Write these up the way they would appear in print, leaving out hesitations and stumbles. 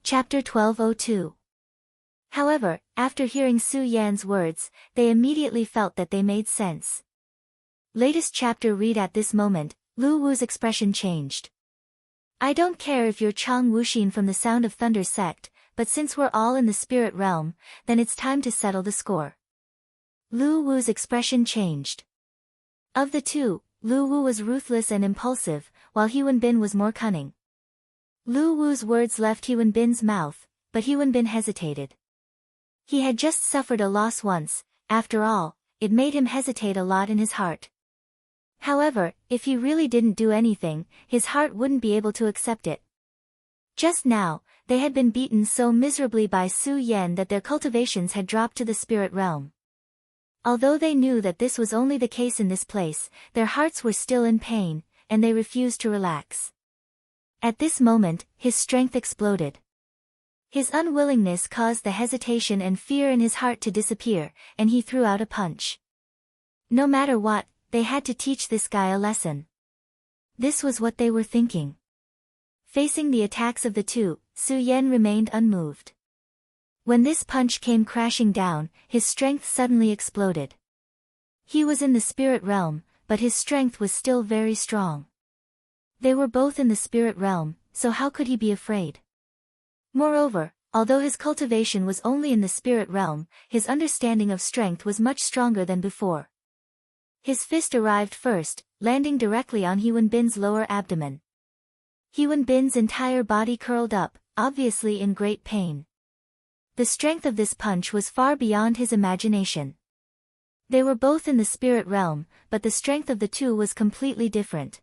Chapter 1202. However, after hearing Su Yan's words, they immediately felt that they made sense. Latest chapter read. At this moment, Lu Wu's expression changed. I don't care if you're Chang Wuxin from the Sound of Thunder sect, but since we're all in the spirit realm, then it's time to settle the score. Lu Wu's expression changed. Of the two, Lu Wu was ruthless and impulsive, while He Wenbin was more cunning. Lu Wu's words left He Wenbin's mouth, but He Wenbin hesitated. He had just suffered a loss once, after all, it made him hesitate a lot in his heart. However, if he really didn't do anything, his heart wouldn't be able to accept it. Just now, they had been beaten so miserably by Su Yan that their cultivations had dropped to the spirit realm. Although they knew that this was only the case in this place, their hearts were still in pain, and they refused to relax. At this moment, his strength exploded. His unwillingness caused the hesitation and fear in his heart to disappear, and he threw out a punch. No matter what, they had to teach this guy a lesson. This was what they were thinking. Facing the attacks of the two, Su Yan remained unmoved. When this punch came crashing down, his strength suddenly exploded. He was in the spirit realm, but his strength was still very strong. They were both in the spirit realm, so how could he be afraid? Moreover, although his cultivation was only in the spirit realm, his understanding of strength was much stronger than before. His fist arrived first, landing directly on He Wenbin's lower abdomen. He Wenbin's entire body curled up, obviously in great pain. The strength of this punch was far beyond his imagination. They were both in the spirit realm, but the strength of the two was completely different.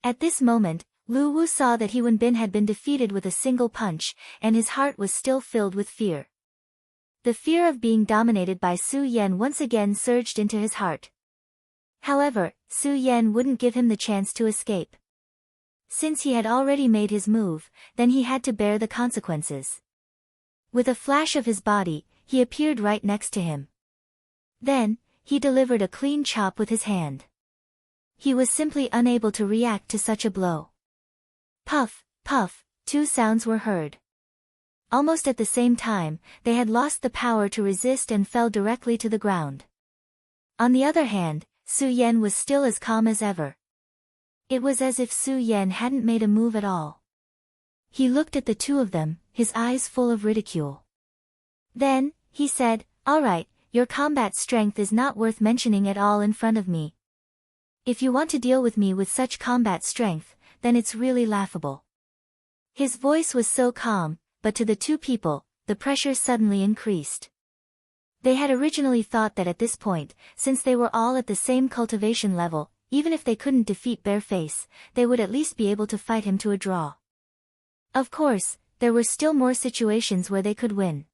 At this moment, Lu Wu saw that He Wenbin had been defeated with a single punch, and his heart was still filled with fear. The fear of being dominated by Su Yan once again surged into his heart. However, Su Yan wouldn't give him the chance to escape. Since he had already made his move, then he had to bear the consequences. With a flash of his body, he appeared right next to him. Then, he delivered a clean chop with his hand. He was simply unable to react to such a blow. Puff, puff, two sounds were heard. Almost at the same time, they had lost the power to resist and fell directly to the ground. On the other hand, Su Yan was still as calm as ever. It was as if Su Yan hadn't made a move at all. He looked at the two of them, his eyes full of ridicule. Then, he said, "All right, your combat strength is not worth mentioning at all in front of me. If you want to deal with me with such combat strength, then it's really laughable." His voice was so calm, but to the two people, the pressure suddenly increased. They had originally thought that at this point, since they were all at the same cultivation level, even if they couldn't defeat Bareface, they would at least be able to fight him to a draw. Of course, there were still more situations where they could win.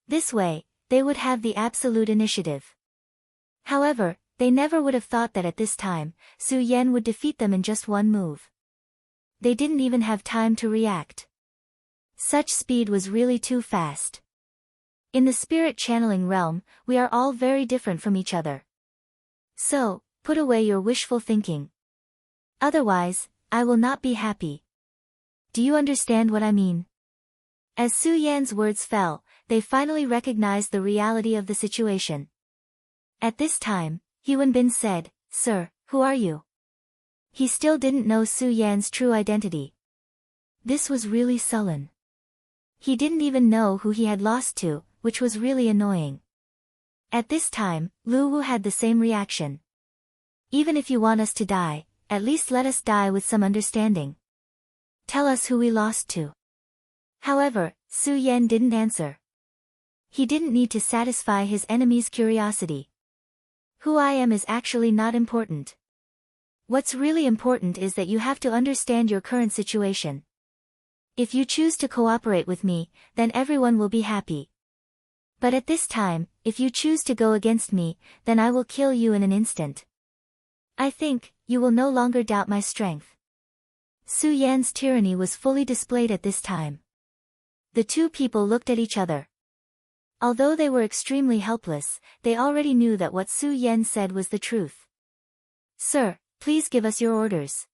This way, they would have the absolute initiative. However, they never would have thought that at this time, Su Yan would defeat them in just one move. They didn't even have time to react. Such speed was really too fast. In the spirit channeling realm, we are all very different from each other. So, put away your wishful thinking. Otherwise, I will not be happy. Do you understand what I mean? As Su Yan's words fell, they finally recognized the reality of the situation. At this time, He Wenbin said, "Sir, who are you?" He still didn't know Su Yan's true identity. This was really sullen. He didn't even know who he had lost to, which was really annoying. At this time, Lu Wu had the same reaction. "Even if you want us to die, at least let us die with some understanding. Tell us who we lost to." However, Su Yan didn't answer. He didn't need to satisfy his enemy's curiosity. Who I am is actually not important. What's really important is that you have to understand your current situation. If you choose to cooperate with me, then everyone will be happy. But at this time, if you choose to go against me, then I will kill you in an instant. I think, you will no longer doubt my strength. Su Yan's tyranny was fully displayed at this time. The two people looked at each other. Although they were extremely helpless, they already knew that what Su Yan said was the truth. "Sir, please give us your orders."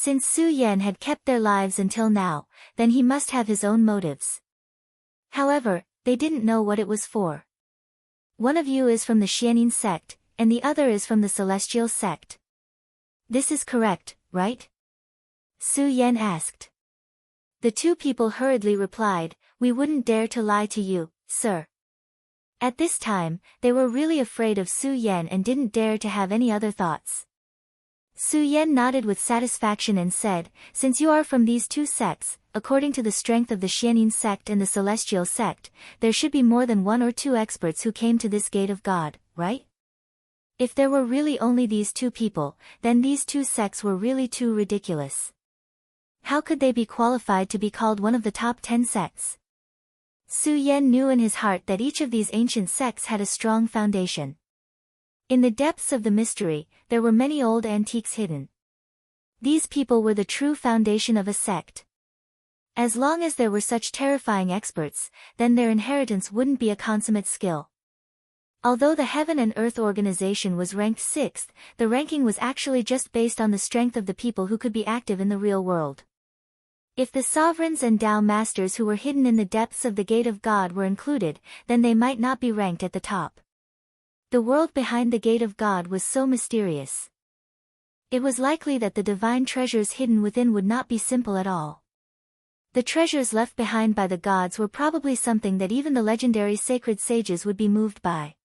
Since Su Yan had kept their lives until now, then he must have his own motives. However, they didn't know what it was for. One of you is from the Xianin sect, and the other is from the Celestial sect. This is correct, right? Su Yan asked. The two people hurriedly replied, "We wouldn't dare to lie to you, sir." At this time, they were really afraid of Su Yan and didn't dare to have any other thoughts. Su Yan nodded with satisfaction and said, "Since you are from these two sects, according to the strength of the Xianin sect and the Celestial sect, there should be more than one or two experts who came to this gate of God, right? If there were really only these two people, then these two sects were really too ridiculous. How could they be qualified to be called one of the top 10 sects?" Su Yan knew in his heart that each of these ancient sects had a strong foundation. In the depths of the mystery, there were many old antiques hidden. These people were the true foundation of a sect. As long as there were such terrifying experts, then their inheritance wouldn't be a consummate skill. Although the Heaven and Earth organization was ranked 6th, the ranking was actually just based on the strength of the people who could be active in the real world. If the sovereigns and Tao masters who were hidden in the depths of the Gate of God were included, then they might not be ranked at the top. The world behind the Gate of God was so mysterious. It was likely that the divine treasures hidden within would not be simple at all. The treasures left behind by the gods were probably something that even the legendary sacred sages would be moved by.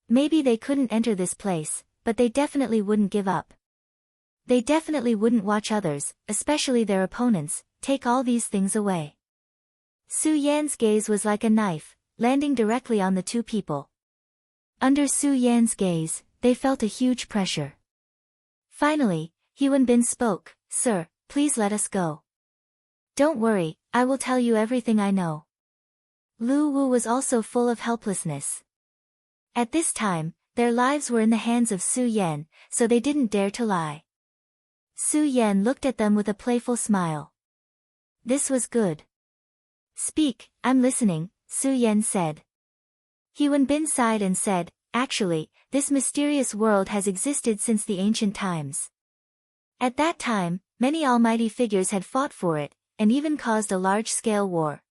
Maybe they couldn't enter this place, but they definitely wouldn't give up. They definitely wouldn't watch others, especially their opponents, take all these things away. Su Yan's gaze was like a knife, landing directly on the two people. Under Su Yan's gaze, they felt a huge pressure. Finally, Huan Bin spoke, "Sir, please let us go." "Don't worry, I will tell you everything I know." Lu Wu was also full of helplessness. At this time, their lives were in the hands of Su Yan, so they didn't dare to lie. Su Yan looked at them with a playful smile. This was good. "Speak, I'm listening," Su Yan said. Huan Bin sighed and said, "Actually, this mysterious world has existed since the ancient times. At that time, many almighty figures had fought for it, and even caused a large-scale war."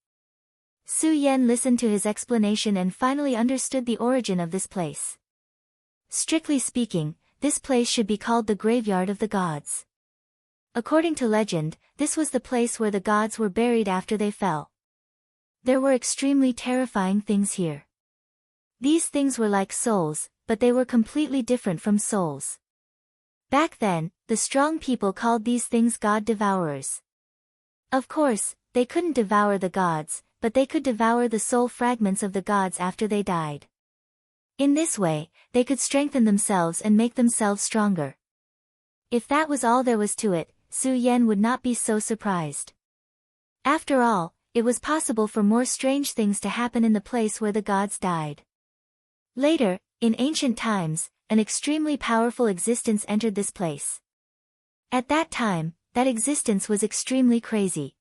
Su Yan listened to his explanation and finally understood the origin of this place. Strictly speaking, this place should be called the Graveyard of the Gods. According to legend, this was the place where the gods were buried after they fell. There were extremely terrifying things here. These things were like souls, but they were completely different from souls. Back then, the strong people called these things god devourers. Of course, they couldn't devour the gods, but they could devour the soul fragments of the gods after they died. In this way, they could strengthen themselves and make themselves stronger. If that was all there was to it, Su Yan would not be so surprised. After all, it was possible for more strange things to happen in the place where the gods died. Later, in ancient times, an extremely powerful existence entered this place. At that time, that existence was extremely crazy.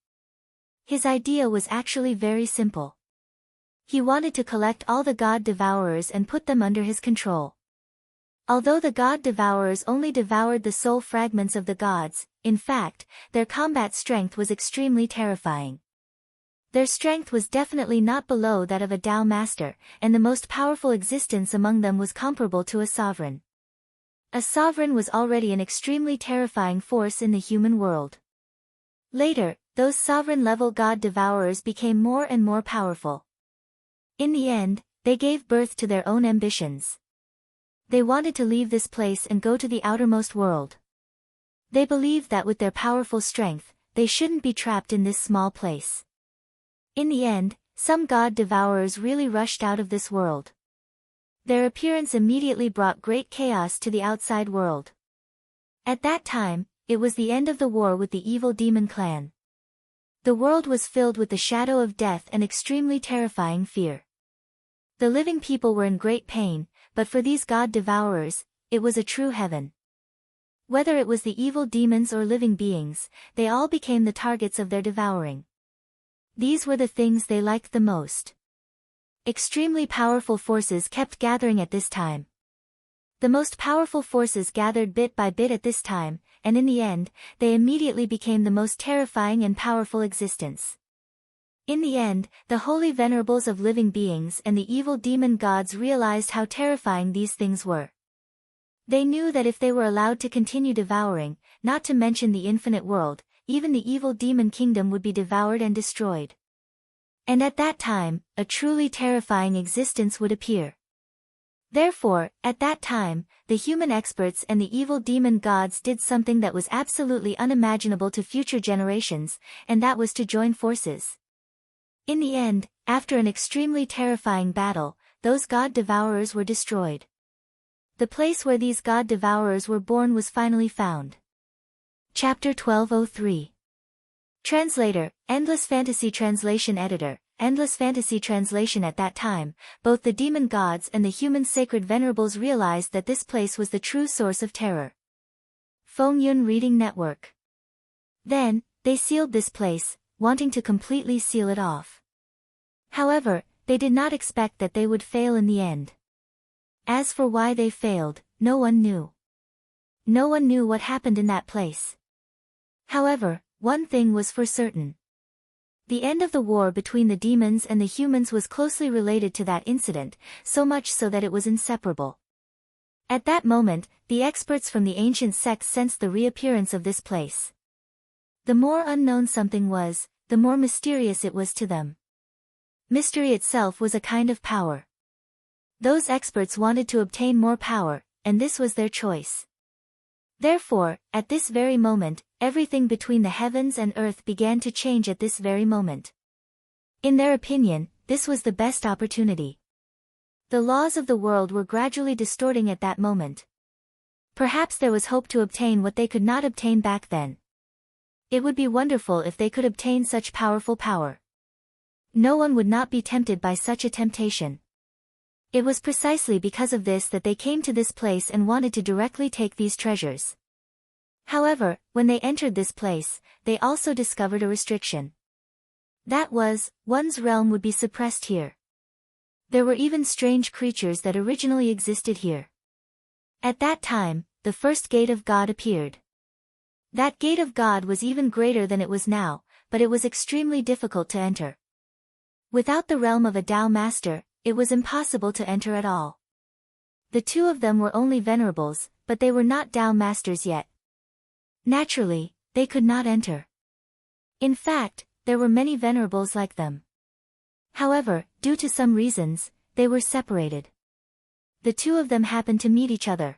His idea was actually very simple. He wanted to collect all the god devourers and put them under his control. Although the god devourers only devoured the soul fragments of the gods, in fact, their combat strength was extremely terrifying. Their strength was definitely not below that of a Tao master, and the most powerful existence among them was comparable to a sovereign. A sovereign was already an extremely terrifying force in the human world. Later, those sovereign-level god devourers became more and more powerful. In the end, they gave birth to their own ambitions. They wanted to leave this place and go to the outermost world. They believed that with their powerful strength, they shouldn't be trapped in this small place. In the end, some god devourers really rushed out of this world. Their appearance immediately brought great chaos to the outside world. At that time, it was the end of the war with the evil demon clan. The world was filled with the shadow of death and extremely terrifying fear. The living people were in great pain, but for these god devourers, it was a true heaven. Whether it was the evil demons or living beings, they all became the targets of their devouring. These were the things they liked the most. Extremely powerful forces kept gathering at this time. The most powerful forces gathered bit by bit at this time, and in the end, they immediately became the most terrifying and powerful existence. In the end, the holy venerables of living beings and the evil demon gods realized how terrifying these things were. They knew that if they were allowed to continue devouring, not to mention the infinite world, even the evil demon kingdom would be devoured and destroyed. And at that time, a truly terrifying existence would appear. Therefore, at that time, the human experts and the evil demon gods did something that was absolutely unimaginable to future generations, and that was to join forces. In the end, after an extremely terrifying battle, those god devourers were destroyed. The place where these god devourers were born was finally found. Chapter 1203. Translator, Endless Fantasy Translation Editor, Endless Fantasy Translation. At that time, both the demon gods and the human sacred venerables realized that this place was the true source of terror. Feng Yun Reading Network. Then, they sealed this place, wanting to completely seal it off. However, they did not expect that they would fail in the end. As for why they failed, no one knew. No one knew what happened in that place. However, one thing was for certain. The end of the war between the demons and the humans was closely related to that incident, so much so that it was inseparable. At that moment, the experts from the ancient sects sensed the reappearance of this place. The more unknown something was, the more mysterious it was to them. Mystery itself was a kind of power. Those experts wanted to obtain more power, and this was their choice. Therefore, at this very moment, everything between the heavens and earth began to change at this very moment. In their opinion, this was the best opportunity. The laws of the world were gradually distorting at that moment. Perhaps there was hope to obtain what they could not obtain back then. It would be wonderful if they could obtain such powerful power. No one would not be tempted by such a temptation. It was precisely because of this that they came to this place and wanted to directly take these treasures. However, when they entered this place, they also discovered a restriction. That was, one's realm would be suppressed here. There were even strange creatures that originally existed here. At that time, the first gate of God appeared. That gate of God was even greater than it was now, but it was extremely difficult to enter. Without the realm of a Tao master, it was impossible to enter at all. The two of them were only venerables, but they were not Tao masters yet. Naturally, they could not enter. In fact, there were many venerables like them. However, due to some reasons, they were separated. The two of them happened to meet each other.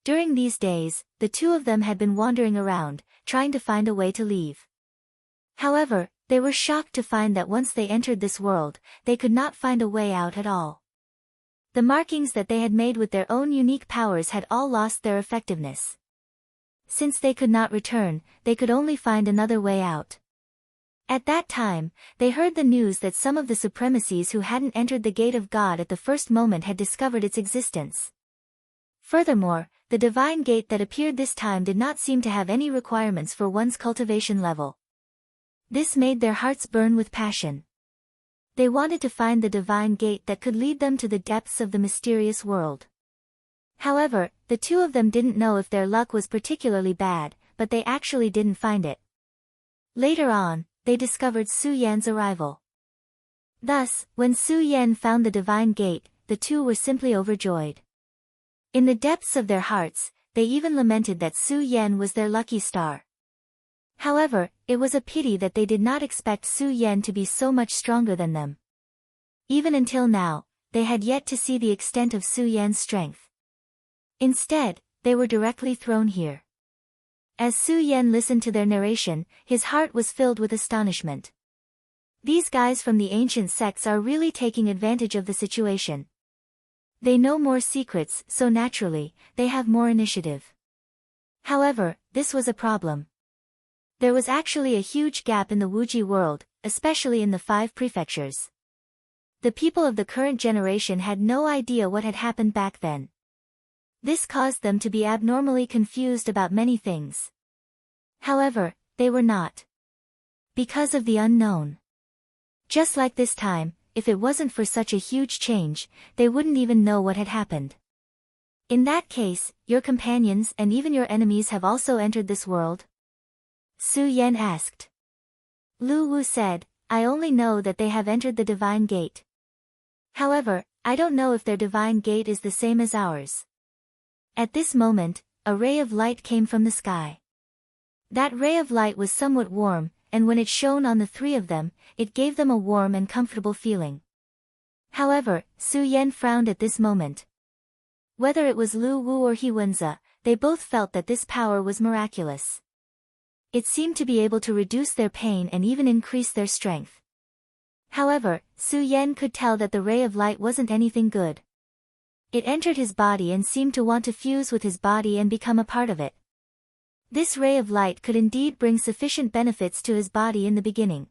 During these days, the two of them had been wandering around, trying to find a way to leave. However, they were shocked to find that once they entered this world, they could not find a way out at all. The markings that they had made with their own unique powers had all lost their effectiveness. Since they could not return, they could only find another way out. At that time, they heard the news that some of the supremacies who hadn't entered the gate of God at the first moment had discovered its existence. Furthermore, the divine gate that appeared this time did not seem to have any requirements for one's cultivation level. This made their hearts burn with passion. They wanted to find the divine gate that could lead them to the depths of the mysterious world. However, the two of them didn't know if their luck was particularly bad, but they actually didn't find it. Later on, they discovered Su Yan's arrival. Thus, when Su Yan found the divine gate, the two were simply overjoyed. In the depths of their hearts, they even lamented that Su Yan was their lucky star. However, it was a pity that they did not expect Su Yan to be so much stronger than them. Even until now, they had yet to see the extent of Su Yan's strength. Instead, they were directly thrown here. As Su Yan listened to their narration, his heart was filled with astonishment. These guys from the ancient sects are really taking advantage of the situation. They know more secrets, so naturally, they have more initiative. However, this was a problem. There was actually a huge gap in the Wuji world, especially in the 5 prefectures. The people of the current generation had no idea what had happened back then. This caused them to be abnormally confused about many things. However, they were not. Because of the unknown. Just like this time, if it wasn't for such a huge change, they wouldn't even know what had happened. In that case, your companions and even your enemies have also entered this world? Su Yan asked. Lu Wu said, I only know that they have entered the divine gate. However, I don't know if their divine gate is the same as ours. At this moment, a ray of light came from the sky. That ray of light was somewhat warm, and when it shone on the three of them, it gave them a warm and comfortable feeling. However, Su Yan frowned at this moment. Whether it was Lu Wu or He Wenze, they both felt that this power was miraculous. It seemed to be able to reduce their pain and even increase their strength. However, Su Yan could tell that the ray of light wasn't anything good. It entered his body and seemed to want to fuse with his body and become a part of it. This ray of light could indeed bring sufficient benefits to his body in the beginning.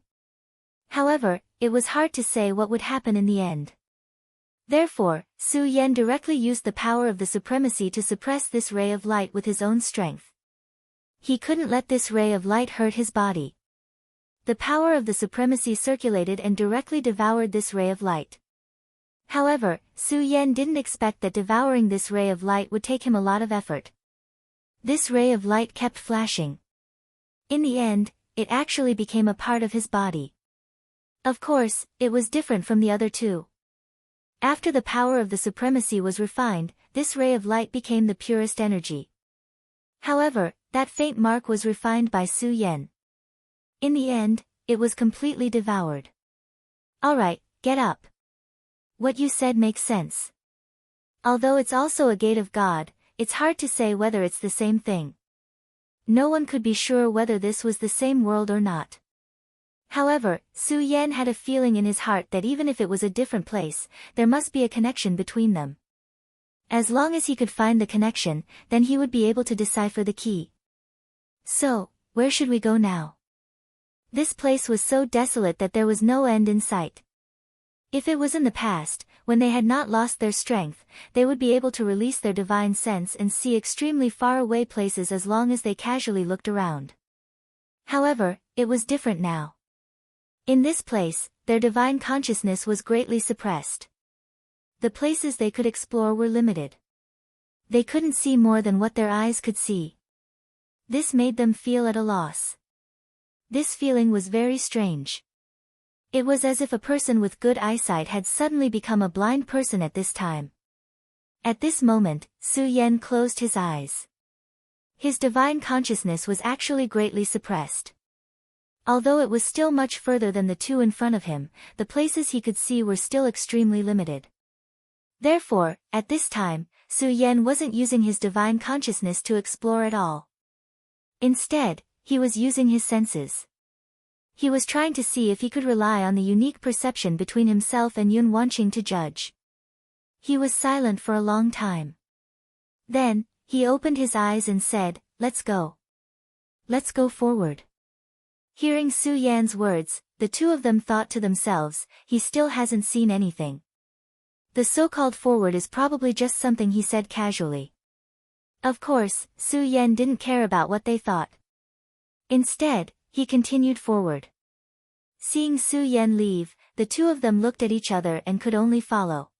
However, it was hard to say what would happen in the end. Therefore, Su Yan directly used the power of the supremacy to suppress this ray of light with his own strength. He couldn't let this ray of light hurt his body. The power of the supremacy circulated and directly devoured this ray of light. However, Su Yan didn't expect that devouring this ray of light would take him a lot of effort. This ray of light kept flashing. In the end, it actually became a part of his body. Of course, it was different from the other two. After the power of the supremacy was refined, this ray of light became the purest energy. However, that faint mark was refined by Su Yan. In the end, it was completely devoured. Alright, get up. What you said makes sense. Although it's also a gate of God, it's hard to say whether it's the same thing. No one could be sure whether this was the same world or not. However, Su Yan had a feeling in his heart that even if it was a different place, there must be a connection between them. As long as he could find the connection, then he would be able to decipher the key. So, where should we go now? This place was so desolate that there was no end in sight. If it was in the past, when they had not lost their strength, they would be able to release their divine sense and see extremely far away places as long as they casually looked around. However, it was different now. In this place, their divine consciousness was greatly suppressed. The places they could explore were limited. They couldn't see more than what their eyes could see. This made them feel at a loss. This feeling was very strange. It was as if a person with good eyesight had suddenly become a blind person at this time. At this moment, Su Yan closed his eyes. His divine consciousness was actually greatly suppressed. Although it was still much further than the two in front of him, the places he could see were still extremely limited. Therefore, at this time, Su Yan wasn't using his divine consciousness to explore at all. Instead, he was using his senses. He was trying to see if he could rely on the unique perception between himself and Yun Wanqing to judge. He was silent for a long time. Then, he opened his eyes and said, "Let's go. Let's go forward." Hearing Su Yan's words, the two of them thought to themselves, he still hasn't seen anything. The so-called forward is probably just something he said casually. Of course, Su Yan didn't care about what they thought. Instead, he continued forward. Seeing Su Yan leave, the two of them looked at each other and could only follow.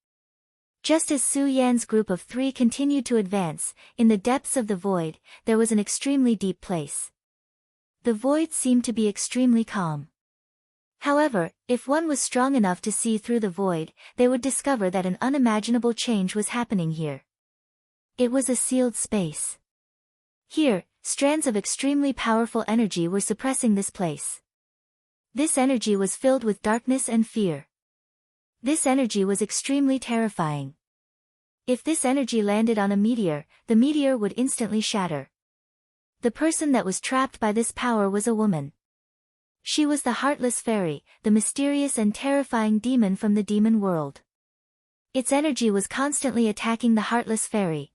Just as Su Yan's group of three continued to advance, in the depths of the void, there was an extremely deep place. The void seemed to be extremely calm. However, if one was strong enough to see through the void, they would discover that an unimaginable change was happening here. It was a sealed space. Here, strands of extremely powerful energy were suppressing this place. This energy was filled with darkness and fear. This energy was extremely terrifying. If this energy landed on a meteor, the meteor would instantly shatter. The person that was trapped by this power was a woman. She was the Heartless Fairy, the mysterious and terrifying demon from the demon world. Its energy was constantly attacking the Heartless Fairy.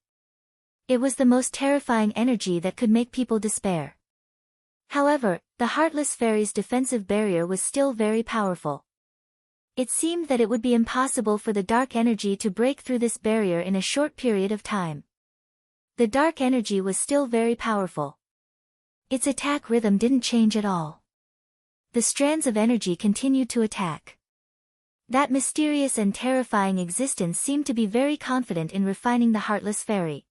It was the most terrifying energy that could make people despair. However, the Heartless Fairy's defensive barrier was still very powerful. It seemed that it would be impossible for the dark energy to break through this barrier in a short period of time. The dark energy was still very powerful. Its attack rhythm didn't change at all. The strands of energy continued to attack. That mysterious and terrifying existence seemed to be very confident in refining the heartless fairy.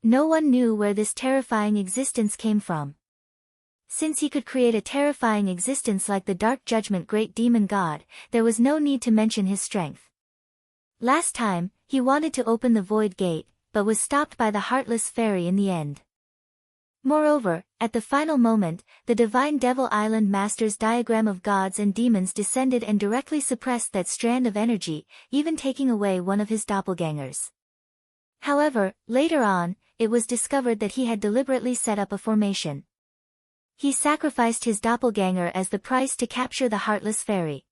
No one knew where this terrifying existence came from. Since he could create a terrifying existence like the Dark Judgment Great Demon God, there was no need to mention his strength. Last time, he wanted to open the Void Gate, but was stopped by the Heartless Fairy in the end. Moreover, at the final moment, the Divine Devil Island Master's diagram of gods and demons descended and directly suppressed that strand of energy, even taking away one of his doppelgangers. However, later on, it was discovered that he had deliberately set up a formation. He sacrificed his doppelganger as the price to capture the Heartless Fairy.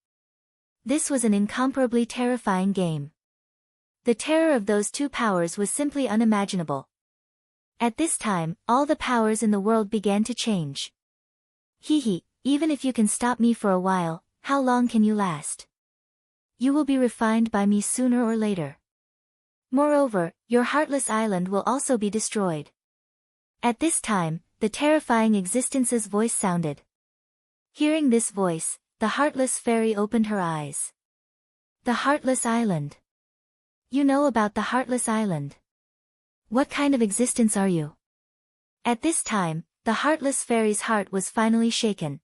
This was an incomparably terrifying game. The terror of those two powers was simply unimaginable. At this time, all the powers in the world began to change. Even if you can stop me for a while, how long can you last? You will be refined by me sooner or later. Moreover, your Heartless Island will also be destroyed. At this time, the terrifying existence's voice sounded. Hearing this voice, the Heartless Fairy opened her eyes. The Heartless Island. You know about the Heartless Island. What kind of existence are you? At this time, the Heartless Fairy's heart was finally shaken.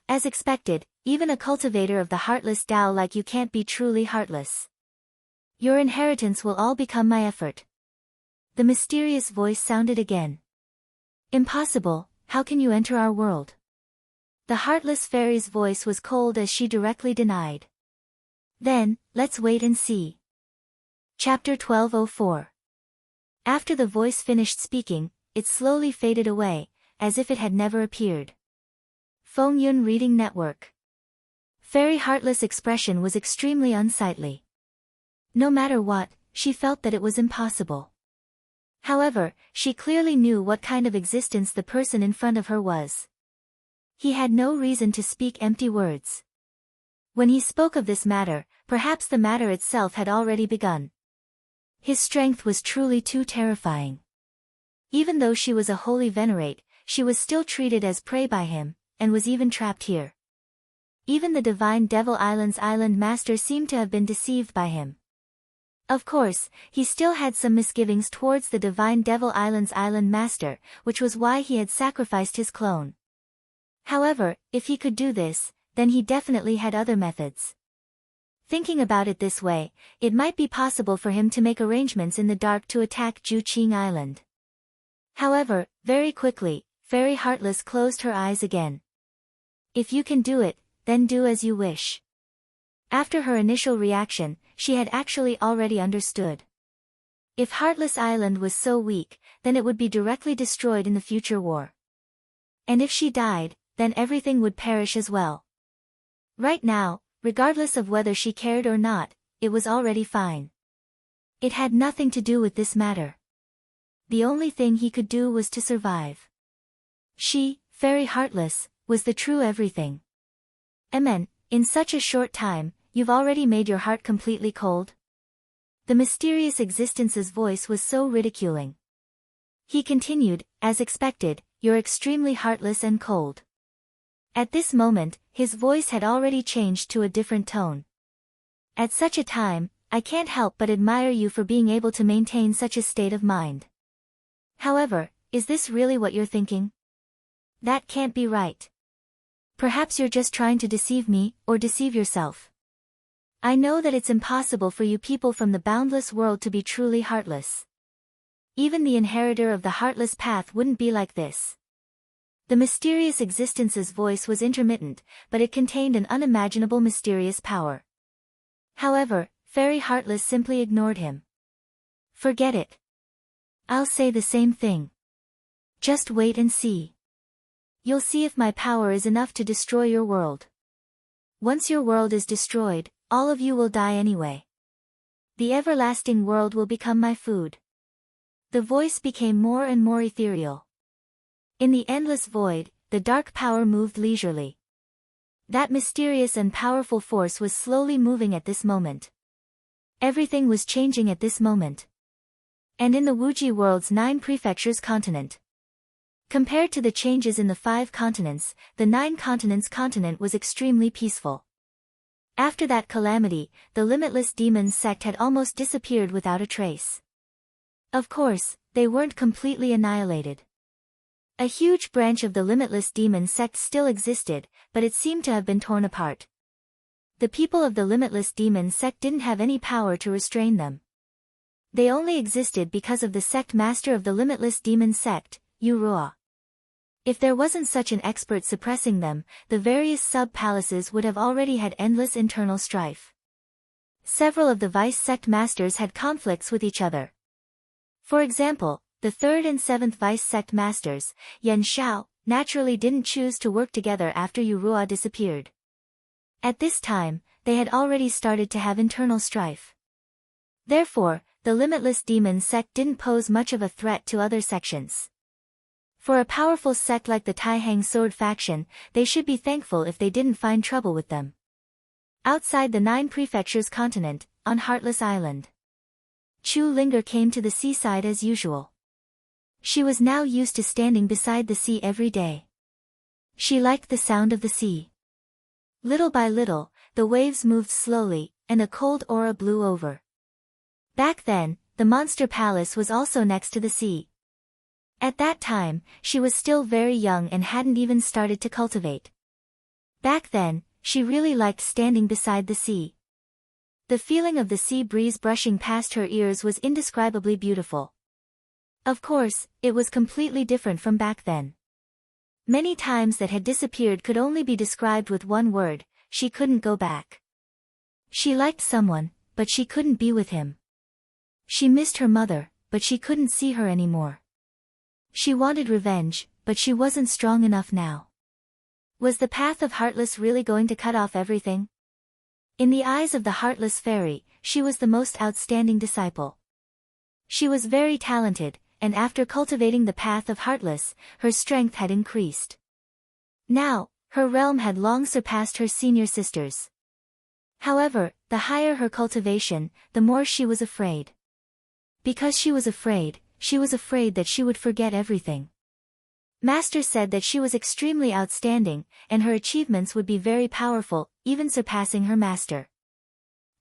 As expected, even a cultivator of the Heartless Tao like you can't be truly heartless. Your inheritance will all become my effort. The mysterious voice sounded again. Impossible, how can you enter our world? The Heartless Fairy's voice was cold as she directly denied. Then, let's wait and see. Chapter 1204. After the voice finished speaking, it slowly faded away, as if it had never appeared. Feng Yun Reading Network. Fairy Heartless' expression was extremely unsightly. No matter what, she felt that it was impossible. However, she clearly knew what kind of existence the person in front of her was. He had no reason to speak empty words. When he spoke of this matter, perhaps the matter itself had already begun. His strength was truly too terrifying. Even though she was a holy venerate, she was still treated as prey by him, and was even trapped here. Even the Divine Devil Island's Island Master seemed to have been deceived by him. Of course, he still had some misgivings towards the Divine Devil Island's Island Master, which was why he had sacrificed his clone. However, if he could do this, then he definitely had other methods. Thinking about it this way, it might be possible for him to make arrangements in the dark to attack Juqing Island. However, very quickly, Fairy Heartless closed her eyes again. If you can do it, then do as you wish. After her initial reaction, she had actually already understood. If Heartless Island was so weak, then it would be directly destroyed in the future war. And if she died, then everything would perish as well. Right now, regardless of whether she cared or not, it was already fine. It had nothing to do with this matter. The only thing he could do was to survive. She, Fairy Heartless, was the true everything. Amen, in such a short time, you've already made your heart completely cold? The mysterious existence's voice was so ridiculing. He continued, as expected, you're extremely heartless and cold. At this moment, his voice had already changed to a different tone. At such a time, I can't help but admire you for being able to maintain such a state of mind. However, is this really what you're thinking? That can't be right. Perhaps you're just trying to deceive me, or deceive yourself. I know that it's impossible for you people from the boundless world to be truly heartless. Even the inheritor of the heartless path wouldn't be like this. The mysterious existence's voice was intermittent, but it contained an unimaginable mysterious power. However, Fairy Heartless simply ignored him. Forget it. I'll say the same thing. Just wait and see. You'll see if my power is enough to destroy your world. Once your world is destroyed, all of you will die anyway. The everlasting world will become my food. The voice became more and more ethereal. In the endless void, the dark power moved leisurely. That mysterious and powerful force was slowly moving at this moment. Everything was changing at this moment. And in the Wuji world's 9 prefectures continent. Compared to the changes in the 5 continents, the 9 continents continent was extremely peaceful. After that calamity, the Limitless Demon sect had almost disappeared without a trace. Of course, they weren't completely annihilated. A huge branch of the Limitless Demon sect still existed, but it seemed to have been torn apart. The people of the Limitless Demon sect didn't have any power to restrain them. They only existed because of the sect master of the Limitless Demon sect, Urua. If there wasn't such an expert suppressing them, the various sub-palaces would have already had endless internal strife. Several of the vice sect masters had conflicts with each other. For example, the 3rd and 7th vice sect masters, Yan Xiao, naturally didn't choose to work together after Urua disappeared. At this time, they had already started to have internal strife. Therefore, the Limitless Demon sect didn't pose much of a threat to other sections. For a powerful sect like the Taihang Sword faction, they should be thankful if they didn't find trouble with them. Outside the 9 prefectures continent, on Heartless Island, Chu Linger came to the seaside as usual. She was now used to standing beside the sea every day. She liked the sound of the sea. Little by little, the waves moved slowly, and a cold aura blew over. Back then, the Monster Palace was also next to the sea. At that time, she was still very young and hadn't even started to cultivate. Back then, she really liked standing beside the sea. The feeling of the sea breeze brushing past her ears was indescribably beautiful. Of course, it was completely different from back then. Many times that had disappeared could only be described with one word: she couldn't go back. She liked someone, but she couldn't be with him. She missed her mother, but she couldn't see her anymore. She wanted revenge, but she wasn't strong enough now. Was the path of Heartless really going to cut off everything? In the eyes of the Heartless Fairy, she was the most outstanding disciple. She was very talented, and after cultivating the path of Heartless, her strength had increased. Now, her realm had long surpassed her senior sisters. However, the higher her cultivation, the more she was afraid. Because she was afraid that she would forget everything. Master said that she was extremely outstanding, and her achievements would be very powerful, even surpassing her master.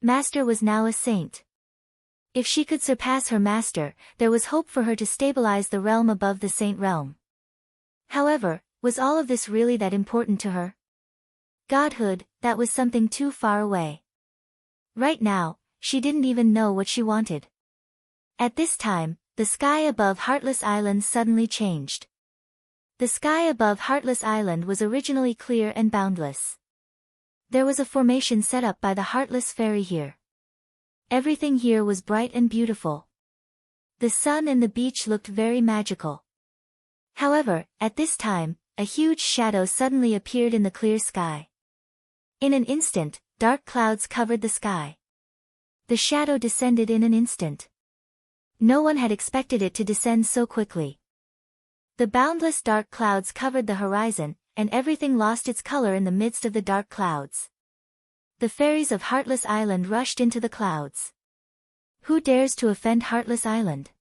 Master was now a saint. If she could surpass her master, there was hope for her to stabilize the realm above the saint realm. However, was all of this really that important to her? Godhood, that was something too far away. Right now, she didn't even know what she wanted. At this time, the sky above Heartless Island suddenly changed. The sky above Heartless Island was originally clear and boundless. There was a formation set up by the Heartless Fairy here. Everything here was bright and beautiful. The sun and the beach looked very magical. However, at this time, a huge shadow suddenly appeared in the clear sky. In an instant, dark clouds covered the sky. The shadow descended in an instant. No one had expected it to descend so quickly. The boundless dark clouds covered the horizon, and everything lost its color in the midst of the dark clouds. The fairies of Heartless Island rushed into the clouds. Who dares to offend Heartless Island?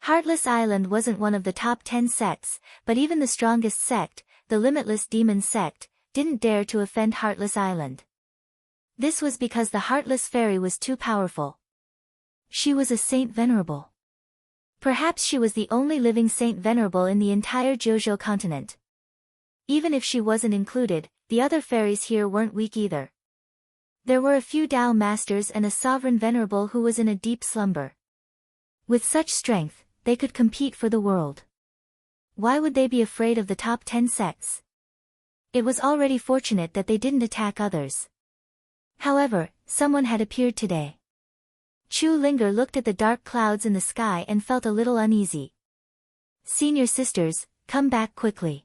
Heartless Island wasn't one of the top 10 sects, but even the strongest sect, the Limitless Demon sect, didn't dare to offend Heartless Island. This was because the Heartless Fairy was too powerful. She was a Saint Venerable. Perhaps she was the only living Saint Venerable in the entire Jojo continent. Even if she wasn't included, the other fairies here weren't weak either. There were a few Tao Masters and a Sovereign Venerable who was in a deep slumber. With such strength, they could compete for the world. Why would they be afraid of the top 10 sects? It was already fortunate that they didn't attack others. However, someone had appeared today. Chu Linger looked at the dark clouds in the sky and felt a little uneasy. Senior sisters, come back quickly.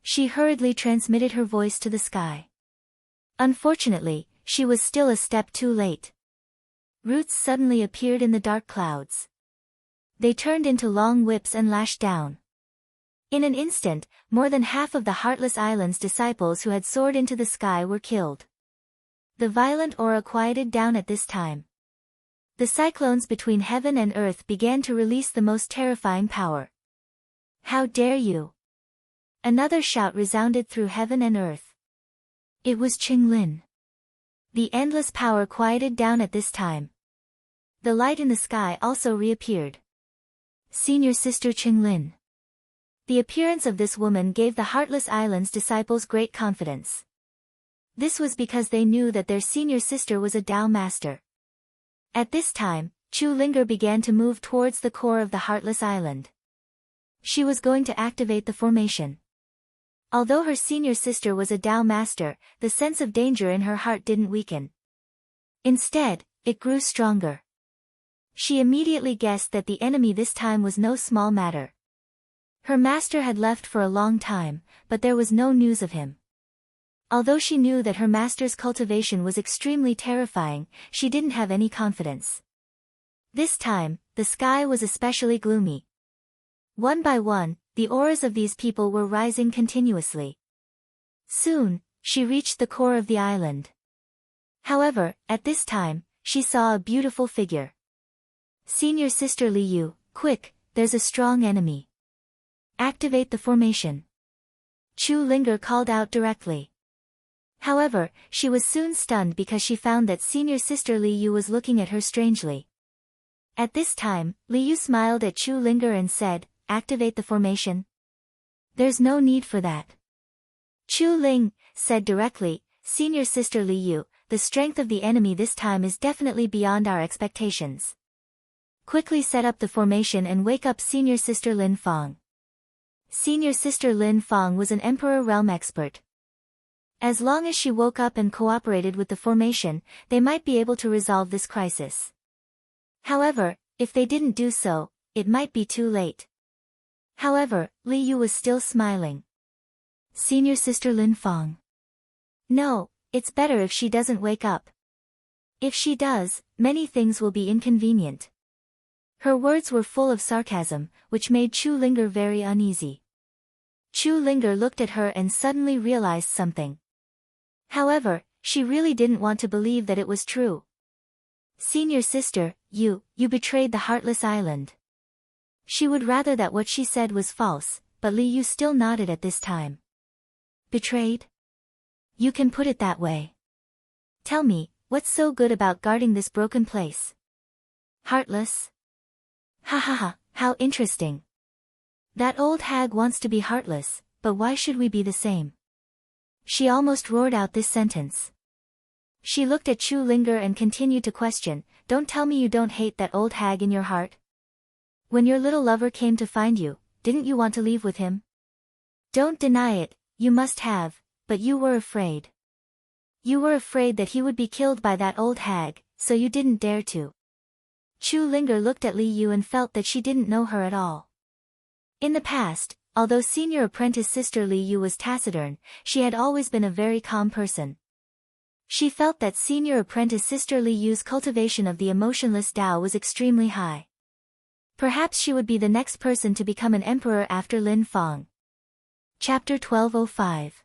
She hurriedly transmitted her voice to the sky. Unfortunately, she was still a step too late. Roots suddenly appeared in the dark clouds. They turned into long whips and lashed down. In an instant, more than half of the Heartless Island's disciples who had soared into the sky were killed. The violent aura quieted down at this time. The cyclones between heaven and earth began to release the most terrifying power. How dare you! Another shout resounded through heaven and earth. It was Qinglin. The endless power quieted down at this time. The light in the sky also reappeared. Senior Sister Qinglin. The appearance of this woman gave the Heartless Island's disciples great confidence. This was because they knew that their senior sister was a Tao master. At this time, Chu Linger began to move towards the core of the Heartless Island. She was going to activate the formation. Although her senior sister was a Tao master, the sense of danger in her heart didn't weaken. Instead, it grew stronger. She immediately guessed that the enemy this time was no small matter. Her master had left for a long time, but there was no news of him. Although she knew that her master's cultivation was extremely terrifying, she didn't have any confidence. This time, the sky was especially gloomy. One by one, the auras of these people were rising continuously. Soon, she reached the core of the island. However, at this time, she saw a beautiful figure. Senior Sister Liu, quick, there's a strong enemy. Activate the formation. Chu Linger called out directly. However, she was soon stunned because she found that Senior Sister Liu was looking at her strangely. At this time, Liu smiled at Chu Linger and said, activate the formation? There's no need for that. Chu Ling said directly, Senior Sister Liu, the strength of the enemy this time is definitely beyond our expectations. Quickly set up the formation and wake up Senior Sister Lin Fang. Senior Sister Lin Fang was an Emperor Realm expert. As long as she woke up and cooperated with the formation, they might be able to resolve this crisis. However, if they didn't do so, it might be too late. However, Liu was still smiling. Senior Sister Lin Fang. No, it's better if she doesn't wake up. If she does, many things will be inconvenient. Her words were full of sarcasm, which made Chu Linger very uneasy. Chu Linger looked at her and suddenly realized something. However, she really didn't want to believe that it was true. Senior Sister, you betrayed the Heartless Island. She would rather that what she said was false, but Liu still nodded at this time. Betrayed? You can put it that way. Tell me, what's so good about guarding this broken place? Heartless? Ha ha ha, how interesting. That old hag wants to be heartless, but why should we be the same? She almost roared out this sentence. She looked at Chu Linger and continued to question, don't tell me you don't hate that old hag in your heart. When your little lover came to find you, didn't you want to leave with him? Don't deny it, you must have, but you were afraid. You were afraid that he would be killed by that old hag, so you didn't dare to. Chu Linger looked at Liu and felt that she didn't know her at all. In the past, although senior apprentice sister Liu was taciturn, she had always been a very calm person. She felt that senior apprentice sister Liu's cultivation of the emotionless Tao was extremely high. Perhaps she would be the next person to become an emperor after Lin Fang. Chapter 1205.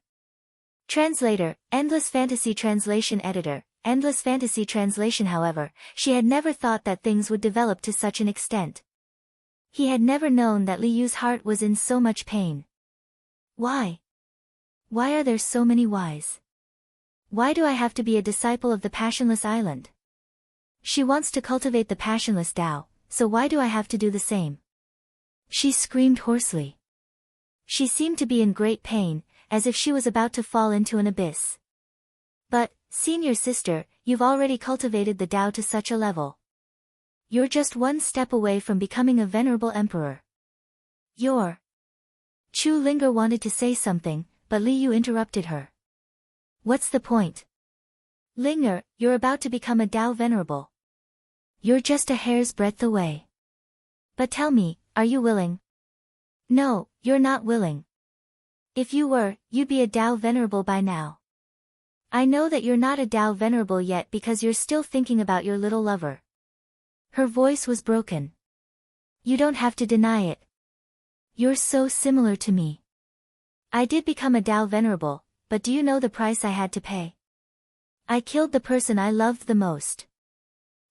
Translator, Endless Fantasy Translation Editor, Endless Fantasy Translation. However, she had never thought that things would develop to such an extent. He had never known that Liu's heart was in so much pain. Why? Why are there so many whys? Why do I have to be a disciple of the Passionless Island? She wants to cultivate the Passionless Tao, so why do I have to do the same? She screamed hoarsely. She seemed to be in great pain, as if she was about to fall into an abyss. But, senior sister, you've already cultivated the Tao to such a level. You're just one step away from becoming a venerable emperor. You're... Chu Linger wanted to say something, but Liu interrupted her. What's the point? Linger, you're about to become a Tao venerable. You're just a hair's breadth away. But tell me, are you willing? No, you're not willing. If you were, you'd be a Tao venerable by now. I know that you're not a Tao venerable yet because you're still thinking about your little lover. Her voice was broken. You don't have to deny it. You're so similar to me. I did become a Tao venerable, but do you know the price I had to pay? I killed the person I loved the most.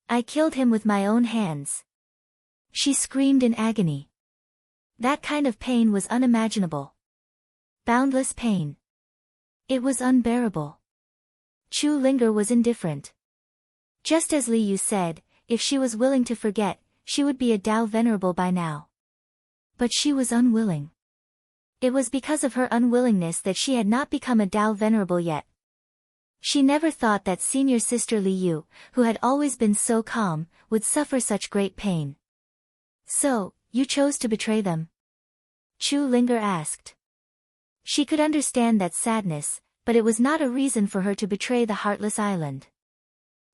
I killed him with my own hands. She screamed in agony. That kind of pain was unimaginable. Boundless pain. It was unbearable. Chu Linger was indifferent. Just as Li Yu said, if she was willing to forget, she would be a Tao venerable by now. But she was unwilling. It was because of her unwillingness that she had not become a Tao venerable yet. She never thought that senior sister Li Yu, who had always been so calm, would suffer such great pain. So, you chose to betray them? Chu Linger asked. She could understand that sadness, but it was not a reason for her to betray the Heartless Island.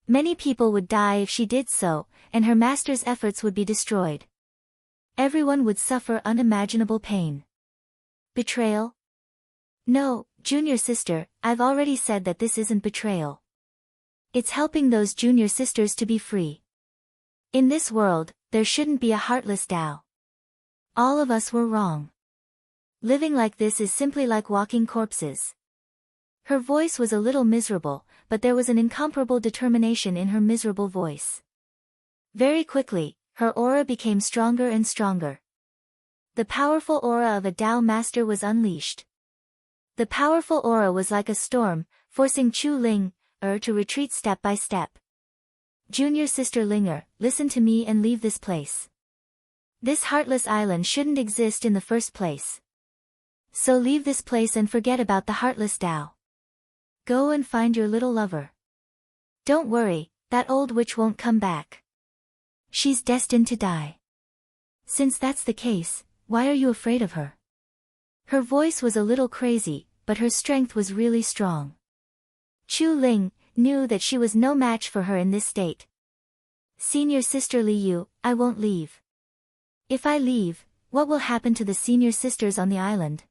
Many people would die if she did so, and her master's efforts would be destroyed. Everyone would suffer unimaginable pain. Betrayal? No, junior sister, I've already said that this isn't betrayal. It's helping those junior sisters to be free. In this world, there shouldn't be a heartless Tao. All of us were wrong. Living like this is simply like walking corpses. Her voice was a little miserable, but there was an incomparable determination in her miserable voice. Very quickly, her aura became stronger and stronger. The powerful aura of a Tao master was unleashed. The powerful aura was like a storm, forcing Chu Linger to retreat step by step. Junior sister Linger, listen to me and leave this place. This heartless island shouldn't exist in the first place. So leave this place and forget about the heartless Tao. Go and find your little lover. Don't worry, that old witch won't come back. She's destined to die. Since that's the case, why are you afraid of her? Her voice was a little crazy, but her strength was really strong. Chu Ling knew that she was no match for her in this state. Senior sister Li Yu, I won't leave. If I leave, what will happen to the senior sisters on the island?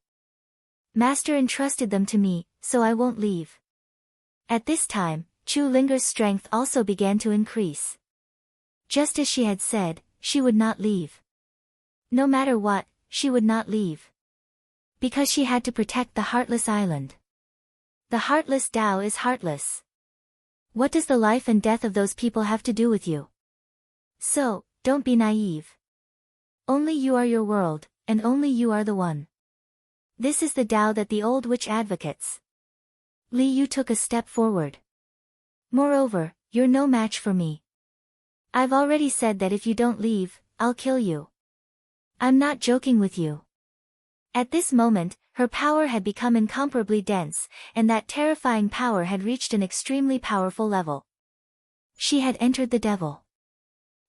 Master entrusted them to me, so I won't leave. At this time, Chu Linger's strength also began to increase. Just as she had said, she would not leave. No matter what, she would not leave. Because she had to protect the Heartless Island. The Heartless Tao is heartless. What does the life and death of those people have to do with you? So, don't be naive. Only you are your world, and only you are the one. This is the Tao that the old witch advocates. Li Yu took a step forward. Moreover, you're no match for me. I've already said that if you don't leave, I'll kill you. I'm not joking with you. At this moment, her power had become incomparably dense, and that terrifying power had reached an extremely powerful level. She had entered the devil.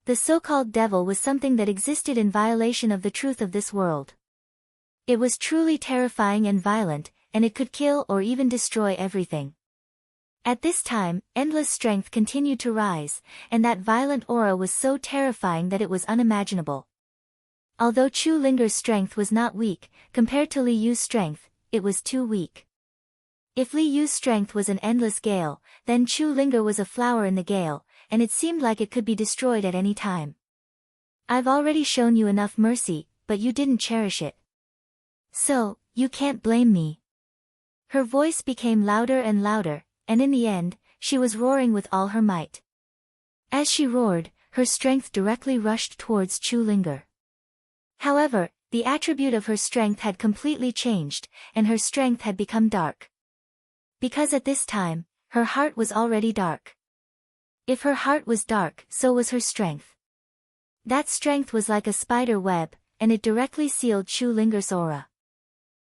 The so-called devil was something that existed in violation of the truth of this world. It was truly terrifying and violent, and it could kill or even destroy everything. At this time, endless strength continued to rise, and that violent aura was so terrifying that it was unimaginable. Although Chu Linger's strength was not weak, compared to Li Yu's strength, it was too weak. If Li Yu's strength was an endless gale, then Chu Linger was a flower in the gale, and it seemed like it could be destroyed at any time. I've already shown you enough mercy, but you didn't cherish it. So, you can't blame me. Her voice became louder and louder, and in the end, she was roaring with all her might. As she roared, her strength directly rushed towards Chu Linger. However, the attribute of her strength had completely changed, and her strength had become dark. Because at this time, her heart was already dark. If her heart was dark, so was her strength. That strength was like a spider web, and it directly sealed Chu Linger's aura.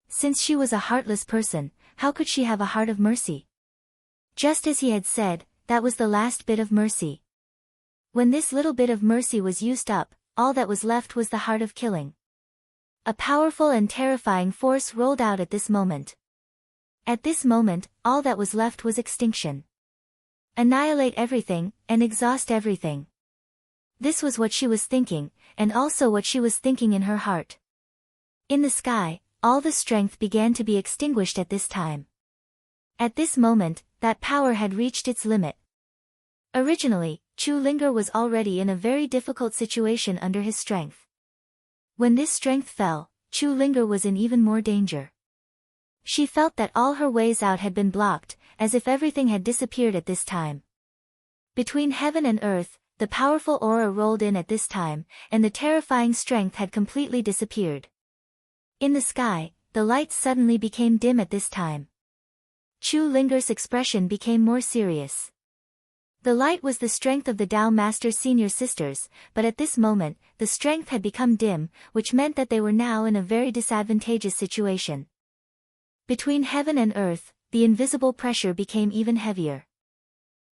Since she was a heartless person, how could she have a heart of mercy? Just as he had said, that was the last bit of mercy. When this little bit of mercy was used up, all that was left was the heart of killing. A powerful and terrifying force rolled out at this moment. At this moment, all that was left was extinction. Annihilate everything, and exhaust everything. This was what she was thinking, and also what she was thinking in her heart. In the sky, all the strength began to be extinguished at this time. At this moment, that power had reached its limit. Originally, Chu Linger was already in a very difficult situation under his strength. When this strength fell, Chu Linger was in even more danger. She felt that all her ways out had been blocked, as if everything had disappeared at this time. Between heaven and earth, the powerful aura rolled in at this time, and the terrifying strength had completely disappeared. In the sky, the lights suddenly became dim at this time. Chu Linger's expression became more serious. The light was the strength of the Tao Master's senior sisters, but at this moment, the strength had become dim, which meant that they were now in a very disadvantageous situation. Between heaven and earth, the invisible pressure became even heavier.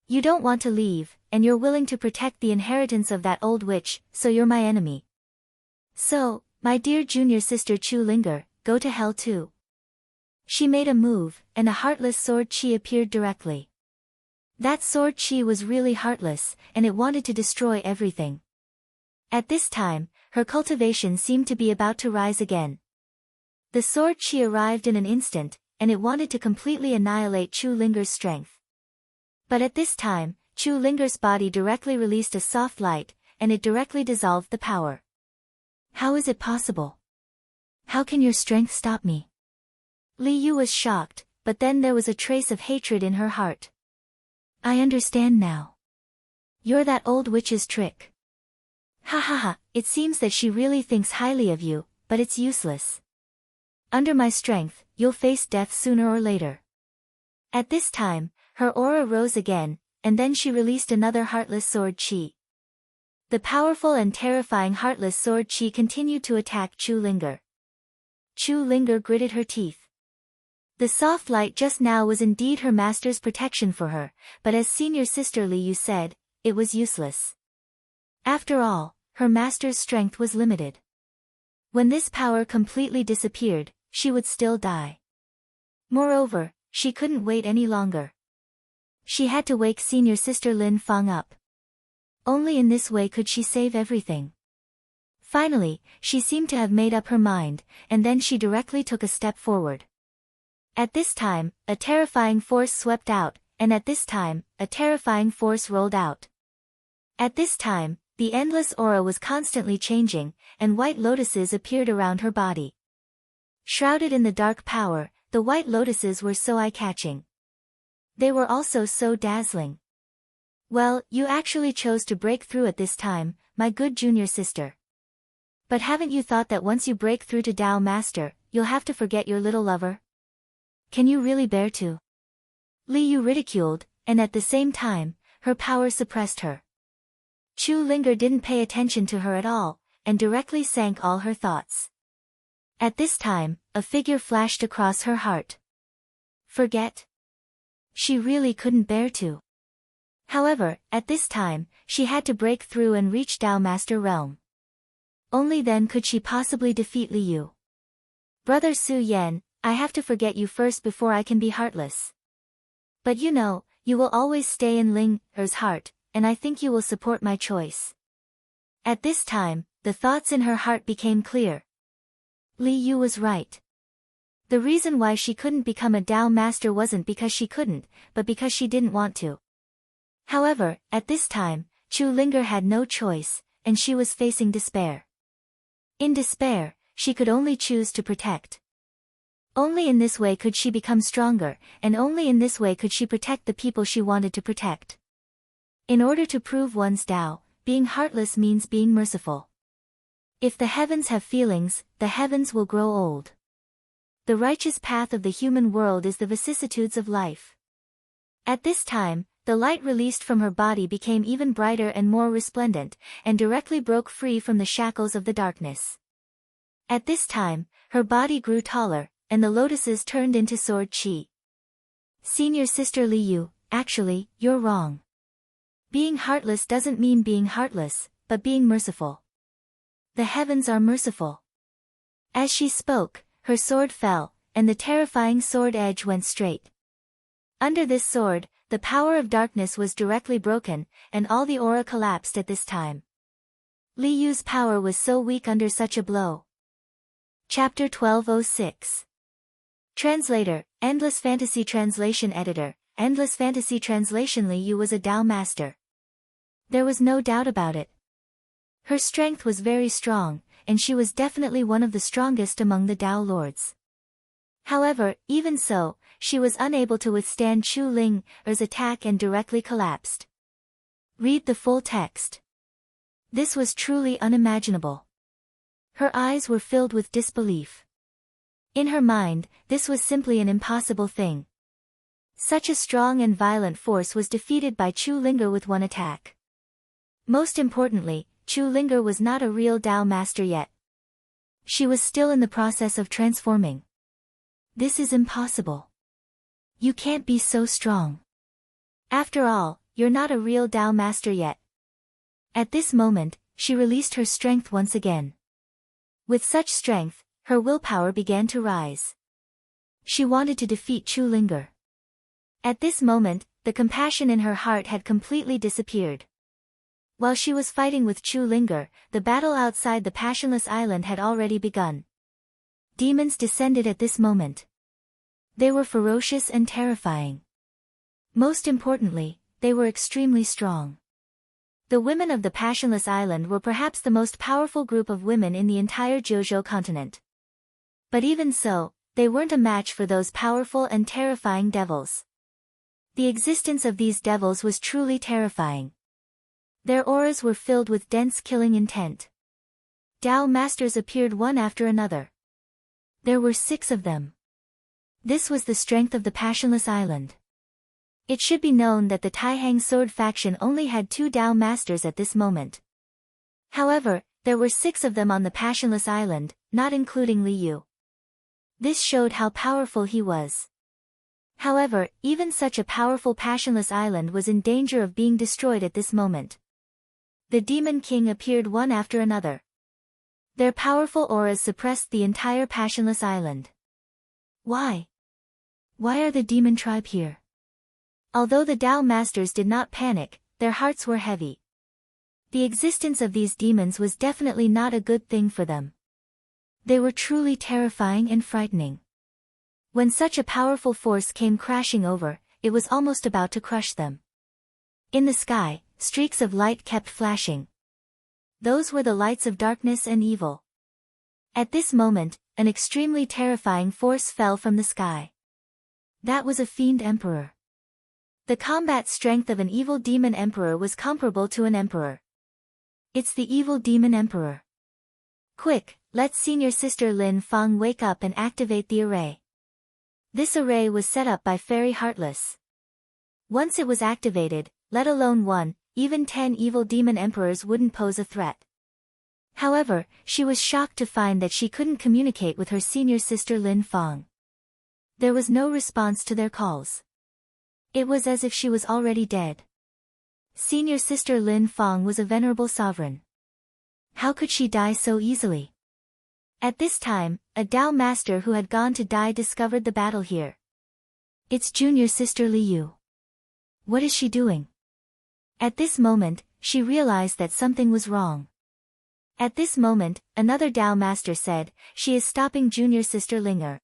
You don't want to leave, and you're willing to protect the inheritance of that old witch, so you're my enemy. So, my dear junior sister Chu Linger, go to hell too. She made a move, and a heartless sword chi appeared directly. That sword chi was really heartless, and it wanted to destroy everything. At this time, her cultivation seemed to be about to rise again. The sword chi arrived in an instant, and it wanted to completely annihilate Chu Linger's strength. But at this time, Chu Linger's body directly released a soft light, and it directly dissolved the power. How is it possible? How can your strength stop me? Li Yu was shocked, but then there was a trace of hatred in her heart. I understand now. You're that old witch's trick. Ha ha ha, it seems that she really thinks highly of you, but it's useless. Under my strength, you'll face death sooner or later. At this time, her aura rose again, and then she released another heartless sword chi. The powerful and terrifying heartless sword chi continued to attack Chu Linger. Chu Linger gritted her teeth. The soft light just now was indeed her master's protection for her, but as senior sister Li Yu said, it was useless. After all, her master's strength was limited. When this power completely disappeared, she would still die. Moreover, she couldn't wait any longer. She had to wake senior sister Lin Fang up. Only in this way could she save everything. Finally, she seemed to have made up her mind, and then she directly took a step forward. At this time, a terrifying force swept out, and at this time, a terrifying force rolled out. At this time, the endless aura was constantly changing, and white lotuses appeared around her body. Shrouded in the dark power, the white lotuses were so eye-catching. They were also so dazzling. Well, you actually chose to break through at this time, my good junior sister. But haven't you thought that once you break through to Tao Master, you'll have to forget your little lover? Can you really bear to? Li Yu ridiculed, and at the same time, her power suppressed her. Chu Linger didn't pay attention to her at all, and directly sank all her thoughts. At this time, a figure flashed across her heart. Forget? She really couldn't bear to. However, at this time, she had to break through and reach Tao Master Realm. Only then could she possibly defeat Li Yu. Brother Su Yan, I have to forget you first before I can be heartless. But you know, you will always stay in Linger's heart, and I think you will support my choice. At this time, the thoughts in her heart became clear. Li Yu was right. The reason why she couldn't become a Tao Master wasn't because she couldn't, but because she didn't want to. However, at this time, Chu Linger had no choice, and she was facing despair. In despair, she could only choose to protect. Only in this way could she become stronger, and only in this way could she protect the people she wanted to protect. In order to prove one's Tao, being heartless means being merciful. If the heavens have feelings, the heavens will grow old. The righteous path of the human world is the vicissitudes of life. At this time, the light released from her body became even brighter and more resplendent, and directly broke free from the shackles of the darkness. At this time, her body grew taller, and the lotuses turned into sword chi. Senior sister Li Yu, actually, you're wrong. Being heartless doesn't mean being heartless, but being merciful. The heavens are merciful. As she spoke, her sword fell, and the terrifying sword edge went straight. Under this sword, the power of darkness was directly broken, and all the aura collapsed at this time. Li Yu's power was so weak under such a blow. Chapter 1206. Translator, Endless Fantasy Translation Editor, Endless Fantasy Translation. Li Yu was a Tao Master. There was no doubt about it. Her strength was very strong, and she was definitely one of the strongest among the Tao Lords. However, even so, she was unable to withstand Chu Linger's attack and directly collapsed. Read the full text. This was truly unimaginable. Her eyes were filled with disbelief. In her mind, this was simply an impossible thing. Such a strong and violent force was defeated by Chu Linger with one attack. Most importantly, Chu Linger was not a real Tao master yet. She was still in the process of transforming. This is impossible. You can't be so strong. After all, you're not a real Tao master yet. At this moment, she released her strength once again. With such strength, her willpower began to rise. She wanted to defeat Chu Linger. At this moment, the compassion in her heart had completely disappeared. While she was fighting with Chu Linger, the battle outside the Passionless Island had already begun. Demons descended at this moment. They were ferocious and terrifying. Most importantly, they were extremely strong. The women of the Passionless Island were perhaps the most powerful group of women in the entire Jojo continent. But even so, they weren't a match for those powerful and terrifying devils. The existence of these devils was truly terrifying. Their auras were filled with dense killing intent. Tao masters appeared one after another. There were 6 of them. This was the strength of the Passionless Island. It should be known that the Taihang Sword faction only had 2 Tao masters at this moment. However, there were 6 of them on the Passionless Island, not including Li Yu. This showed how powerful he was. However, even such a powerful Passionless Island was in danger of being destroyed at this moment. The Demon King appeared one after another. Their powerful auras suppressed the entire Passionless Island. Why? Why are the demon tribe here? Although the Tao masters did not panic, their hearts were heavy. The existence of these demons was definitely not a good thing for them. They were truly terrifying and frightening. When such a powerful force came crashing over, it was almost about to crush them. In the sky, streaks of light kept flashing. Those were the lights of darkness and evil. At this moment, an extremely terrifying force fell from the sky. That was a fiend emperor. The combat strength of an evil demon emperor was comparable to an emperor. It's the evil demon emperor. Quick, let senior sister Lin Fang wake up and activate the array. This array was set up by Fairy Heartless. Once it was activated, let alone 1, even 10 evil demon emperors wouldn't pose a threat. However, she was shocked to find that she couldn't communicate with her senior sister Lin Fang. There was no response to their calls. It was as if she was already dead. Senior sister Lin Fang was a venerable sovereign. How could she die so easily? At this time, a Tao master who had gone to die discovered the battle here. It's junior sister Li Yu. What is she doing? At this moment, she realized that something was wrong. At this moment, another Tao master said, she is stopping junior sister Linger.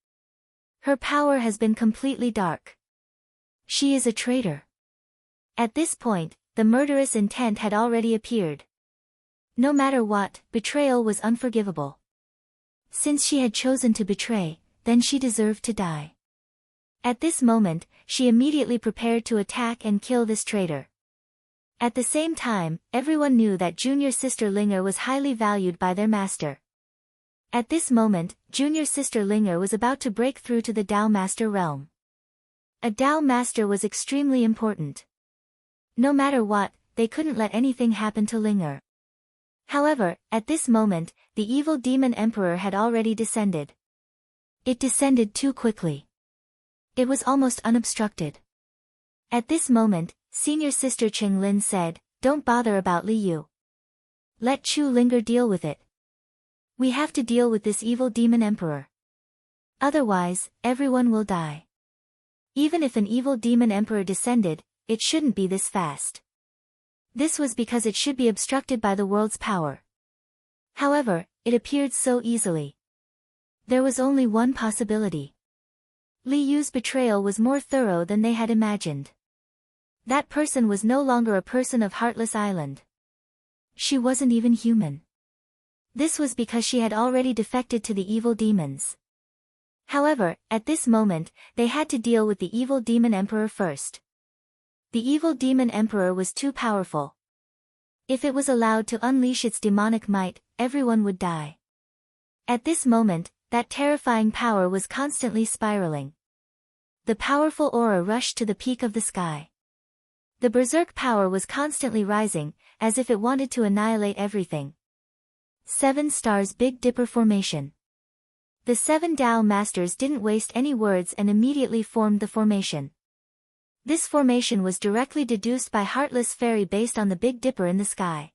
Her power has been completely dark. She is a traitor. At this point, the murderous intent had already appeared. No matter what, betrayal was unforgivable. Since she had chosen to betray, then she deserved to die. At this moment, she immediately prepared to attack and kill this traitor. At the same time, everyone knew that junior sister Linger was highly valued by their master. At this moment, junior sister Linger was about to break through to the Tao Master realm. A Tao Master was extremely important. No matter what, they couldn't let anything happen to Linger. However, at this moment, the evil demon emperor had already descended. It descended too quickly. It was almost unobstructed. At this moment, senior sister Cheng Lin said, "Don't bother about Li Yu. Let Chu Linger deal with it. We have to deal with this evil demon emperor. Otherwise, everyone will die. Even if an evil demon emperor descended, it shouldn't be this fast." This was because it should be obstructed by the world's power. However, it appeared so easily. There was only one possibility. Li Yu's betrayal was more thorough than they had imagined. That person was no longer a person of Heartless Island. She wasn't even human. This was because she had already defected to the evil demons. However, at this moment, they had to deal with the evil demon emperor first. The evil demon emperor was too powerful. If it was allowed to unleash its demonic might, everyone would die. At this moment, that terrifying power was constantly spiraling. the powerful aura rushed to the peak of the sky. The berserk power was constantly rising, as if it wanted to annihilate everything. 7 Stars Big Dipper Formation. The 7 Tao Masters didn't waste any words and immediately formed the formation. This formation was directly deduced by Heartless Fairy based on the Big Dipper in the sky.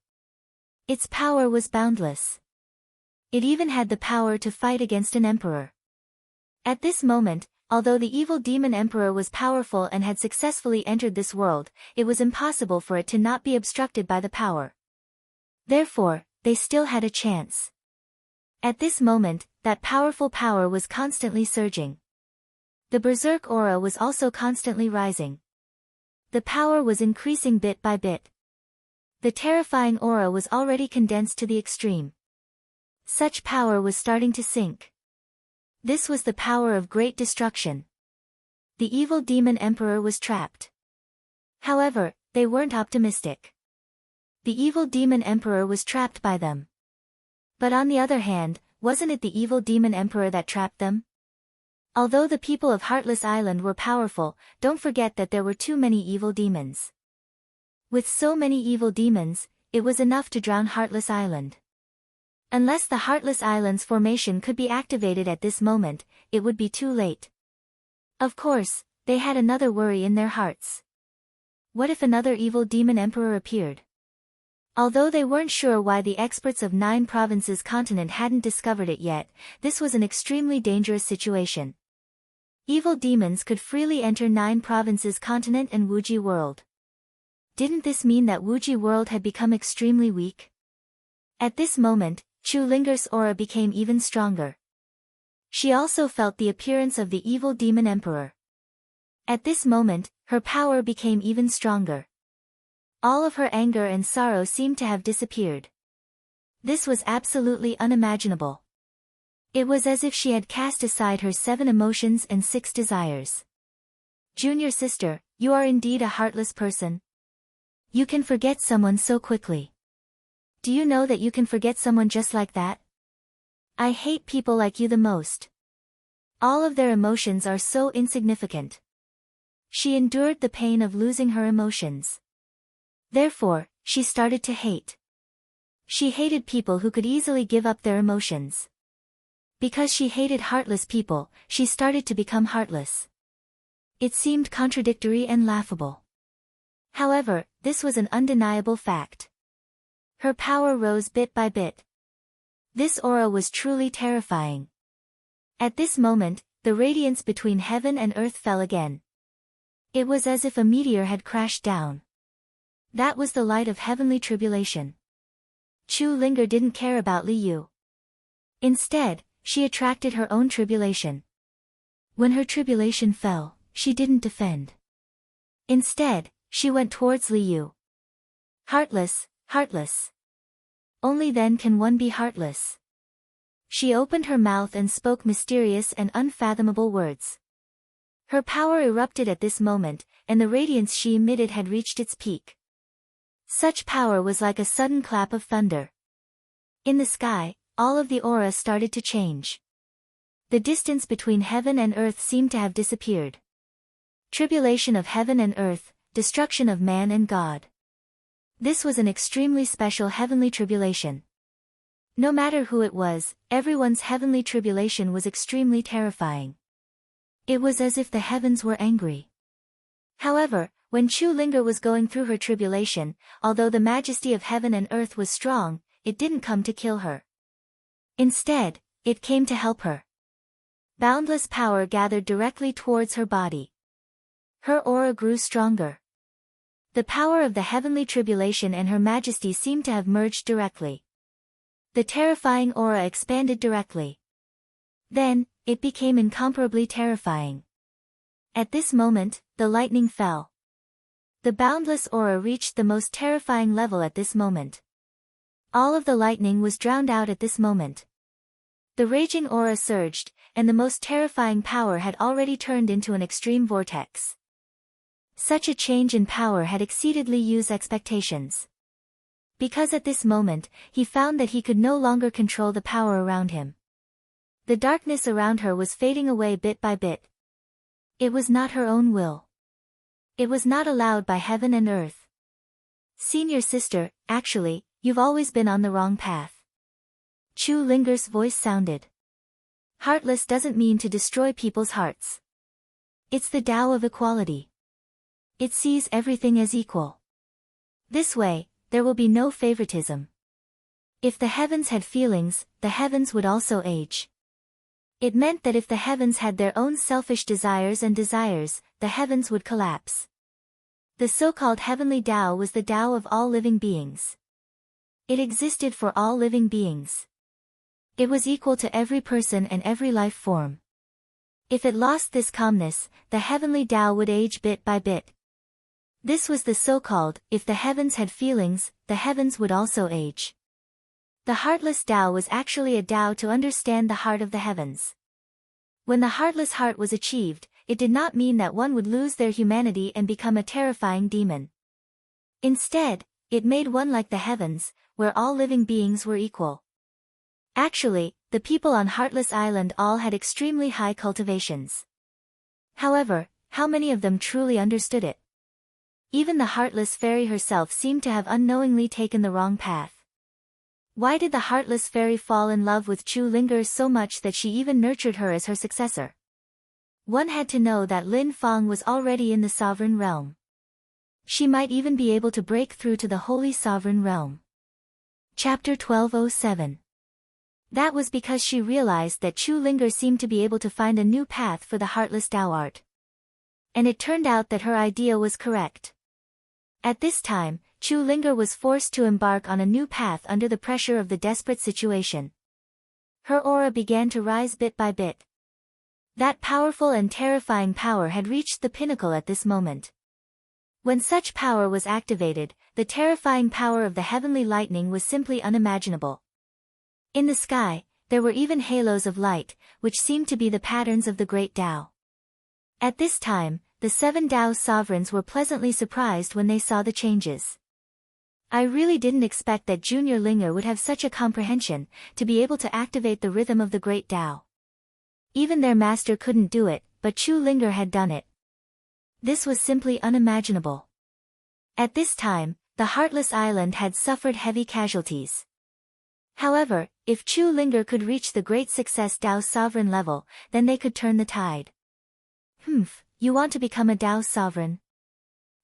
Its power was boundless. It even had the power to fight against an emperor. At this moment, although the evil demon emperor was powerful and had successfully entered this world, it was impossible for it to not be obstructed by the power. Therefore, they still had a chance. At this moment, that powerful power was constantly surging. The berserk aura was also constantly rising. The power was increasing bit by bit. The terrifying aura was already condensed to the extreme. Such power was starting to sink. This was the power of great destruction. The evil demon emperor was trapped. However, they weren't optimistic. The evil demon emperor was trapped by them. But on the other hand, wasn't it the evil demon emperor that trapped them? Although the people of Heartless Island were powerful, don't forget that there were too many evil demons. With so many evil demons, it was enough to drown Heartless Island. Unless the Heartless Island's formation could be activated at this moment, it would be too late. Of course, they had another worry in their hearts. What if another evil demon emperor appeared? Although they weren't sure why the experts of 9 Provinces continent hadn't discovered it yet, this was an extremely dangerous situation. Evil demons could freely enter 9 Provinces continent and Wuji world. Didn't this mean that Wuji world had become extremely weak? At this moment, Chu Linger's aura became even stronger. She also felt the appearance of the evil demon emperor. At this moment, her power became even stronger. All of her anger and sorrow seemed to have disappeared. This was absolutely unimaginable. It was as if she had cast aside her 7 emotions and 6 desires. Junior sister, you are indeed a heartless person. You can forget someone so quickly. Do you know that you can forget someone just like that? I hate people like you the most. All of their emotions are so insignificant. She endured the pain of losing her emotions. Therefore, she started to hate. She hated people who could easily give up their emotions. Because she hated heartless people, she started to become heartless. It seemed contradictory and laughable. However, this was an undeniable fact. Her power rose bit by bit. This aura was truly terrifying. At this moment, the radiance between heaven and earth fell again. It was as if a meteor had crashed down. That was the light of heavenly tribulation. Chu Linger didn't care about Li Yu. Instead, she attracted her own tribulation. When her tribulation fell, she didn't defend. Instead, she went towards Li Yu. Heartless, heartless. Only then can one be heartless. She opened her mouth and spoke mysterious and unfathomable words. Her power erupted at this moment, and the radiance she emitted had reached its peak. Such power was like a sudden clap of thunder. In the sky, all of the aura started to change. The distance between heaven and earth seemed to have disappeared. Tribulation of heaven and earth, destruction of man and God. This was an extremely special heavenly tribulation. No matter who it was, everyone's heavenly tribulation was extremely terrifying. It was as if the heavens were angry. However, when Chu Linger was going through her tribulation, although the majesty of heaven and earth was strong, it didn't come to kill her. Instead, it came to help her. Boundless power gathered directly towards her body. Her aura grew stronger. The power of the heavenly tribulation and her majesty seemed to have merged directly. The terrifying aura expanded directly. Then, it became incomparably terrifying. At this moment, the lightning fell. The boundless aura reached the most terrifying level at this moment. All of the lightning was drowned out at this moment. The raging aura surged, and the most terrifying power had already turned into an extreme vortex. Such a change in power had exceeded Li Yu's expectations. Because at this moment, he found that he could no longer control the power around him. The darkness around her was fading away bit by bit. It was not her own will. It was not allowed by heaven and earth. Senior sister, actually, you've always been on the wrong path. Chu Linger's voice sounded. Heartless doesn't mean to destroy people's hearts. It's the Tao of equality. It sees everything as equal. This way, there will be no favoritism. If the heavens had feelings, the heavens would also age. It meant that if the heavens had their own selfish desires, the heavens would collapse. The so-called heavenly Tao was the Tao of all living beings. It existed for all living beings. It was equal to every person and every life form. If it lost this calmness, the heavenly Tao would age bit by bit. This was the so-called, if the heavens had feelings, the heavens would also age. The heartless Tao was actually a Tao to understand the heart of the heavens. When the heartless heart was achieved, it did not mean that one would lose their humanity and become a terrifying demon. Instead, it made one like the heavens, where all living beings were equal. Actually, the people on Heartless Island all had extremely high cultivations. However, how many of them truly understood it? Even the Heartless Fairy herself seemed to have unknowingly taken the wrong path. Why did the Heartless Fairy fall in love with Chu Linger so much that she even nurtured her as her successor? One had to know that Lin Fang was already in the Sovereign Realm. She might even be able to break through to the Holy Sovereign Realm. Chapter 1207. That was because she realized that Chu Linger seemed to be able to find a new path for the Heartless Tao art. And it turned out that her idea was correct. At this time, Chu Linger was forced to embark on a new path under the pressure of the desperate situation. Her aura began to rise bit by bit. That powerful and terrifying power had reached the pinnacle at this moment. When such power was activated, the terrifying power of the heavenly lightning was simply unimaginable. In the sky, there were even halos of light, which seemed to be the patterns of the great Tao. At this time, the 7 Tao sovereigns were pleasantly surprised when they saw the changes. I really didn't expect that Junior Linger would have such a comprehension, to be able to activate the rhythm of the great Tao. Even their master couldn't do it, but Chu Linger had done it. This was simply unimaginable. At this time, the Heartless Island had suffered heavy casualties. However, if Chu Linger could reach the great success Tao sovereign level, then they could turn the tide. You want to become a Tao sovereign?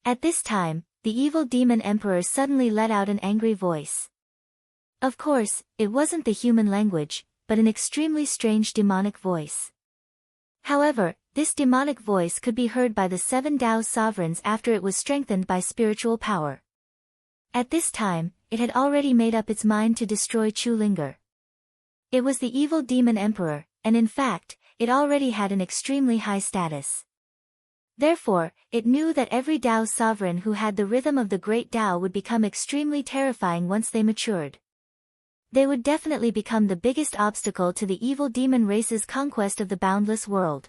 At this time, the evil demon emperor suddenly let out an angry voice. Of course, it wasn't the human language, but an extremely strange demonic voice. However, this demonic voice could be heard by the 7 Tao sovereigns after it was strengthened by spiritual power. At this time, it had already made up its mind to destroy Chu Linger. It was the evil demon emperor, and in fact, it already had an extremely high status. Therefore, it knew that every Tao sovereign who had the rhythm of the great Tao would become extremely terrifying once they matured. They would definitely become the biggest obstacle to the evil demon race's conquest of the boundless world.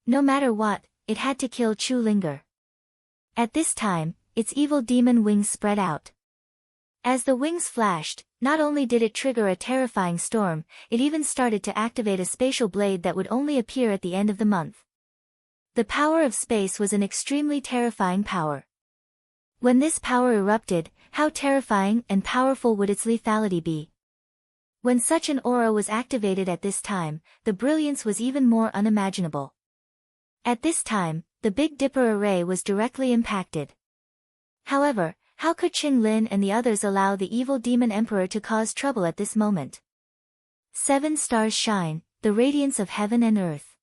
No matter what, it had to kill Chu Linger. At this time, its evil demon wings spread out. As the wings flashed, not only did it trigger a terrifying storm, it even started to activate a spatial blade that would only appear at the end of the month. The power of space was an extremely terrifying power. When this power erupted, how terrifying and powerful would its lethality be? When such an aura was activated at this time, the brilliance was even more unimaginable. At this time, the Big Dipper array was directly impacted. However, how could Qing Lin and the others allow the evil demon emperor to cause trouble at this moment? 7 stars shine, the radiance of heaven and earth.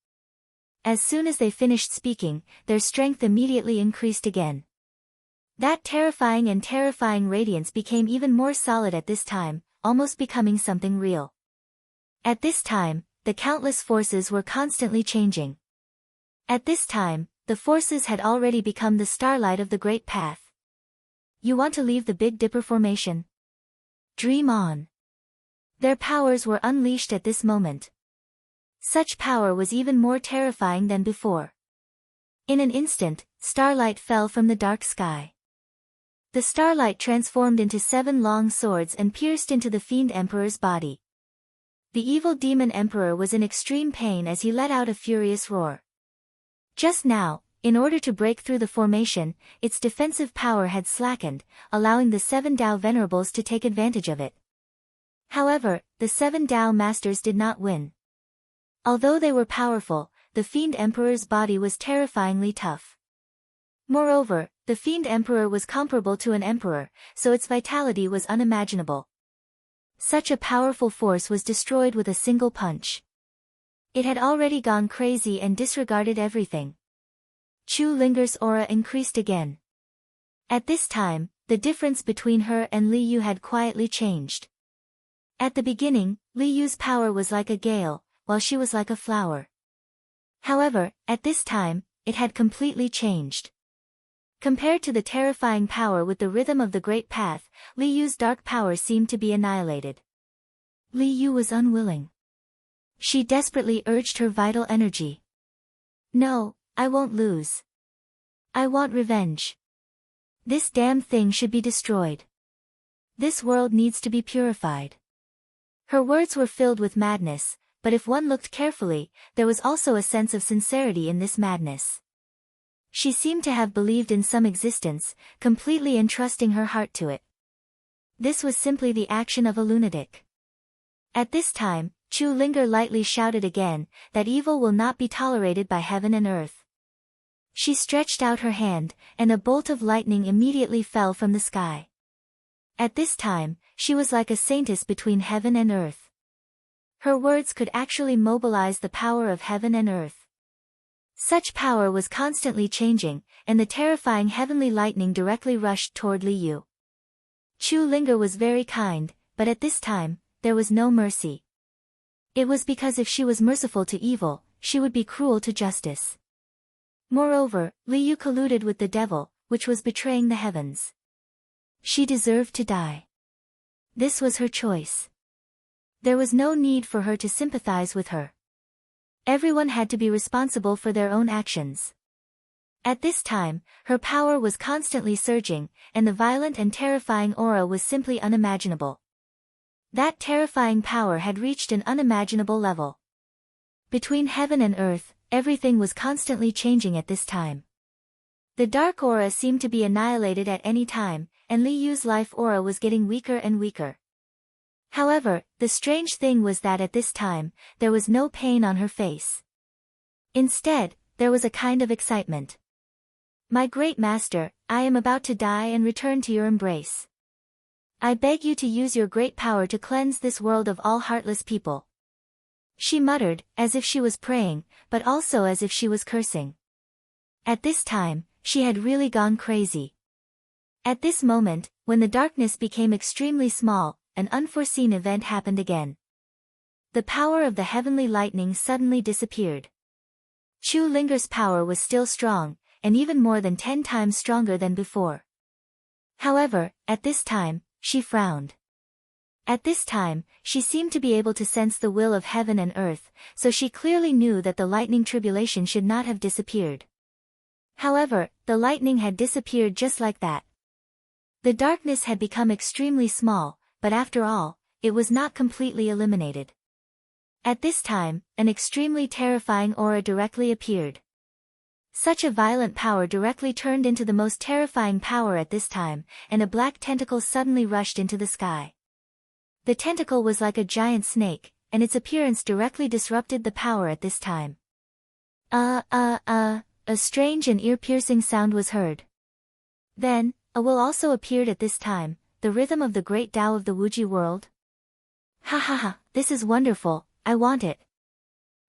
As soon as they finished speaking, their strength immediately increased again. That terrifying radiance became even more solid at this time, almost becoming something real. At this time, the countless forces were constantly changing. At this time, the forces had already become the starlight of the Great Path. You want to leave the Big Dipper formation? Dream on. Their powers were unleashed at this moment. Such power was even more terrifying than before. In an instant, starlight fell from the dark sky. The starlight transformed into 7 long swords and pierced into the Fiend Emperor's body. The evil demon emperor was in extreme pain as he let out a furious roar. Just now, in order to break through the formation, its defensive power had slackened, allowing the 7 Tao Venerables to take advantage of it. However, the 7 Tao Masters did not win. Although they were powerful, the Fiend Emperor's body was terrifyingly tough. Moreover, the Fiend Emperor was comparable to an emperor, so its vitality was unimaginable. Such a powerful force was destroyed with a single punch. It had already gone crazy and disregarded everything. Chu Linger's aura increased again. At this time, the difference between her and Li Yu had quietly changed. At the beginning, Li Yu's power was like a gale, while she was like a flower. However, at this time, it had completely changed. Compared to the terrifying power with the rhythm of the Great Path, Li Yu's dark power seemed to be annihilated. Li Yu was unwilling. She desperately urged her vital energy. No, I won't lose. I want revenge. This damn thing should be destroyed. This world needs to be purified. Her words were filled with madness, but if one looked carefully, there was also a sense of sincerity in this madness. She seemed to have believed in some existence, completely entrusting her heart to it. This was simply the action of a lunatic. At this time, Chu Linger lightly shouted again, that evil will not be tolerated by heaven and earth. She stretched out her hand, and a bolt of lightning immediately fell from the sky. At this time, she was like a saintess between heaven and earth. Her words could actually mobilize the power of heaven and earth. Such power was constantly changing, and the terrifying heavenly lightning directly rushed toward Li Yu. Chu Linger was very kind, but at this time, there was no mercy. It was because if she was merciful to evil, she would be cruel to justice. Moreover, Li Yu colluded with the devil, which was betraying the heavens. She deserved to die. This was her choice. There was no need for her to sympathize with her. Everyone had to be responsible for their own actions. At this time, her power was constantly surging, and the violent and terrifying aura was simply unimaginable. That terrifying power had reached an unimaginable level. Between heaven and earth, everything was constantly changing at this time. The dark aura seemed to be annihilated at any time, and Li Yu's life aura was getting weaker and weaker. However, the strange thing was that at this time, there was no pain on her face. Instead, there was a kind of excitement. My great master, I am about to die and return to your embrace. I beg you to use your great power to cleanse this world of all heartless people. She muttered, as if she was praying, but also as if she was cursing. At this time, she had really gone crazy. At this moment, when the darkness became extremely small, an unforeseen event happened again. The power of the heavenly lightning suddenly disappeared. Chu Linger's power was still strong, and even more than 10 times stronger than before. However, at this time, she frowned. At this time, she seemed to be able to sense the will of heaven and earth, so she clearly knew that the lightning tribulation should not have disappeared. However, the lightning had disappeared just like that. The darkness had become extremely small, but after all, it was not completely eliminated. At this time, an extremely terrifying aura directly appeared. Such a violent power directly turned into the most terrifying power at this time, and a black tentacle suddenly rushed into the sky. The tentacle was like a giant snake, and its appearance directly disrupted the power at this time. A strange and ear-piercing sound was heard. Then, a will also appeared at this time, the rhythm of the great Tao of the Wuji world. Ha ha ha, this is wonderful, I want it.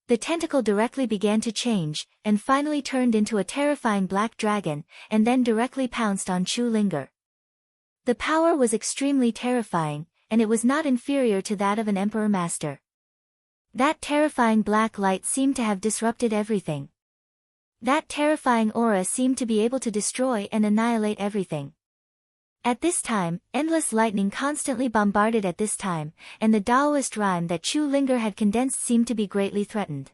The tentacle directly began to change, and finally turned into a terrifying black dragon, and then directly pounced on Chu Linger. The power was extremely terrifying, and it was not inferior to that of an emperor master. That terrifying black light seemed to have disrupted everything. That terrifying aura seemed to be able to destroy and annihilate everything. At this time, endless lightning constantly bombarded at this time, and the Taoist rhyme that Chu Linger had condensed seemed to be greatly threatened.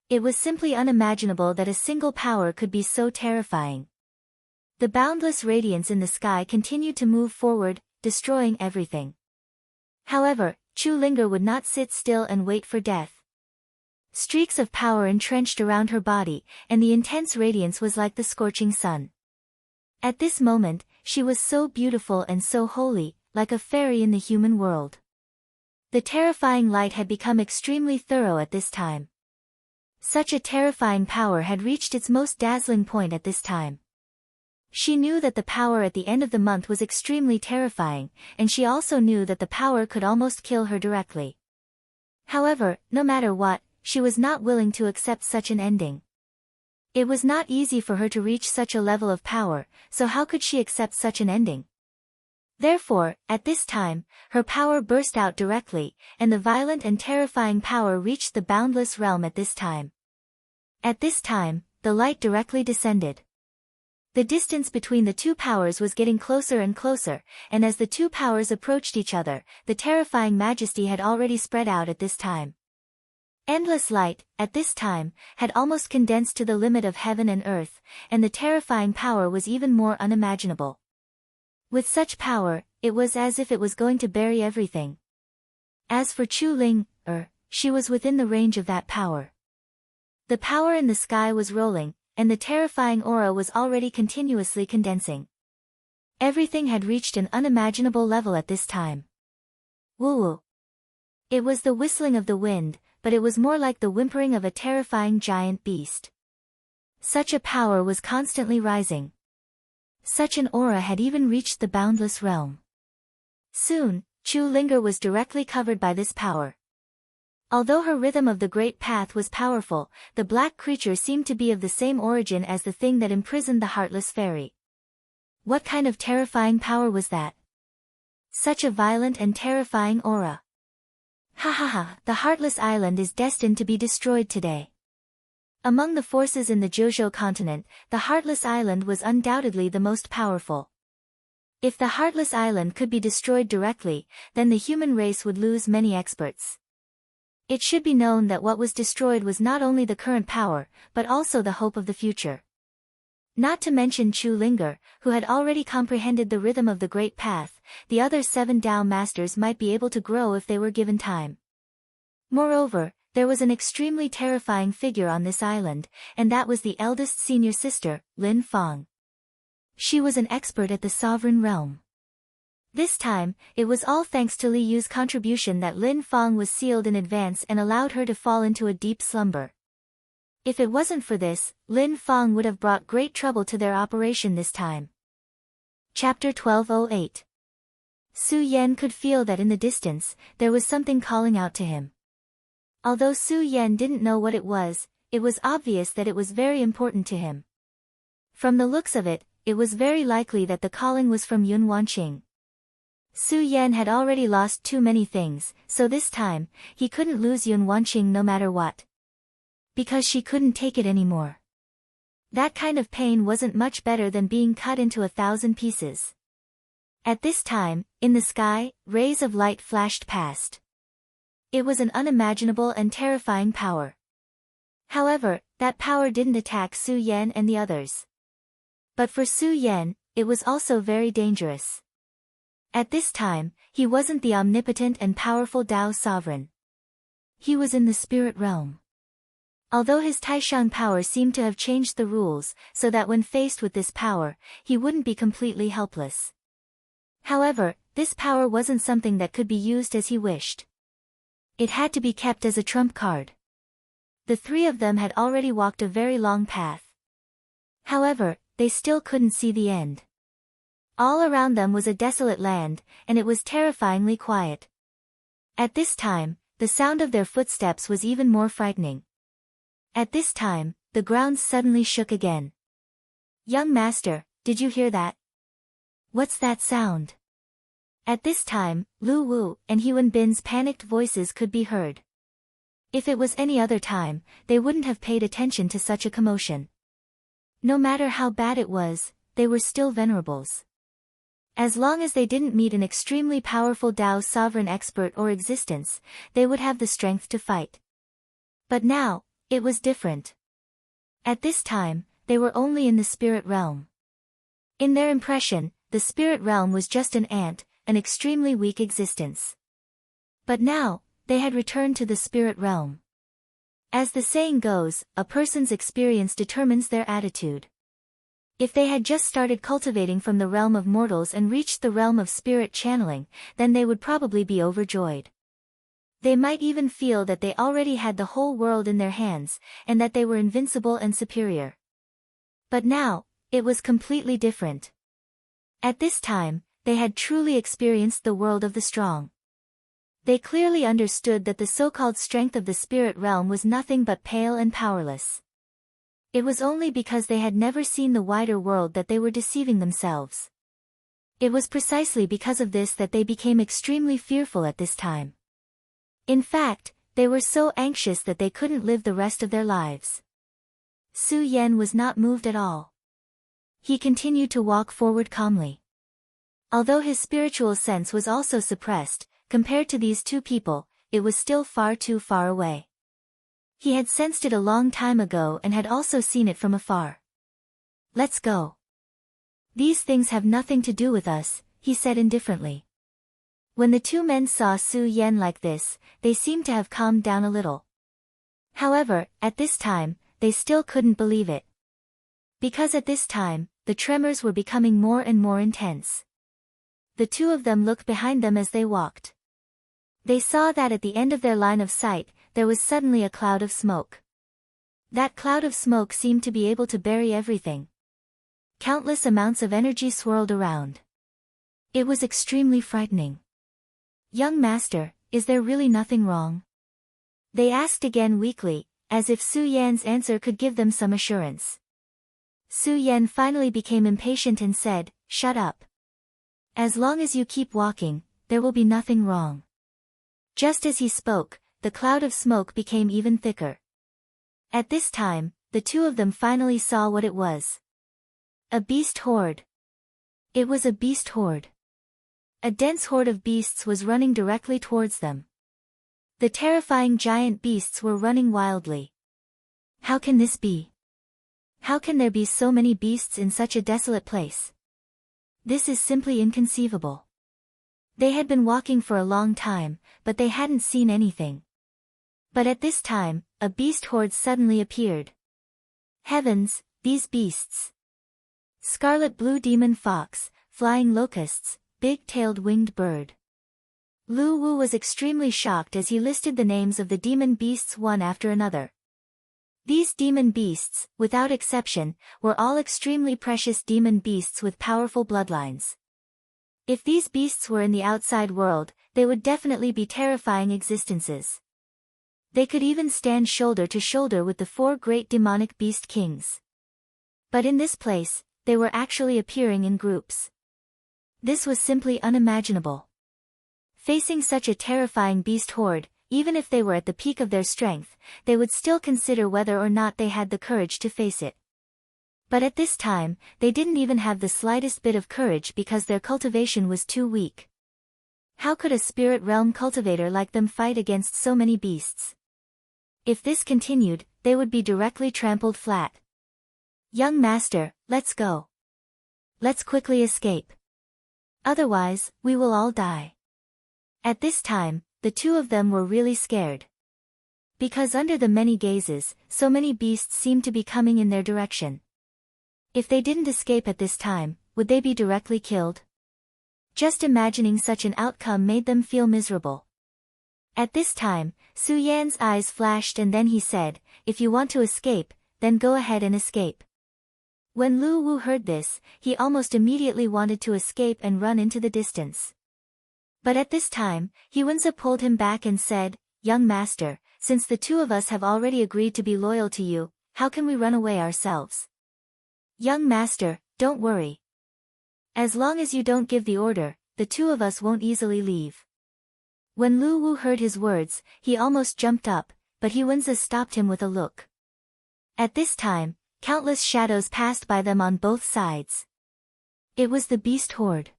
It was simply unimaginable that a single power could be so terrifying. The boundless radiance in the sky continued to move forward, destroying everything. However, Chu Linger would not sit still and wait for death. Streaks of power entrenched around her body, and the intense radiance was like the scorching sun. At this moment, she was so beautiful and so holy, like a fairy in the human world. The terrifying light had become extremely thorough at this time. Such a terrifying power had reached its most dazzling point at this time. She knew that the power at the end of the month was extremely terrifying, and she also knew that the power could almost kill her directly. However, no matter what, she was not willing to accept such an ending. It was not easy for her to reach such a level of power, so how could she accept such an ending? Therefore, at this time, her power burst out directly, and the violent and terrifying power reached the boundless realm at this time. At this time, the light directly descended. The distance between the two powers was getting closer and closer, and as the two powers approached each other, the terrifying majesty had already spread out at this time. Endless light, at this time, had almost condensed to the limit of heaven and earth, and the terrifying power was even more unimaginable. With such power, it was as if it was going to bury everything. As for Chu Ling, she was within the range of that power. The power in the sky was rolling, and the terrifying aura was already continuously condensing. Everything had reached an unimaginable level at this time. Woo-woo. It was the whistling of the wind, but it was more like the whimpering of a terrifying giant beast. Such a power was constantly rising. Such an aura had even reached the boundless realm. Soon, Chu Linger was directly covered by this power. Although her rhythm of the great path was powerful, the black creature seemed to be of the same origin as the thing that imprisoned the heartless fairy. What kind of terrifying power was that? Such a violent and terrifying aura. Ha ha ha, the Heartless Island is destined to be destroyed today. Among the forces in the Jojo continent, the Heartless Island was undoubtedly the most powerful. If the Heartless Island could be destroyed directly, then the human race would lose many experts. It should be known that what was destroyed was not only the current power, but also the hope of the future. Not to mention Chu Linger, who had already comprehended the rhythm of the Great Path, the other 7 Tao Masters might be able to grow if they were given time. Moreover, there was an extremely terrifying figure on this island, and that was the eldest senior sister, Lin Fang. She was an expert at the sovereign realm. This time, it was all thanks to Li Yu's contribution that Lin Fang was sealed in advance and allowed her to fall into a deep slumber. If it wasn't for this, Lin Fang would have brought great trouble to their operation this time. Chapter 1208. Su Yan could feel that in the distance, there was something calling out to him. Although Su Yan didn't know what it was obvious that it was very important to him. From the looks of it, it was very likely that the calling was from Yun Wanqing. Su Yan had already lost too many things, so this time, he couldn't lose Yun Wanqing no matter what. Because she couldn't take it anymore. That kind of pain wasn't much better than being cut into 1,000 pieces. At this time, in the sky, rays of light flashed past. It was an unimaginable and terrifying power. However, that power didn't attack Su Yan and the others. But for Su Yan, it was also very dangerous. At this time, he wasn't the omnipotent and powerful Tao sovereign. He was in the spirit realm. Although his Taishan power seemed to have changed the rules, so that when faced with this power, he wouldn't be completely helpless. However, this power wasn't something that could be used as he wished. It had to be kept as a trump card. The 3 of them had already walked a very long path. However, they still couldn't see the end. All around them was a desolate land, and it was terrifyingly quiet. At this time, the sound of their footsteps was even more frightening. At this time, the ground suddenly shook again. "Young master, did you hear that? What's that sound?" At this time, Lu Wu and Huan Bin's panicked voices could be heard. If it was any other time, they wouldn't have paid attention to such a commotion. No matter how bad it was, they were still venerables. As long as they didn't meet an extremely powerful Tao sovereign expert or existence, they would have the strength to fight. But now, it was different. At this time, they were only in the spirit realm. In their impression, the spirit realm was just an ant, an extremely weak existence. But now, they had returned to the spirit realm. As the saying goes, a person's experience determines their attitude. If they had just started cultivating from the realm of mortals and reached the realm of spirit channeling, then they would probably be overjoyed. They might even feel that they already had the whole world in their hands, and that they were invincible and superior. But now, it was completely different. At this time, they had truly experienced the world of the strong. They clearly understood that the so-called strength of the spirit realm was nothing but pale and powerless. It was only because they had never seen the wider world that they were deceiving themselves. It was precisely because of this that they became extremely fearful at this time. In fact, they were so anxious that they couldn't live the rest of their lives. Su Yan was not moved at all. He continued to walk forward calmly. Although his spiritual sense was also suppressed, compared to these two people, it was still far too far away. He had sensed it a long time ago and had also seen it from afar. "Let's go. These things have nothing to do with us," he said indifferently. When the two men saw Su Yan like this, they seemed to have calmed down a little. However, at this time, they still couldn't believe it. Because at this time, the tremors were becoming more and more intense. The two of them looked behind them as they walked. They saw that at the end of their line of sight, there was suddenly a cloud of smoke. That cloud of smoke seemed to be able to bury everything. Countless amounts of energy swirled around. It was extremely frightening. "Young master, is there really nothing wrong?" they asked again weakly, as if Su Yan's answer could give them some assurance. Su Yan finally became impatient and said, "Shut up. As long as you keep walking, there will be nothing wrong." Just as he spoke, the cloud of smoke became even thicker. At this time, the two of them finally saw what it was. A beast horde. It was a beast horde. A dense horde of beasts was running directly towards them. The terrifying giant beasts were running wildly. How can this be? How can there be so many beasts in such a desolate place? This is simply inconceivable. They had been walking for a long time, but they hadn't seen anything. But at this time, a beast horde suddenly appeared. Heavens, these beasts! Scarlet blue demon fox, flying locusts, big-tailed winged bird. Lu Wu was extremely shocked as he listed the names of the demon beasts one after another. These demon beasts, without exception, were all extremely precious demon beasts with powerful bloodlines. If these beasts were in the outside world, they would definitely be terrifying existences. They could even stand shoulder to shoulder with the four great demonic beast kings. But in this place, they were actually appearing in groups. This was simply unimaginable. Facing such a terrifying beast horde, even if they were at the peak of their strength, they would still consider whether or not they had the courage to face it. But at this time, they didn't even have the slightest bit of courage because their cultivation was too weak. How could a spirit realm cultivator like them fight against so many beasts? If this continued, they would be directly trampled flat. "Young master, let's go. Let's quickly escape. Otherwise, we will all die." At this time, the two of them were really scared. Because under the many gazes, so many beasts seemed to be coming in their direction. If they didn't escape at this time, would they be directly killed? Just imagining such an outcome made them feel miserable. At this time, Su Yan's eyes flashed and then he said, "If you want to escape, then go ahead and escape." When Lu Wu heard this, he almost immediately wanted to escape and run into the distance. But at this time, Huanzi pulled him back and said, "Young master, since the two of us have already agreed to be loyal to you, how can we run away ourselves?" "Young master, don't worry. As long as you don't give the order, the two of us won't easily leave." When Lu Wu heard his words, he almost jumped up, but Huanzi stopped him with a look. At this time, countless shadows passed by them on both sides. It was the beast horde.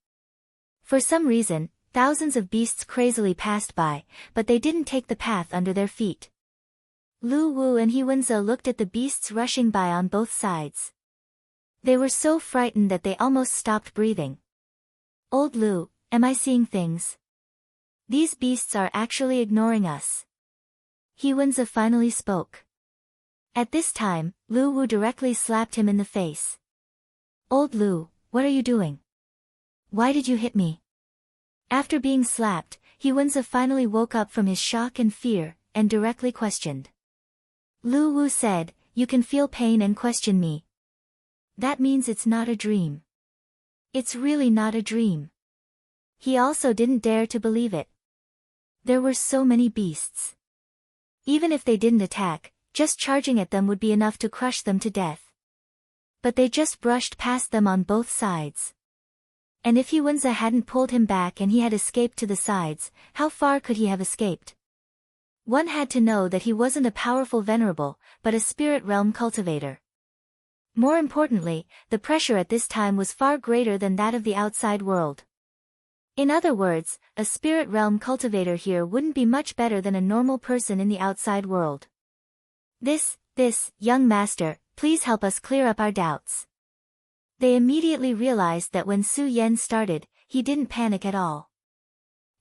For some reason, thousands of beasts crazily passed by, but they didn't take the path under their feet. Lu Wu and Huanzi looked at the beasts rushing by on both sides. They were so frightened that they almost stopped breathing. "Old Lu, am I seeing things? These beasts are actually ignoring us." He Wenzi finally spoke. At this time, Lu Wu directly slapped him in the face. Old Lu, what are you doing? Why did you hit me? After being slapped, He Wenzi finally woke up from his shock and fear, and directly questioned. Lu Wu said, you can feel pain and question me. That means it's not a dream. It's really not a dream. He also didn't dare to believe it. There were so many beasts. Even if they didn't attack, just charging at them would be enough to crush them to death. But they just brushed past them on both sides. And if He Wenzi hadn't pulled him back and he had escaped to the sides, how far could he have escaped? One had to know that he wasn't a powerful venerable, but a spirit realm cultivator. More importantly, the pressure at this time was far greater than that of the outside world. In other words, a spirit realm cultivator here wouldn't be much better than a normal person in the outside world. This, young master, please help us clear up our doubts. They immediately realized that when Su Yan started, he didn't panic at all.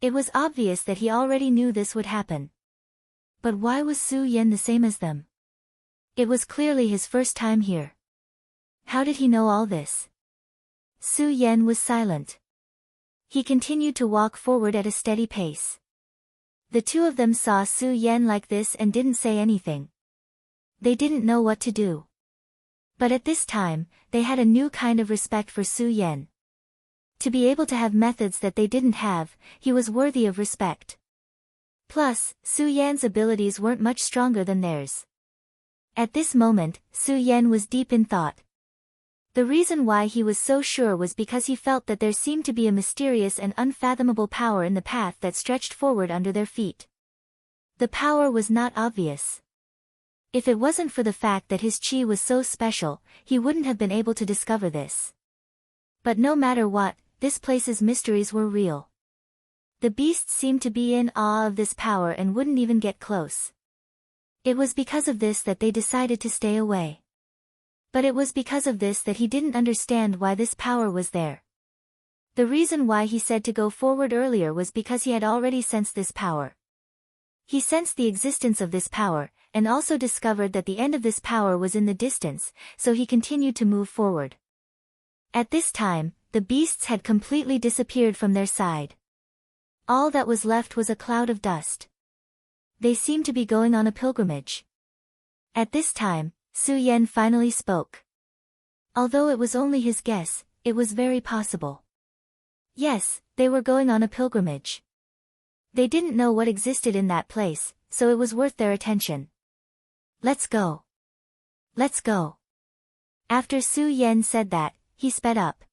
It was obvious that he already knew this would happen. But why was Su Yan the same as them? It was clearly his first time here. How did he know all this? Su Yan was silent. He continued to walk forward at a steady pace. The two of them saw Su Yan like this and didn't say anything. They didn't know what to do. But at this time, they had a new kind of respect for Su Yan. To be able to have methods that they didn't have, he was worthy of respect. Plus, Su Yan's abilities weren't much stronger than theirs. At this moment, Su Yan was deep in thought. The reason why he was so sure was because he felt that there seemed to be a mysterious and unfathomable power in the path that stretched forward under their feet. The power was not obvious. If it wasn't for the fact that his chi was so special, he wouldn't have been able to discover this. But no matter what, this place's mysteries were real. The beasts seemed to be in awe of this power and wouldn't even get close. It was because of this that they decided to stay away. But it was because of this that he didn't understand why this power was there. The reason why he said to go forward earlier was because he had already sensed this power. He sensed the existence of this power, and also discovered that the end of this power was in the distance, so he continued to move forward. At this time, the beasts had completely disappeared from their side. All that was left was a cloud of dust. They seemed to be going on a pilgrimage. At this time, Su Yan finally spoke. Although it was only his guess, it was very possible. Yes, they were going on a pilgrimage. They didn't know what existed in that place, so it was worth their attention. Let's go. Let's go. After Su Yan said that, he sped up.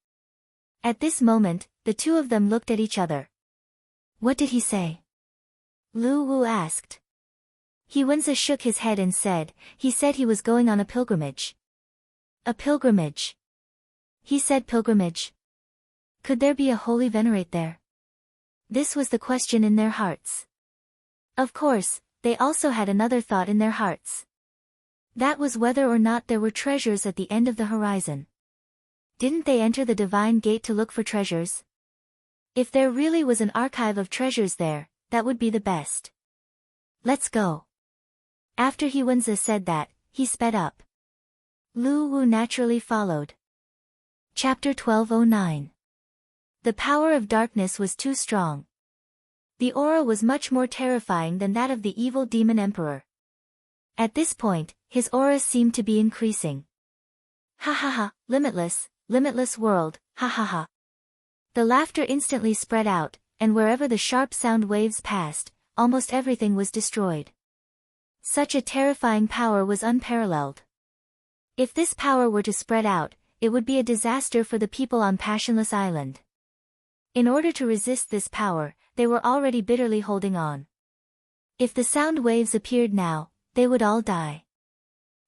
At this moment, the two of them looked at each other. What did he say? Lu Wu asked. He Wenzi shook his head and said, he said he was going on a pilgrimage. A pilgrimage. He said pilgrimage. Could there be a holy venerate there? This was the question in their hearts. Of course, they also had another thought in their hearts. That was whether or not there were treasures at the end of the horizon. Didn't they enter the divine gate to look for treasures? If there really was an archive of treasures there, that would be the best. Let's go. After He Wenzi said that, he sped up. Lu Wu naturally followed. Chapter 1209. The power of darkness was too strong. The aura was much more terrifying than that of the evil demon emperor. At this point, his aura seemed to be increasing. Ha ha ha, limitless, limitless world, ha ha ha. The laughter instantly spread out, and wherever the sharp sound waves passed, almost everything was destroyed. Such a terrifying power was unparalleled. If this power were to spread out, it would be a disaster for the people on Passionless Island. In order to resist this power, they were already bitterly holding on. If the sound waves appeared now, they would all die.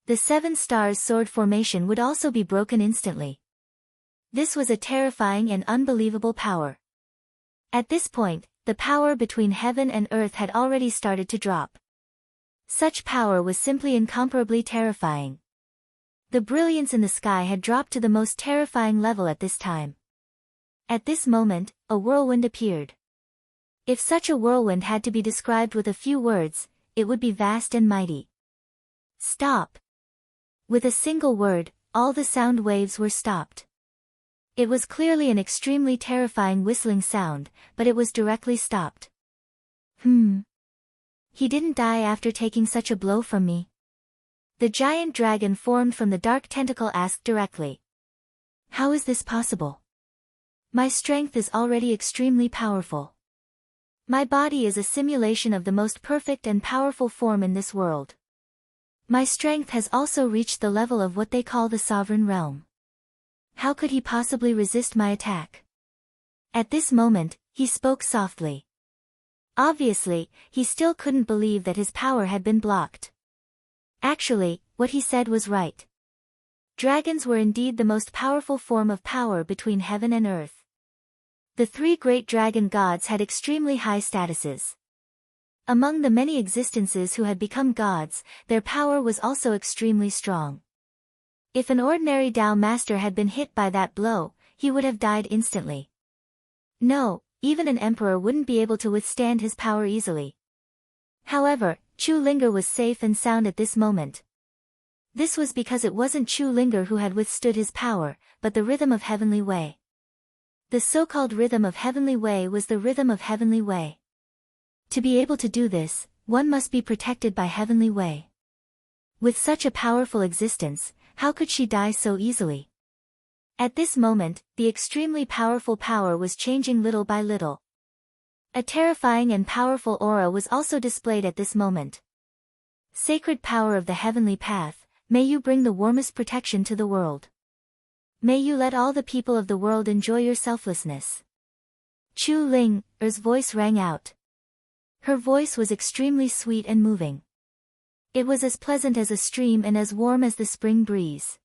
The 7 stars sword formation would also be broken instantly. This was a terrifying and unbelievable power. At this point, the power between heaven and earth had already started to drop. Such power was simply incomparably terrifying. The brilliance in the sky had dropped to the most terrifying level at this time. At this moment, a whirlwind appeared. If such a whirlwind had to be described with a few words, it would be vast and mighty. Stop! With a single word, all the sound waves were stopped. It was clearly an extremely terrifying whistling sound, but it was directly stopped. He didn't die after taking such a blow from me? The giant dragon formed from the dark tentacle asked directly. How is this possible? My strength is already extremely powerful. My body is a simulation of the most perfect and powerful form in this world. My strength has also reached the level of what they call the sovereign realm. How could he possibly resist my attack? At this moment, he spoke softly. Obviously, he still couldn't believe that his power had been blocked. Actually, what he said was right. Dragons were indeed the most powerful form of power between heaven and earth. The three great dragon gods had extremely high statuses. Among the many existences who had become gods, their power was also extremely strong. If an ordinary Tao master had been hit by that blow, he would have died instantly. No, even an emperor wouldn't be able to withstand his power easily. However, Chu Linger was safe and sound at this moment. This was because it wasn't Chu Linger who had withstood his power, but the rhythm of Heavenly Way. The so-called rhythm of Heavenly Way was the rhythm of Heavenly Way. To be able to do this, one must be protected by Heavenly Way. With such a powerful existence, how could she die so easily? At this moment, the extremely powerful power was changing little by little. A terrifying and powerful aura was also displayed at this moment. Sacred power of the heavenly path, may you bring the warmest protection to the world. May you let all the people of the world enjoy your selflessness. Chu Ling-er's voice rang out. Her voice was extremely sweet and moving. It was as pleasant as a stream and as warm as the spring breeze.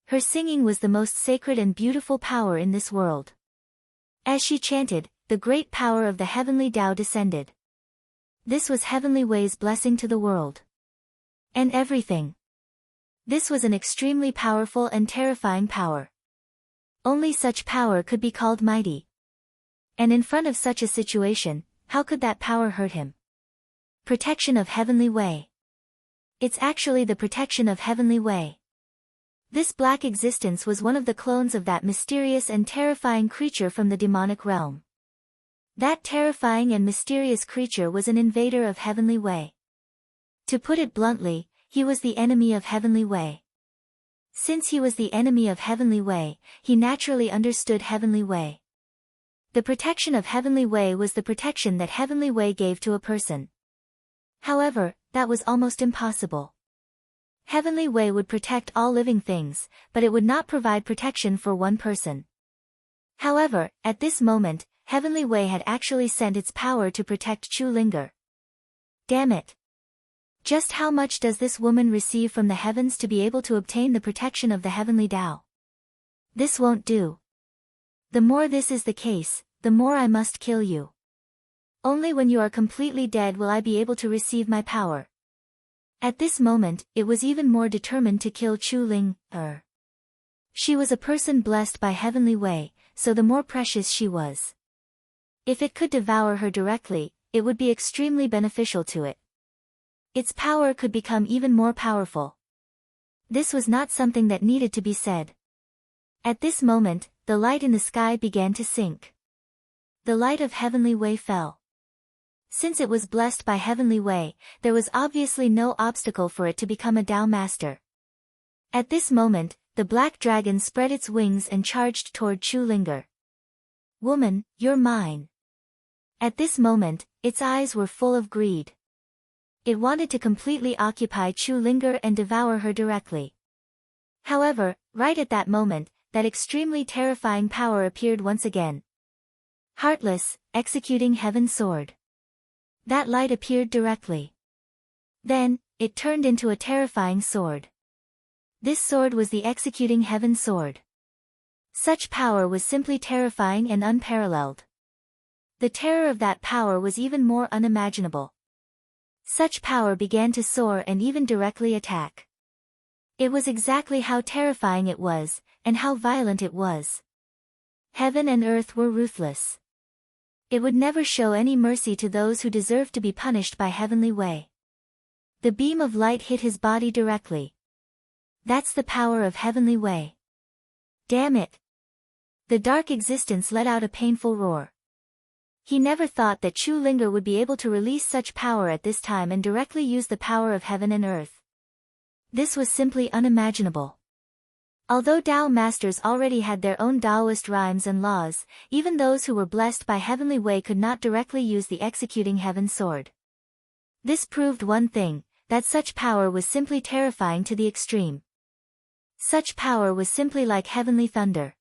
Her singing was the most sacred and beautiful power in this world. As she chanted, the great power of the heavenly Tao descended. This was Heavenly Way's blessing to the world. And everything. This was an extremely powerful and terrifying power. Only such power could be called mighty. And in front of such a situation, how could that power hurt him? Protection of Heavenly Way. It's actually the protection of Heavenly Way. This black existence was one of the clones of that mysterious and terrifying creature from the demonic realm. That terrifying and mysterious creature was an invader of Heavenly Way. To put it bluntly, he was the enemy of Heavenly Way. Since he was the enemy of Heavenly Way, he naturally understood Heavenly Way. The protection of Heavenly Way was the protection that Heavenly Way gave to a person. However, that was almost impossible. Heavenly Way would protect all living things, but it would not provide protection for one person. However, at this moment, Heavenly Way had actually sent its power to protect Chu Linger. Damn it! Just how much does this woman receive from the heavens to be able to obtain the protection of the Heavenly Tao? This won't do. The more this is the case, the more I must kill you. Only when you are completely dead will I be able to receive my power. At this moment, it was even more determined to kill Chu Ling-er. She was a person blessed by Heavenly Way, so the more precious she was. If it could devour her directly, it would be extremely beneficial to it. Its power could become even more powerful. This was not something that needed to be said. At this moment, the light in the sky began to sink. The light of Heavenly Way fell. Since it was blessed by Heavenly Way, there was obviously no obstacle for it to become a Tao master. At this moment, the black dragon spread its wings and charged toward Chu Linger. Woman, you're mine. At this moment, its eyes were full of greed. It wanted to completely occupy Chu Linger and devour her directly. However, right at that moment, that extremely terrifying power appeared once again. Heartless, executing Heaven's sword. That light appeared directly. Then, it turned into a terrifying sword. This sword was the executing Heaven's sword. Such power was simply terrifying and unparalleled. The terror of that power was even more unimaginable. Such power began to soar and even directly attack. It was exactly how terrifying it was, and how violent it was. Heaven and earth were ruthless. It would never show any mercy to those who deserved to be punished by Heavenly Way. The beam of light hit his body directly. That's the power of heavenly way. Damn it! The dark existence let out a painful roar. He never thought that Chu Linger would be able to release such power at this time and directly use the power of heaven and earth. This was simply unimaginable. Although Tao masters already had their own Taoist rhymes and laws, even those who were blessed by heavenly way could not directly use the executing heaven sword. This proved one thing, that such power was simply terrifying to the extreme. Such power was simply like heavenly thunder.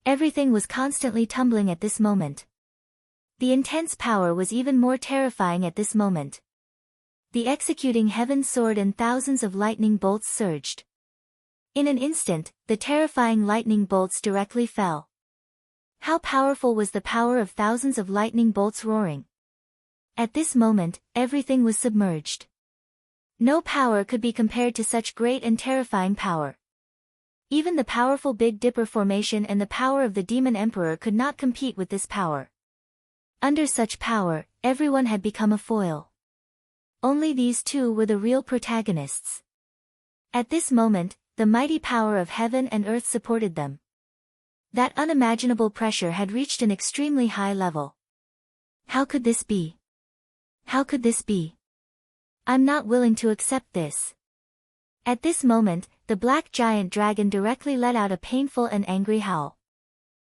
Everything was constantly tumbling at this moment. The intense power was even more terrifying at this moment. The executing heaven sword and thousands of lightning bolts surged. In an instant, the terrifying lightning bolts directly fell. How powerful was the power of thousands of lightning bolts roaring? At this moment, everything was submerged. No power could be compared to such great and terrifying power. Even the powerful Big Dipper formation and the power of the Demon Emperor could not compete with this power. Under such power, everyone had become a foil. Only these two were the real protagonists. At this moment, the mighty power of heaven and earth supported them. That unimaginable pressure had reached an extremely high level. How could this be? How could this be? I'm not willing to accept this. At this moment, the black giant dragon directly let out a painful and angry howl.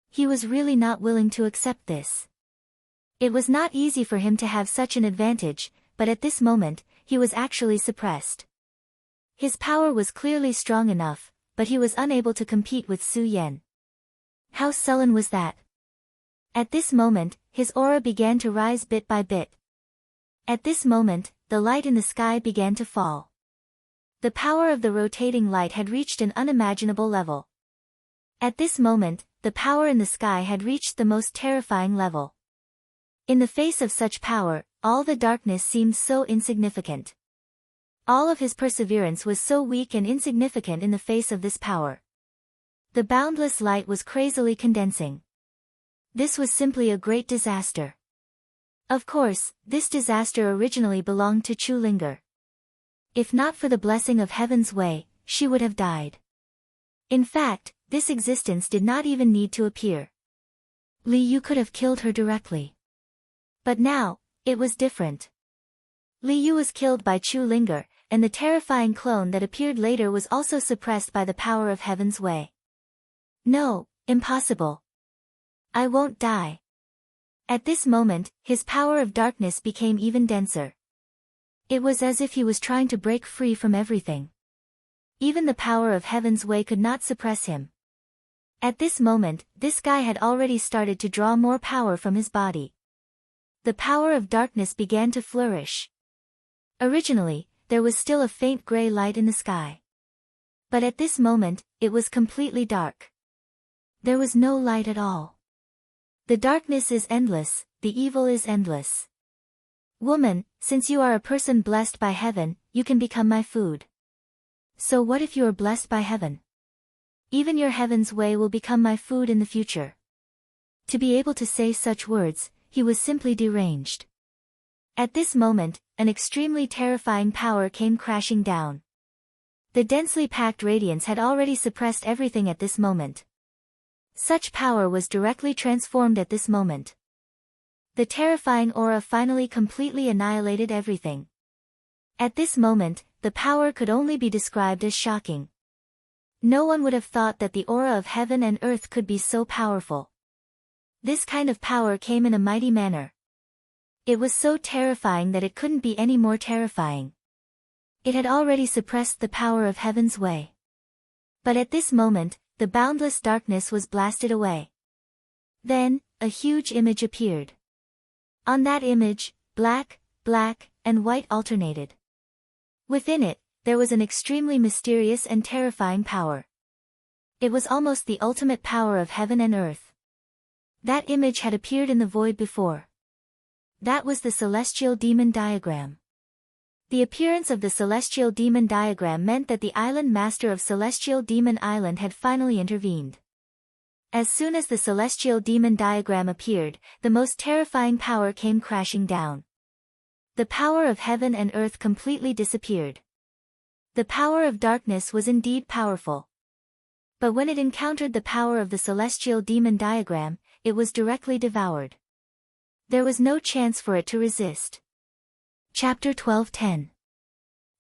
He was really not willing to accept this. It was not easy for him to have such an advantage, but at this moment, he was actually suppressed. His power was clearly strong enough, but he was unable to compete with Su Yan. How sullen was that? At this moment, his aura began to rise bit by bit. At this moment, the light in the sky began to fall. The power of the rotating light had reached an unimaginable level. At this moment, the power in the sky had reached the most terrifying level. In the face of such power, all the darkness seemed so insignificant. All of his perseverance was so weak and insignificant in the face of this power. The boundless light was crazily condensing. This was simply a great disaster. Of course, this disaster originally belonged to Chu Linger. If not for the blessing of heaven's way, she would have died. In fact, this existence did not even need to appear. Li Yu could have killed her directly. But now, it was different. Li Yu was killed by Chu Linger, and the terrifying clone that appeared later was also suppressed by the power of heaven's way. No, impossible. I won't die. At this moment, his power of darkness became even denser. It was as if he was trying to break free from everything. Even the power of heaven's way could not suppress him. At this moment, this guy had already started to draw more power from his body. The power of darkness began to flourish. Originally, there was still a faint gray light in the sky. But at this moment, it was completely dark. There was no light at all. The darkness is endless, the evil is endless. Woman, since you are a person blessed by heaven, you can become my food. So what if you are blessed by heaven? Even your heaven's way will become my food in the future. To be able to say such words, he was simply deranged. At this moment, an extremely terrifying power came crashing down. The densely packed radiance had already suppressed everything at this moment. Such power was directly transformed at this moment. The terrifying aura finally completely annihilated everything. At this moment, the power could only be described as shocking. No one would have thought that the aura of heaven and earth could be so powerful. This kind of power came in a mighty manner. It was so terrifying that it couldn't be any more terrifying. It had already suppressed the power of heaven's way. But at this moment, the boundless darkness was blasted away. Then, a huge image appeared. On that image, black, and white alternated. Within it, there was an extremely mysterious and terrifying power. It was almost the ultimate power of heaven and earth. That image had appeared in the void before. That was the celestial demon diagram. The appearance of the celestial demon diagram meant that the island master of Celestial Demon Island had finally intervened. As soon as the celestial demon diagram appeared, the most terrifying power came crashing down. The power of heaven and earth completely disappeared. The power of darkness was indeed powerful. But when it encountered the power of the celestial demon diagram, it was directly devoured. There was no chance for it to resist. Chapter 12:10.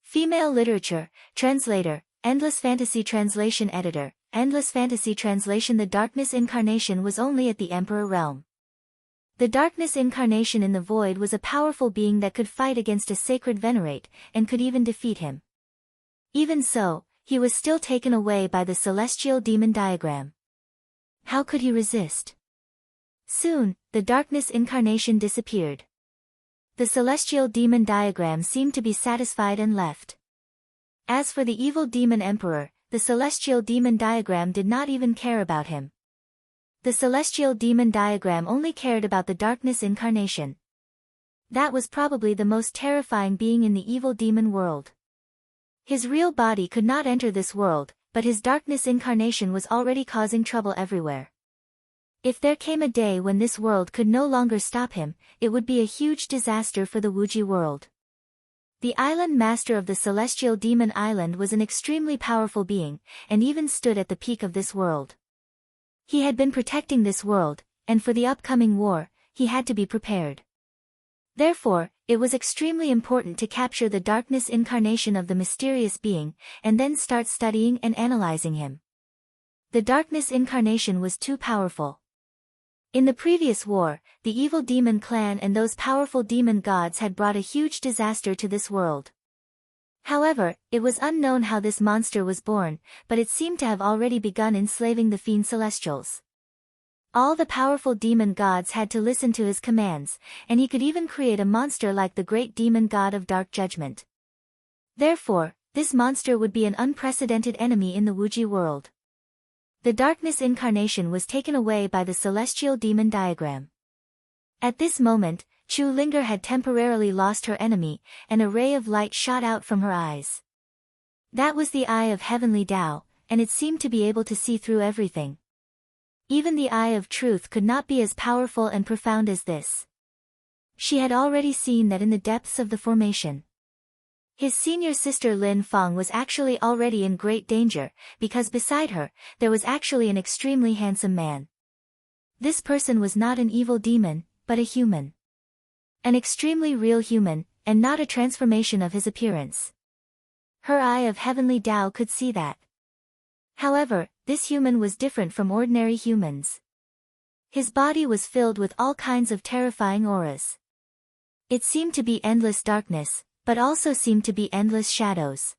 Female Literature, Translator, Endless Fantasy Translation Editor, Endless Fantasy Translation. The Darkness Incarnation was only at the Emperor realm. The Darkness Incarnation in the Void was a powerful being that could fight against a sacred Venerate, and could even defeat him. Even so, he was still taken away by the celestial demon diagram. How could he resist? Soon, the Darkness Incarnation disappeared. The celestial demon diagram seemed to be satisfied and left. As for the evil demon emperor, the celestial demon diagram did not even care about him. The celestial demon diagram only cared about the Darkness Incarnation. That was probably the most terrifying being in the evil demon world. His real body could not enter this world, but his Darkness Incarnation was already causing trouble everywhere. If there came a day when this world could no longer stop him, it would be a huge disaster for the Wuji world. The island master of the celestial demon island was an extremely powerful being, and even stood at the peak of this world. He had been protecting this world, and for the upcoming war, he had to be prepared. Therefore, it was extremely important to capture the Darkness Incarnation of the mysterious being, and then start studying and analyzing him. The Darkness Incarnation was too powerful. In the previous war, the evil demon clan and those powerful demon gods had brought a huge disaster to this world. However, it was unknown how this monster was born, but it seemed to have already begun enslaving the fiend celestials. All the powerful demon gods had to listen to his commands, and he could even create a monster like the great demon god of dark judgment. Therefore, this monster would be an unprecedented enemy in the Wuji world. The Darkness Incarnation was taken away by the celestial demon diagram. At this moment, Chu Linger had temporarily lost her enemy, and a ray of light shot out from her eyes. That was the eye of heavenly Tao, and it seemed to be able to see through everything. Even the eye of truth could not be as powerful and profound as this. She had already seen that in the depths of the formation. His senior sister Lin Feng was actually already in great danger, because beside her, there was actually an extremely handsome man. This person was not an evil demon, but a human. An extremely real human, and not a transformation of his appearance. Her eye of heavenly Tao could see that. However, this human was different from ordinary humans. His body was filled with all kinds of terrifying auras. It seemed to be endless darkness, but also seemed to be endless shadows.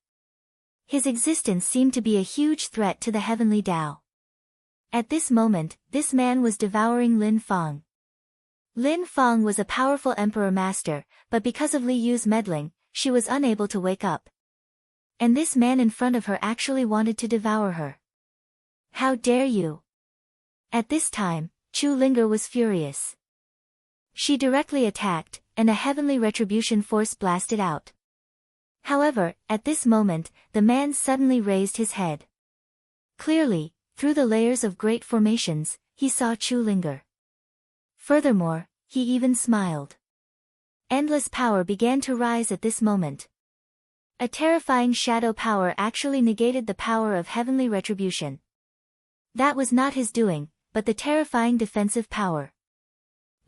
His existence seemed to be a huge threat to the heavenly Tao. At this moment, this man was devouring Lin Feng. Lin Feng was a powerful emperor master, but because of Li Yu's meddling, she was unable to wake up. And this man in front of her actually wanted to devour her. How dare you? At this time, Chu Linger was furious. She directly attacked, and a heavenly retribution force blasted out. However, at this moment, the man suddenly raised his head. Clearly, through the layers of great formations, he saw Chu Linger. Furthermore, he even smiled. Endless power began to rise at this moment. A terrifying shadow power actually negated the power of heavenly retribution. That was not his doing, but the terrifying defensive power.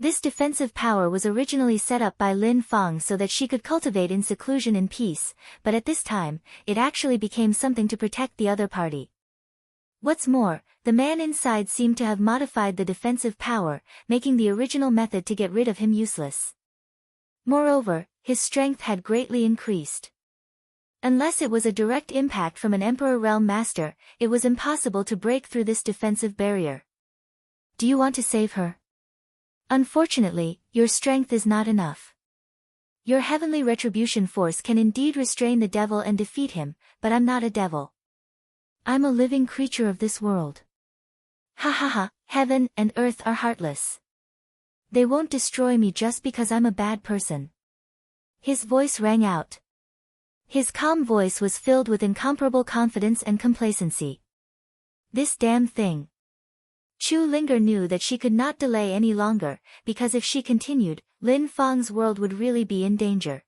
This defensive power was originally set up by Lin Feng so that she could cultivate in seclusion and peace, but at this time, it actually became something to protect the other party. What's more, the man inside seemed to have modified the defensive power, making the original method to get rid of him useless. Moreover, his strength had greatly increased. Unless it was a direct impact from an Emperor Realm Master, it was impossible to break through this defensive barrier. Do you want to save her? Unfortunately, your strength is not enough. Your heavenly retribution force can indeed restrain the devil and defeat him, but I'm not a devil. I'm a living creature of this world. Ha ha ha, heaven and earth are heartless. They won't destroy me just because I'm a bad person. His voice rang out. His calm voice was filled with incomparable confidence and complacency. This damn thing. Chu Linger knew that she could not delay any longer, because if she continued, Lin Fang's world would really be in danger.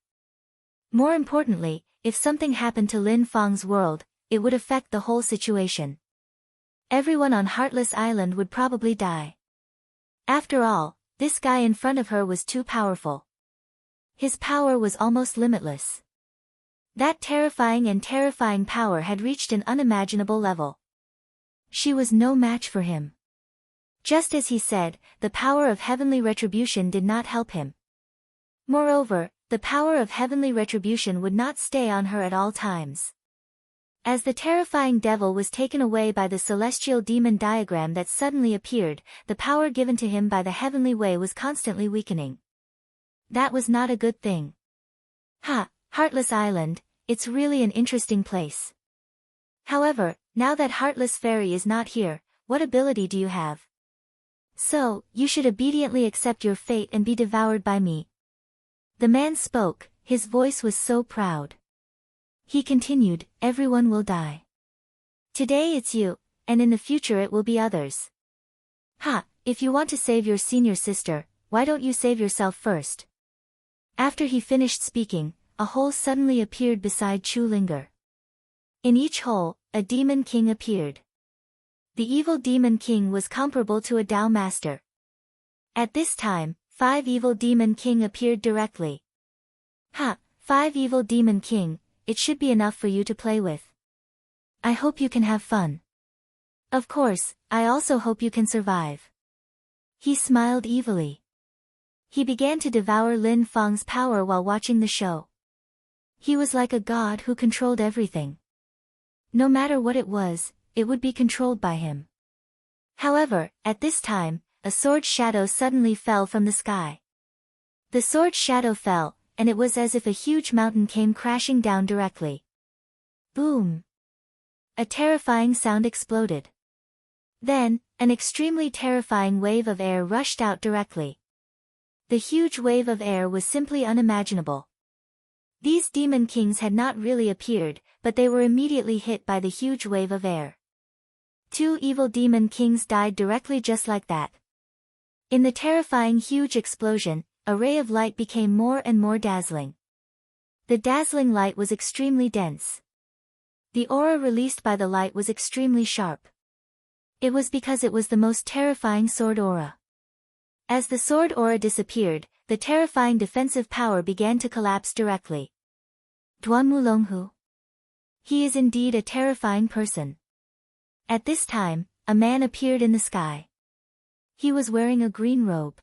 More importantly, if something happened to Lin Fang's world, it would affect the whole situation. Everyone on Heartless Island would probably die. After all, this guy in front of her was too powerful. His power was almost limitless. That terrifying power had reached an unimaginable level. She was no match for him. Just as he said, the power of heavenly retribution did not help him. Moreover, the power of heavenly retribution would not stay on her at all times. As the terrifying devil was taken away by the celestial demon diagram that suddenly appeared, the power given to him by the heavenly way was constantly weakening. That was not a good thing. Heartless Island, it's really an interesting place. However, now that Heartless Fairy is not here, what ability do you have? So, you should obediently accept your fate and be devoured by me. The man spoke, his voice was so proud. He continued, everyone will die. Today it's you, and in the future it will be others. If you want to save your senior sister, why don't you save yourself first? After he finished speaking, a hole suddenly appeared beside Chu Linger. In each hole, a demon king appeared. The evil demon king was comparable to a Tao master. At this time, 5 evil demon king appeared directly. 5 evil demon king, it should be enough for you to play with. I hope you can have fun. Of course, I also hope you can survive. He smiled evilly. He began to devour Lin Fang's power while watching the show. He was like a god who controlled everything. No matter what it was, it would be controlled by him. However, at this time, a sword shadow suddenly fell from the sky. The sword shadow fell, and it was as if a huge mountain came crashing down directly. Boom! A terrifying sound exploded. Then, an extremely terrifying wave of air rushed out directly. The huge wave of air was simply unimaginable. These demon kings had not really appeared, but they were immediately hit by the huge wave of air. 2 evil demon kings died directly just like that. In the terrifying huge explosion, a ray of light became more and more dazzling. The dazzling light was extremely dense. The aura released by the light was extremely sharp. It was because it was the most terrifying sword aura. As the sword aura disappeared, the terrifying defensive power began to collapse directly. Duanmulonghu. He is indeed a terrifying person. At this time, a man appeared in the sky. He was wearing a green robe.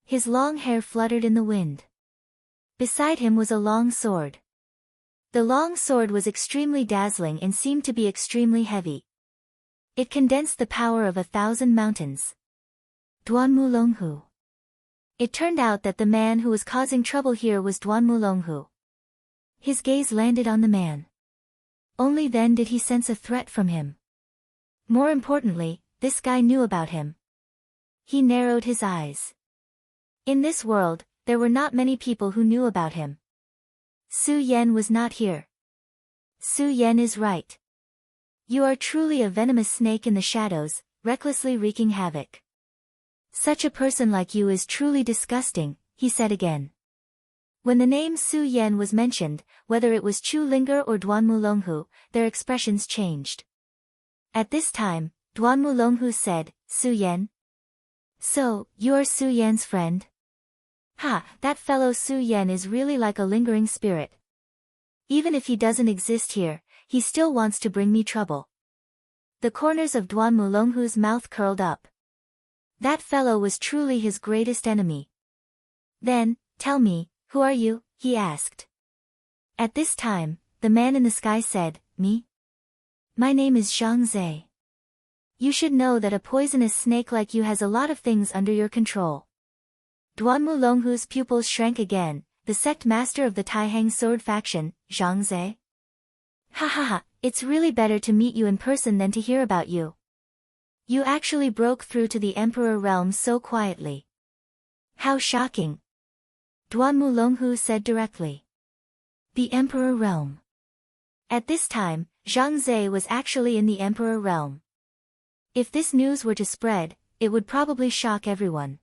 His long hair fluttered in the wind. Beside him was a long sword. The long sword was extremely dazzling and seemed to be extremely heavy. It condensed the power of 1,000 mountains. Duanmulonghu. It turned out that the man who was causing trouble here was Duanmulonghu. His gaze landed on the man. Only then did he sense a threat from him. More importantly, this guy knew about him. He narrowed his eyes. In this world, there were not many people who knew about him. Su Yan was not here. Su Yan is right. You are truly a venomous snake in the shadows, recklessly wreaking havoc. Such a person like you is truly disgusting, he said again. When the name Su Yan was mentioned, whether it was Chu Linger or Duanmulonghu, their expressions changed. At this time, Duanmulonghu said, Su Yan? So, you are Su Yan's friend? That fellow Su Yan is really like a lingering spirit. Even if he doesn't exist here, he still wants to bring me trouble. The corners of Duanmulonghu's mouth curled up. That fellow was truly his greatest enemy. Then, tell me, who are you? He asked. At this time, the man in the sky said, me? My name is Zhang Zhe. You should know that a poisonous snake like you has a lot of things under your control. Duanmulonghu's pupils shrank again, the sect master of the Taihang sword faction, Zhang Zhe. It's really better to meet you in person than to hear about you. You actually broke through to the Emperor realm so quietly. How shocking. Duanmulonghu said directly. The Emperor realm. At this time, Zhang Zhe was actually in the Emperor realm. If this news were to spread, it would probably shock everyone.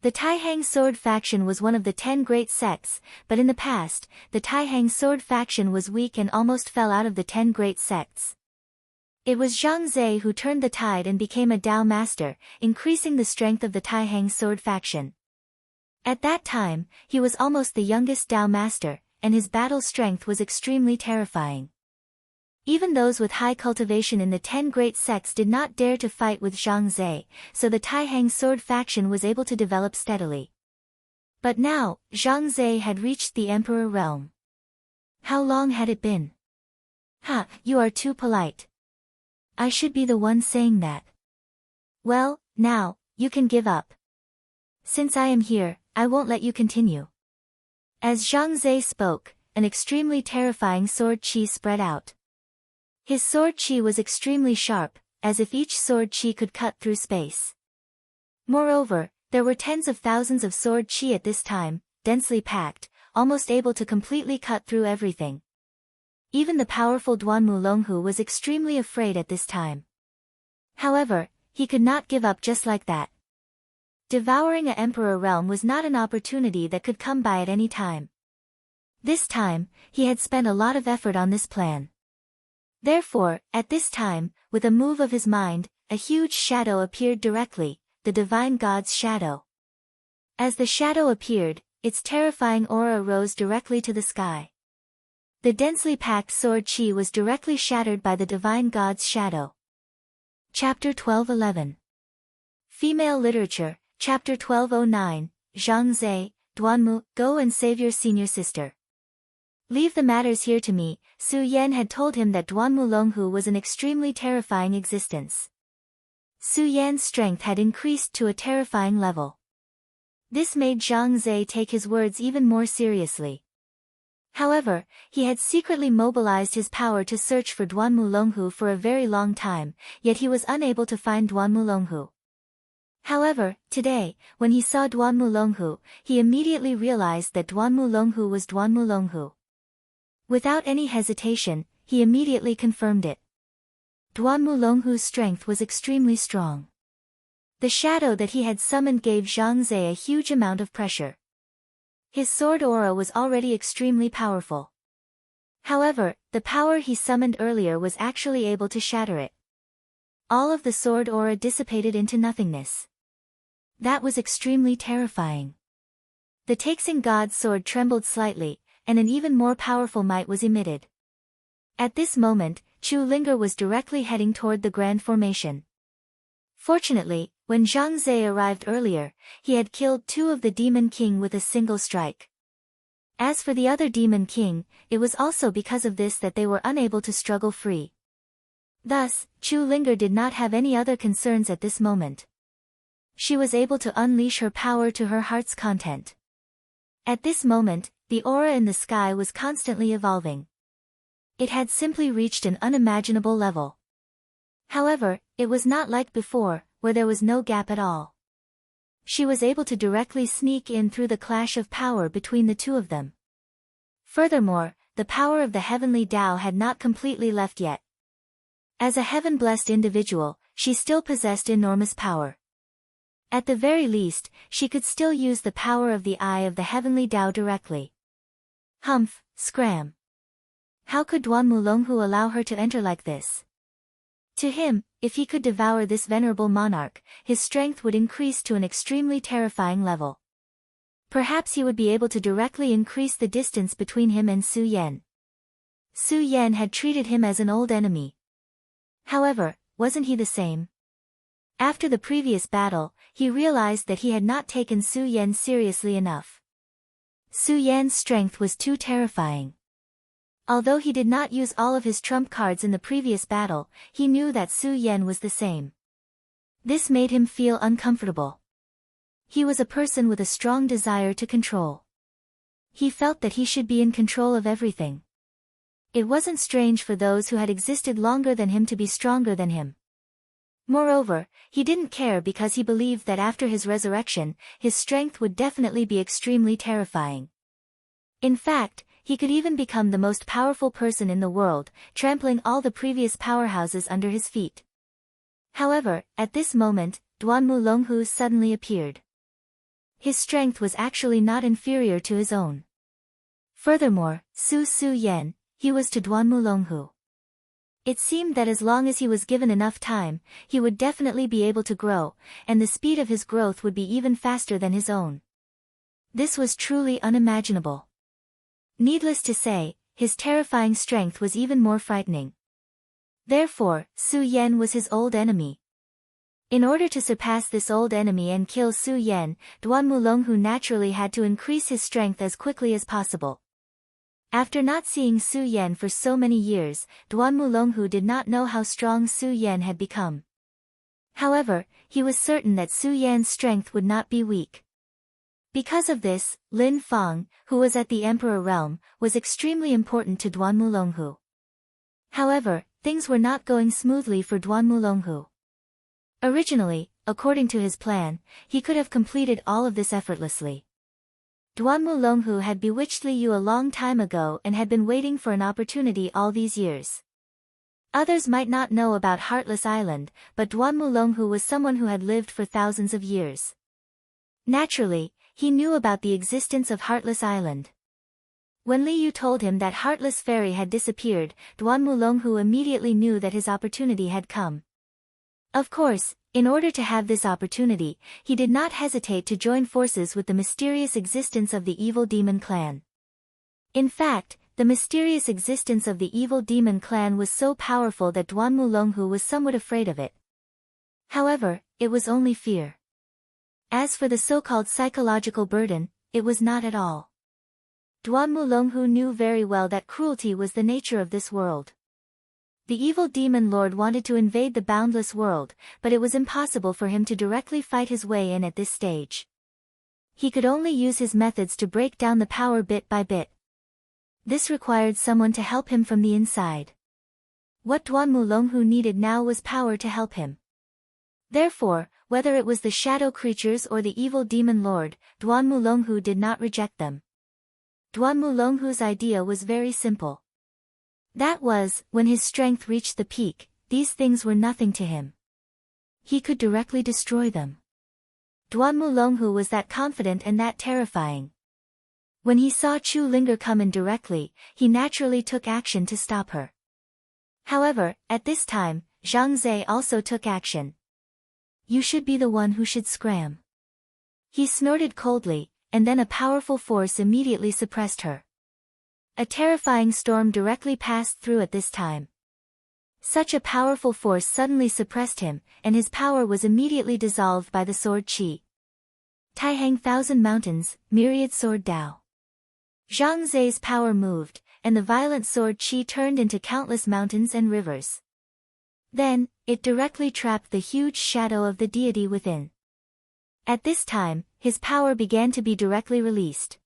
The Taihang sword faction was one of the 10 great sects, but in the past, the Taihang sword faction was weak and almost fell out of the 10 great sects. It was Zhang Zhe who turned the tide and became a Dao master, increasing the strength of the Taihang sword faction. At that time, he was almost the youngest Dao master, and his battle strength was extremely terrifying. Even those with high cultivation in the 10 great sects did not dare to fight with Zhang Zhe, so the Taihang sword faction was able to develop steadily. But now, Zhang Zhe had reached the Emperor realm. How long had it been? Ha, you are too polite. I should be the one saying that. Well, now, you can give up. Since I am here, I won't let you continue. As Zhang Zhe spoke, an extremely terrifying sword qi spread out. His sword qi was extremely sharp, as if each sword qi could cut through space. Moreover, there were tens of thousands of sword qi at this time, densely packed, almost able to completely cut through everything. Even the powerful Duanmu Longhu was extremely afraid at this time. However, he could not give up just like that. Devouring an emperor realm was not an opportunity that could come by at any time. This time, he had spent a lot of effort on this plan. Therefore, at this time, with a move of his mind, a huge shadow appeared directly, the divine god's shadow. As the shadow appeared, its terrifying aura rose directly to the sky. The densely packed sword qi was directly shattered by the divine god's shadow. Chapter 1211. Female Literature, Chapter 1209, Zhang Zhe, Duanmu, go and save your senior sister. Leave the matters here to me. Su Yan had told him that Duanmu Longhu was an extremely terrifying existence. Su Yan's strength had increased to a terrifying level. This made Zhang Zhe take his words even more seriously. However, he had secretly mobilized his power to search for Duanmu Longhu for a very long time, yet he was unable to find Duanmu Longhu. However, today, when he saw Duanmu Longhu, he immediately realized that Duanmu Longhu was Duanmu Longhu. Without any hesitation, he immediately confirmed it. Duanmu Longhu's strength was extremely strong. The shadow that he had summoned gave Zhang Zhe a huge amount of pressure. His sword aura was already extremely powerful. However, the power he summoned earlier was actually able to shatter it. All of the sword aura dissipated into nothingness. That was extremely terrifying. The Taixing God's sword trembled slightly, and an even more powerful might was emitted. At this moment, Chu Linger was directly heading toward the Grand Formation. Fortunately, when Zhang Zhe arrived earlier, he had killed 2 of the Demon King with a single strike. As for the other Demon King, it was also because of this that they were unable to struggle free. Thus, Chu Linger did not have any other concerns at this moment. She was able to unleash her power to her heart's content. At this moment, the aura in the sky was constantly evolving. It had simply reached an unimaginable level. However, it was not like before, where there was no gap at all. She was able to directly sneak in through the clash of power between the two of them. Furthermore, the power of the heavenly Tao had not completely left yet. As a heaven-blessed individual, she still possessed enormous power. At the very least, she could still use the power of the eye of the heavenly Tao directly. Humph, scram. How could Duanmu Longhu allow her to enter like this? To him, if he could devour this venerable monarch, his strength would increase to an extremely terrifying level. Perhaps he would be able to directly increase the distance between him and Su Yan. Su Yan had treated him as an old enemy. However, wasn't he the same? After the previous battle, he realized that he had not taken Su Yan seriously enough. Su Yan's strength was too terrifying. Although he did not use all of his trump cards in the previous battle, he knew that Su Yan was the same. This made him feel uncomfortable. He was a person with a strong desire to control. He felt that he should be in control of everything. It wasn't strange for those who had existed longer than him to be stronger than him. Moreover, he didn't care because he believed that after his resurrection, his strength would definitely be extremely terrifying. In fact, he could even become the most powerful person in the world, trampling all the previous powerhouses under his feet. However, at this moment, Duanmu Longhu suddenly appeared. His strength was actually not inferior to his own. Furthermore, Su Yan, he was to Duanmu Longhu. It seemed that as long as he was given enough time, he would definitely be able to grow, and the speed of his growth would be even faster than his own. This was truly unimaginable. Needless to say, his terrifying strength was even more frightening. Therefore, Su Yan was his old enemy. In order to surpass this old enemy and kill Su Yan, Duanmu Longhu naturally had to increase his strength as quickly as possible. After not seeing Su Yan for so many years, Duanmu Longhu did not know how strong Su Yan had become. However, he was certain that Su Yan's strength would not be weak. Because of this, Lin Fang, who was at the Emperor realm, was extremely important to Duanmu Longhu. However, things were not going smoothly for Duanmu Longhu. Originally, according to his plan, he could have completed all of this effortlessly. Duanmu Longhu had bewitched Liu a long time ago and had been waiting for an opportunity all these years. Others might not know about Heartless Island, but Duanmu Longhu was someone who had lived for thousands of years. Naturally, he knew about the existence of Heartless Island. When Liu told him that Heartless Fairy had disappeared, Duanmu Longhu immediately knew that his opportunity had come. Of course, in order to have this opportunity, he did not hesitate to join forces with the mysterious existence of the evil demon clan. In fact, the mysterious existence of the evil demon clan was so powerful that Duanmu Longhu was somewhat afraid of it. However, it was only fear. As for the so-called psychological burden, it was not at all. Duanmu Longhu knew very well that cruelty was the nature of this world. The evil demon lord wanted to invade the boundless world, but it was impossible for him to directly fight his way in at this stage. He could only use his methods to break down the power bit by bit. This required someone to help him from the inside. What Duanmu Longhu needed now was power to help him. Therefore, whether it was the shadow creatures or the evil demon lord, Duanmu Longhu did not reject them. Duanmu Longhu's idea was very simple. That was, when his strength reached the peak, these things were nothing to him. He could directly destroy them. Duanmu Longhu was that confident and that terrifying. When he saw Chu Linger come in directly, he naturally took action to stop her. However, at this time, Zhang Zhe also took action. You should be the one who should scram. He snorted coldly, and then a powerful force immediately suppressed her. A terrifying storm directly passed through at this time. Such a powerful force suddenly suppressed him, and his power was immediately dissolved by the sword qi. Taihang Thousand Mountains, Myriad Sword Dao. Zhang Zhe's power moved, and the violent sword qi turned into countless mountains and rivers. Then, it directly trapped the huge shadow of the deity within. At this time, his power began to be directly released.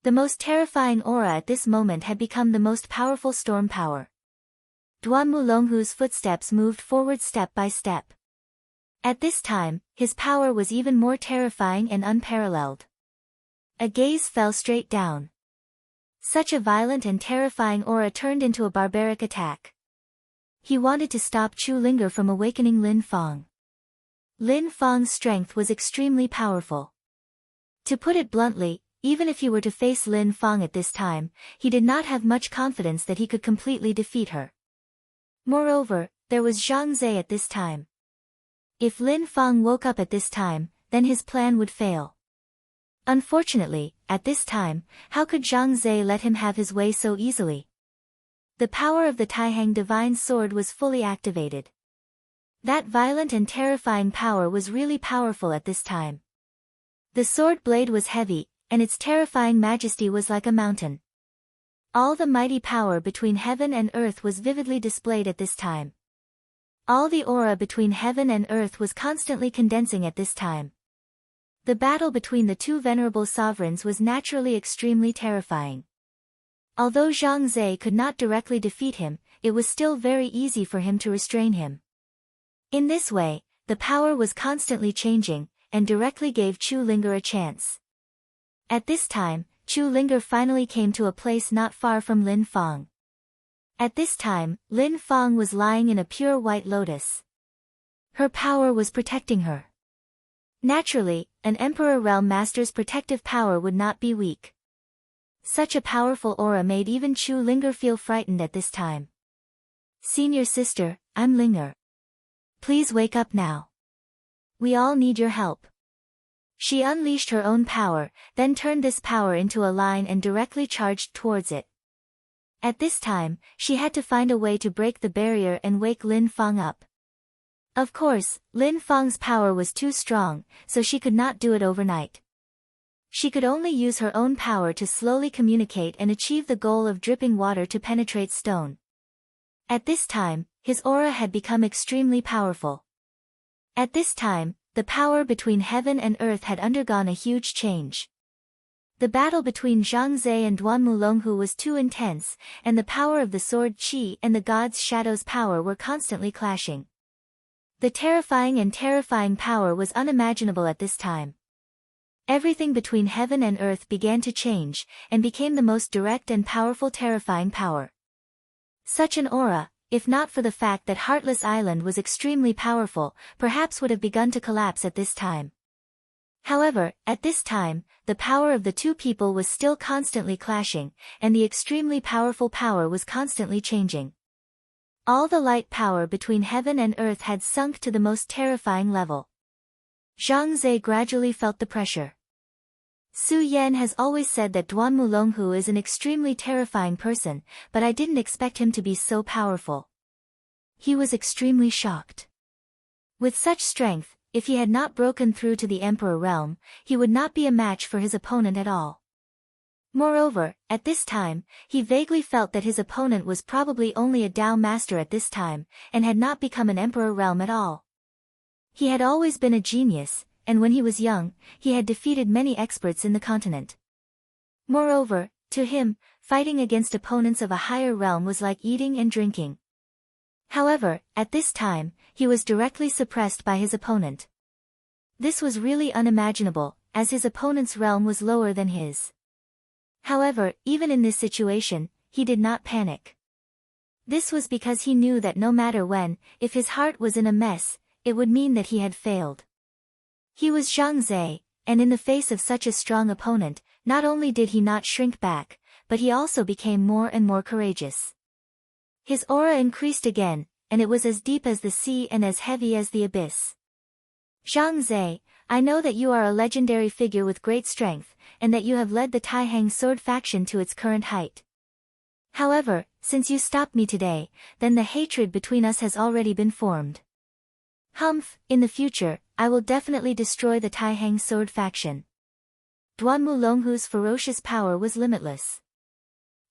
The most terrifying aura at this moment had become the most powerful storm power. Duanmu Longhu's footsteps moved forward step by step. At this time, his power was even more terrifying and unparalleled. A gaze fell straight down. Such a violent and terrifying aura turned into a barbaric attack. He wanted to stop Chu Linger from awakening Lin Fang. Lin Fang's strength was extremely powerful. To put it bluntly, even if he were to face Lin Fang at this time, he did not have much confidence that he could completely defeat her. Moreover, there was Zhang Zhe at this time. If Lin Fang woke up at this time, then his plan would fail. Unfortunately, at this time, how could Zhang Zhe let him have his way so easily? The power of the Taihang Divine Sword was fully activated. That violent and terrifying power was really powerful at this time. The sword blade was heavy, and its terrifying majesty was like a mountain. All the mighty power between heaven and earth was vividly displayed at this time. All the aura between heaven and earth was constantly condensing at this time. The battle between the two venerable sovereigns was naturally extremely terrifying. Although Zhang Zhe could not directly defeat him, it was still very easy for him to restrain him. In this way, the power was constantly changing, and directly gave Chu Linger a chance. At this time, Chu Linger finally came to a place not far from Lin Fang. At this time, Lin Fang was lying in a pure white lotus. Her power was protecting her. Naturally, an Emperor Realm Master's protective power would not be weak. Such a powerful aura made even Chu Linger feel frightened at this time. Senior sister, I'm Linger. Please wake up now. We all need your help. She unleashed her own power, then turned this power into a line and directly charged towards it. At this time, she had to find a way to break the barrier and wake Lin Fang up. Of course, Lin Fang's power was too strong, so she could not do it overnight. She could only use her own power to slowly communicate and achieve the goal of dripping water to penetrate stone. At this time, his aura had become extremely powerful. At this time, the power between heaven and earth had undergone a huge change. The battle between Zhang Zhe and Duan Mulonghu was too intense, and the power of the sword Qi and the god's shadow's power were constantly clashing. The terrifying power was unimaginable at this time. Everything between heaven and earth began to change, and became the most direct and powerful terrifying power. Such an aura, if not for the fact that Heartless Island was extremely powerful, perhaps would have begun to collapse at this time. However, at this time, the power of the two people was still constantly clashing, and the extremely powerful power was constantly changing. All the light power between heaven and earth had sunk to the most terrifying level. Zhang Zhe gradually felt the pressure. Su Yan has always said that Duan Mulonghu is an extremely terrifying person, but I didn't expect him to be so powerful. He was extremely shocked. With such strength, if he had not broken through to the Emperor realm, he would not be a match for his opponent at all. Moreover, at this time, he vaguely felt that his opponent was probably only a Dao master at this time, and had not become an Emperor realm at all. He had always been a genius, and when he was young, he had defeated many experts in the continent. Moreover, to him, fighting against opponents of a higher realm was like eating and drinking. However, at this time, he was directly suppressed by his opponent. This was really unimaginable, as his opponent's realm was lower than his. However, even in this situation, he did not panic. This was because he knew that no matter when, if his heart was in a mess, it would mean that he had failed. He was Zhang Zhe, and in the face of such a strong opponent, not only did he not shrink back, but he also became more and more courageous. His aura increased again, and it was as deep as the sea and as heavy as the abyss. Zhang Zhe, I know that you are a legendary figure with great strength, and that you have led the Taihang sword faction to its current height. However, since you stopped me today, then the hatred between us has already been formed. Humph, in the future, I will definitely destroy the Taihang sword faction. Duan Mulonghu's ferocious power was limitless.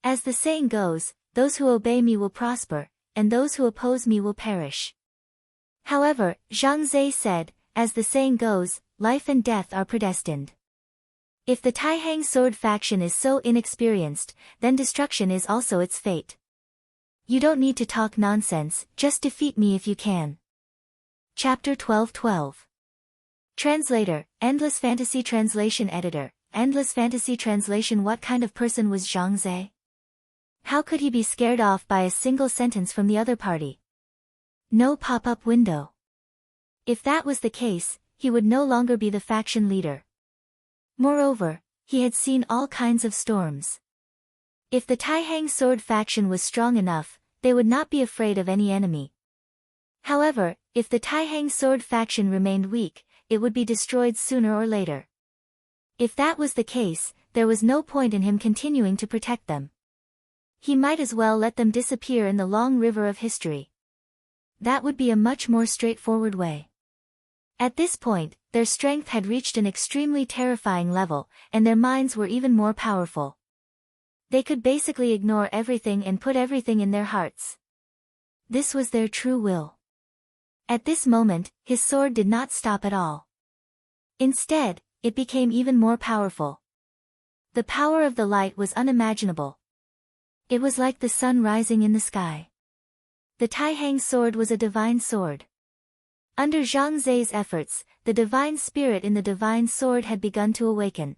As the saying goes, those who obey me will prosper, and those who oppose me will perish. However, Zhang Zhe said, as the saying goes, life and death are predestined. If the Taihang sword faction is so inexperienced, then destruction is also its fate. You don't need to talk nonsense, just defeat me if you can. Chapter 12:12. Translator, Endless Fantasy Translation Editor, Endless Fantasy Translation. What kind of person was Zhang Zhe? How could he be scared off by a single sentence from the other party? No pop-up window. If that was the case, he would no longer be the faction leader. Moreover, he had seen all kinds of storms. If the Taihang sword faction was strong enough, they would not be afraid of any enemy. However, if the Taihang sword faction remained weak, it would be destroyed sooner or later. If that was the case, there was no point in him continuing to protect them. He might as well let them disappear in the long river of history. That would be a much more straightforward way. At this point, their strength had reached an extremely terrifying level, and their minds were even more powerful. They could basically ignore everything and put everything in their hearts. This was their true will. At this moment, his sword did not stop at all. Instead, it became even more powerful. The power of the light was unimaginable. It was like the sun rising in the sky. The Taihang sword was a divine sword. Under Zhang Zhe's efforts, the divine spirit in the divine sword had begun to awaken.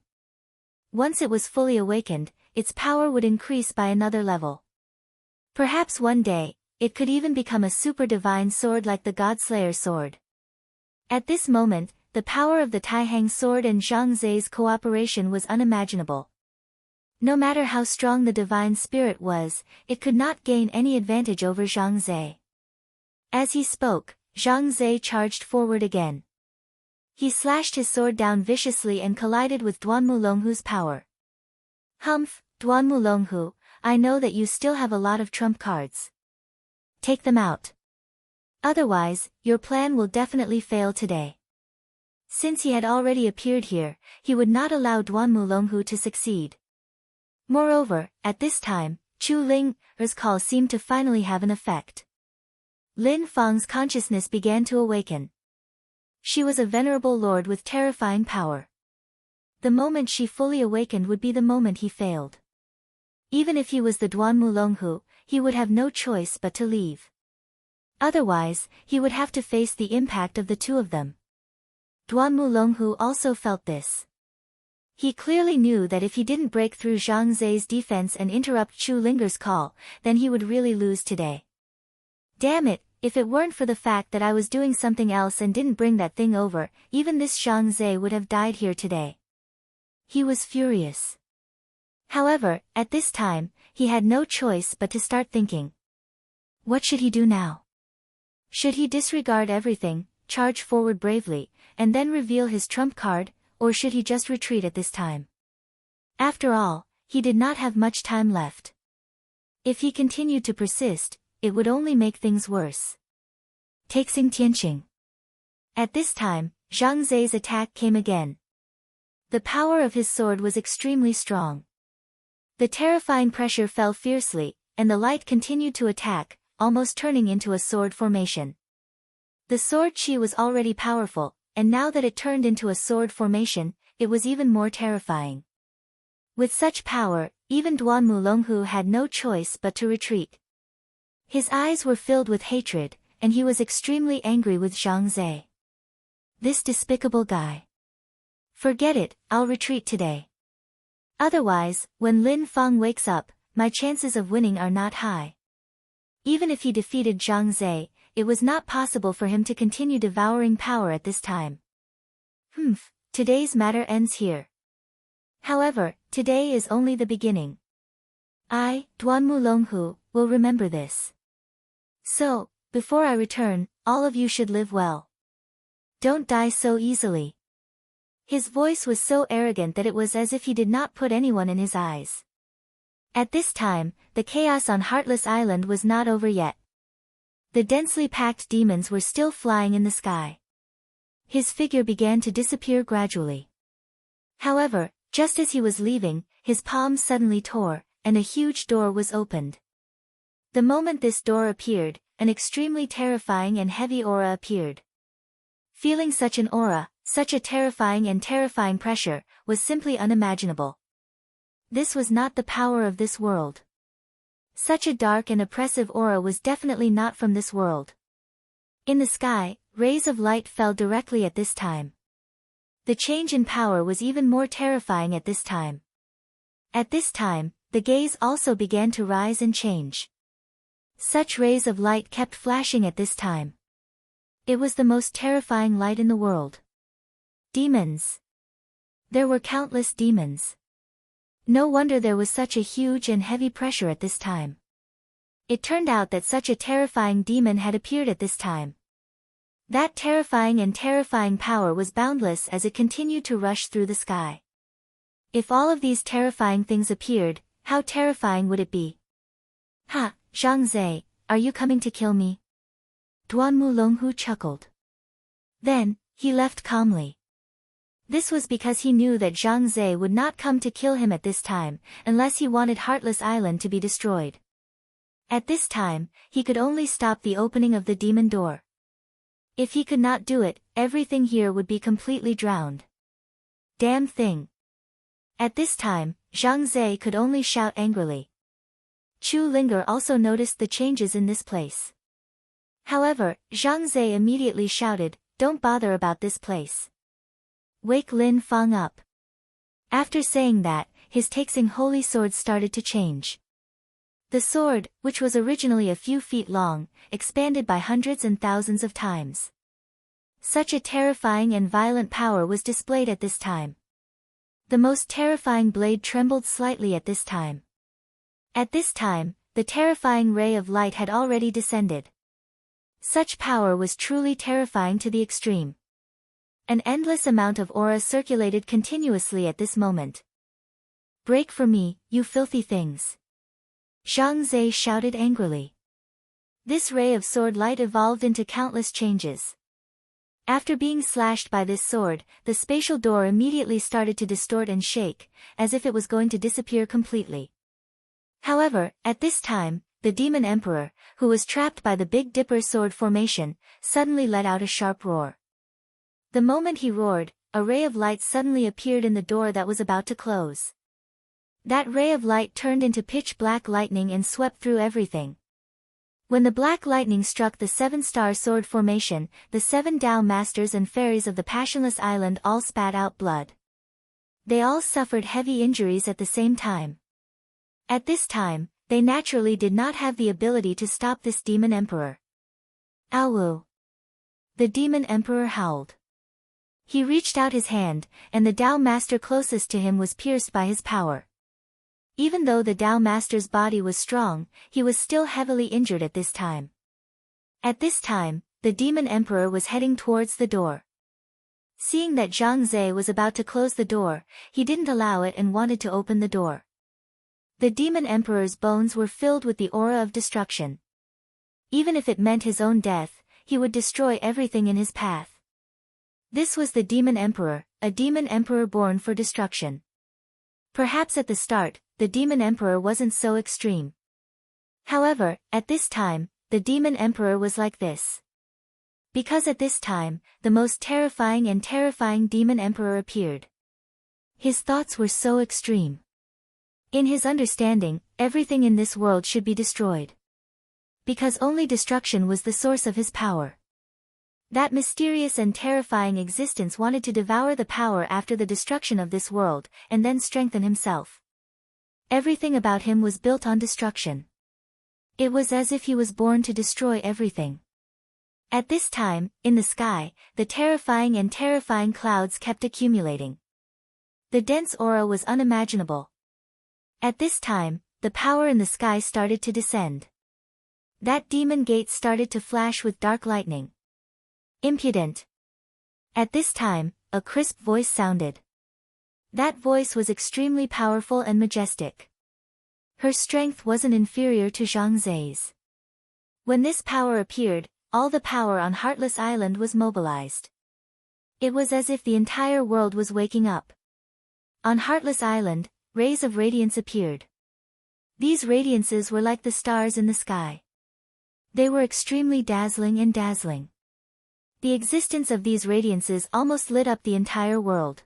Once it was fully awakened, its power would increase by another level. Perhaps one day, it could even become a super divine sword like the Godslayer sword. At this moment, the power of the Taihang sword and Zhang Zai's cooperation was unimaginable. No matter how strong the divine spirit was, it could not gain any advantage over Zhang Zai. As he spoke, Zhang Zai charged forward again. He slashed his sword down viciously and collided with Duanmu Longhu's power. Humph, Duanmu Longhu, I know that you still have a lot of trump cards. Take them out. Otherwise, your plan will definitely fail today. Since he had already appeared here, he would not allow Duanmu Longhu to succeed. Moreover, at this time, Chu Ling's call seemed to finally have an effect. Lin Fang's consciousness began to awaken. She was a venerable lord with terrifying power. The moment she fully awakened would be the moment he failed. Even if he was the Duanmu Longhu, he would have no choice but to leave. Otherwise, he would have to face the impact of the two of them. Duanmu Longhu also felt this. He clearly knew that if he didn't break through Zhang Zai's defense and interrupt Chu Linger's call, then he would really lose today. Damn it, if it weren't for the fact that I was doing something else and didn't bring that thing over, even this Zhang Zai would have died here today. He was furious. However, at this time, he had no choice but to start thinking. What should he do now? Should he disregard everything, charge forward bravely, and then reveal his trump card, or should he just retreat at this time? After all, he did not have much time left. If he continued to persist, it would only make things worse. Taking Tianqing. At this time, Zhang Zai's attack came again. The power of his sword was extremely strong. The terrifying pressure fell fiercely, and the light continued to attack, almost turning into a sword formation. The sword chi was already powerful, and now that it turned into a sword formation, it was even more terrifying. With such power, even Duanmu Longhu had no choice but to retreat. His eyes were filled with hatred, and he was extremely angry with Zhang Zai. This despicable guy. Forget it, I'll retreat today. Otherwise, when Lin Fang wakes up, my chances of winning are not high. Even if he defeated Zhang Zai, it was not possible for him to continue devouring power at this time. Today's matter ends here. However, today is only the beginning. I, Duanmu Longhu, will remember this. So, before I return, all of you should live well. Don't die so easily. His voice was so arrogant that it was as if he did not put anyone in his eyes. At this time, the chaos on Heartless Island was not over yet. The densely packed demons were still flying in the sky. His figure began to disappear gradually. However, just as he was leaving, his palm suddenly tore, and a huge door was opened. The moment this door appeared, an extremely terrifying and heavy aura appeared. Feeling such an aura, such a terrifying pressure, was simply unimaginable. This was not the power of this world. Such a dark and oppressive aura was definitely not from this world. In the sky, rays of light fell directly at this time. The change in power was even more terrifying at this time. At this time, the gaze also began to rise and change. Such rays of light kept flashing at this time. It was the most terrifying light in the world. Demons. There were countless demons. No wonder there was such a huge and heavy pressure at this time. It turned out that such a terrifying demon had appeared at this time. That terrifying power was boundless as it continued to rush through the sky. If all of these terrifying things appeared, how terrifying would it be? Ha, Zhang Zai, are you coming to kill me? Duanmu Longhu chuckled. Then, he left calmly. This was because he knew that Zhang Zai would not come to kill him at this time, unless he wanted Heartless Island to be destroyed. At this time, he could only stop the opening of the demon door. If he could not do it, everything here would be completely drowned. Damn thing. At this time, Zhang Zai could only shout angrily. Chu Linger also noticed the changes in this place. However, Zhang Zai immediately shouted, "Don't bother about this place. Wake Lin Fang up." After saying that, his Taixing holy sword started to change. The sword, which was originally a few feet long, expanded by hundreds and thousands of times. Such a terrifying and violent power was displayed at this time. The most terrifying blade trembled slightly at this time. At this time, the terrifying ray of light had already descended. Such power was truly terrifying to the extreme. An endless amount of aura circulated continuously at this moment. "Break for me, you filthy things!" Zhang Zhe shouted angrily. This ray of sword light evolved into countless changes. After being slashed by this sword, the spatial door immediately started to distort and shake, as if it was going to disappear completely. However, at this time, the Demon Emperor, who was trapped by the Big Dipper sword formation, suddenly let out a sharp roar. The moment he roared, a ray of light suddenly appeared in the door that was about to close. That ray of light turned into pitch-black lightning and swept through everything. When the black lightning struck the 7-star sword formation, the 7 Tao Masters and Fairies of the Passionless Island all spat out blood. They all suffered heavy injuries at the same time. At this time, they naturally did not have the ability to stop this Demon Emperor. "Ow!" The Demon Emperor howled. He reached out his hand, and the Tao Master closest to him was pierced by his power. Even though the Tao Master's body was strong, he was still heavily injured at this time. At this time, the Demon Emperor was heading towards the door. Seeing that Zhang Zhe was about to close the door, he didn't allow it and wanted to open the door. The Demon Emperor's bones were filled with the aura of destruction. Even if it meant his own death, he would destroy everything in his path. This was the Demon Emperor, a Demon Emperor born for destruction. Perhaps at the start, the Demon Emperor wasn't so extreme. However, at this time, the Demon Emperor was like this. Because at this time, the most terrifying and terrifying Demon Emperor appeared. His thoughts were so extreme. In his understanding, everything in this world should be destroyed. Because only destruction was the source of his power. That mysterious and terrifying existence wanted to devour the power after the destruction of this world, and then strengthen himself. Everything about him was built on destruction. It was as if he was born to destroy everything. At this time, in the sky, the terrifying and terrifying clouds kept accumulating. The dense aura was unimaginable. At this time, the power in the sky started to descend. That demon gate started to flash with dark lightning. "Impudent!" At this time, a crisp voice sounded. That voice was extremely powerful and majestic. Her strength wasn't inferior to Zhang Zhe's. When this power appeared, all the power on Heartless Island was mobilized. It was as if the entire world was waking up. On Heartless Island, rays of radiance appeared. These radiances were like the stars in the sky. They were extremely dazzling and dazzling. The existence of these radiances almost lit up the entire world.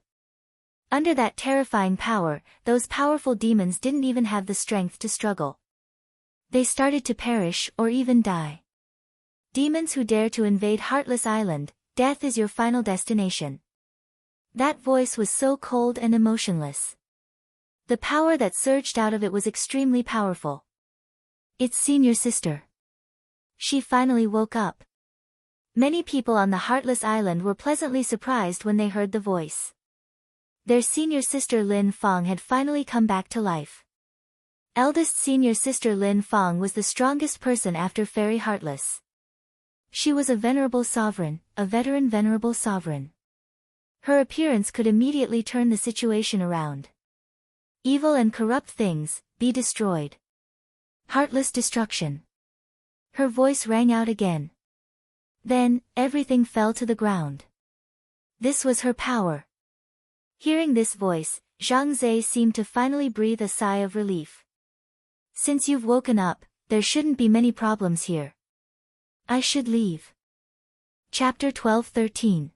Under that terrifying power, those powerful demons didn't even have the strength to struggle. They started to perish or even die. Demons who dare to invade Heartless Island, death is your final destination. That voice was so cold and emotionless. The power that surged out of it was extremely powerful. It's senior sister. She finally woke up. Many people on the Heartless Island were pleasantly surprised when they heard the voice. Their senior sister Lin Fang had finally come back to life. Eldest senior sister Lin Fang was the strongest person after Fairy Heartless. She was a venerable sovereign, a veteran venerable sovereign. Her appearance could immediately turn the situation around. Evil and corrupt things, be destroyed. Heartless destruction. Her voice rang out again. Then, everything fell to the ground. This was her power. Hearing this voice, Zhang Zhe seemed to finally breathe a sigh of relief. Since you've woken up, there shouldn't be many problems here. I should leave. Chapter 12-13.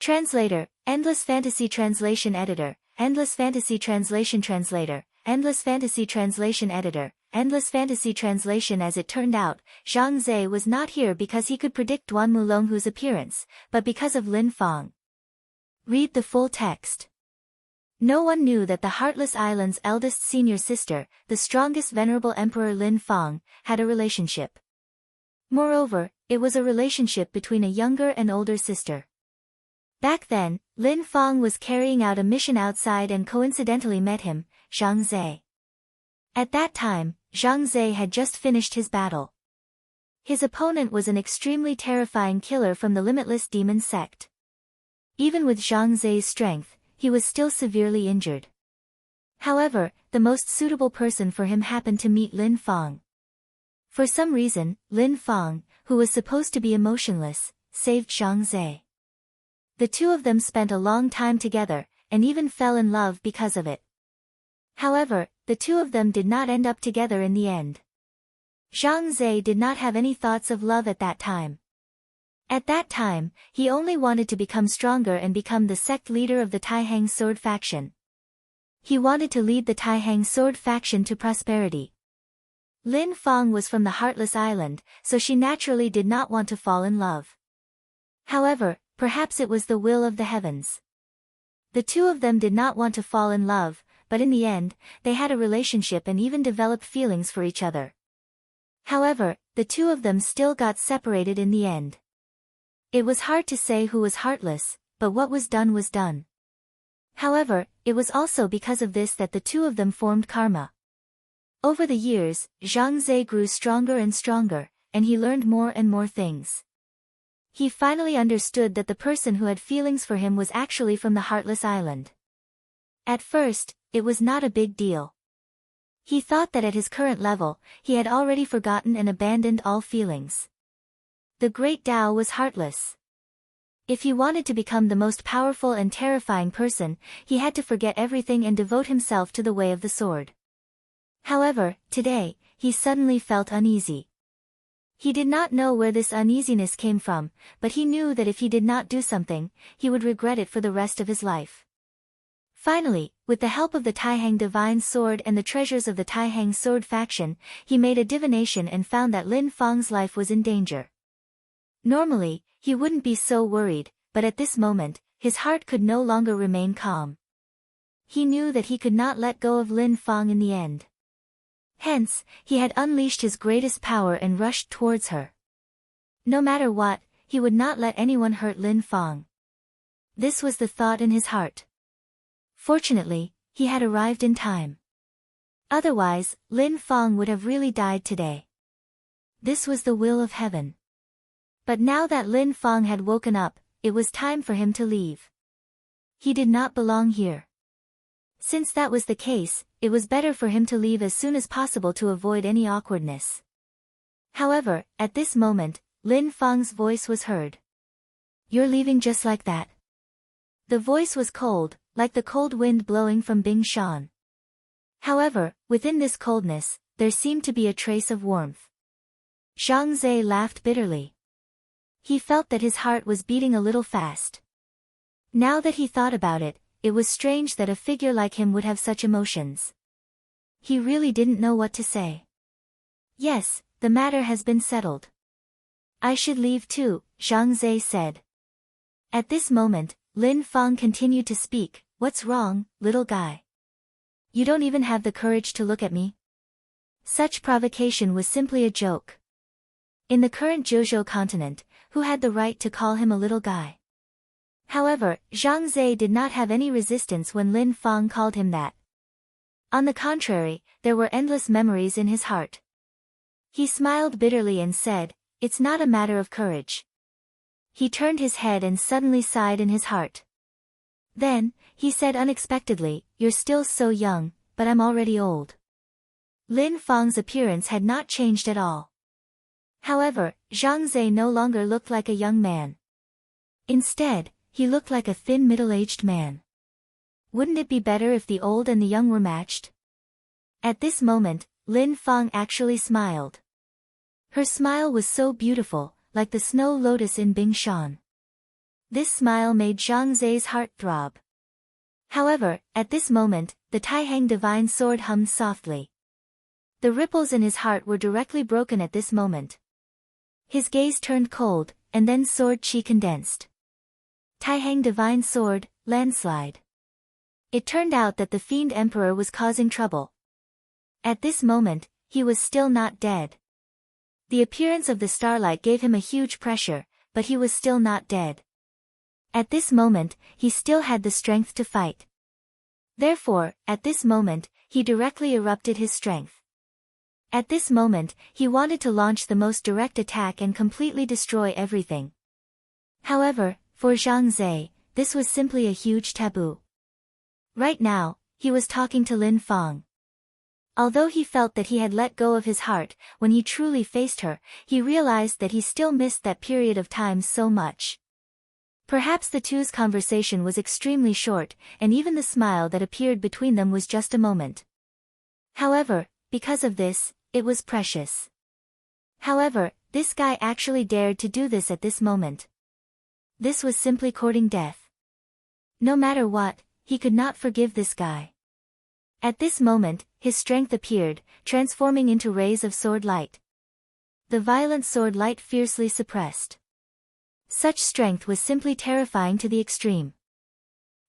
Translator, Endless Fantasy Translation Editor, Endless Fantasy Translation Translator, Endless Fantasy Translation Editor, Endless Fantasy Translation. As it turned out, Zhang Zhe was not here because he could predict Duan Mulonghu's appearance, but because of Lin Fang. Read the full text. No one knew that the Heartless Island's eldest senior sister, the strongest venerable Emperor Lin Fang, had a relationship. Moreover, it was a relationship between a younger and older sister. Back then, Lin Fang was carrying out a mission outside and coincidentally met him, Zhang Zhe. At that time, Zhang Zhe had just finished his battle. His opponent was an extremely terrifying killer from the Limitless Demon sect. Even with Zhang Zhe's strength, he was still severely injured. However, the most suitable person for him happened to meet Lin Fang. For some reason, Lin Fang, who was supposed to be emotionless, saved Zhang Zhe. The two of them spent a long time together, and even fell in love because of it. However, the two of them did not end up together in the end. Zhang Zhe did not have any thoughts of love at that time. At that time, he only wanted to become stronger and become the sect leader of the Taihang Sword faction. He wanted to lead the Taihang Sword faction to prosperity. Lin Fang was from the Heartless Island, so she naturally did not want to fall in love. However, perhaps it was the will of the heavens. The two of them did not want to fall in love, but in the end, they had a relationship and even developed feelings for each other. However, the two of them still got separated in the end. It was hard to say who was heartless, but what was done was done. However, it was also because of this that the two of them formed karma. Over the years, Zhang Zhe grew stronger and stronger, and he learned more and more things. He finally understood that the person who had feelings for him was actually from the Heartless Island. At first, it was not a big deal. He thought that at his current level, he had already forgotten and abandoned all feelings. The Great Tao was heartless. If he wanted to become the most powerful and terrifying person, he had to forget everything and devote himself to the way of the sword. However, today, he suddenly felt uneasy. He did not know where this uneasiness came from, but he knew that if he did not do something, he would regret it for the rest of his life. Finally, with the help of the Taihang Divine Sword and the treasures of the Taihang Sword faction, he made a divination and found that Lin Fang's life was in danger. Normally, he wouldn't be so worried, but at this moment, his heart could no longer remain calm. He knew that he could not let go of Lin Fang in the end. Hence, he had unleashed his greatest power and rushed towards her. No matter what, he would not let anyone hurt Lin Fang. This was the thought in his heart. Fortunately, he had arrived in time. Otherwise, Lin Fang would have really died today. This was the will of heaven. But now that Lin Fang had woken up, it was time for him to leave. He did not belong here. Since that was the case, it was better for him to leave as soon as possible to avoid any awkwardness. However, at this moment, Lin Fang's voice was heard. "You're leaving just like that?" The voice was cold, like the cold wind blowing from Bingshan. However, within this coldness, there seemed to be a trace of warmth. Zhang Zhe laughed bitterly. He felt that his heart was beating a little fast. Now that he thought about it, it was strange that a figure like him would have such emotions. He really didn't know what to say. "Yes, the matter has been settled. I should leave too," Zhang Zhe said. At this moment, Lin Fang continued to speak. "What's wrong, little guy? You don't even have the courage to look at me?" Such provocation was simply a joke. In the current Zhozhou continent, who had the right to call him a little guy? However, Zhang Zhe did not have any resistance when Lin Fang called him that. On the contrary, there were endless memories in his heart. He smiled bitterly and said, "It's not a matter of courage." He turned his head and suddenly sighed in his heart. Then, he said unexpectedly, "You're still so young, but I'm already old." Lin Fang's appearance had not changed at all. However, Zhang Zhe no longer looked like a young man. Instead, he looked like a thin middle-aged man. Wouldn't it be better if the old and the young were matched? At this moment, Lin Fang actually smiled. Her smile was so beautiful, like the snow lotus in Bingshan. This smile made Zhang Zhe's heart throb. However, at this moment, the Taihang Divine Sword hummed softly. The ripples in his heart were directly broken at this moment. His gaze turned cold, and then sword chi condensed. Taihang Divine Sword, landslide. It turned out that the Fiend Emperor was causing trouble. At this moment, he was still not dead. The appearance of the starlight gave him a huge pressure, but he was still not dead. At this moment, he still had the strength to fight. Therefore, at this moment, he directly erupted his strength. At this moment, he wanted to launch the most direct attack and completely destroy everything. However, for Zhang Zhe, this was simply a huge taboo. Right now, he was talking to Lin Fang. Although he felt that he had let go of his heart, when he truly faced her, he realized that he still missed that period of time so much. Perhaps the two's conversation was extremely short, and even the smile that appeared between them was just a moment. However, because of this, it was precious. However, this guy actually dared to do this at this moment. This was simply courting death. No matter what, he could not forgive this guy. At this moment, his strength appeared, transforming into rays of sword light. The violent sword light fiercely suppressed. Such strength was simply terrifying to the extreme.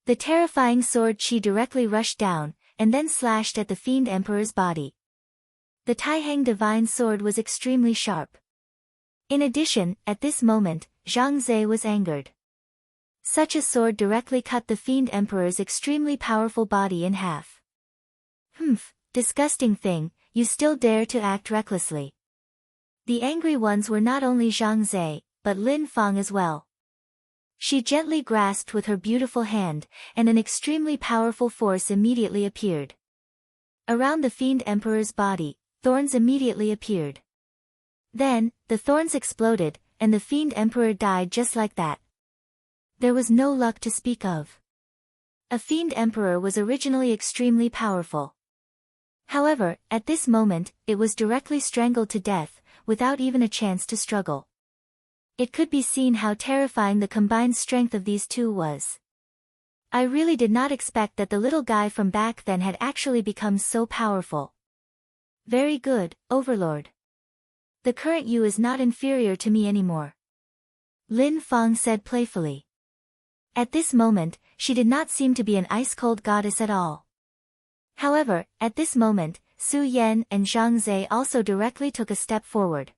The terrifying sword chi directly rushed down, and then slashed at the Fiend Emperor's body. The Taihang divine sword was extremely sharp. In addition, at this moment, Zhang Zhe was angered. Such a sword directly cut the Fiend Emperor's extremely powerful body in half. Disgusting thing, you still dare to act recklessly. The angry ones were not only Zhang Zhe, but Lin Fang as well. She gently grasped with her beautiful hand, and an extremely powerful force immediately appeared. Around the Fiend Emperor's body, thorns immediately appeared. Then, the thorns exploded, and the Fiend Emperor died just like that. There was no luck to speak of. A Fiend Emperor was originally extremely powerful. However, at this moment, it was directly strangled to death, without even a chance to struggle. It could be seen how terrifying the combined strength of these two was. I really did not expect that the little guy from back then had actually become so powerful. Very good, Overlord. The current you is not inferior to me anymore. Lin Fang said playfully. At this moment, she did not seem to be an ice-cold goddess at all. However, at this moment, Su Yan and Zhang Zhe also directly took a step forward.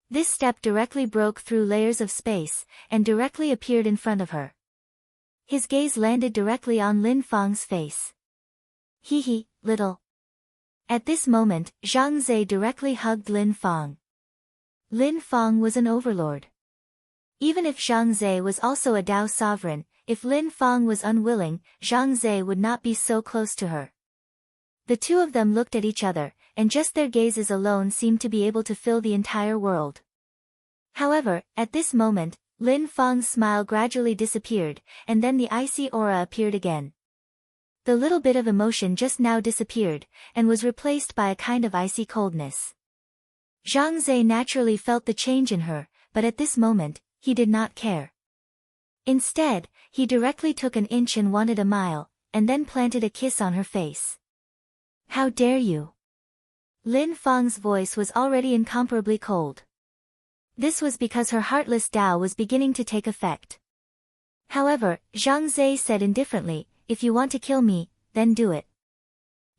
This step directly broke through layers of space, and directly appeared in front of her. His gaze landed directly on Lin Fang's face. Hee, little. At this moment, Zhang Zhe directly hugged Lin Fang. Lin Fang was an overlord. Even if Zhang Zhe was also a Dao sovereign, if Lin Fang was unwilling, Zhang Zhe would not be so close to her. The two of them looked at each other, and just their gazes alone seemed to be able to fill the entire world. However, at this moment, Lin Fang's smile gradually disappeared, and then the icy aura appeared again. The little bit of emotion just now disappeared, and was replaced by a kind of icy coldness. Zhang Zhe naturally felt the change in her, but at this moment, he did not care. Instead, he directly took an inch and wanted a mile, and then planted a kiss on her face. How dare you? Lin Fang's voice was already incomparably cold. This was because her heartless Tao was beginning to take effect. However, Zhang Zhe said indifferently, if you want to kill me, then do it.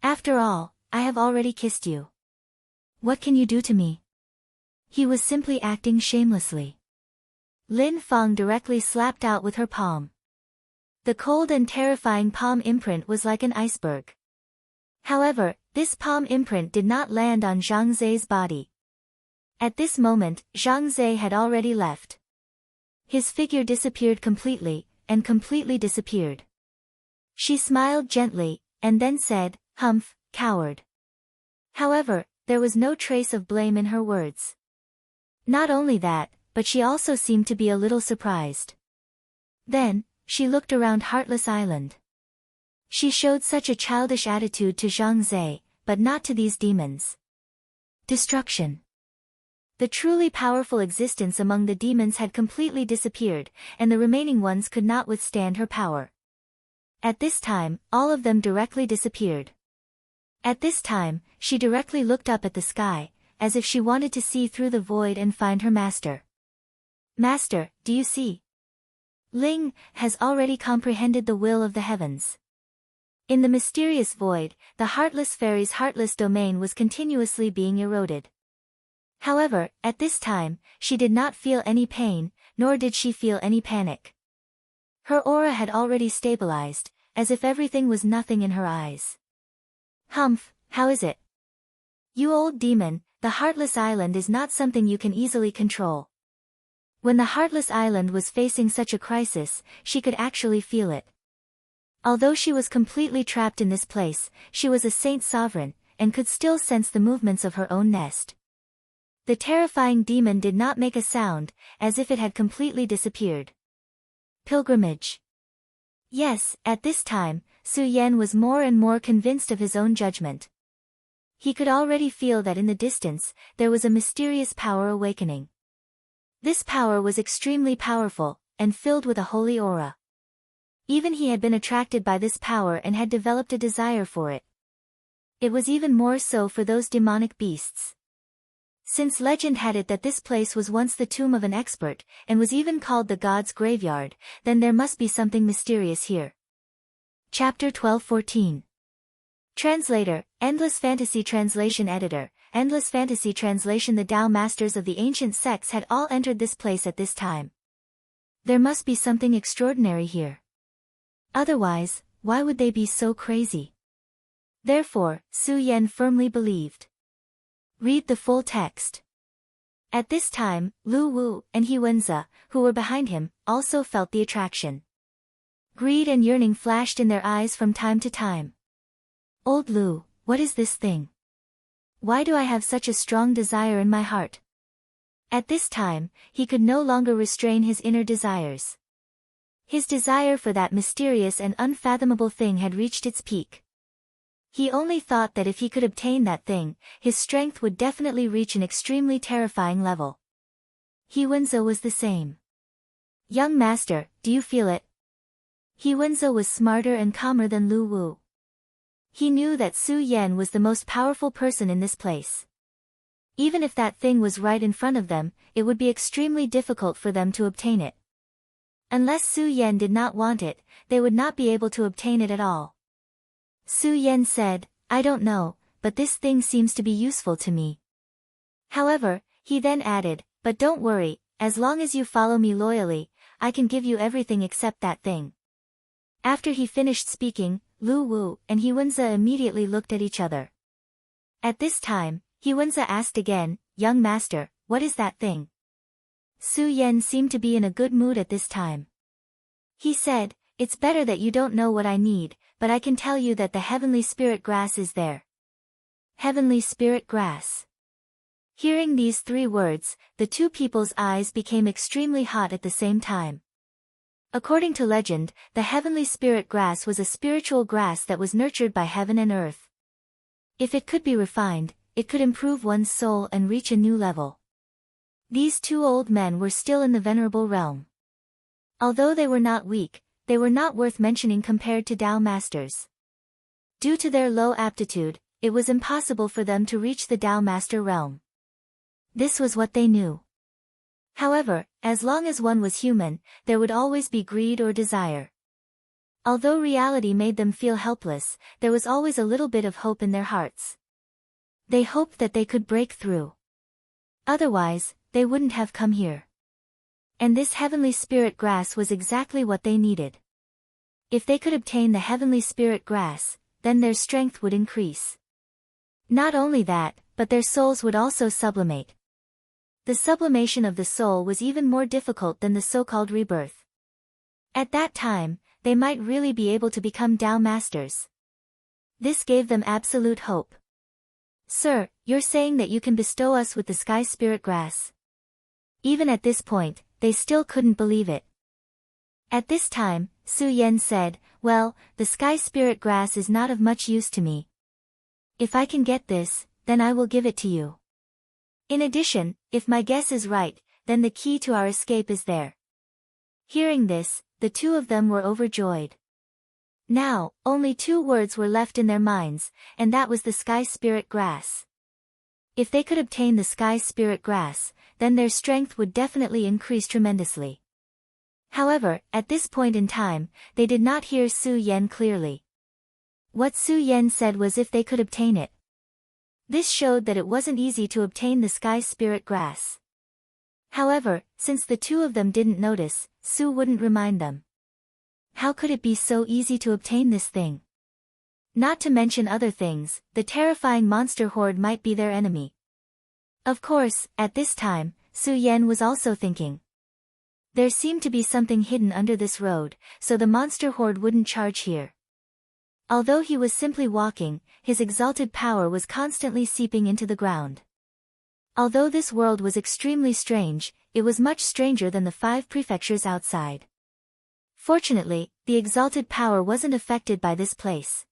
After all, I have already kissed you. What can you do to me? He was simply acting shamelessly. Lin Fang directly slapped out with her palm. The cold and terrifying palm imprint was like an iceberg. However, this palm imprint did not land on Zhang Zhe's body. At this moment, Zhang Zhe had already left. His figure disappeared completely, and completely disappeared. She smiled gently, and then said, "Humph, coward." However, there was no trace of blame in her words. Not only that, but she also seemed to be a little surprised. Then, she looked around Heartless Island. She showed such a childish attitude to Zhang Zhe, but not to these demons. Destruction. The truly powerful existence among the demons had completely disappeared, and the remaining ones could not withstand her power. At this time, all of them directly disappeared. At this time, she directly looked up at the sky, as if she wanted to see through the void and find her master. Master, do you see? Ling has already comprehended the will of the heavens. In the mysterious void, the Heartless Fairy's heartless domain was continuously being eroded. However, at this time, she did not feel any pain, nor did she feel any panic. Her aura had already stabilized, as if everything was nothing in her eyes. "Humph, how is it? You old demon, the Heartless Island is not something you can easily control." When the Heartless Island was facing such a crisis, she could actually feel it. Although she was completely trapped in this place, she was a saint sovereign, and could still sense the movements of her own nest. The terrifying demon did not make a sound, as if it had completely disappeared. Pilgrimage. Yes, at this time, Su Yan was more and more convinced of his own judgment. He could already feel that in the distance, there was a mysterious power awakening. This power was extremely powerful, and filled with a holy aura. Even he had been attracted by this power and had developed a desire for it. It was even more so for those demonic beasts. Since legend had it that this place was once the tomb of an expert, and was even called the god's graveyard, then there must be something mysterious here. Chapter 12-14. Translator, Endless Fantasy Translation Editor, Endless Fantasy Translation. The Tao Masters of the ancient sects had all entered this place at this time. There must be something extraordinary here. Otherwise, why would they be so crazy? Therefore, Su Yan firmly believed. Read the full text. At this time, Lu Wu and He Wenze, who were behind him, also felt the attraction. Greed and yearning flashed in their eyes from time to time. "Old Lu, what is this thing? Why do I have such a strong desire in my heart?" At this time, he could no longer restrain his inner desires. His desire for that mysterious and unfathomable thing had reached its peak. He only thought that if he could obtain that thing, his strength would definitely reach an extremely terrifying level. He Wenze was the same. "Young master, do you feel it?" He Wenze was smarter and calmer than Lu Wu. He knew that Su Yan was the most powerful person in this place. Even if that thing was right in front of them, it would be extremely difficult for them to obtain it. Unless Su Yan did not want it, they would not be able to obtain it at all. Su Yan said, "I don't know, but this thing seems to be useful to me." However, he then added, "But don't worry, as long as you follow me loyally, I can give you everything except that thing." After he finished speaking, Lu Wu and He Wenze immediately looked at each other. At this time, He Wenze asked again, "Young master, what is that thing?" Su Yan seemed to be in a good mood at this time. He said, "It's better that you don't know what I need, but I can tell you that the heavenly spirit grass is there." Heavenly spirit grass. Hearing these three words, the two people's eyes became extremely hot at the same time. According to legend, the heavenly spirit grass was a spiritual grass that was nurtured by heaven and earth. If it could be refined, it could improve one's soul and reach a new level. These two old men were still in the venerable realm. Although they were not weak, they were not worth mentioning compared to Tao Masters. Due to their low aptitude, it was impossible for them to reach the Tao Master realm. This was what they knew. However, as long as one was human, there would always be greed or desire. Although reality made them feel helpless, there was always a little bit of hope in their hearts. They hoped that they could break through. Otherwise, they wouldn't have come here. And this heavenly spirit grass was exactly what they needed. If they could obtain the heavenly spirit grass, then their strength would increase. Not only that, but their souls would also sublimate. The sublimation of the soul was even more difficult than the so-called rebirth. At that time, they might really be able to become Tao Masters. This gave them absolute hope. "Sir, you're saying that you can bestow us with the sky spirit grass?" Even at this point, they still couldn't believe it. At this time, Su Yan said, "Well, the sky spirit grass is not of much use to me. If I can get this, then I will give it to you. In addition, if my guess is right, then the key to our escape is there." Hearing this, the two of them were overjoyed. Now, only two words were left in their minds, and that was the sky spirit grass. If they could obtain the sky spirit grass, then their strength would definitely increase tremendously. However, at this point in time, they did not hear Su Yan clearly. What Su Yan said was if they could obtain it. This showed that it wasn't easy to obtain the sky spirit grass. However, since the two of them didn't notice, Su wouldn't remind them. How could it be so easy to obtain this thing? Not to mention other things, the terrifying monster horde might be their enemy. Of course, at this time, Su Yan was also thinking. There seemed to be something hidden under this road, so the monster horde wouldn't charge here. Although he was simply walking, his exalted power was constantly seeping into the ground. Although this world was extremely strange, it was much stranger than the 5 prefectures outside. Fortunately, the exalted power wasn't affected by this place.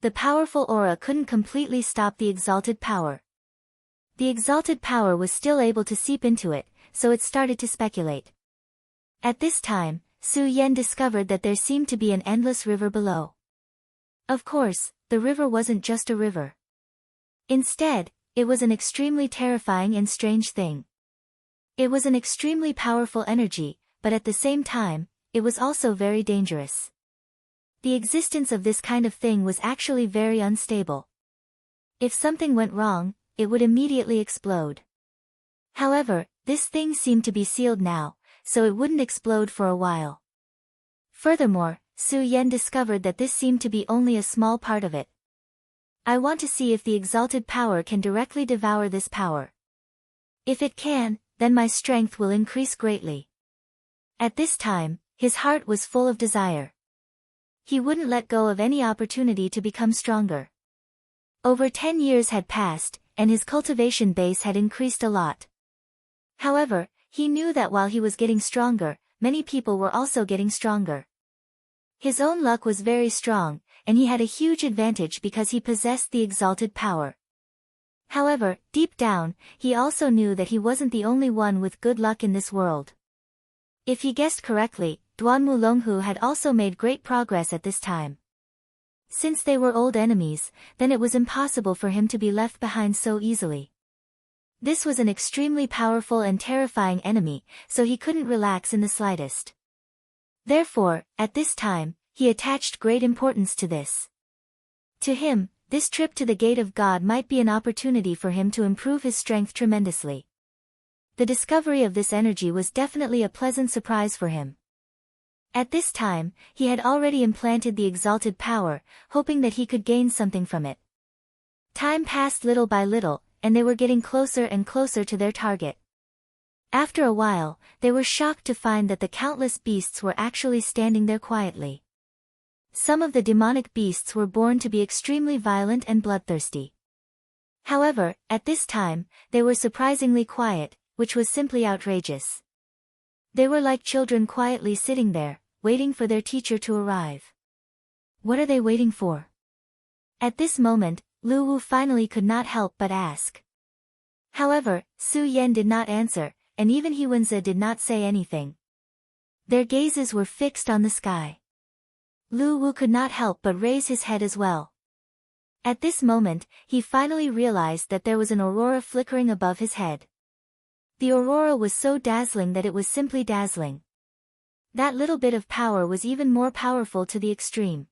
The powerful aura couldn't completely stop the exalted power. The exalted power was still able to seep into it, so it started to speculate. At this time, Su Yan discovered that there seemed to be an endless river below. Of course, the river wasn't just a river. Instead, it was an extremely terrifying and strange thing. It was an extremely powerful energy, but at the same time, it was also very dangerous. The existence of this kind of thing was actually very unstable. If something went wrong, it would immediately explode. However, this thing seemed to be sealed now, so it wouldn't explode for a while. Furthermore, Su Yan discovered that this seemed to be only a small part of it. I want to see if the exalted power can directly devour this power. If it can, then my strength will increase greatly. At this time, his heart was full of desire. He wouldn't let go of any opportunity to become stronger. Over 10 years had passed, and his cultivation base had increased a lot. However, he knew that while he was getting stronger, many people were also getting stronger. His own luck was very strong, and he had a huge advantage because he possessed the exalted power. However, deep down, he also knew that he wasn't the only one with good luck in this world. If he guessed correctly, Duanmu Longhu had also made great progress at this time. Since they were old enemies, then it was impossible for him to be left behind so easily. This was an extremely powerful and terrifying enemy, so he couldn't relax in the slightest. Therefore, at this time, he attached great importance to this. To him, this trip to the Gate of God might be an opportunity for him to improve his strength tremendously. The discovery of this energy was definitely a pleasant surprise for him. At this time, he had already implanted the exalted power, hoping that he could gain something from it. Time passed little by little, and they were getting closer and closer to their target. After a while, they were shocked to find that the countless beasts were actually standing there quietly. Some of the demonic beasts were born to be extremely violent and bloodthirsty. However, at this time, they were surprisingly quiet, which was simply outrageous. They were like children quietly sitting there, waiting for their teacher to arrive. What are they waiting for? At this moment, Lu Wu finally could not help but ask. However, Su Yan did not answer, and even He Wenzi did not say anything. Their gazes were fixed on the sky. Lu Wu could not help but raise his head as well. At this moment, he finally realized that there was an aurora flickering above his head. The aurora was so dazzling that it was simply dazzling. That little bit of power was even more powerful to the extreme.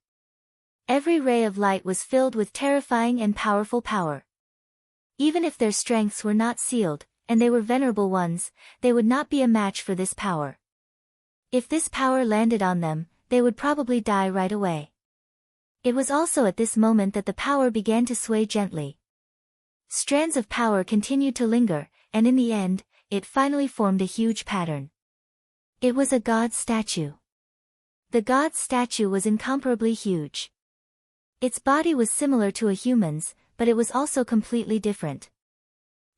Every ray of light was filled with terrifying and powerful power. Even if their strengths were not sealed, and they were venerable ones, they would not be a match for this power. If this power landed on them, they would probably die right away. It was also at this moment that the power began to sway gently. Strands of power continued to linger, and in the end, it finally formed a huge pattern. It was a god statue. The god statue was incomparably huge. Its body was similar to a human's, but it was also completely different.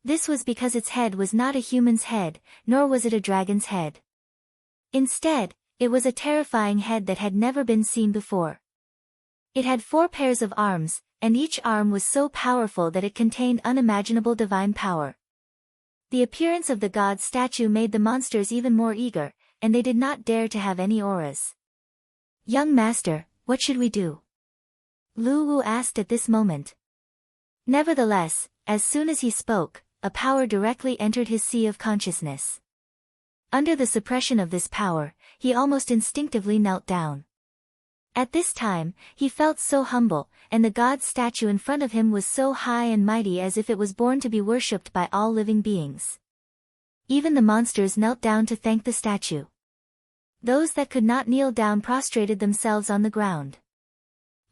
This was because its head was not a human's head, nor was it a dragon's head. Instead, it was a terrifying head that had never been seen before. It had 4 pairs of arms, and each arm was so powerful that it contained unimaginable divine power. The appearance of the god statue made the monsters even more eager, and they did not dare to have any auras. "Young master, what should we do?" Lu Wu asked at this moment. Nevertheless, as soon as he spoke, a power directly entered his sea of consciousness. Under the suppression of this power, he almost instinctively knelt down. At this time, he felt so humble, and the god's statue in front of him was so high and mighty as if it was born to be worshipped by all living beings. Even the monsters knelt down to thank the statue. Those that could not kneel down prostrated themselves on the ground.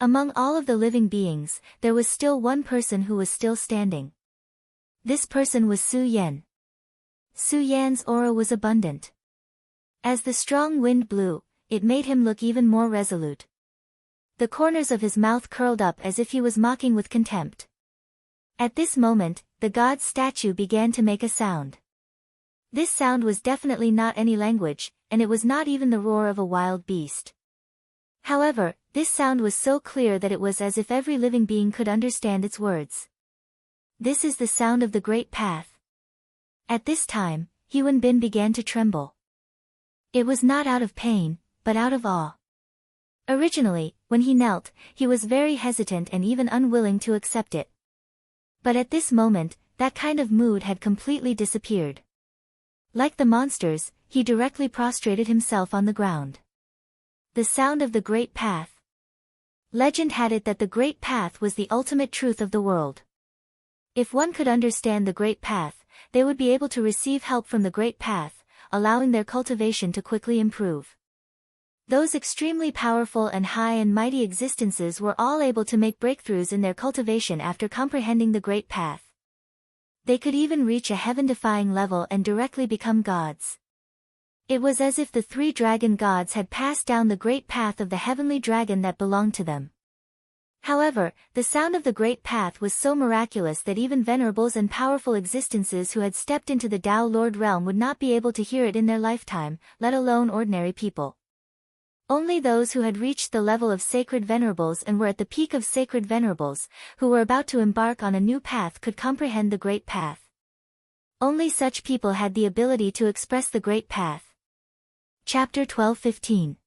Among all of the living beings, there was still one person who was still standing. This person was Su Yan. Su Yan's aura was abundant. As the strong wind blew, it made him look even more resolute. The corners of his mouth curled up as if he was mocking with contempt. At this moment, the god's statue began to make a sound. This sound was definitely not any language, and it was not even the roar of a wild beast. However, this sound was so clear that it was as if every living being could understand its words. This is the sound of the Great Path. At this time, Hyun Bin began to tremble. It was not out of pain, but out of awe. Originally, when he knelt, he was very hesitant and even unwilling to accept it. But at this moment, that kind of mood had completely disappeared. Like the monsters, he directly prostrated himself on the ground. The sound of the Great Path. Legend had it that the Great Path was the ultimate truth of the world. If one could understand the Great Path, they would be able to receive help from the Great Path, allowing their cultivation to quickly improve. Those extremely powerful and high and mighty existences were all able to make breakthroughs in their cultivation after comprehending the Great Path. They could even reach a heaven-defying level and directly become gods. It was as if the three dragon gods had passed down the Great Path of the heavenly dragon that belonged to them. However, the sound of the Great Path was so miraculous that even venerables and powerful existences who had stepped into the Tao Lord realm would not be able to hear it in their lifetime, let alone ordinary people. Only those who had reached the level of sacred venerables and were at the peak of sacred venerables, who were about to embark on a new path, could comprehend the Great Path. Only such people had the ability to express the Great Path. Chapter 12:15.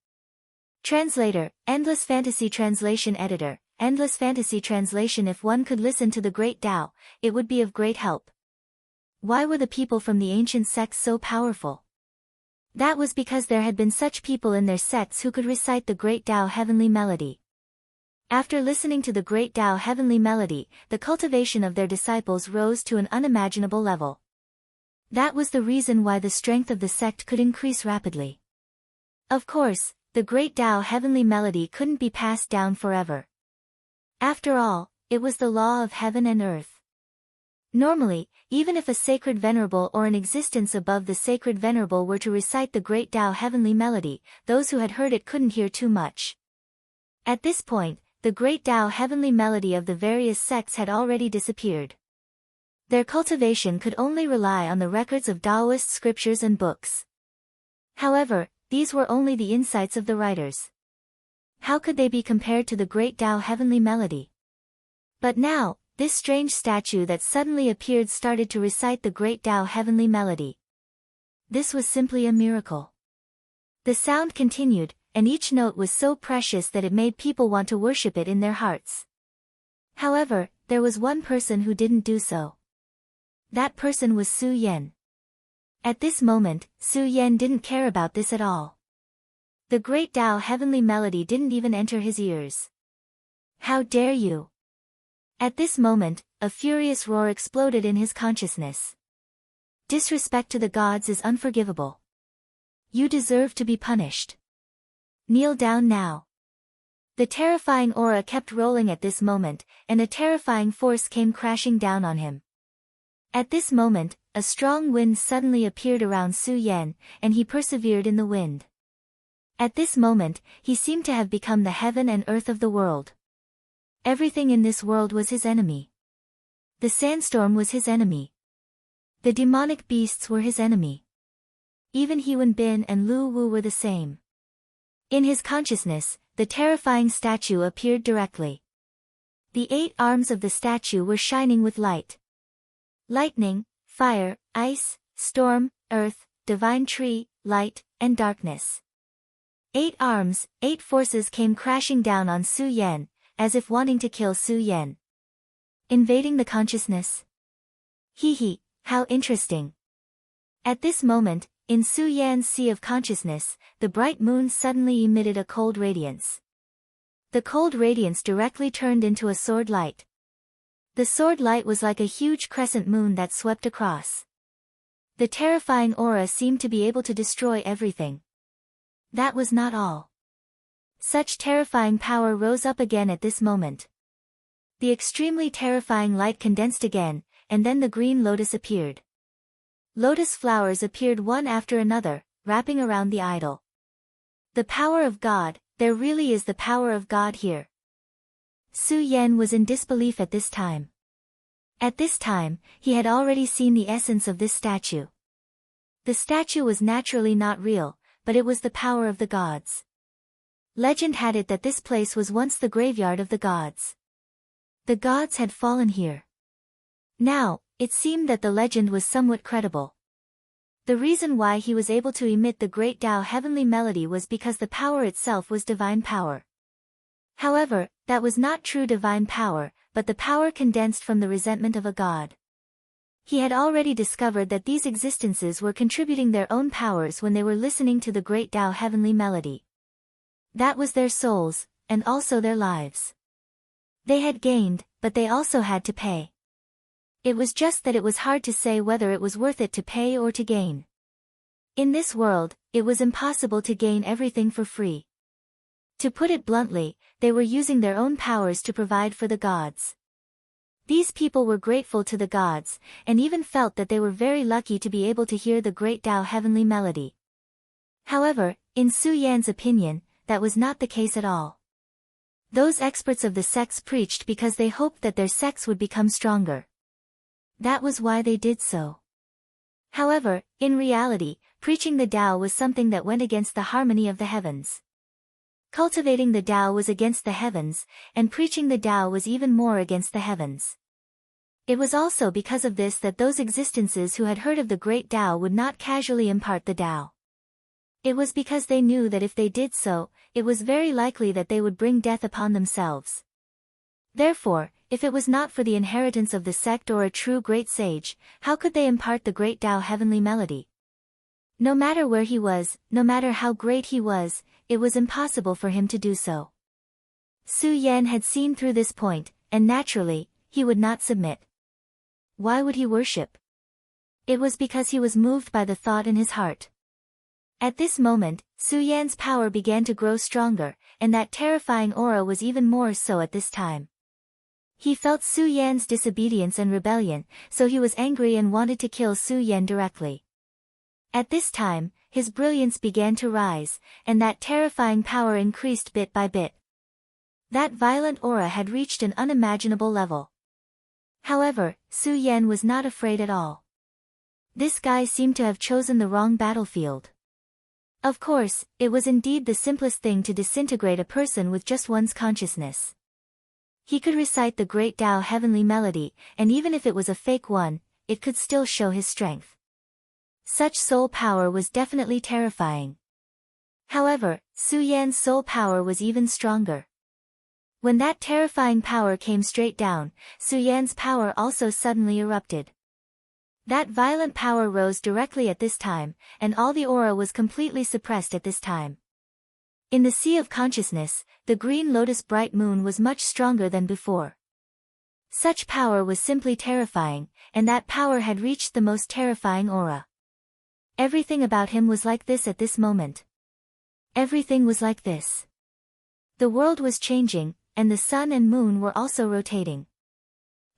Translator, Endless Fantasy Translation Editor, Endless Fantasy Translation. If one could listen to the Great Tao, it would be of great help. Why were the people from the ancient sects so powerful? That was because there had been such people in their sects who could recite the Great Tao Heavenly Melody. After listening to the Great Tao Heavenly Melody, the cultivation of their disciples rose to an unimaginable level. That was the reason why the strength of the sect could increase rapidly. Of course, the Great Tao Heavenly Melody couldn't be passed down forever. After all, it was the law of heaven and earth. Normally, even if a sacred venerable or an existence above the sacred venerable were to recite the Great Tao Heavenly Melody, those who had heard it couldn't hear too much. At this point, the Great Tao Heavenly Melody of the various sects had already disappeared. Their cultivation could only rely on the records of Taoist scriptures and books. However, these were only the insights of the writers. How could they be compared to the Great Tao Heavenly Melody? But now, this strange statue that suddenly appeared started to recite the Great Tao Heavenly Melody. This was simply a miracle. The sound continued, and each note was so precious that it made people want to worship it in their hearts. However, there was one person who didn't do so. That person was Su Yan. At this moment, Su Yan didn't care about this at all. The Great Tao Heavenly Melody didn't even enter his ears. How dare you! At this moment, a furious roar exploded in his consciousness. Disrespect to the gods is unforgivable. You deserve to be punished. Kneel down now. The terrifying aura kept rolling at this moment, and a terrifying force came crashing down on him. At this moment, a strong wind suddenly appeared around Su Yan, and he persevered in the wind. At this moment, he seemed to have become the heaven and earth of the world. Everything in this world was his enemy. The sandstorm was his enemy. The demonic beasts were his enemy. Even Hyun Bin and Lu Wu were the same. In his consciousness, the terrifying statue appeared directly. The 8 arms of the statue were shining with light. Lightning, fire, ice, storm, earth, divine tree, light, and darkness. 8 arms, 8 forces came crashing down on Su Yan, as if wanting to kill Su Yan. Invading the consciousness? Hee, how interesting. At this moment, in Su Yan's sea of consciousness, the bright moon suddenly emitted a cold radiance. The cold radiance directly turned into a sword light. The sword light was like a huge crescent moon that swept across. The terrifying aura seemed to be able to destroy everything. That was not all. Such terrifying power rose up again at this moment. The extremely terrifying light condensed again, and then the green lotus appeared. Lotus flowers appeared one after another, wrapping around the idol. The power of God, there really is the power of God here. Su Yan was in disbelief at this time. At this time, he had already seen the essence of this statue. The statue was naturally not real, but it was the power of the gods. Legend had it that this place was once the graveyard of the gods. The gods had fallen here. Now, it seemed that the legend was somewhat credible. The reason why he was able to emit the great Tao heavenly melody was because the power itself was divine power. However, that was not true divine power, but the power condensed from the resentment of a god. He had already discovered that these existences were contributing their own powers when they were listening to the great Tao heavenly melody. That was their souls, and also their lives. They had gained, but they also had to pay. It was just that it was hard to say whether it was worth it to pay or to gain. In this world, it was impossible to gain everything for free. To put it bluntly, they were using their own powers to provide for the gods. These people were grateful to the gods, and even felt that they were very lucky to be able to hear the great Tao heavenly melody. However, in Su Yan's opinion, that was not the case at all. Those experts of the sects preached because they hoped that their sects would become stronger. That was why they did so. However, in reality, preaching the Tao was something that went against the harmony of the heavens. Cultivating the Tao was against the heavens, and preaching the Tao was even more against the heavens. It was also because of this that those existences who had heard of the great Tao would not casually impart the Tao. It was because they knew that if they did so, it was very likely that they would bring death upon themselves. Therefore, if it was not for the inheritance of the sect or a true great sage, how could they impart the great Tao heavenly melody? No matter where he was, no matter how great he was, it was impossible for him to do so. Su Yan had seen through this point, and naturally, he would not submit. Why would he worship? It was because he was moved by the thought in his heart. At this moment, Su Yan's power began to grow stronger, and that terrifying aura was even more so at this time. He felt Su Yan's disobedience and rebellion, so he was angry and wanted to kill Su Yan directly. At this time, his brilliance began to rise, and that terrifying power increased bit by bit. That violent aura had reached an unimaginable level. However, Su Yan was not afraid at all. This guy seemed to have chosen the wrong battlefield. Of course, it was indeed the simplest thing to disintegrate a person with just one's consciousness. He could recite the great Tao heavenly melody, and even if it was a fake one, it could still show his strength. Such soul power was definitely terrifying. However, Su Yan's soul power was even stronger. When that terrifying power came straight down, Su Yan's power also suddenly erupted. That violent power rose directly at this time, and all the aura was completely suppressed at this time. In the sea of consciousness, the green lotus bright moon was much stronger than before. Such power was simply terrifying, and that power had reached the most terrifying aura. Everything about him was like this at this moment. Everything was like this. The world was changing, and the sun and moon were also rotating.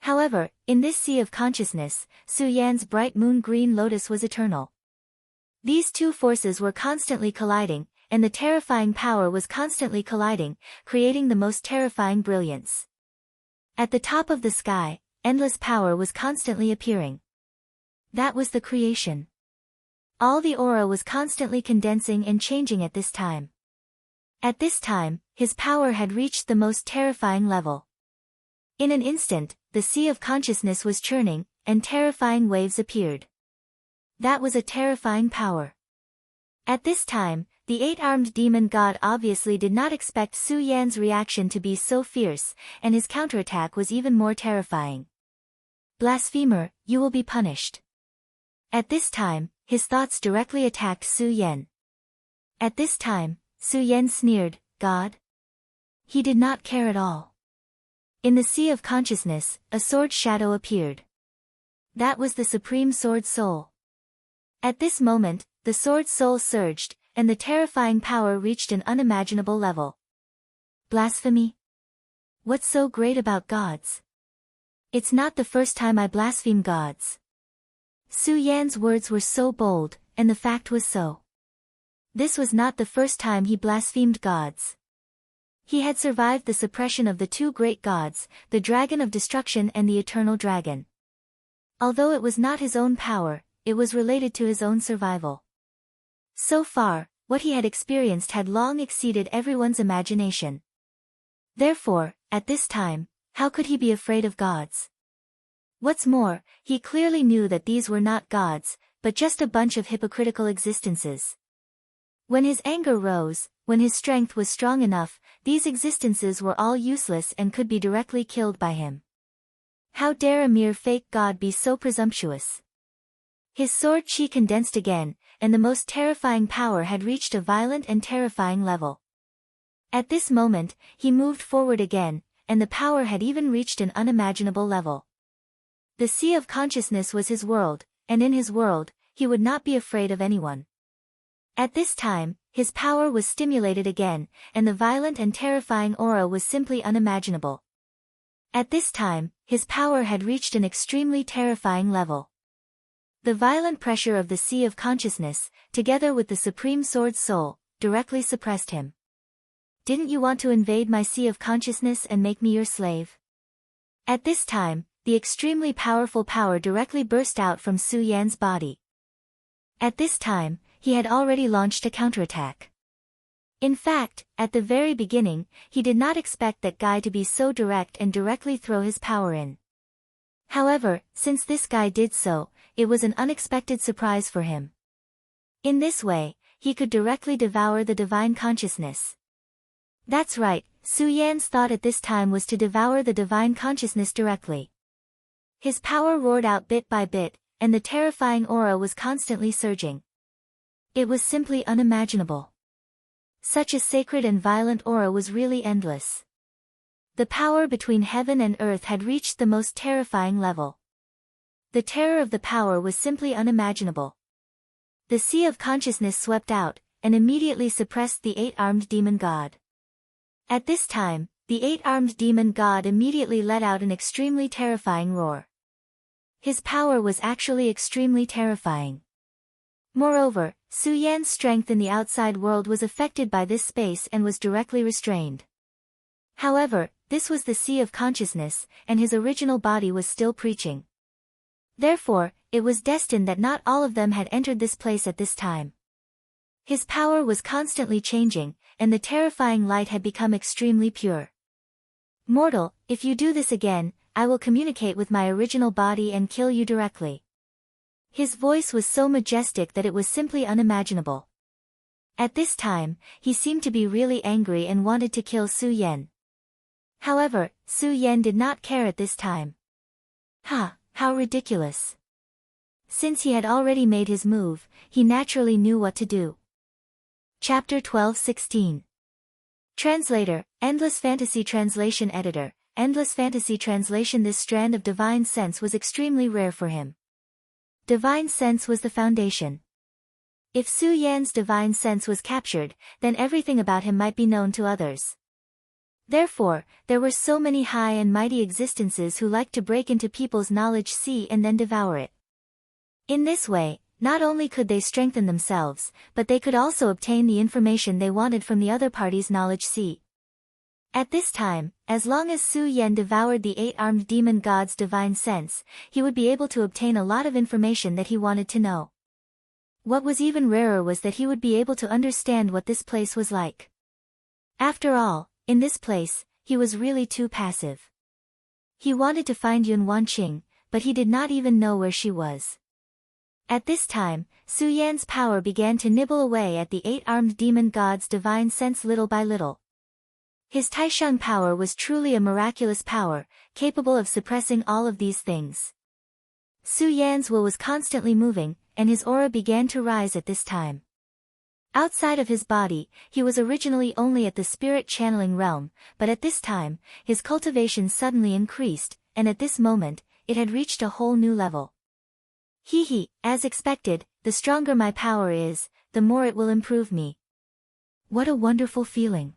However, in this sea of consciousness, Su Yan's bright moon green lotus was eternal. These two forces were constantly colliding, and the terrifying power was constantly colliding, creating the most terrifying brilliance. At the top of the sky, endless power was constantly appearing. That was the creation. All the aura was constantly condensing and changing at this time. At this time, his power had reached the most terrifying level. In an instant, the sea of consciousness was churning, and terrifying waves appeared. That was a terrifying power. At this time, the eight-armed demon god obviously did not expect Su Yan's reaction to be so fierce, and his counterattack was even more terrifying. Blasphemer, you will be punished. At this time, his thoughts directly attacked Su Yan. At this time, Su Yan sneered, God? He did not care at all. In the sea of consciousness, a sword shadow appeared. That was the Supreme Sword Soul. At this moment, the Sword Soul surged, and the terrifying power reached an unimaginable level. Blasphemy? What's so great about gods? It's not the first time I blaspheme gods. Su Yan's words were so bold, and the fact was so. This was not the first time he blasphemed gods. He had survived the suppression of the two great gods, the Dragon of Destruction and the Eternal Dragon. Although it was not his own power, it was related to his own survival. So far, what he had experienced had long exceeded everyone's imagination. Therefore, at this time, how could he be afraid of gods? What's more, he clearly knew that these were not gods, but just a bunch of hypocritical existences. When his anger rose, when his strength was strong enough, these existences were all useless and could be directly killed by him. How dare a mere fake god be so presumptuous? His sword chi condensed again, and the most terrifying power had reached a violent and terrifying level. At this moment, he moved forward again, and the power had even reached an unimaginable level. The sea of consciousness was his world, and in his world, he would not be afraid of anyone. At this time, his power was stimulated again, and the violent and terrifying aura was simply unimaginable. At this time, his power had reached an extremely terrifying level. The violent pressure of the sea of consciousness, together with the Supreme Sword Soul, directly suppressed him. Didn't you want to invade my sea of consciousness and make me your slave? At this time, the extremely powerful power directly burst out from Su Yan's body. At this time, he had already launched a counterattack. In fact, at the very beginning, he did not expect that guy to be so direct and directly throw his power in. However, since this guy did so, it was an unexpected surprise for him. In this way, he could directly devour the divine consciousness. That's right, Su Yan's thought at this time was to devour the divine consciousness directly. His power roared out bit by bit, and the terrifying aura was constantly surging. It was simply unimaginable. Such a sacred and violent aura was really endless. The power between heaven and earth had reached the most terrifying level. The terror of the power was simply unimaginable. The sea of consciousness swept out, and immediately suppressed the eight-armed demon god. At this time, the eight-armed demon god immediately let out an extremely terrifying roar. His power was actually extremely terrifying. Moreover, Su Yan's strength in the outside world was affected by this space and was directly restrained. However, this was the sea of consciousness, and his original body was still preaching. Therefore, it was destined that not all of them had entered this place at this time. His power was constantly changing, and the terrifying light had become extremely pure. Mortal, if you do this again, I will communicate with my original body and kill you directly. His voice was so majestic that it was simply unimaginable. At this time, he seemed to be really angry and wanted to kill Su Yan. However, Su Yan did not care at this time. How ridiculous. Since he had already made his move, he naturally knew what to do. Chapter 12:16. Translator, Endless Fantasy Translation Editor, Endless Fantasy Translation. This strand of divine sense was extremely rare for him. Divine sense was the foundation. If Su Yan's divine sense was captured, then everything about him might be known to others. Therefore, there were so many high and mighty existences who liked to break into people's knowledge sea and then devour it. In this way, not only could they strengthen themselves, but they could also obtain the information they wanted from the other party's knowledge sea. At this time, as long as Su Yan devoured the eight-armed demon god's divine sense, he would be able to obtain a lot of information that he wanted to know. What was even rarer was that he would be able to understand what this place was like. After all, in this place, he was really too passive. He wanted to find Yun Wanqing, but he did not even know where she was. At this time, Su Yan's power began to nibble away at the eight-armed demon god's divine sense little by little. His Taishang power was truly a miraculous power, capable of suppressing all of these things. Su Yan's will was constantly moving, and his aura began to rise at this time. Outside of his body, he was originally only at the spirit channeling realm, but at this time, his cultivation suddenly increased, and at this moment, it had reached a whole new level. As expected, the stronger my power is, the more it will improve me. What a wonderful feeling.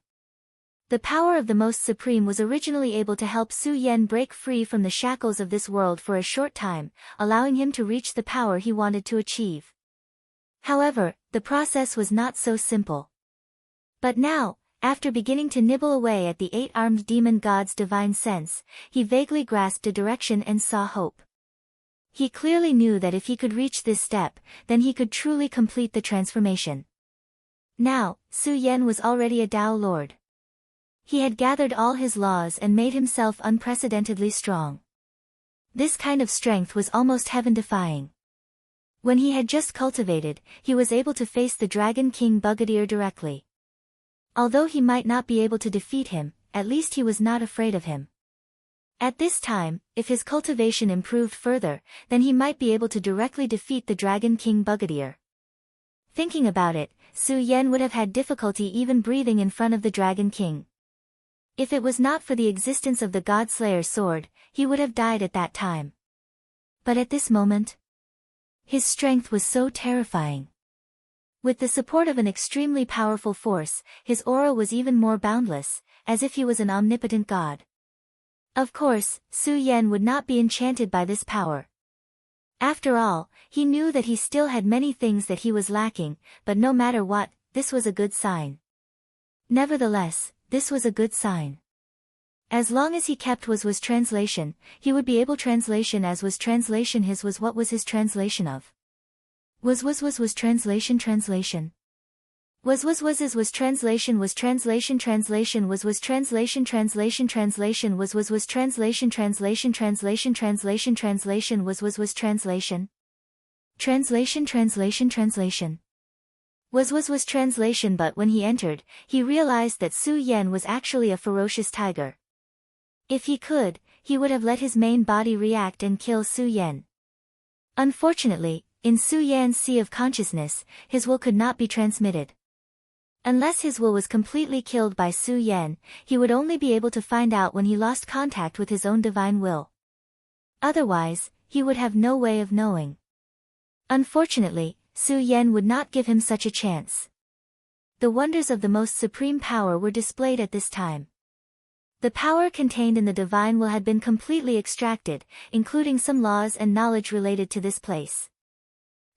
The power of the Most Supreme was originally able to help Su Yan break free from the shackles of this world for a short time, allowing him to reach the power he wanted to achieve. However, the process was not so simple. But now, after beginning to nibble away at the 8-armed demon god's divine sense, he vaguely grasped a direction and saw hope. He clearly knew that if he could reach this step, then he could truly complete the transformation. Now, Su Yan was already a Tao Lord. He had gathered all his laws and made himself unprecedentedly strong. This kind of strength was almost heaven-defying. When he had just cultivated, he was able to face the Dragon King Brigadier directly. Although he might not be able to defeat him, at least he was not afraid of him. At this time, if his cultivation improved further, then he might be able to directly defeat the Dragon King Brigadier. Thinking about it, Su Yan would have had difficulty even breathing in front of the Dragon King. If it was not for the existence of the Godslayer sword, he would have died at that time. But at this moment, his strength was so terrifying. With the support of an extremely powerful force, his aura was even more boundless, as if he was an omnipotent god. Of course, Su Yan would not be enchanted by this power. After all, he knew that he still had many things that he was lacking, but no matter what, this was a good sign. Nevertheless, this was a good sign. As long as he kept was translation, he would be able translation as was translation his was what was his translation of. Was translation translation. Was is was translation translation was translation translation translation was translation translation translation translation translation was translation. Translation translation translation. Was translation but when he entered, he realized that Su Yan was actually a ferocious tiger. If he could, he would have let his main body react and kill Su Yan. Unfortunately, in Su Yan's sea of consciousness, his will could not be transmitted. Unless his will was completely killed by Su Yan, he would only be able to find out when he lost contact with his own divine will. Otherwise, he would have no way of knowing. Unfortunately, Su Yan would not give him such a chance. The wonders of the most supreme power were displayed at this time. The power contained in the divine will had been completely extracted, including some laws and knowledge related to this place.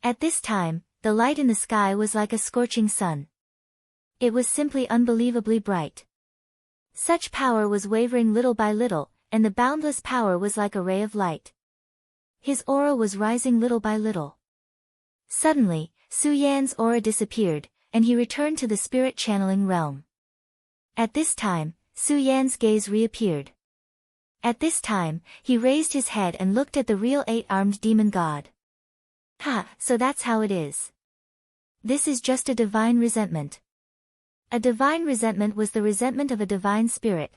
At this time, the light in the sky was like a scorching sun. It was simply unbelievably bright. Such power was wavering little by little, and the boundless power was like a ray of light. His aura was rising little by little. Suddenly, Su Yan's aura disappeared, and he returned to the spirit channeling realm. At this time, Su Yan's gaze reappeared. At this time, he raised his head and looked at the real 8-armed demon god. So that's how it is. This is just a divine resentment. A divine resentment was the resentment of a divine spirit.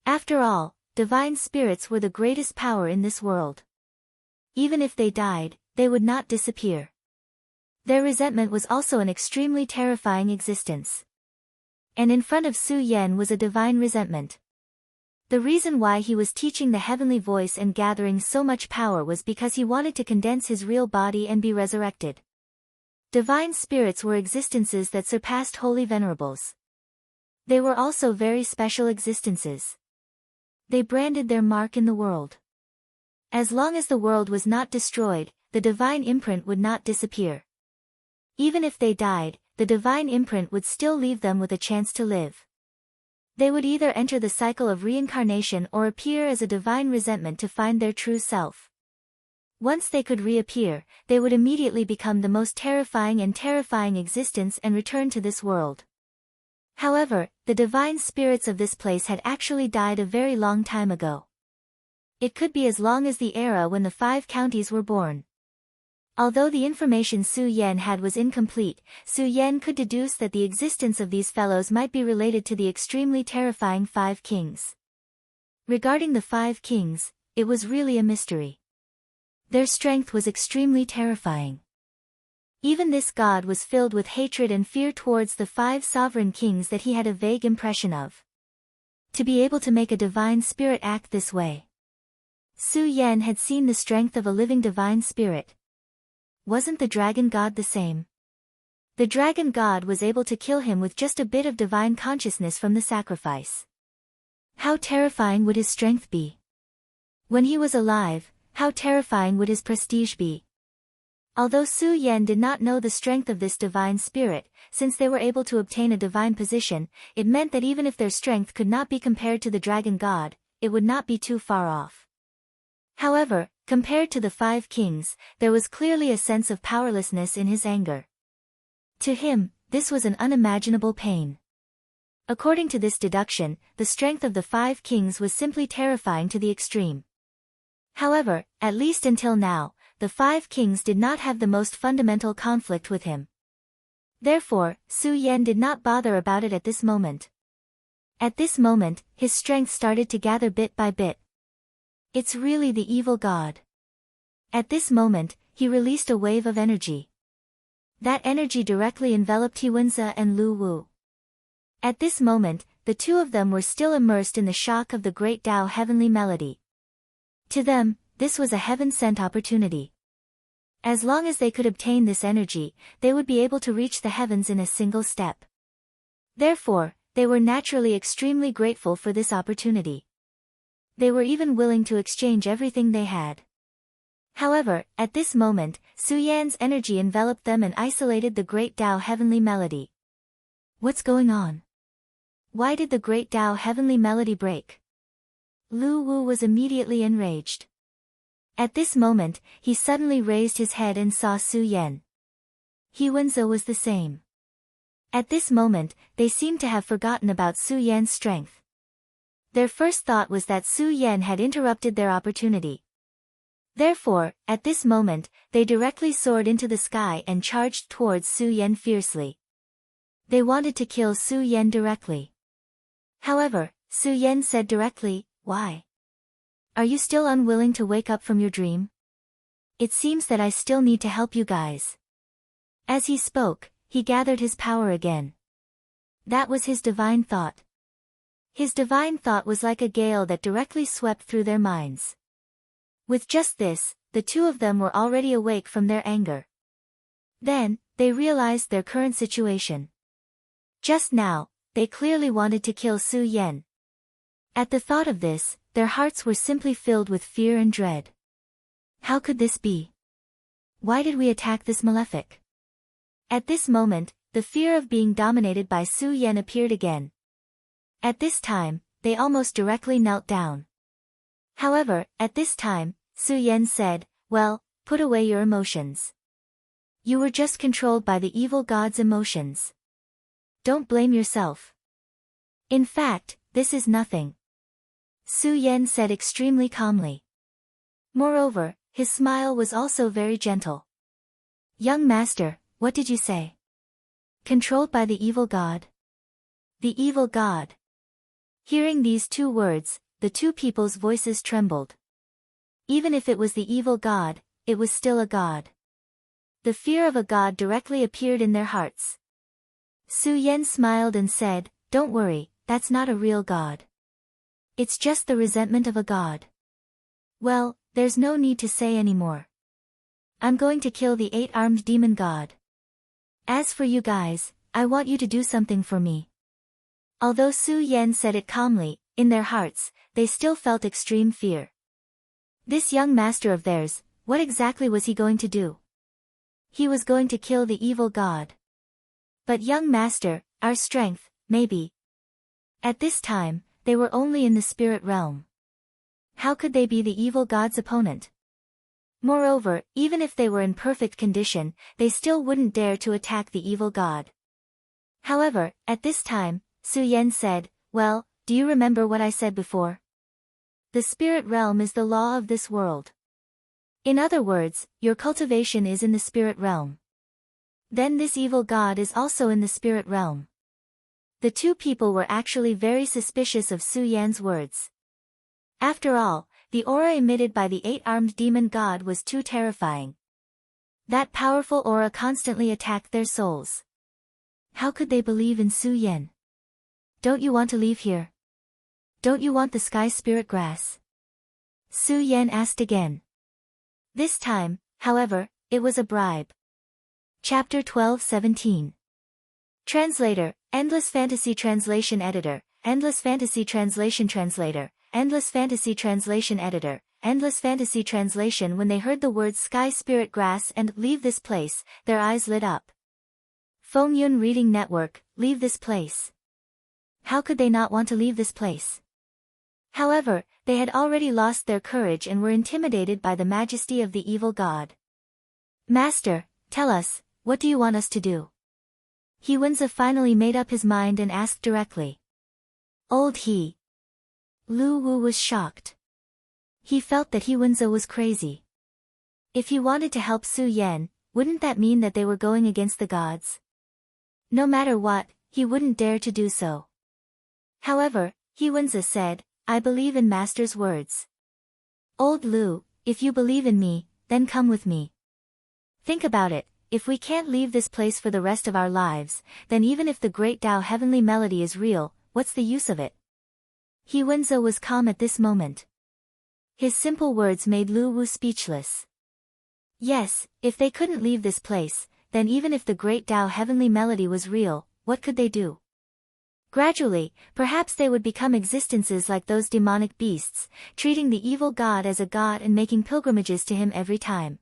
After all, divine spirits were the greatest power in this world. Even if they died, they would not disappear. Their resentment was also an extremely terrifying existence. And in front of Su Yan was a divine resentment. The reason why he was teaching the heavenly voice and gathering so much power was because he wanted to condense his real body and be resurrected. Divine spirits were existences that surpassed holy venerables. They were also very special existences. They branded their mark in the world. As long as the world was not destroyed, the divine imprint would not disappear. Even if they died, the divine imprint would still leave them with a chance to live. They would either enter the cycle of reincarnation or appear as a divine resentment to find their true self. Once they could reappear, they would immediately become the most terrifying existence and return to this world. However, the divine spirits of this place had actually died a very long time ago. It could be as long as the era when the 5 counties were born. Although the information Su Yan had was incomplete, Su Yan could deduce that the existence of these fellows might be related to the extremely terrifying 5 kings. Regarding the 5 kings, it was really a mystery. Their strength was extremely terrifying. Even this god was filled with hatred and fear towards the 5 sovereign kings that he had a vague impression of. To be able to make a divine spirit act this way. Su Yan had seen the strength of a living divine spirit. Wasn't the dragon god the same? The dragon god was able to kill him with just a bit of divine consciousness from the sacrifice. How terrifying would his strength be? When he was alive, how terrifying would his prestige be? Although Su Yan did not know the strength of this divine spirit, since they were able to obtain a divine position, it meant that even if their strength could not be compared to the dragon god, it would not be too far off. However, compared to the 5 kings, there was clearly a sense of powerlessness in his anger. To him, this was an unimaginable pain. According to this deduction, the strength of the 5 kings was simply terrifying to the extreme. However, at least until now, the 5 kings did not have the most fundamental conflict with him. Therefore, Su Yan did not bother about it at this moment. At this moment, his strength started to gather bit by bit. It's really the evil god. At this moment, he released a wave of energy. That energy directly enveloped Hiwenza and Lu Wu. At this moment, the two of them were still immersed in the shock of the great Tao heavenly melody. To them, this was a heaven-sent opportunity. As long as they could obtain this energy, they would be able to reach the heavens in a single step. Therefore, they were naturally extremely grateful for this opportunity. They were even willing to exchange everything they had. However, at this moment, Su Yan's energy enveloped them and isolated the great Tao heavenly melody. What's going on? Why did the great Tao heavenly melody break? Lu Wu was immediately enraged. At this moment, he suddenly raised his head and saw Su Yan. Hiwenza was the same. At this moment, they seemed to have forgotten about Su Yan's strength. Their first thought was that Su Yan had interrupted their opportunity. Therefore, at this moment, they directly soared into the sky and charged towards Su Yan fiercely. They wanted to kill Su Yan directly. However, Su Yan said directly, "Why? Are you still unwilling to wake up from your dream? It seems that I still need to help you guys." As he spoke, he gathered his power again. That was his divine thought. His divine thought was like a gale that directly swept through their minds. With just this, the two of them were already awake from their anger. Then, they realized their current situation. Just now, they clearly wanted to kill Su Yan. At the thought of this, their hearts were simply filled with fear and dread. How could this be? Why did we attack this malefic? At this moment, the fear of being dominated by Su Yan appeared again. At this time, they almost directly knelt down. However, at this time, Su Yan said, "Well, put away your emotions. You were just controlled by the evil god's emotions. Don't blame yourself. In fact, this is nothing." Su Yan said extremely calmly. Moreover, his smile was also very gentle. "Young master, what did you say? Controlled by the evil god?" The evil god. Hearing these 2 words, the 2 people's voices trembled. Even if it was the evil god, it was still a god. The fear of a god directly appeared in their hearts. Su Yan smiled and said, "Don't worry, that's not a real god. It's just the resentment of a god. Well, there's no need to say any more. I'm going to kill the 8-armed demon god. As for you guys, I want you to do something for me." Although Su Yan said it calmly, in their hearts, they still felt extreme fear. This young master of theirs, what exactly was he going to do? He was going to kill the evil god. But young master, our strength, maybe. At this time, they were only in the spirit realm. How could they be the evil god's opponent? Moreover, even if they were in perfect condition, they still wouldn't dare to attack the evil god. However, at this time, Su Yan said, "Well, do you remember what I said before? The spirit realm is the law of this world. In other words, your cultivation is in the spirit realm. Then this evil god is also in the spirit realm." The 2 people were actually very suspicious of Su Yan's words. After all, the aura emitted by the 8-armed demon god was too terrifying. That powerful aura constantly attacked their souls. How could they believe in Su Yan? Don't you want to leave here? Don't you want the sky spirit grass? Su Yan asked again. This time, however, it was a bribe. Chapter 12:17. Translator, Endless Fantasy Translation Editor, Endless Fantasy Translation Translator, Endless Fantasy Translation Editor, Endless Fantasy Translation. When they heard the words Sky Spirit Grass and Leave This Place, their eyes lit up. Feng Yun Reading Network, leave this place. How could they not want to leave this place? However, they had already lost their courage and were intimidated by the majesty of the evil god. Master, tell us, what do you want us to do? He Wenza finally made up his mind and asked directly. Old he. Lu Wu was shocked. He felt that he Wenza was crazy. If he wanted to help Su Yan, wouldn't that mean that they were going against the gods? No matter what, he wouldn't dare to do so. However, he Wenza said, I believe in Master's words. Old Lu, if you believe in me, then come with me. Think about it, if we can't leave this place for the rest of our lives, then even if the great Tao heavenly melody is real, what's the use of it? He Wenza was calm at this moment. His simple words made Lu Wu speechless. Yes, if they couldn't leave this place, then even if the great Tao heavenly melody was real, what could they do? Gradually, perhaps they would become existences like those demonic beasts, treating the evil god as a god and making pilgrimages to him every time.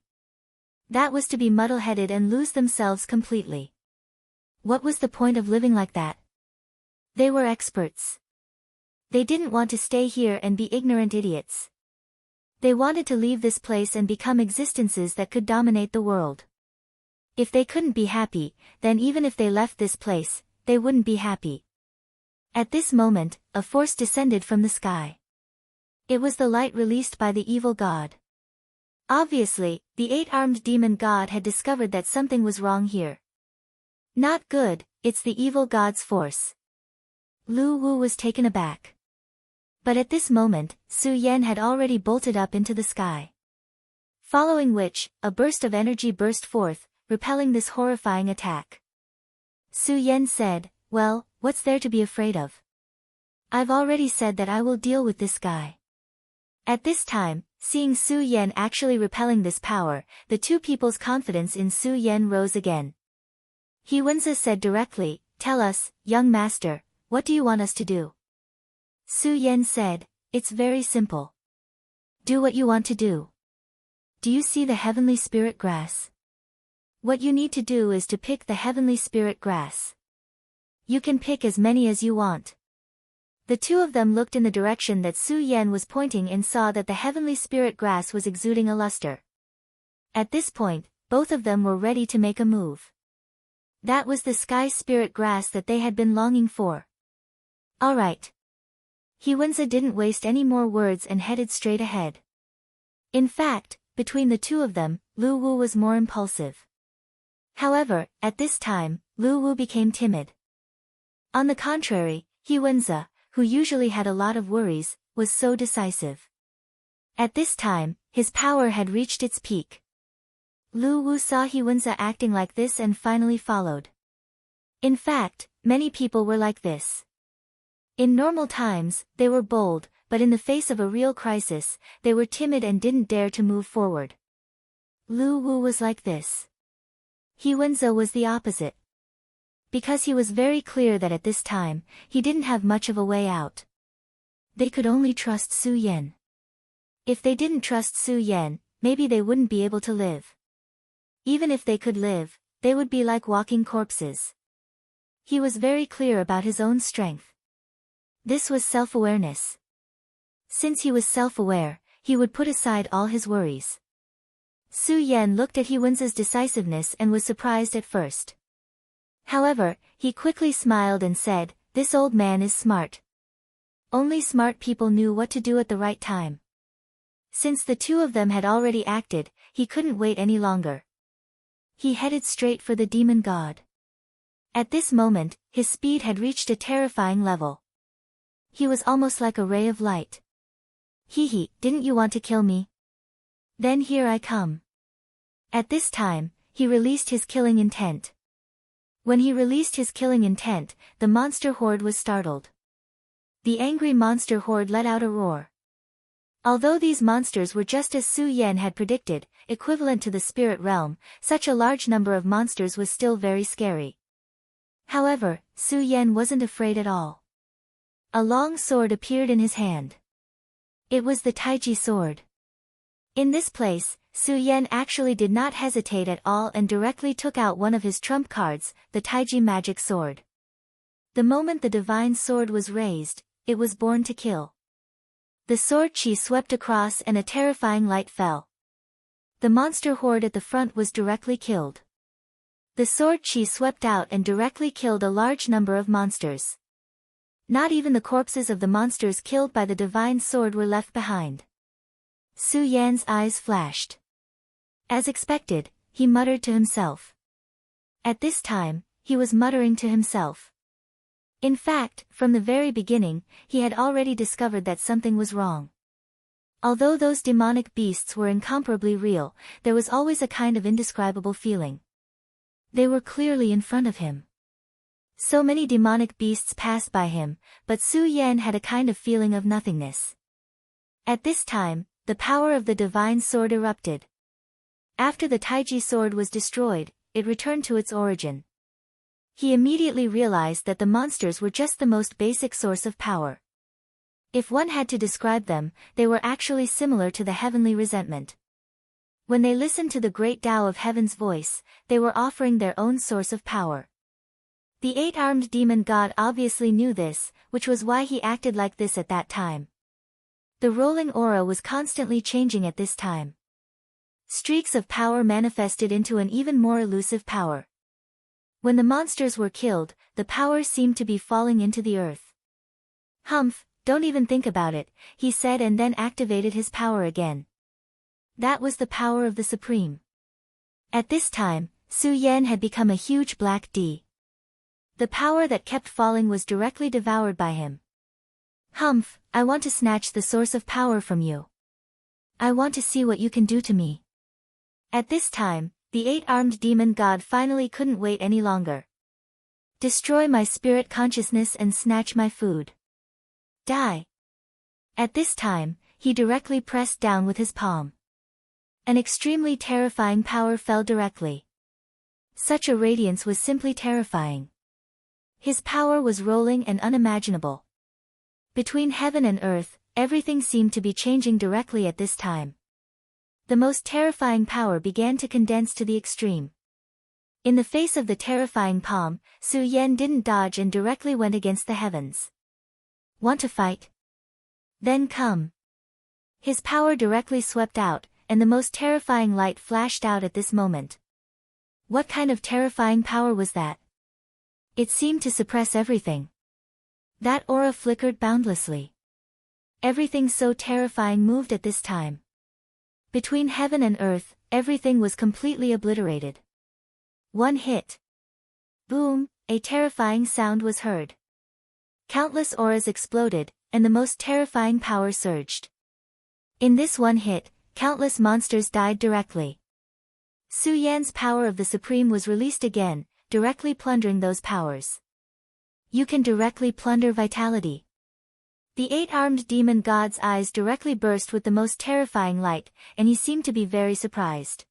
That was to be muddle-headed and lose themselves completely. What was the point of living like that? They were experts. They didn't want to stay here and be ignorant idiots. They wanted to leave this place and become existences that could dominate the world. If they couldn't be happy, then even if they left this place, they wouldn't be happy. At this moment, a force descended from the sky. It was the light released by the evil god. Obviously, the eight-armed demon god had discovered that something was wrong here. Not good, it's the evil god's force. Lu Wu was taken aback. But at this moment, Su Yan had already bolted up into the sky. Following which, a burst of energy burst forth, repelling this horrifying attack. Su Yan said, well, what's there to be afraid of? I've already said that I will deal with this guy. At this time, seeing Su Yan actually repelling this power, the two people's confidence in Su Yan rose again. He Wenza said directly, tell us, young master, what do you want us to do? Su Yan said, it's very simple. Do what you want to do. Do you see the heavenly spirit grass? What you need to do is to pick the heavenly spirit grass. You can pick as many as you want. The two of them looked in the direction that Su Yan was pointing and saw that the heavenly spirit grass was exuding a luster. At this point, both of them were ready to make a move. That was the sky spirit grass that they had been longing for. Alright. He Wenza didn't waste any more words and headed straight ahead. In fact, between the two of them, Lu Wu was more impulsive. However, at this time, Lu Wu became timid. On the contrary, He Wenza, who usually had a lot of worries, was so decisive. At this time, his power had reached its peak. Lu Wu saw He Wenza acting like this and finally followed. In fact, many people were like this. In normal times, they were bold, but in the face of a real crisis, they were timid and didn't dare to move forward. Lu Wu was like this. He Wenza was the opposite. Because he was very clear that at this time, he didn't have much of a way out. They could only trust Su Yan. If they didn't trust Su Yan, maybe they wouldn't be able to live. Even if they could live, they would be like walking corpses. He was very clear about his own strength. This was self-awareness. Since he was self-aware, he would put aside all his worries. Su Yan looked at He Wenza's decisiveness and was surprised at first. However, he quickly smiled and said, this old man is smart. Only smart people knew what to do at the right time. Since the two of them had already acted, he couldn't wait any longer. He headed straight for the demon god. At this moment, his speed had reached a terrifying level. He was almost like a ray of light. Hee, didn't you want to kill me? Then here I come. At this time, he released his killing intent. When he released his killing intent, the monster horde was startled. The angry monster horde let out a roar. Although these monsters were just as Su Yan had predicted, equivalent to the spirit realm, such a large number of monsters was still very scary. However, Su Yan wasn't afraid at all. A long sword appeared in his hand. It was the Taiji sword. In this place, Su Yan actually did not hesitate at all and directly took out one of his trump cards, the Taiji magic sword. The moment the divine sword was raised, it was born to kill. The sword chi swept across and a terrifying light fell. The monster horde at the front was directly killed. The sword chi swept out and directly killed a large number of monsters. Not even the corpses of the monsters killed by the divine sword were left behind. Su Yan's eyes flashed. As expected, he muttered to himself. At this time, he was muttering to himself. In fact, from the very beginning, he had already discovered that something was wrong. Although those demonic beasts were incomparably real, there was always a kind of indescribable feeling. They were clearly in front of him. So many demonic beasts passed by him, but Su Yan had a kind of feeling of nothingness. At this time, the power of the divine sword erupted. After the Taiji sword was destroyed, it returned to its origin. He immediately realized that the monsters were just the most basic source of power. If one had to describe them, they were actually similar to the heavenly resentment. When they listened to the great Tao of heaven's voice, they were offering their own source of power. The eight-armed demon god obviously knew this, which was why he acted like this at that time. The rolling aura was constantly changing at this time. Streaks of power manifested into an even more elusive power. When the monsters were killed, the power seemed to be falling into the earth. Humph, don't even think about it, he said and then activated his power again. That was the power of the Supreme. At this time, Su Yan had become a huge black D. The power that kept falling was directly devoured by him. Humph, I want to snatch the source of power from you. I want to see what you can do to me. At this time, the eight-armed demon god finally couldn't wait any longer. Destroy my spirit consciousness and snatch my food. Die. At this time, he directly pressed down with his palm. An extremely terrifying power fell directly. Such a radiance was simply terrifying. His power was rolling and unimaginable. Between heaven and earth, everything seemed to be changing directly at this time. The most terrifying power began to condense to the extreme. In the face of the terrifying palm, Su Yan didn't dodge and directly went against the heavens. Want to fight? Then come. His power directly swept out, and the most terrifying light flashed out at this moment. What kind of terrifying power was that? It seemed to suppress everything. That aura flickered boundlessly. Everything so terrifying moved at this time. Between heaven and earth, everything was completely obliterated. One hit. Boom, a terrifying sound was heard. Countless auras exploded, and the most terrifying power surged. In this one hit, countless monsters died directly. Su Yan's power of the Supreme was released again, directly plundering those powers. You can directly plunder vitality. The eight-armed demon god's eyes directly burst with the most terrifying light, and he seemed to be very surprised.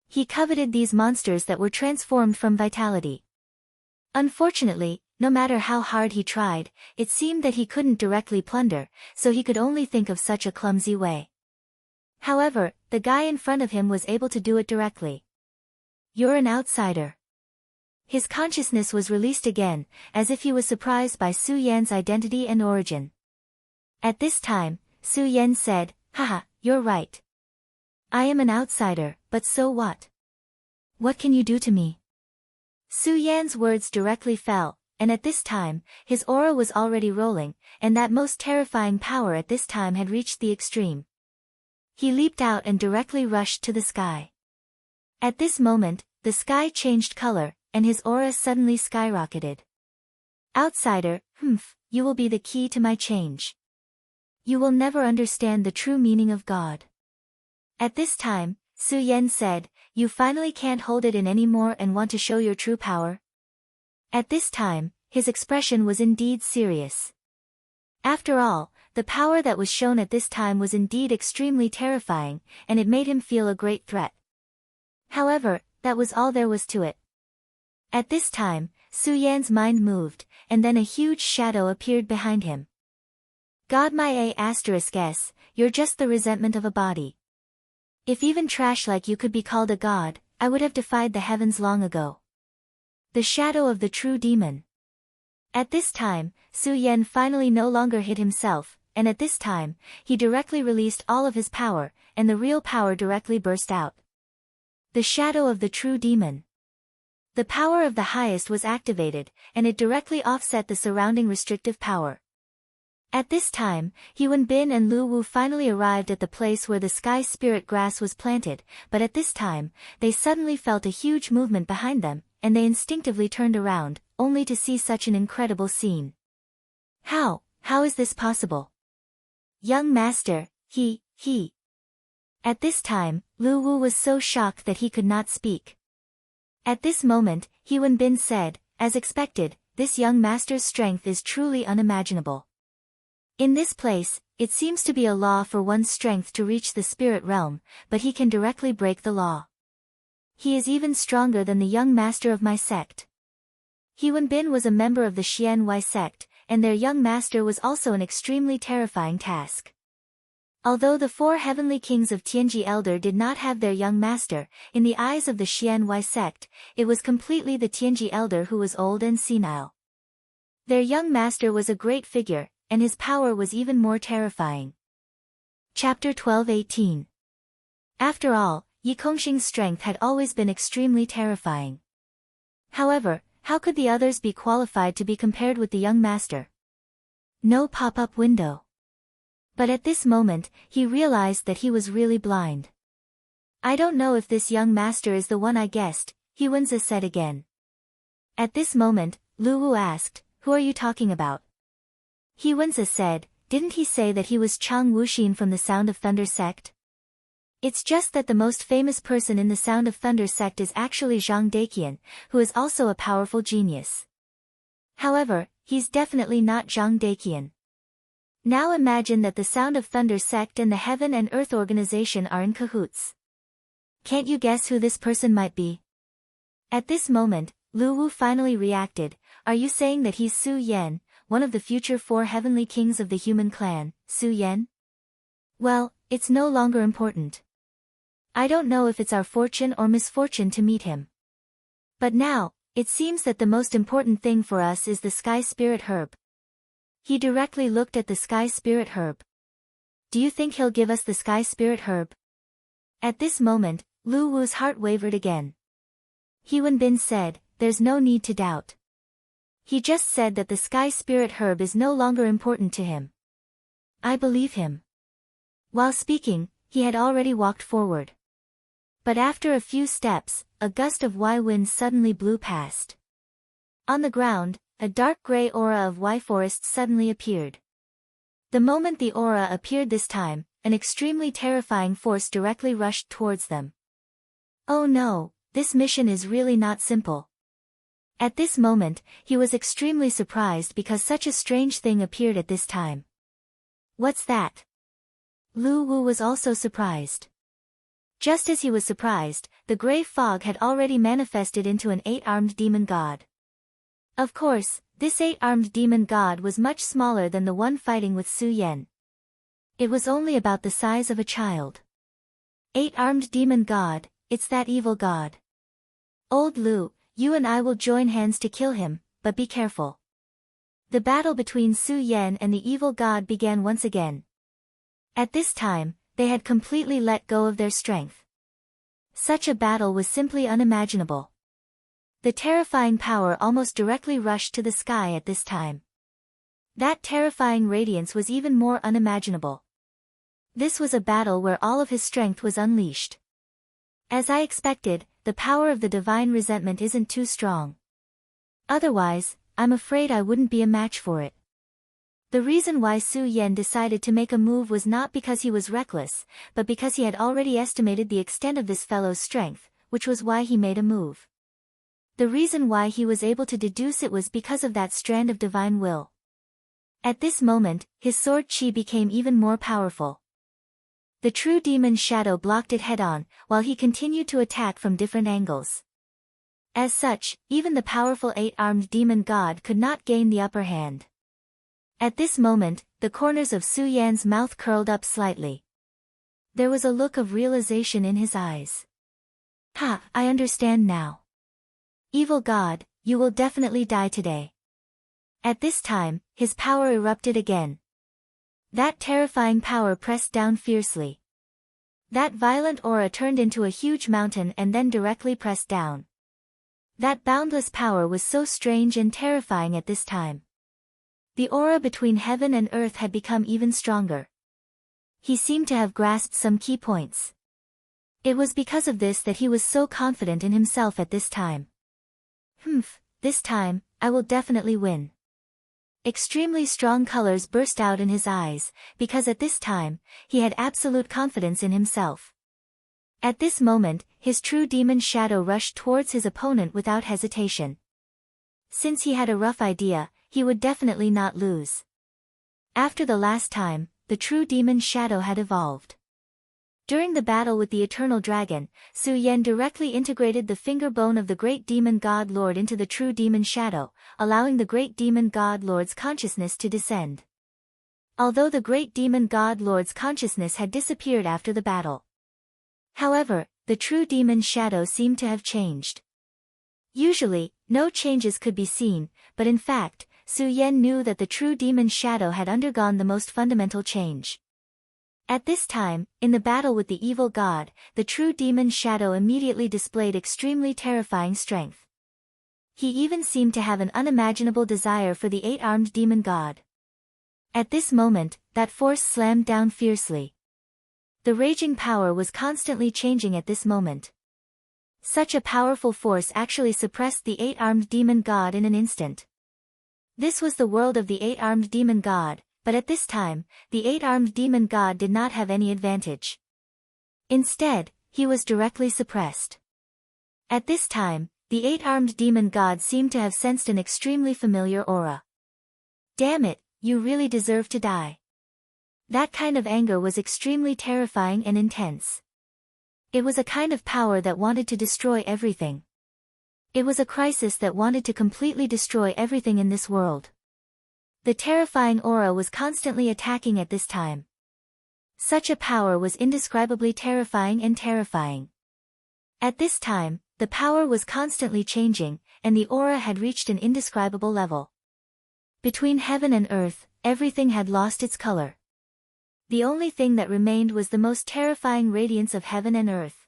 He coveted these monsters that were transformed from vitality. Unfortunately, no matter how hard he tried, it seemed that he couldn't directly plunder, so he could only think of such a clumsy way. However, the guy in front of him was able to do it directly. You're an outsider. His consciousness was released again, as if he was surprised by Su Yan's identity and origin. At this time, Su Yan said, Haha, you're right. I am an outsider, but so what? What can you do to me? Su Yan's words directly fell, and at this time, his aura was already rolling, and that most terrifying power at this time had reached the extreme. He leaped out and directly rushed to the sky. At this moment, the sky changed color, and his aura suddenly skyrocketed. Outsider, you will be the key to my change. You will never understand the true meaning of God. At this time, Su Yan said, "You finally can't hold it in anymore and want to show your true power?" At this time, his expression was indeed serious. After all, the power that was shown at this time was indeed extremely terrifying, and it made him feel a great threat. However, that was all there was to it. At this time, Su Yan's mind moved, and then a huge shadow appeared behind him. "God my A*s, you're just the resentment of a body. If even trash like you could be called a god, I would have defied the heavens long ago." The shadow of the true demon. At this time, Su Yan finally no longer hid himself, and at this time, he directly released all of his power, and the real power directly burst out. The shadow of the true demon. The power of the highest was activated, and it directly offset the surrounding restrictive power. At this time, Hyun Bin and Lu Wu finally arrived at the place where the sky spirit grass was planted, but at this time, they suddenly felt a huge movement behind them, and they instinctively turned around, only to see such an incredible scene. How is this possible? Young master, he. At this time, Lu Wu was so shocked that he could not speak. At this moment, Hyun Bin said, "As expected, this young master's strength is truly unimaginable. In this place, it seems to be a law for one's strength to reach the spirit realm, but he can directly break the law. He is even stronger than the young master of my sect." Hyun Bin was a member of the Xian Wei sect, and their young master was also an extremely terrifying task. Although the four heavenly kings of Tianji Elder did not have their young master, in the eyes of the Xian Wei sect, it was completely the Tianji Elder who was old and senile. Their young master was a great figure, and his power was even more terrifying. Chapter 12:18. After all, Yi Kongxing's strength had always been extremely terrifying. However, how could the others be qualified to be compared with the young master? No pop-up window. But at this moment, he realized that he was really blind. "I don't know if this young master is the one I guessed," Hyunza said again. At this moment, Lu Wu asked, "Who are you talking about?" Hyunza said, "Didn't he say that he was Chang Wuxin from the Sound of Thunder sect? It's just that the most famous person in the Sound of Thunder sect is actually Zhang Daqian, who is also a powerful genius. However, he's definitely not Zhang Daqian. Now imagine that the Sound of Thunder sect and the Heaven and Earth organization are in cahoots. Can't you guess who this person might be?" At this moment, Lu Wu finally reacted, "Are you saying that he's Su Yan, one of the future four heavenly kings of the human clan, Su Yan? Well, it's no longer important. I don't know if it's our fortune or misfortune to meet him. But now, it seems that the most important thing for us is the Sky Spirit Herb." He directly looked at the Sky Spirit Herb. "Do you think he'll give us the Sky Spirit Herb?" At this moment, Lu Wu's heart wavered again. Hyun Bin said, "There's no need to doubt. He just said that the Sky Spirit Herb is no longer important to him. I believe him." While speaking, he had already walked forward. But after a few steps, a gust of Y wind suddenly blew past. On the ground, a dark gray aura of Y forest suddenly appeared. The moment the aura appeared this time, an extremely terrifying force directly rushed towards them. "Oh no, this mission is really not simple." At this moment, he was extremely surprised because such a strange thing appeared at this time. "What's that?" Lu Wu was also surprised. Just as he was surprised, the gray fog had already manifested into an 8-armed demon god. Of course, this 8-armed demon god was much smaller than the one fighting with Su Yan. It was only about the size of a child. 8-armed demon god, it's that evil god. "Old Lu, you and I will join hands to kill him, but be careful." The battle between Su Yan and the evil god began once again. At this time, they had completely let go of their strength. Such a battle was simply unimaginable. The terrifying power almost directly rushed to the sky at this time. That terrifying radiance was even more unimaginable. This was a battle where all of his strength was unleashed. As I expected, the power of the divine resentment isn't too strong. Otherwise, I'm afraid I wouldn't be a match for it. The reason why Su Yan decided to make a move was not because he was reckless, but because he had already estimated the extent of this fellow's strength, which was why he made a move. The reason why he was able to deduce it was because of that strand of divine will. At this moment, his sword chi became even more powerful. The true demon's shadow blocked it head-on, while he continued to attack from different angles. As such, even the powerful 8-armed demon god could not gain the upper hand. At this moment, the corners of Su Yan's mouth curled up slightly. There was a look of realization in his eyes. Ha, I understand now. Evil god, you will definitely die today. At this time, his power erupted again. That terrifying power pressed down fiercely. That violent aura turned into a huge mountain and then directly pressed down. That boundless power was so strange and terrifying at this time. The aura between heaven and earth had become even stronger. He seemed to have grasped some key points. It was because of this that he was so confident in himself at this time. This time, I will definitely win. Extremely strong colors burst out in his eyes, because at this time, he had absolute confidence in himself. At this moment, his true demon shadow rushed towards his opponent without hesitation. Since he had a rough idea, he would definitely not lose. After the last time, the true demon shadow had evolved. During the battle with the eternal dragon, Su Yan directly integrated the finger bone of the great demon god lord into the true demon shadow, allowing the great demon god lord's consciousness to descend. Although the great demon god lord's consciousness had disappeared after the battle. However, the true demon shadow seemed to have changed. Usually, no changes could be seen, but in fact, Su Yan knew that the true demon shadow had undergone the most fundamental change. At this time, in the battle with the evil god, the true demon shadow immediately displayed extremely terrifying strength. He even seemed to have an unimaginable desire for the 8-armed demon god. At this moment, that force slammed down fiercely. The raging power was constantly changing at this moment. Such a powerful force actually suppressed the 8-armed demon god in an instant. This was the world of the 8-armed demon god, but at this time, the 8-armed demon god did not have any advantage. Instead, he was directly suppressed. At this time, the 8-armed demon god seemed to have sensed an extremely familiar aura. Damn it, you really deserve to die. That kind of anger was extremely terrifying and intense. It was a kind of power that wanted to destroy everything. It was a crisis that wanted to completely destroy everything in this world. The terrifying aura was constantly attacking at this time. Such a power was indescribably terrifying and terrifying. At this time, the power was constantly changing, and the aura had reached an indescribable level. Between heaven and earth, everything had lost its color. The only thing that remained was the most terrifying radiance of heaven and earth.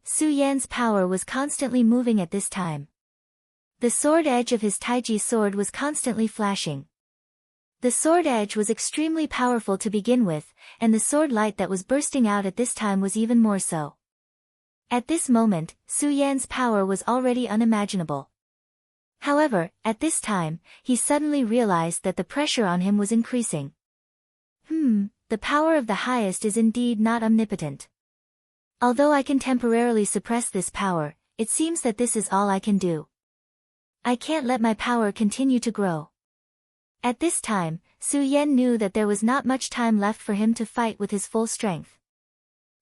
Su Yan's power was constantly moving at this time. The sword edge of his Taiji sword was constantly flashing. The sword edge was extremely powerful to begin with, and the sword light that was bursting out at this time was even more so. At this moment, Su Yan's power was already unimaginable. However, at this time, he suddenly realized that the pressure on him was increasing. The power of the highest is indeed not omnipotent. Although I can temporarily suppress this power, it seems that this is all I can do. I can't let my power continue to grow. At this time, Su Yan knew that there was not much time left for him to fight with his full strength.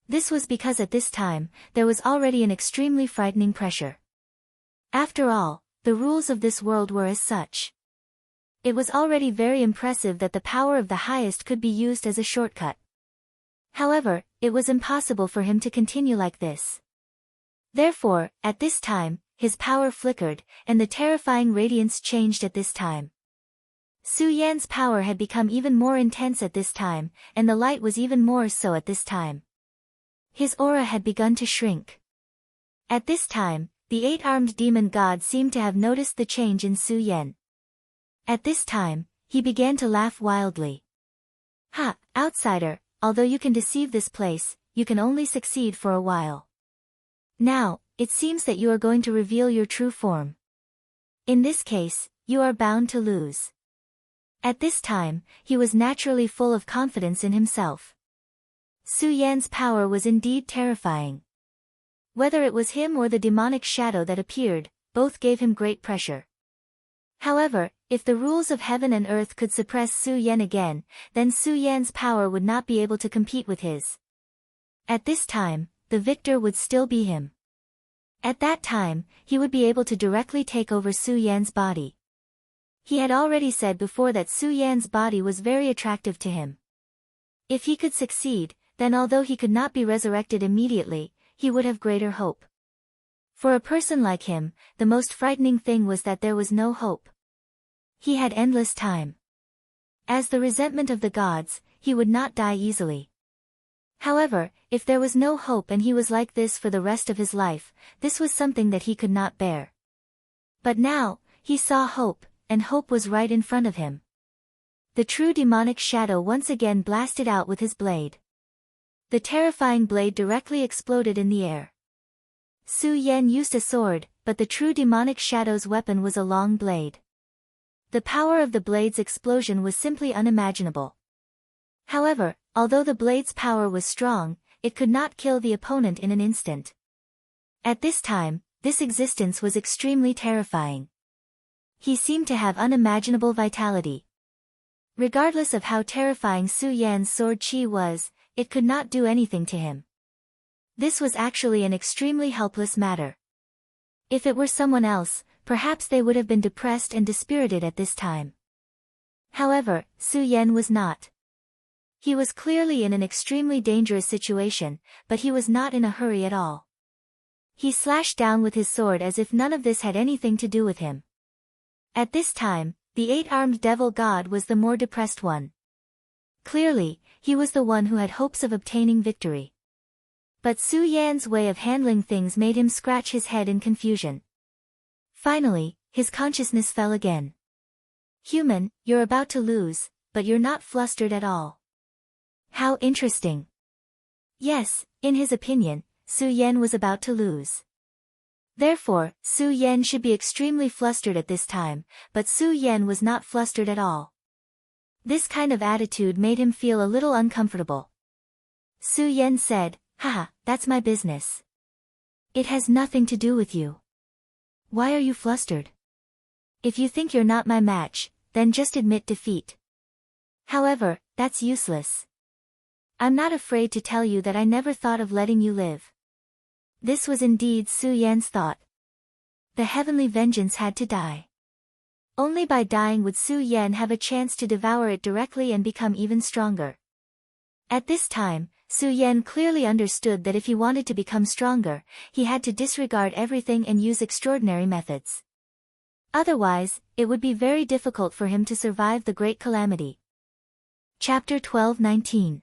This was because at this time, there was already an extremely frightening pressure. After all, the rules of this world were as such. It was already very impressive that the power of the highest could be used as a shortcut. However, it was impossible for him to continue like this. Therefore, at this time, his power flickered, and the terrifying radiance changed at this time. Su Yan's power had become even more intense at this time, and the light was even more so at this time. His aura had begun to shrink. At this time, the 8-armed demon god seemed to have noticed the change in Su Yan. At this time, he began to laugh wildly. Ha, outsider, although you can deceive this place, you can only succeed for a while. Now, it seems that you are going to reveal your true form. In this case, you are bound to lose. At this time, he was naturally full of confidence in himself. Su Yan's power was indeed terrifying. Whether it was him or the demonic shadow that appeared, both gave him great pressure. However, if the rules of heaven and earth could suppress Su Yan again, then Su Yan's power would not be able to compete with his. At this time, the victor would still be him. At that time, he would be able to directly take over Su Yan's body. He had already said before that Su Yan's body was very attractive to him. If he could succeed, then although he could not be resurrected immediately, he would have greater hope. For a person like him, the most frightening thing was that there was no hope. He had endless time. As the resentment of the gods, he would not die easily. However, if there was no hope and he was like this for the rest of his life, this was something that he could not bear. But now, he saw hope, and hope was right in front of him. The true demonic shadow once again blasted out with his blade. The terrifying blade directly exploded in the air. Su Yan used a sword, but the true demonic shadow's weapon was a long blade. The power of the blade's explosion was simply unimaginable. However, although the blade's power was strong, it could not kill the opponent in an instant. At this time, this existence was extremely terrifying. He seemed to have unimaginable vitality. Regardless of how terrifying Su Yan's sword chi was, it could not do anything to him. This was actually an extremely helpless matter. If it were someone else, perhaps they would have been depressed and dispirited at this time. However, Su Yan was not. He was clearly in an extremely dangerous situation, but he was not in a hurry at all. He slashed down with his sword as if none of this had anything to do with him. At this time, the eight-armed devil god was the more depressed one. Clearly, he was the one who had hopes of obtaining victory. But Su Yan's way of handling things made him scratch his head in confusion. Finally, his consciousness fell again. Human, you're about to lose, but you're not flustered at all. How interesting. Yes, in his opinion, Su Yan was about to lose. Therefore, Su Yan should be extremely flustered at this time, but Su Yan was not flustered at all. This kind of attitude made him feel a little uncomfortable. Su Yan said, "Haha, that's my business. It has nothing to do with you. Why are you flustered? If you think you're not my match, then just admit defeat. However, that's useless. I'm not afraid to tell you that I never thought of letting you live." This was indeed Su Yan's thought. The heavenly vengeance had to die. Only by dying would Su Yan have a chance to devour it directly and become even stronger. At this time, Su Yan clearly understood that if he wanted to become stronger, he had to disregard everything and use extraordinary methods. Otherwise, it would be very difficult for him to survive the great calamity. Chapter 12:19.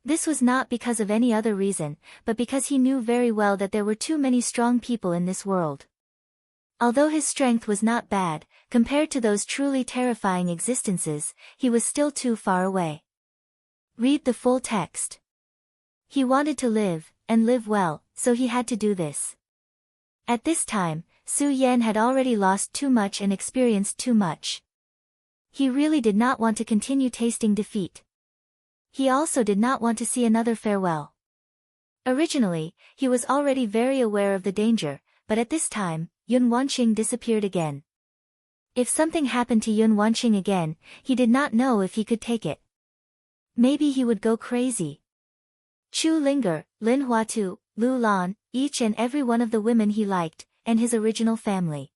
This was not because of any other reason, but because he knew very well that there were too many strong people in this world. Although his strength was not bad, compared to those truly terrifying existences, he was still too far away. Read the full text. He wanted to live, and live well, so he had to do this. At this time, Su Yan had already lost too much and experienced too much. He really did not want to continue tasting defeat. He also did not want to see another farewell. Originally, he was already very aware of the danger, but at this time, Yun Wanqing disappeared again. If something happened to Yun Wanqing again, he did not know if he could take it. Maybe he would go crazy. Chu Linger, Lin Huatu, Lu Lan, each and every one of the women he liked, and his original family.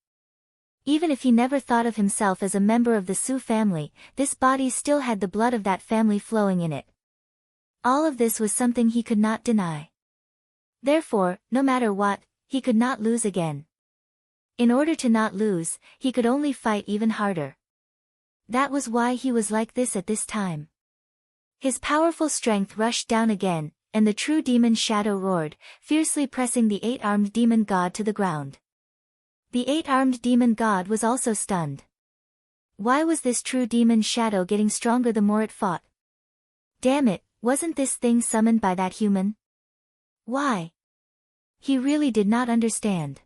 Even if he never thought of himself as a member of the Su family, this body still had the blood of that family flowing in it. All of this was something he could not deny. Therefore, no matter what, he could not lose again. In order to not lose, he could only fight even harder. That was why he was like this at this time. His powerful strength rushed down again, and the true demon shadow roared, fiercely pressing the eight-armed demon god to the ground. The eight-armed demon god was also stunned. Why was this true demon shadow getting stronger the more it fought? Damn it, wasn't this thing summoned by that human? Why? He really did not understand.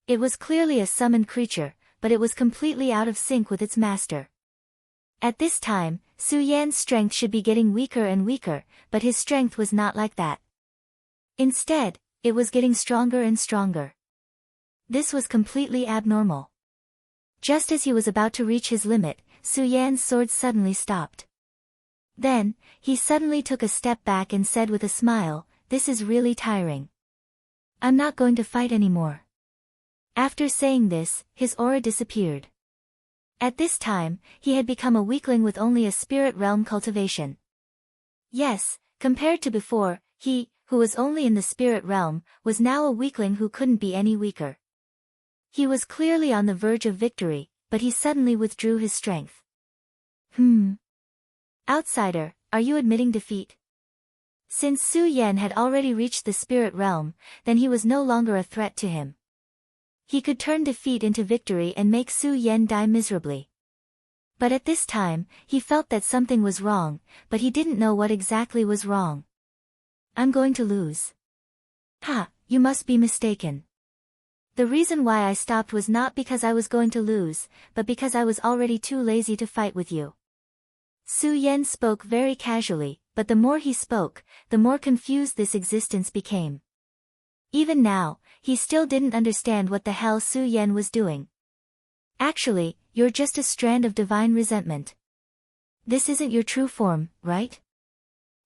It was clearly a summoned creature, but it was completely out of sync with its master. At this time, Su Yan's strength should be getting weaker and weaker, but his strength was not like that. Instead, it was getting stronger and stronger. This was completely abnormal. Just as he was about to reach his limit, Su Yan's sword suddenly stopped. Then, he suddenly took a step back and said with a smile, "This is really tiring. I'm not going to fight anymore." After saying this, his aura disappeared. At this time, he had become a weakling with only a spirit realm cultivation. Yes, compared to before, he, who was only in the spirit realm, was now a weakling who couldn't be any weaker. He was clearly on the verge of victory, but he suddenly withdrew his strength. Outsider, are you admitting defeat? Since Su Yan had already reached the spirit realm, then he was no longer a threat to him. He could turn defeat into victory and make Su Yan die miserably. But at this time, he felt that something was wrong, but he didn't know what exactly was wrong. I'm going to lose. Ha, you must be mistaken. The reason why I stopped was not because I was going to lose, but because I was already too lazy to fight with you. Su Yan spoke very casually, but the more he spoke, the more confused this existence became. Even now, he still didn't understand what the hell Su Yan was doing. Actually, you're just a strand of divine resentment. This isn't your true form, right?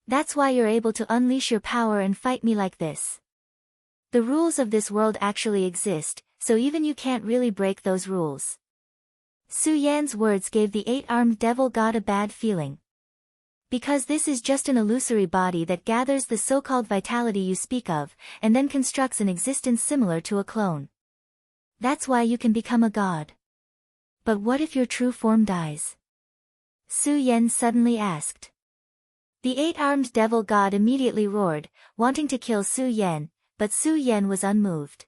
That's why you're able to unleash your power and fight me like this. The rules of this world actually exist, so even you can't really break those rules. Su Yan's words gave the eight-armed devil god a bad feeling. Because this is just an illusory body that gathers the so-called vitality you speak of, and then constructs an existence similar to a clone. That's why you can become a god. But what if your true form dies? Su Yan suddenly asked. The eight-armed devil god immediately roared, wanting to kill Su Yan, but Su Yan was unmoved.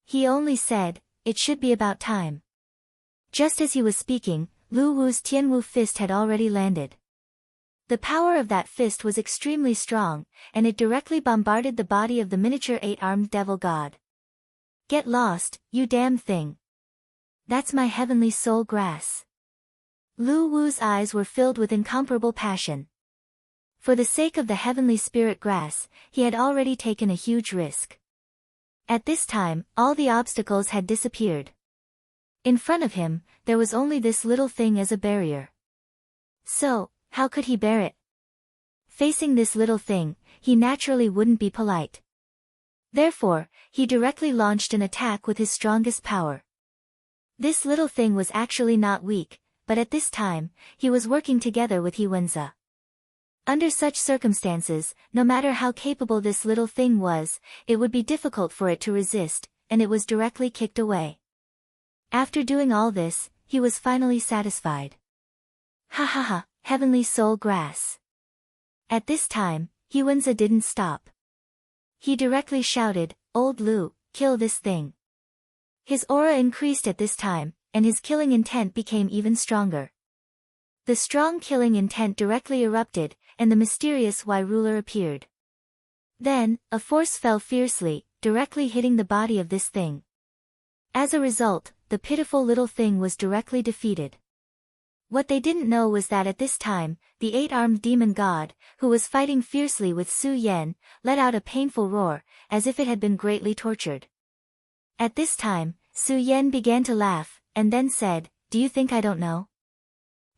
He only said, "It should be about time." Just as he was speaking, Lu Wu's Tianwu fist had already landed. The power of that fist was extremely strong, and it directly bombarded the body of the miniature eight-armed devil god. Get lost, you damn thing. That's my heavenly soul grass. Lu Wu's eyes were filled with incomparable passion. For the sake of the heavenly spirit grass, he had already taken a huge risk. At this time, all the obstacles had disappeared. In front of him, there was only this little thing as a barrier. So, how could he bear it? Facing this little thing, he naturally wouldn't be polite. Therefore, he directly launched an attack with his strongest power. This little thing was actually not weak, but at this time, he was working together with Hiwenza. Under such circumstances, no matter how capable this little thing was, it would be difficult for it to resist, and it was directly kicked away. After doing all this, he was finally satisfied. Ha ha ha, heavenly soul grass. At this time, Hiwenza didn't stop. He directly shouted, "Old Lu, kill this thing." His aura increased at this time, and his killing intent became even stronger. The strong killing intent directly erupted, and the mysterious Y ruler appeared. Then, a force fell fiercely, directly hitting the body of this thing. As a result, the pitiful little thing was directly defeated. What they didn't know was that at this time, the eight-armed demon god, who was fighting fiercely with Su Yan, let out a painful roar, as if it had been greatly tortured. At this time, Su Yan began to laugh, and then said, "Do you think I don't know?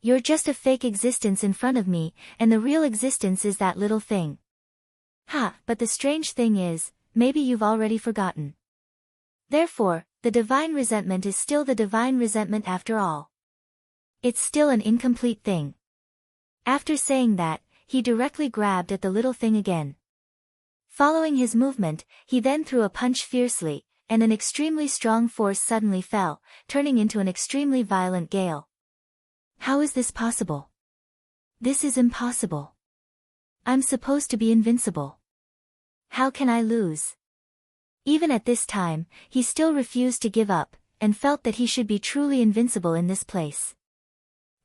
You're just a fake existence in front of me, and the real existence is that little thing." Ha, but the strange thing is, maybe you've already forgotten. Therefore, the divine resentment is still the divine resentment after all. It's still an incomplete thing. After saying that, he directly grabbed at the little thing again. Following his movement, he then threw a punch fiercely, and an extremely strong force suddenly fell, turning into an extremely violent gale. How is this possible? This is impossible. I'm supposed to be invincible. How can I lose? Even at this time, he still refused to give up, and felt that he should be truly invincible in this place.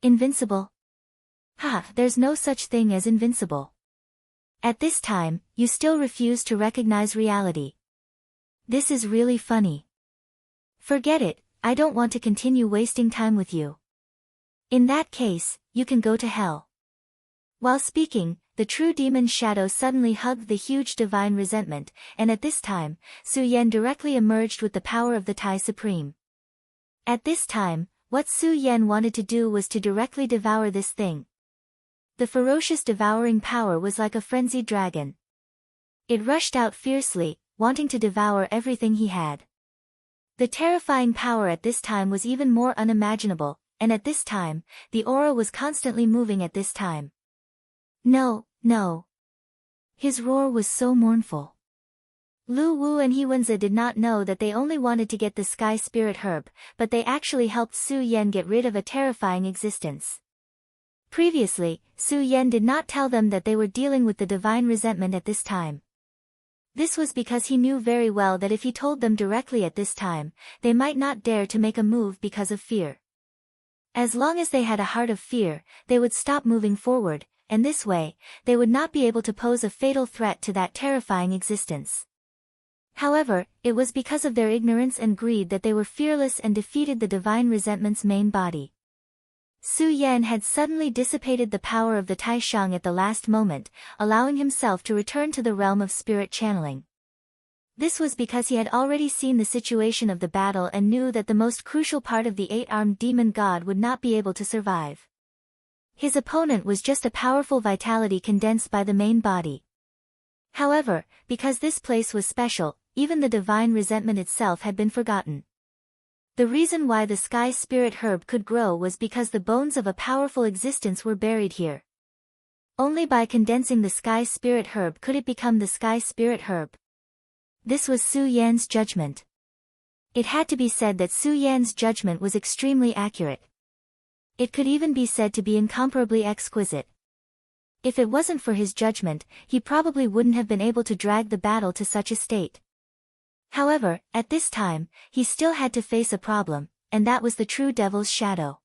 Invincible? Ha, there's no such thing as invincible. At this time, you still refuse to recognize reality. This is really funny. Forget it, I don't want to continue wasting time with you. In that case, you can go to hell. While speaking, the true demon's shadow suddenly hugged the huge divine resentment, and at this time, Su Yan directly emerged with the power of the Tai Supreme. At this time, what Su Yan wanted to do was to directly devour this thing. The ferocious devouring power was like a frenzied dragon. It rushed out fiercely, wanting to devour everything he had. The terrifying power at this time was even more unimaginable, and at this time, the aura was constantly moving at this time. No, no. His roar was so mournful. Lu Wu and Hewenza did not know that they only wanted to get the sky spirit herb, but they actually helped Su Yan get rid of a terrifying existence. Previously, Su Yan did not tell them that they were dealing with the divine resentment at this time. This was because he knew very well that if he told them directly at this time, they might not dare to make a move because of fear. As long as they had a heart of fear, they would stop moving forward, and this way, they would not be able to pose a fatal threat to that terrifying existence. However, it was because of their ignorance and greed that they were fearless and defeated the divine resentment's main body. Su Yan had suddenly dissipated the power of the Tai Shang at the last moment, allowing himself to return to the realm of spirit channeling. This was because he had already seen the situation of the battle and knew that the most crucial part of the eight-armed demon god would not be able to survive. His opponent was just a powerful vitality condensed by the main body. However, because this place was special, even the divine resentment itself had been forgotten. The reason why the sky spirit herb could grow was because the bones of a powerful existence were buried here. Only by condensing the sky spirit herb could it become the sky spirit herb. This was Su Yan's judgment. It had to be said that Su Yan's judgment was extremely accurate. It could even be said to be incomparably exquisite. If it wasn't for his judgment, he probably wouldn't have been able to drag the battle to such a state. However, at this time, he still had to face a problem, and that was the true devil's shadow.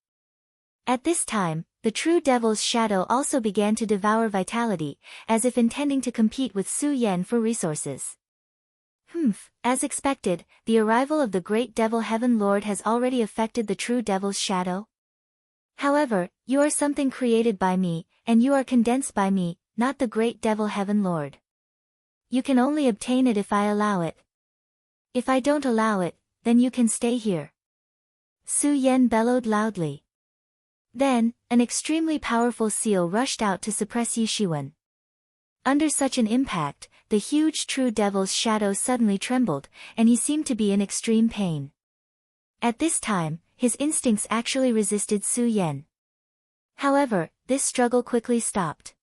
At this time, the true devil's shadow also began to devour vitality, as if intending to compete with Su Yan for resources. As expected, the arrival of the great devil heaven lord has already affected the true devil's shadow. However, you are something created by me, and you are condensed by me, not the great devil heaven lord. You can only obtain it if I allow it. If I don't allow it, then you can stay here. Su Yan bellowed loudly. Then, an extremely powerful seal rushed out to suppress Yishiwen. Under such an impact, the huge true devil's shadow suddenly trembled, and he seemed to be in extreme pain. At this time, his instincts actually resisted Su Yan. However, this struggle quickly stopped.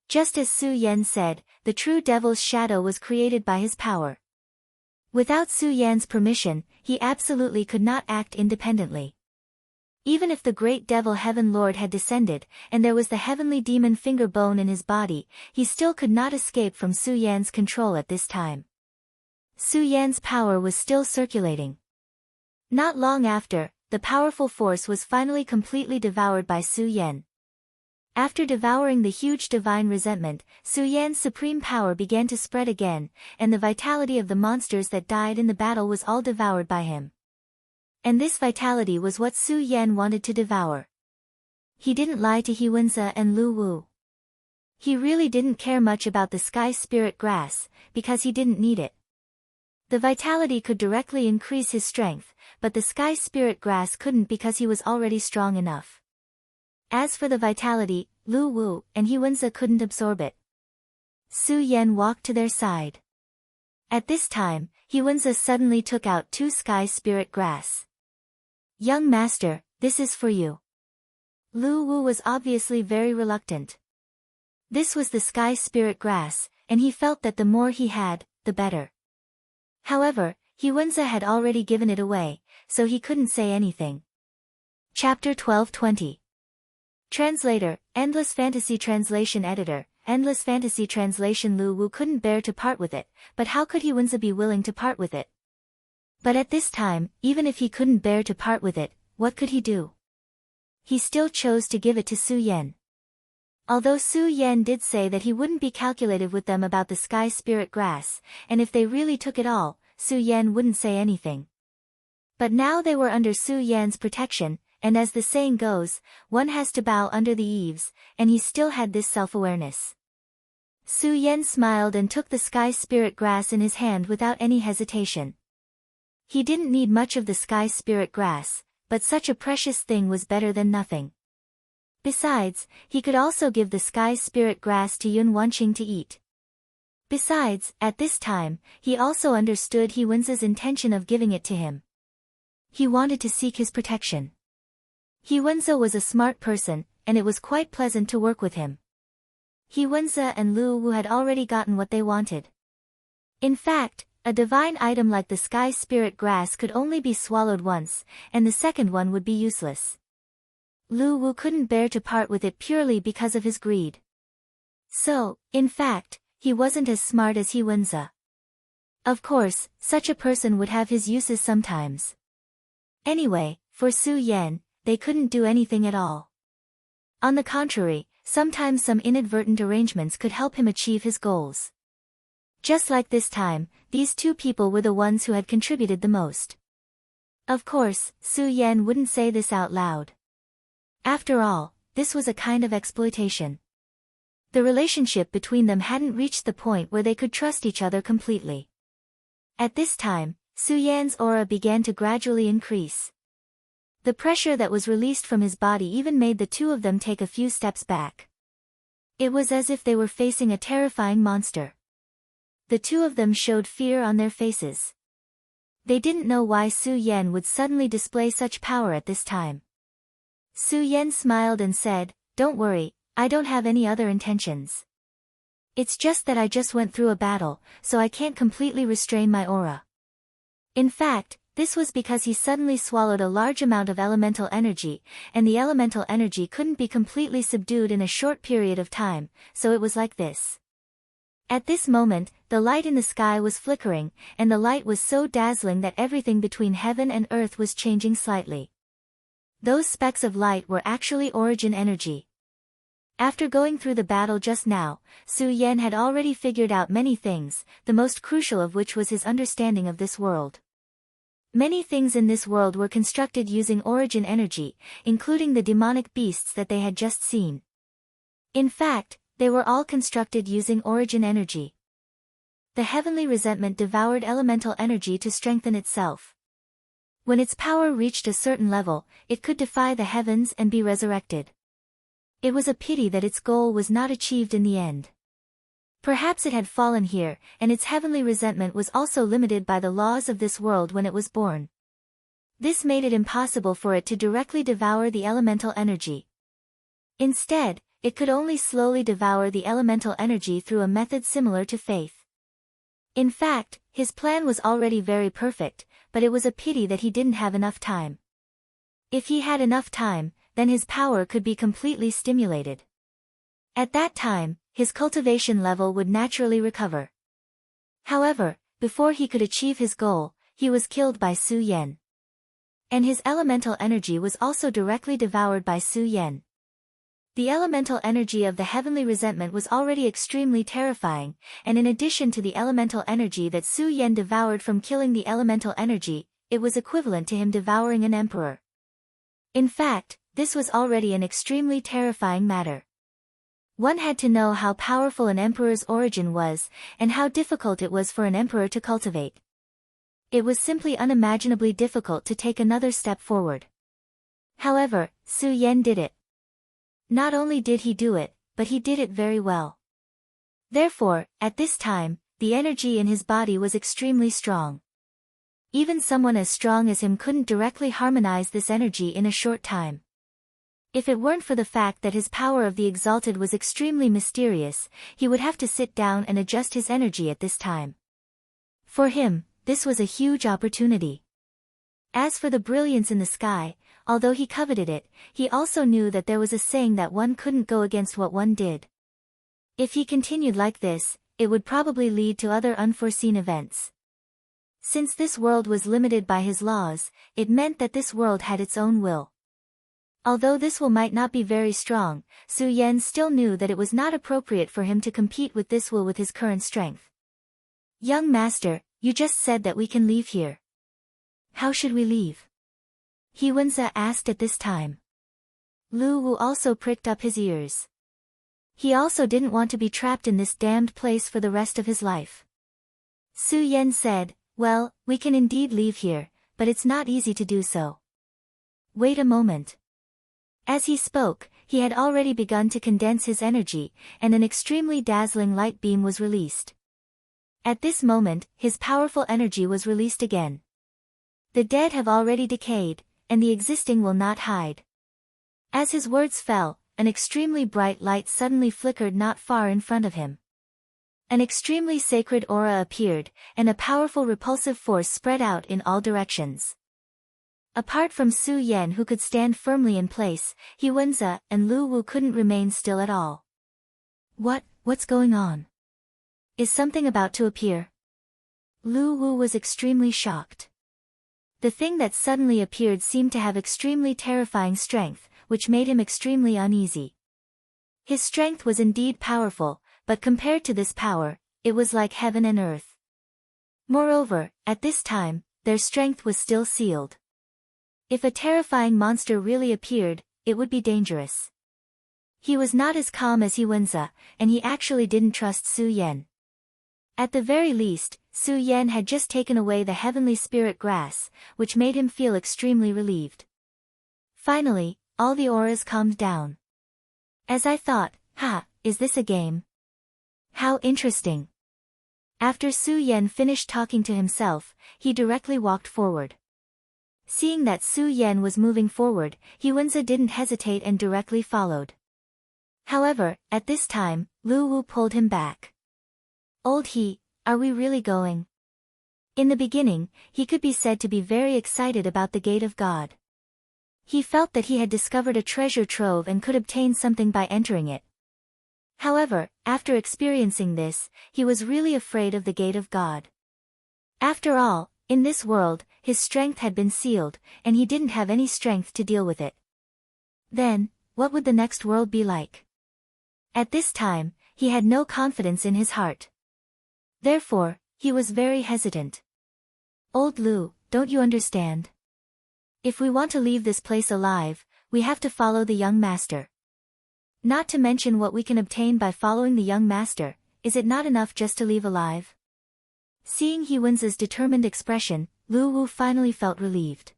Just as Su Yan said, the true devil's shadow was created by his power. Without Su Yan's permission, he absolutely could not act independently. Even if the great devil heaven lord had descended, and there was the heavenly demon finger bone in his body, he still could not escape from Su Yan's control at this time. Su Yan's power was still circulating. Not long after, the powerful force was finally completely devoured by Su Yan. After devouring the huge divine resentment, Su Yan's supreme power began to spread again, and the vitality of the monsters that died in the battle was all devoured by him. And this vitality was what Su Yan wanted to devour. He didn't lie to Hewenza and Lu Wu. He really didn't care much about the sky spirit grass, because he didn't need it. The vitality could directly increase his strength, but the sky spirit grass couldn't because he was already strong enough. As for the vitality, Lu Wu and Hewenza couldn't absorb it. Su Yan walked to their side. At this time, Hewenza suddenly took out 2 sky spirit grass. "Young master, this is for you." Lu Wu was obviously very reluctant. This was the sky spirit grass, and he felt that the more he had, the better. However, Hewenza had already given it away, so he couldn't say anything. Chapter 12:20. Translator, Endless Fantasy Translation Editor, Endless Fantasy Translation. Lu Wu couldn't bear to part with it, but how could Hewenza be willing to part with it? But at this time, even if he couldn't bear to part with it, what could he do? He still chose to give it to Su Yan. Although Su Yan did say that he wouldn't be calculative with them about the sky spirit grass, and if they really took it all, Su Yan wouldn't say anything. But now they were under Su Yan's protection, and as the saying goes, one has to bow under the eaves, and he still had this self-awareness. Su Yan smiled and took the sky spirit grass in his hand without any hesitation. He didn't need much of the sky spirit grass, but such a precious thing was better than nothing. Besides, he could also give the sky spirit grass to Yun Wanqing to eat. Besides, at this time, he also understood He Wen's intention of giving it to him. He wanted to seek his protection. He Wenze was a smart person, and it was quite pleasant to work with him. He Wenze and Lu Wu had already gotten what they wanted. In fact, a divine item like the sky spirit grass could only be swallowed once, and the second one would be useless. Lu Wu couldn't bear to part with it purely because of his greed. So, in fact, he wasn't as smart as He Wenze. Of course, such a person would have his uses sometimes. Anyway, for Su Yan, they couldn't do anything at all. On the contrary, sometimes some inadvertent arrangements could help him achieve his goals. Just like this time, these two people were the ones who had contributed the most. Of course, Su Yan wouldn't say this out loud. After all, this was a kind of exploitation. The relationship between them hadn't reached the point where they could trust each other completely. At this time, Su Yan's aura began to gradually increase. The pressure that was released from his body even made the two of them take a few steps back. It was as if they were facing a terrifying monster. The two of them showed fear on their faces. They didn't know why Su Yan would suddenly display such power at this time. Su Yan smiled and said, "Don't worry, I don't have any other intentions. It's just that I just went through a battle, so I can't completely restrain my aura." In fact, this was because he suddenly swallowed a large amount of elemental energy, and the elemental energy couldn't be completely subdued in a short period of time, so it was like this. At this moment, the light in the sky was flickering, and the light was so dazzling that everything between heaven and earth was changing slightly. Those specks of light were actually origin energy. After going through the battle just now, Su Yan had already figured out many things, the most crucial of which was his understanding of this world. Many things in this world were constructed using origin energy, including the demonic beasts that they had just seen. In fact, they were all constructed using origin energy. The heavenly resentment devoured elemental energy to strengthen itself. When its power reached a certain level, it could defy the heavens and be resurrected. It was a pity that its goal was not achieved in the end. Perhaps it had fallen here, and its heavenly resentment was also limited by the laws of this world when it was born. This made it impossible for it to directly devour the elemental energy. Instead, it could only slowly devour the elemental energy through a method similar to faith. In fact, his plan was already very perfect, but it was a pity that he didn't have enough time. If he had enough time, then his power could be completely stimulated. At that time, his cultivation level would naturally recover. However, before he could achieve his goal, he was killed by Su Yan. And his elemental energy was also directly devoured by Su Yan. The elemental energy of the heavenly resentment was already extremely terrifying, and in addition to the elemental energy that Su Yan devoured from killing the elemental energy, it was equivalent to him devouring an emperor. In fact, this was already an extremely terrifying matter. One had to know how powerful an emperor's origin was, and how difficult it was for an emperor to cultivate. It was simply unimaginably difficult to take another step forward. However, Su Yan did it. Not only did he do it, but he did it very well. Therefore, at this time, the energy in his body was extremely strong. Even someone as strong as him couldn't directly harmonize this energy in a short time. If it weren't for the fact that his power of the exalted was extremely mysterious, he would have to sit down and adjust his energy at this time. For him, this was a huge opportunity. As for the brilliance in the sky, although he coveted it, he also knew that there was a saying that one couldn't go against what one did. If he continued like this, it would probably lead to other unforeseen events. Since this world was limited by his laws, it meant that this world had its own will. Although this will might not be very strong, Su Yan still knew that it was not appropriate for him to compete with this will with his current strength. "Young master, you just said that we can leave here. How should we leave?" Hiwenza asked at this time. Lu Wu also pricked up his ears. He also didn't want to be trapped in this damned place for the rest of his life. Su Yan said, well, we can indeed leave here, but it's not easy to do so. Wait a moment. As he spoke, he had already begun to condense his energy, and an extremely dazzling light beam was released. At this moment, his powerful energy was released again. The dead have already decayed, and the existing will not hide. As his words fell, an extremely bright light suddenly flickered not far in front of him. An extremely sacred aura appeared, and a powerful repulsive force spread out in all directions. Apart from Su Yan, who could stand firmly in place, Hiwenza and Lu Wu couldn't remain still at all. What's going on? Is something about to appear? Lu Wu was extremely shocked. The thing that suddenly appeared seemed to have extremely terrifying strength, which made him extremely uneasy. His strength was indeed powerful, but compared to this power, it was like heaven and earth. Moreover, at this time, their strength was still sealed. If a terrifying monster really appeared, it would be dangerous. He was not as calm as Hiwenza, and he actually didn't trust Su Yan. At the very least, Su Yan had just taken away the heavenly spirit grass, which made him feel extremely relieved. Finally, all the auras calmed down. As I thought, is this a game? How interesting. After Su Yan finished talking to himself, he directly walked forward. Seeing that Su Yan was moving forward, Hiwenza didn't hesitate and directly followed. However, at this time, Lu Wu pulled him back. Old He, are we really going? In the beginning, he could be said to be very excited about the Gate of God. He felt that he had discovered a treasure trove and could obtain something by entering it. However, after experiencing this, he was really afraid of the Gate of God. After all, in this world, his strength had been sealed, and he didn't have any strength to deal with it. Then, what would the next world be like? At this time, he had no confidence in his heart. Therefore, he was very hesitant. Old Lu, don't you understand? If we want to leave this place alive, we have to follow the young master. Not to mention what we can obtain by following the young master, is it not enough just to leave alive? Seeing Hiwenza's determined expression, Lu Wu finally felt relieved.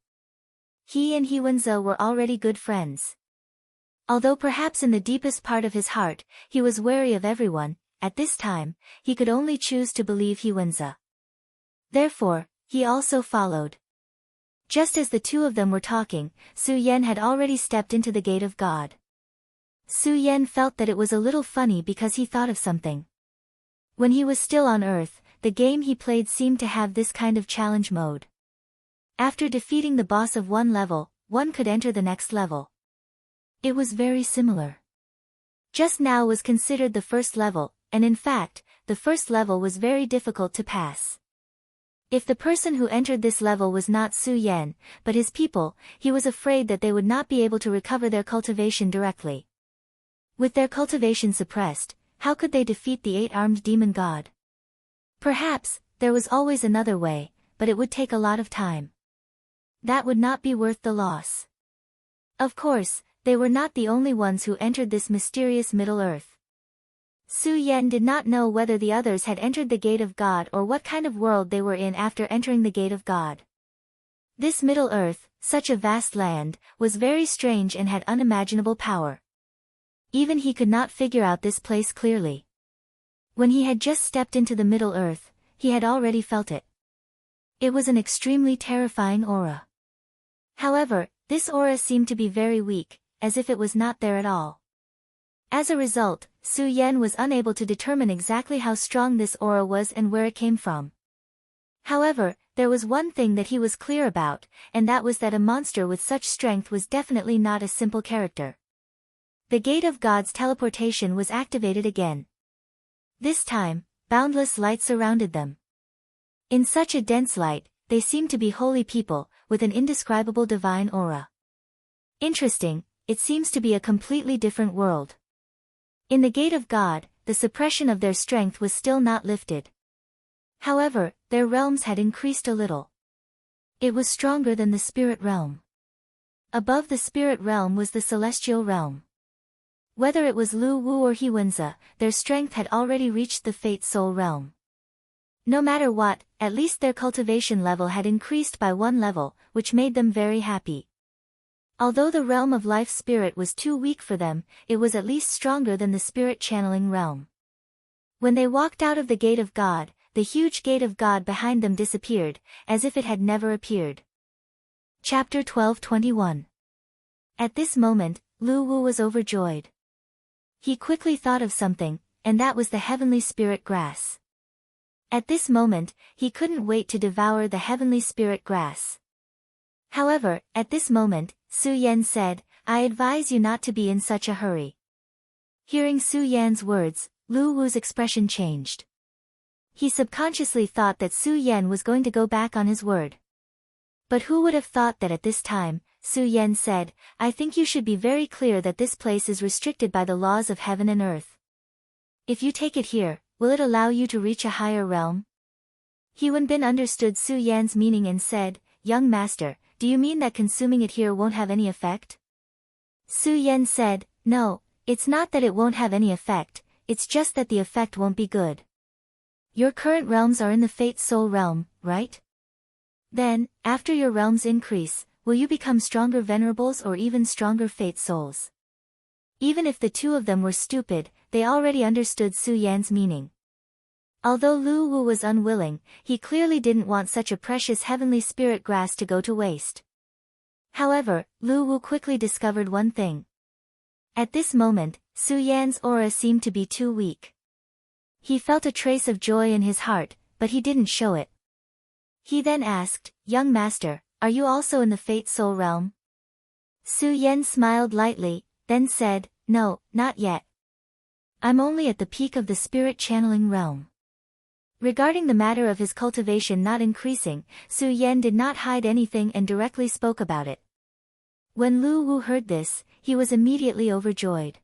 He and Hiwenza were already good friends. Although perhaps in the deepest part of his heart, he was wary of everyone, at this time, he could only choose to believe Hiwenza. Therefore, he also followed. Just as the two of them were talking, Su Yan had already stepped into the Gate of God. Su Yan felt that it was a little funny because he thought of something. When he was still on Earth, the game he played seemed to have this kind of challenge mode. After defeating the boss of one level, one could enter the next level. It was very similar. Just now was considered the first level, and in fact, the first level was very difficult to pass. If the person who entered this level was not Su Yan, but his people, he was afraid that they would not be able to recover their cultivation directly. With their cultivation suppressed, how could they defeat the 8-armed demon god? Perhaps, there was always another way, but it would take a lot of time. That would not be worth the loss. Of course, they were not the only ones who entered this mysterious Middle-earth. Su Yan did not know whether the others had entered the Gate of God or what kind of world they were in after entering the Gate of God. This Middle-earth, such a vast land, was very strange and had unimaginable power. Even he could not figure out this place clearly. When he had just stepped into the Middle-earth, he had already felt it. It was an extremely terrifying aura. However, this aura seemed to be very weak, as if it was not there at all. As a result, Su Yan was unable to determine exactly how strong this aura was and where it came from. However, there was one thing that he was clear about, and that was that a monster with such strength was definitely not a simple character. The Gate of God's teleportation was activated again. This time, boundless light surrounded them. In such a dense light, they seemed to be holy people, with an indescribable divine aura. Interesting, it seems to be a completely different world. In the Gate of God, the suppression of their strength was still not lifted. However, their realms had increased a little. It was stronger than the spirit realm. Above the spirit realm was the celestial realm. Whether it was Lu Wu or Hewenza, their strength had already reached the Fate Soul realm. No matter what, at least their cultivation level had increased by one level, which made them very happy. Although the realm of life spirit was too weak for them, it was at least stronger than the spirit channeling realm. When they walked out of the gate of God, the huge gate of God behind them disappeared, as if it had never appeared. Chapter 12:21. At this moment, Lu Wu was overjoyed. He quickly thought of something, and that was the heavenly spirit grass. At this moment, he couldn't wait to devour the heavenly spirit grass. However, at this moment, Su Yan said, "I advise you not to be in such a hurry." Hearing Su Yan's words, Lu Wu's expression changed. He subconsciously thought that Su Yan was going to go back on his word. But who would have thought that at this time, Su Yan said, "I think you should be very clear that this place is restricted by the laws of heaven and earth. If you take it here, will it allow you to reach a higher realm?" Hewen Bin understood Su Yan's meaning and said, "Young master, do you mean that consuming it here won't have any effect?" Su Yan said, "No, it's not that it won't have any effect, it's just that the effect won't be good. Your current realms are in the Fate Soul realm, right? Then, after your realms increase, will you become stronger venerables or even stronger Fate Souls?" Even if the two of them were stupid, they already understood Su Yan's meaning. Although Lu Wu was unwilling, he clearly didn't want such a precious heavenly spirit grass to go to waste. However, Lu Wu quickly discovered one thing. At this moment, Su Yan's aura seemed to be too weak. He felt a trace of joy in his heart, but he didn't show it. He then asked, "Young master, are you also in the Fate Soul realm?" Su Yan smiled lightly, then said, "No, not yet. I'm only at the peak of the spirit channeling realm." Regarding the matter of his cultivation not increasing, Su Yan did not hide anything and directly spoke about it. When Lu Wu heard this, he was immediately overjoyed.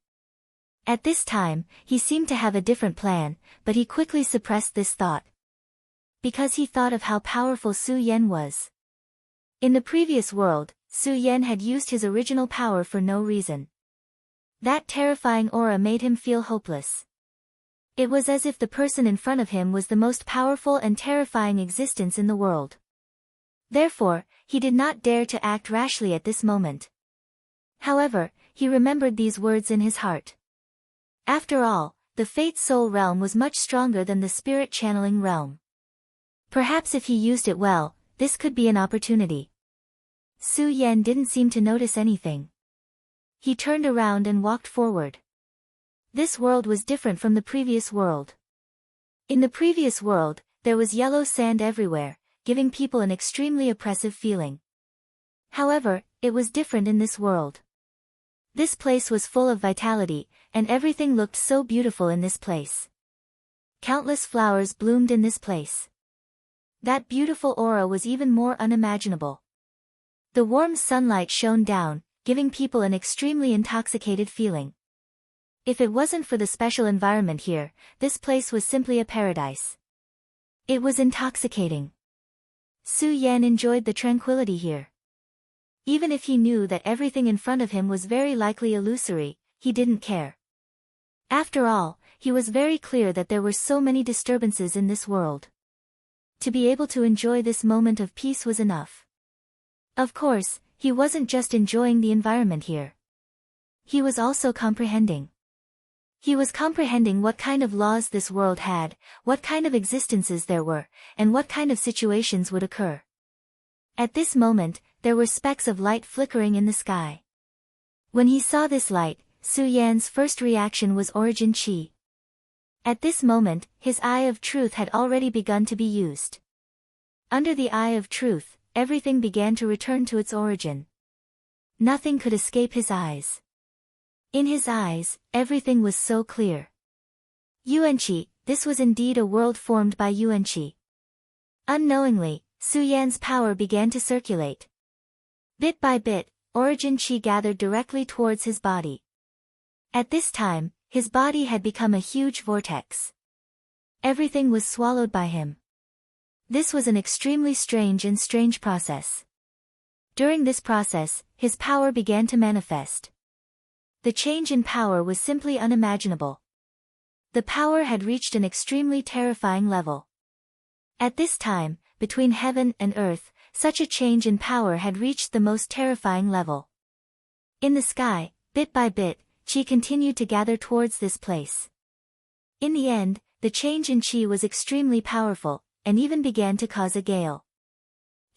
At this time, he seemed to have a different plan, but he quickly suppressed this thought. Because he thought of how powerful Su Yan was. In the previous world, Su Yan had used his original power for no reason. That terrifying aura made him feel hopeless. It was as if the person in front of him was the most powerful and terrifying existence in the world. Therefore, he did not dare to act rashly at this moment. However, he remembered these words in his heart. After all, the Fate Soul realm was much stronger than the spirit channeling realm. Perhaps if he used it well, this could be an opportunity. Su Yan didn't seem to notice anything. He turned around and walked forward. This world was different from the previous world. In the previous world, there was yellow sand everywhere, giving people an extremely oppressive feeling. However, it was different in this world. This place was full of vitality, and everything looked so beautiful in this place. Countless flowers bloomed in this place. That beautiful aura was even more unimaginable. The warm sunlight shone down, giving people an extremely intoxicated feeling. If it wasn't for the special environment here, this place was simply a paradise. It was intoxicating. Su Yan enjoyed the tranquility here. Even if he knew that everything in front of him was very likely illusory, he didn't care. After all, he was very clear that there were so many disturbances in this world. To be able to enjoy this moment of peace was enough. Of course, he wasn't just enjoying the environment here. He was also comprehending. He was comprehending what kind of laws this world had, what kind of existences there were, and what kind of situations would occur. At this moment, there were specks of light flickering in the sky. When he saw this light, Su Yan's first reaction was Origin Qi. At this moment, his Eye of Truth had already begun to be used. Under the Eye of Truth, everything began to return to its origin. Nothing could escape his eyes. In his eyes, everything was so clear. Yuanqi, this was indeed a world formed by Yuanqi. Unknowingly, Su Yan's power began to circulate. Bit by bit, Origin Qi gathered directly towards his body. At this time, his body had become a huge vortex. Everything was swallowed by him. This was an extremely strange process. During this process, his power began to manifest. The change in power was simply unimaginable. The power had reached an extremely terrifying level. At this time, between heaven and earth, such a change in power had reached the most terrifying level. In the sky, bit by bit, chi continued to gather towards this place. In the end, the change in chi was extremely powerful, and even began to cause a gale.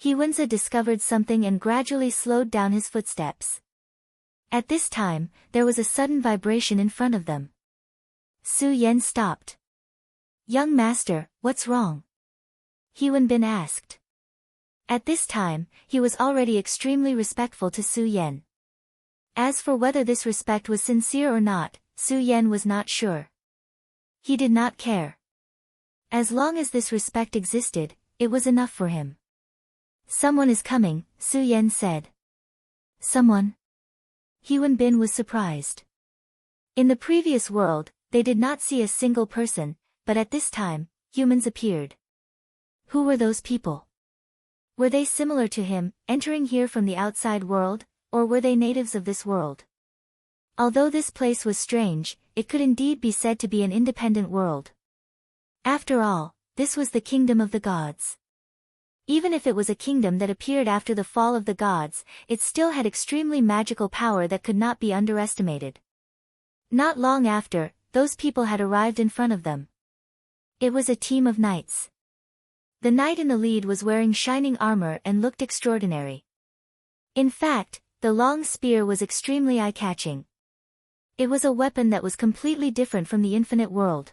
Wenzi discovered something and gradually slowed down his footsteps. At this time, there was a sudden vibration in front of them. Su Yan stopped. "Young master, what's wrong?" Bin asked. At this time, he was already extremely respectful to Su Yan. As for whether this respect was sincere or not, Su Yan was not sure. He did not care. As long as this respect existed, it was enough for him. "Someone is coming," Su Yan said. "Someone?" Bin was surprised. In the previous world, they did not see a single person, but at this time, humans appeared. Who were those people? Were they similar to him, entering here from the outside world, or were they natives of this world? Although this place was strange, it could indeed be said to be an independent world. After all, this was the kingdom of the gods. Even if it was a kingdom that appeared after the fall of the gods, it still had extremely magical power that could not be underestimated. Not long after, those people had arrived in front of them. It was a team of knights. The knight in the lead was wearing shining armor and looked extraordinary. In fact, the long spear was extremely eye-catching. It was a weapon that was completely different from the infinite world.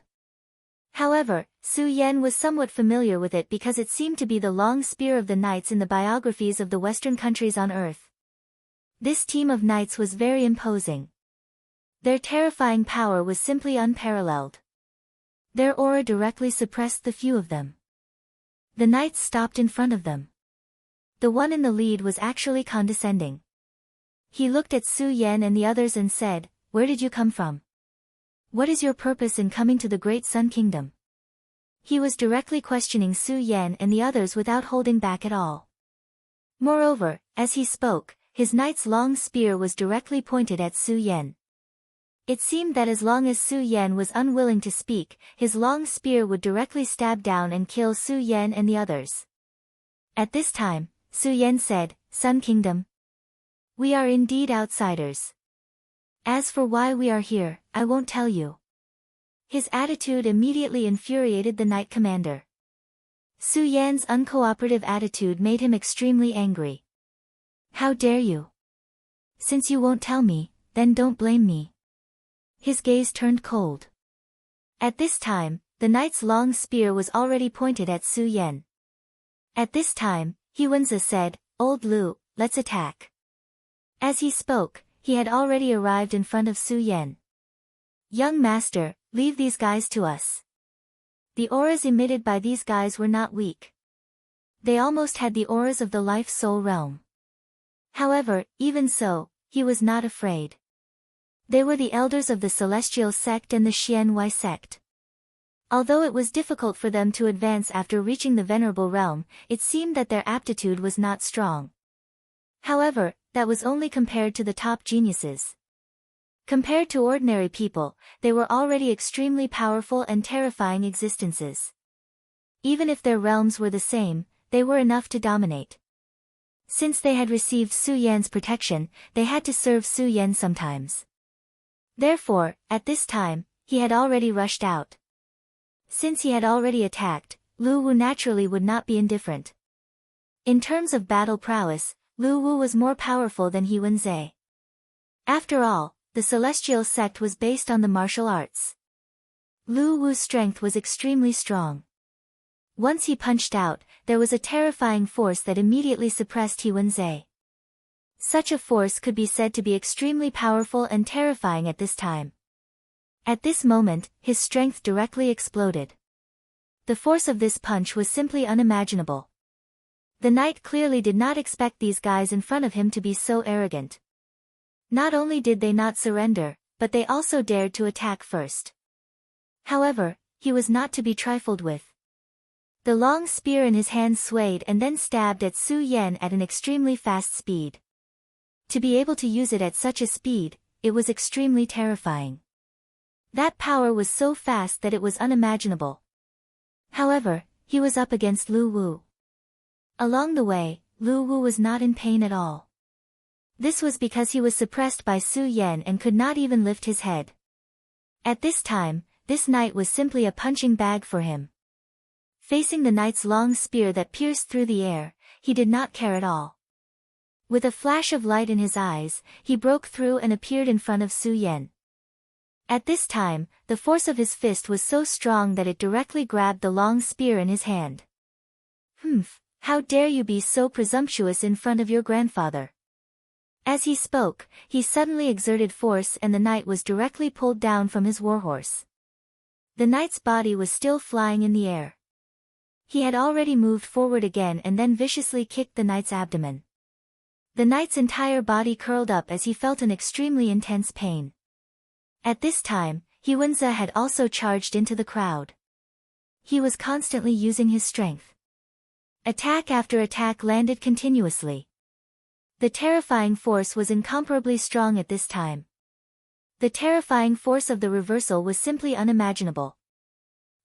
However, Su Yan was somewhat familiar with it because it seemed to be the long spear of the knights in the biographies of the Western countries on Earth. This team of knights was very imposing. Their terrifying power was simply unparalleled. Their aura directly suppressed the few of them. The knights stopped in front of them. The one in the lead was actually condescending. He looked at Su Yan and the others and said, "Where did you come from? What is your purpose in coming to the Great Sun Kingdom?" He was directly questioning Su Yan and the others without holding back at all. Moreover, as he spoke, his knight's long spear was directly pointed at Su Yan. It seemed that as long as Su Yan was unwilling to speak, his long spear would directly stab down and kill Su Yan and the others. At this time, Su Yan said, "Sun Kingdom? We are indeed outsiders. As for why we are here, I won't tell you." His attitude immediately infuriated the knight commander. Su Yan's uncooperative attitude made him extremely angry. "How dare you? Since you won't tell me, then don't blame me." His gaze turned cold. At this time, the knight's long spear was already pointed at Su Yan. At this time, Wenzi said, "Old Lu, let's attack." As he spoke, he had already arrived in front of Su Yan. "Young master, leave these guys to us." The auras emitted by these guys were not weak. They almost had the auras of the life-soul realm. However, even so, he was not afraid. They were the elders of the Celestial sect and the Xianwei sect. Although it was difficult for them to advance after reaching the Venerable Realm, it seemed that their aptitude was not strong. However, that was only compared to the top geniuses. Compared to ordinary people, they were already extremely powerful and terrifying existences. Even if their realms were the same, they were enough to dominate. Since they had received Su Yan's protection, they had to serve Su Yan sometimes. Therefore, at this time, he had already rushed out. Since he had already attacked, Lu Wu naturally would not be indifferent. In terms of battle prowess, Lu Wu was more powerful than Wenzi. After all, the Celestial sect was based on the martial arts. Lu Wu's strength was extremely strong. Once he punched out, there was a terrifying force that immediately suppressed Wenzi. Such a force could be said to be extremely powerful and terrifying at this time. At this moment, his strength directly exploded. The force of this punch was simply unimaginable. The knight clearly did not expect these guys in front of him to be so arrogant. Not only did they not surrender, but they also dared to attack first. However, he was not to be trifled with. The long spear in his hand swayed and then stabbed at Su Yan at an extremely fast speed. To be able to use it at such a speed, it was extremely terrifying. That power was so fast that it was unimaginable. However, he was up against Lu Wu. Along the way, Lu Wu was not in pain at all. This was because he was suppressed by Su Yan and could not even lift his head. At this time, this knight was simply a punching bag for him. Facing the knight's long spear that pierced through the air, he did not care at all. With a flash of light in his eyes, he broke through and appeared in front of Su Yan. At this time, the force of his fist was so strong that it directly grabbed the long spear in his hand. "Humph, how dare you be so presumptuous in front of your grandfather?" As he spoke, he suddenly exerted force and the knight was directly pulled down from his warhorse. The knight's body was still flying in the air. He had already moved forward again and then viciously kicked the knight's abdomen. The knight's entire body curled up as he felt an extremely intense pain. At this time, Huanzi had also charged into the crowd. He was constantly using his strength. Attack after attack landed continuously. The terrifying force was incomparably strong at this time. The terrifying force of the reversal was simply unimaginable.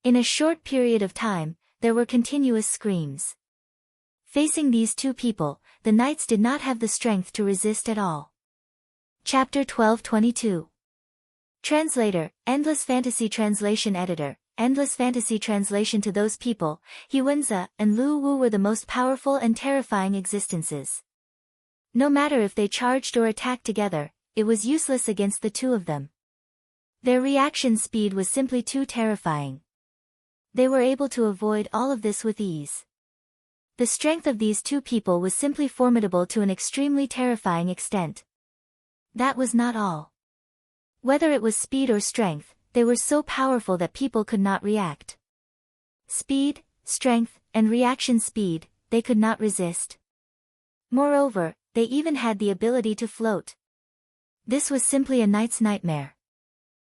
In a short period of time, there were continuous screams. Facing these two people, the knights did not have the strength to resist at all. Chapter 12:22. Translator, Endless Fantasy Translation Editor, Endless Fantasy Translation. To those people, Huanzi and Lu Wu were the most powerful and terrifying existences. No matter if they charged or attacked together, it was useless against the two of them. Their reaction speed was simply too terrifying. They were able to avoid all of this with ease. The strength of these two people was simply formidable to an extremely terrifying extent. That was not all. Whether it was speed or strength, they were so powerful that people could not react. Speed, strength, and reaction speed, they could not resist. Moreover, they even had the ability to float. This was simply a knight's nightmare.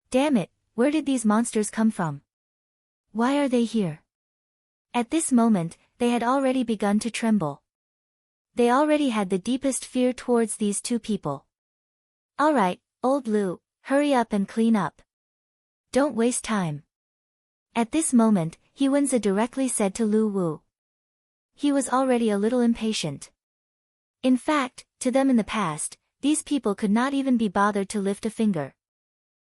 Damn it, where did these monsters come from? Why are they here? At this moment, they had already begun to tremble. They already had the deepest fear towards these two people. Alright, old Lu, hurry up and clean up. Don't waste time. At this moment, Huanzi directly said to Lu Wu. He was already a little impatient. In fact, to them in the past, these people could not even be bothered to lift a finger.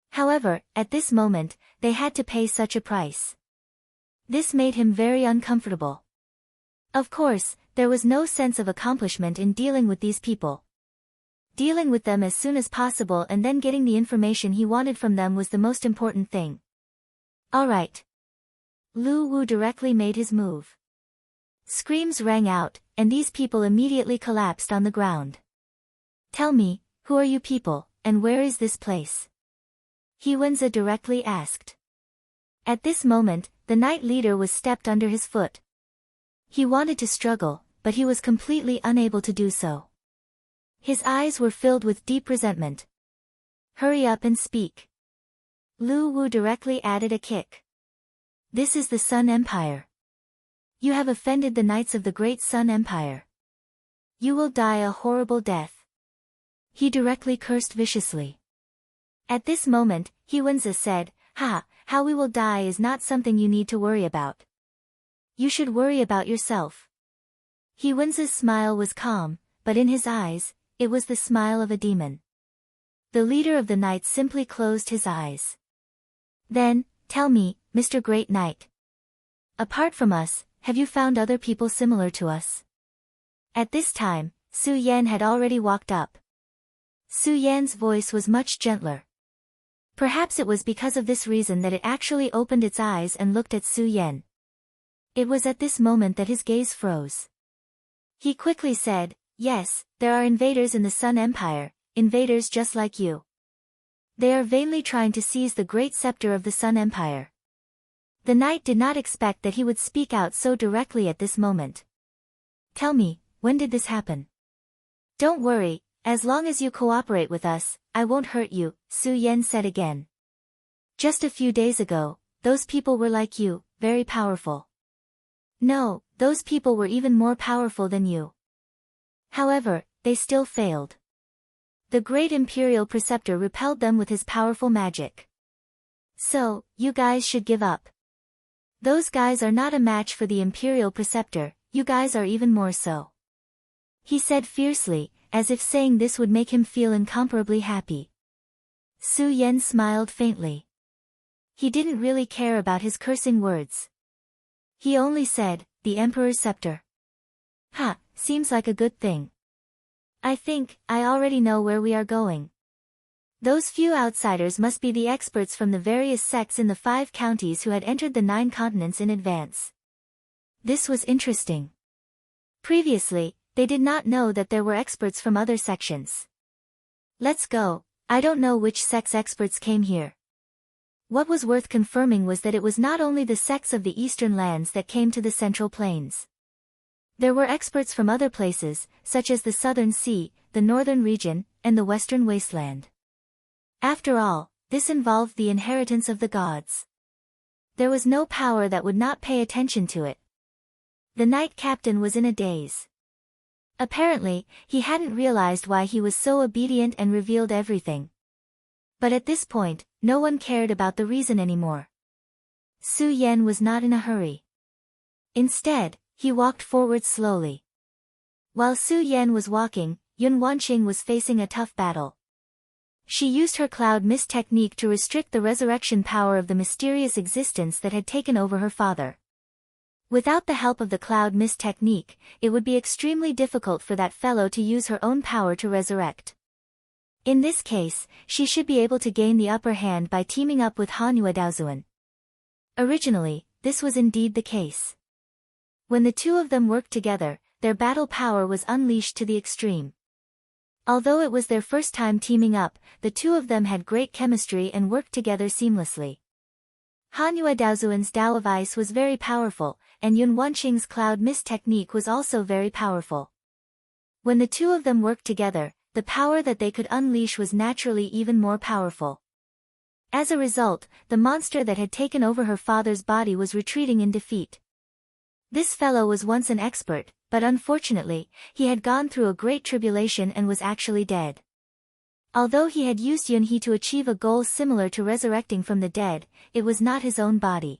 However, at this moment, they had to pay such a price. This made him very uncomfortable. Of course, there was no sense of accomplishment in dealing with these people. Dealing with them as soon as possible and then getting the information he wanted from them was the most important thing. Alright. Lu Wu directly made his move. Screams rang out, and these people immediately collapsed on the ground. Tell me, who are you people, and where is this place? Huanzi directly asked. At this moment, the knight leader was stepped under his foot. He wanted to struggle, but he was completely unable to do so. His eyes were filled with deep resentment. Hurry up and speak. Lu Wu directly added a kick. This is the Sun Empire. You have offended the knights of the Great Sun Empire. You will die a horrible death. He directly cursed viciously. At this moment, Huanzi said, how we will die is not something you need to worry about. You should worry about yourself. Huanzi's smile was calm, but in his eyes, it was the smile of a demon. The leader of the knights simply closed his eyes. Then, tell me, Mr. Great Knight. Apart from us, have you found other people similar to us? At this time, Su Yan had already walked up. Su Yan's voice was much gentler. Perhaps it was because of this reason that it actually opened its eyes and looked at Su Yan. It was at this moment that his gaze froze. He quickly said, yes, there are invaders in the Sun Empire, invaders just like you. They are vainly trying to seize the great scepter of the Sun Empire. The knight did not expect that he would speak out so directly at this moment. Tell me, when did this happen? Don't worry, as long as you cooperate with us, I won't hurt you, Su Yan said again. Just a few days ago, those people were like you, very powerful. No, those people were even more powerful than you. However, they still failed. The great Imperial Preceptor repelled them with his powerful magic. So, you guys should give up. Those guys are not a match for the Imperial Preceptor, you guys are even more so. He said fiercely, as if saying this would make him feel incomparably happy. Su Yan smiled faintly. He didn't really care about his cursing words. He only said, the Emperor's scepter. Ha, seems like a good thing. I think, I already know where we are going. Those few outsiders must be the experts from the various sects in the 5 counties who had entered the 9 continents in advance. This was interesting. Previously, they did not know that there were experts from other sections. Let's go, I don't know which sect's experts came here. What was worth confirming was that it was not only the sects of the eastern lands that came to the Central Plains. There were experts from other places, such as the Southern Sea, the Northern region, and the Western Wasteland. After all, this involved the inheritance of the gods. There was no power that would not pay attention to it. The Knight Captain was in a daze. Apparently, he hadn't realized why he was so obedient and revealed everything. But at this point, no one cared about the reason anymore. Su Yan was not in a hurry. Instead, he walked forward slowly. While Su Yan was walking, Yun Wanqing was facing a tough battle. She used her cloud mist technique to restrict the resurrection power of the mysterious existence that had taken over her father. Without the help of the cloud mist technique, it would be extremely difficult for that fellow to use her own power to resurrect. In this case, she should be able to gain the upper hand by teaming up with Hanyu Daozuan. Originally, this was indeed the case. When the two of them worked together, their battle power was unleashed to the extreme. Although it was their first time teaming up, the two of them had great chemistry and worked together seamlessly. Hanyu Daozuan's Dao of Ice was very powerful, and Yun Wanqing's Cloud Mist technique was also very powerful. When the two of them worked together, the power that they could unleash was naturally even more powerful. As a result, the monster that had taken over her father's body was retreating in defeat. This fellow was once an expert, but unfortunately, he had gone through a great tribulation and was actually dead. Although he had used Yunhe to achieve a goal similar to resurrecting from the dead, it was not his own body.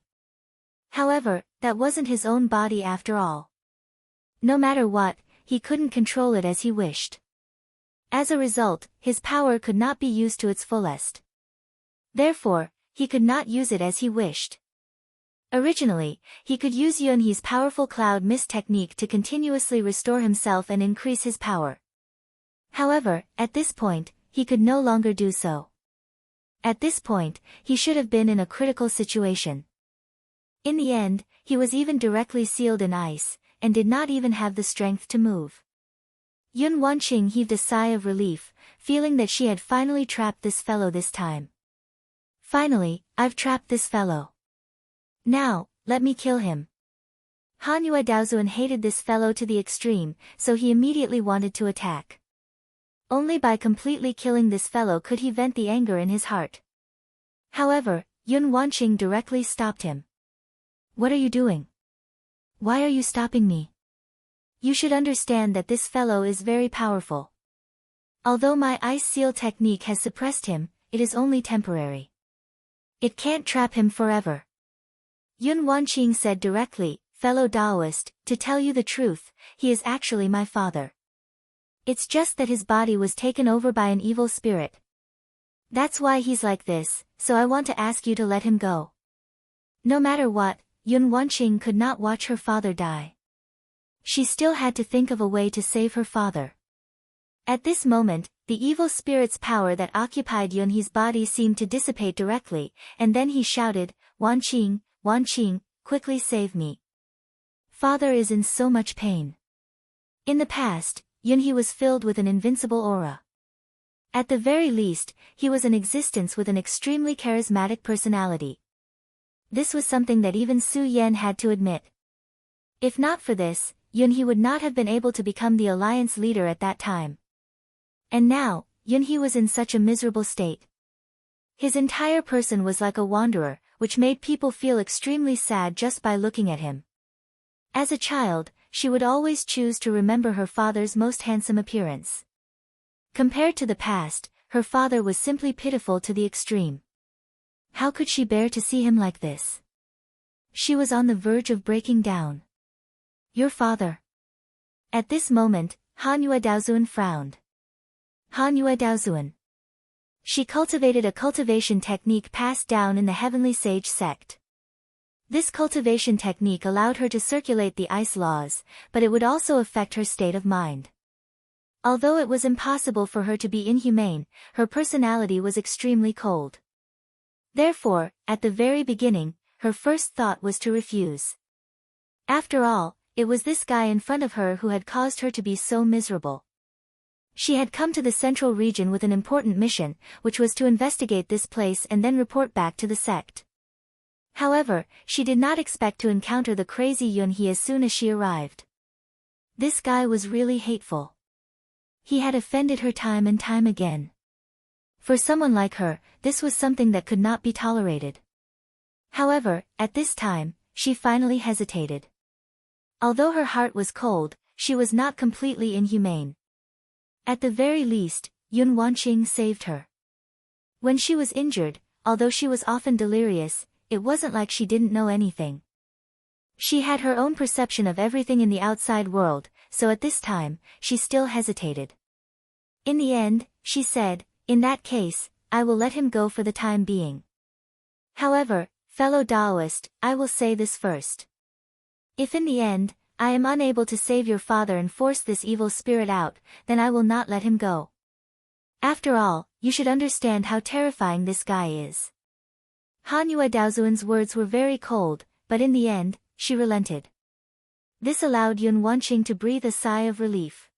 However, that wasn't his own body after all. No matter what, he couldn't control it as he wished. As a result, his power could not be used to its fullest. Therefore, he could not use it as he wished. Originally, he could use Yunhe's powerful cloud mist technique to continuously restore himself and increase his power. However, at this point, he could no longer do so. At this point, he should have been in a critical situation. In the end, he was even directly sealed in ice, and did not even have the strength to move. Yun Wanqing heaved a sigh of relief, feeling that she had finally trapped this fellow this time. Finally, I've trapped this fellow. Now, let me kill him. Hanyu Daozuan hated this fellow to the extreme, so he immediately wanted to attack. Only by completely killing this fellow could he vent the anger in his heart. However, Yun Wanqing directly stopped him. What are you doing? Why are you stopping me? You should understand that this fellow is very powerful. Although my ice seal technique has suppressed him, it is only temporary. It can't trap him forever. Yun Wanqing said directly, fellow Taoist, to tell you the truth, he is actually my father. It's just that his body was taken over by an evil spirit. That's why he's like this, so I want to ask you to let him go. No matter what, Yun Wanqing could not watch her father die. She still had to think of a way to save her father. At this moment, the evil spirit's power that occupied Yunhe's body seemed to dissipate directly, and then he shouted, Wanqing, Wanqing, quickly save me. Father is in so much pain. In the past, Yunhe was filled with an invincible aura. At the very least, he was an existence with an extremely charismatic personality. This was something that even Su Yan had to admit. If not for this, Yunhe would not have been able to become the alliance leader at that time. And now, Yunhe was in such a miserable state. His entire person was like a wanderer, which made people feel extremely sad just by looking at him. As a child, she would always choose to remember her father's most handsome appearance. Compared to the past, her father was simply pitiful to the extreme. How could she bear to see him like this? She was on the verge of breaking down. Your father. At this moment, Hanyue Daozuan frowned. Hanyue Daozuan. She cultivated a cultivation technique passed down in the Heavenly Sage sect. This cultivation technique allowed her to circulate the ice laws, but it would also affect her state of mind. Although it was impossible for her to be inhumane, her personality was extremely cold. Therefore, at the very beginning, her first thought was to refuse. After all, it was this guy in front of her who had caused her to be so miserable. She had come to the central region with an important mission, which was to investigate this place and then report back to the sect. However, she did not expect to encounter the crazy Yunhee as soon as she arrived. This guy was really hateful. He had offended her time and time again. For someone like her, this was something that could not be tolerated. However, at this time, she finally hesitated. Although her heart was cold, she was not completely inhumane. At the very least, Yun Wanqing saved her. When she was injured, although she was often delirious, it wasn't like she didn't know anything. She had her own perception of everything in the outside world, so at this time, she still hesitated. In the end, she said, "In that case, I will let him go for the time being. However, fellow Taoist, I will say this first. If in the end, I am unable to save your father and force this evil spirit out, then I will not let him go. After all, you should understand how terrifying this guy is." Hanyue Daozuan's words were very cold, but in the end, she relented. This allowed Yun Wanqing to breathe a sigh of relief.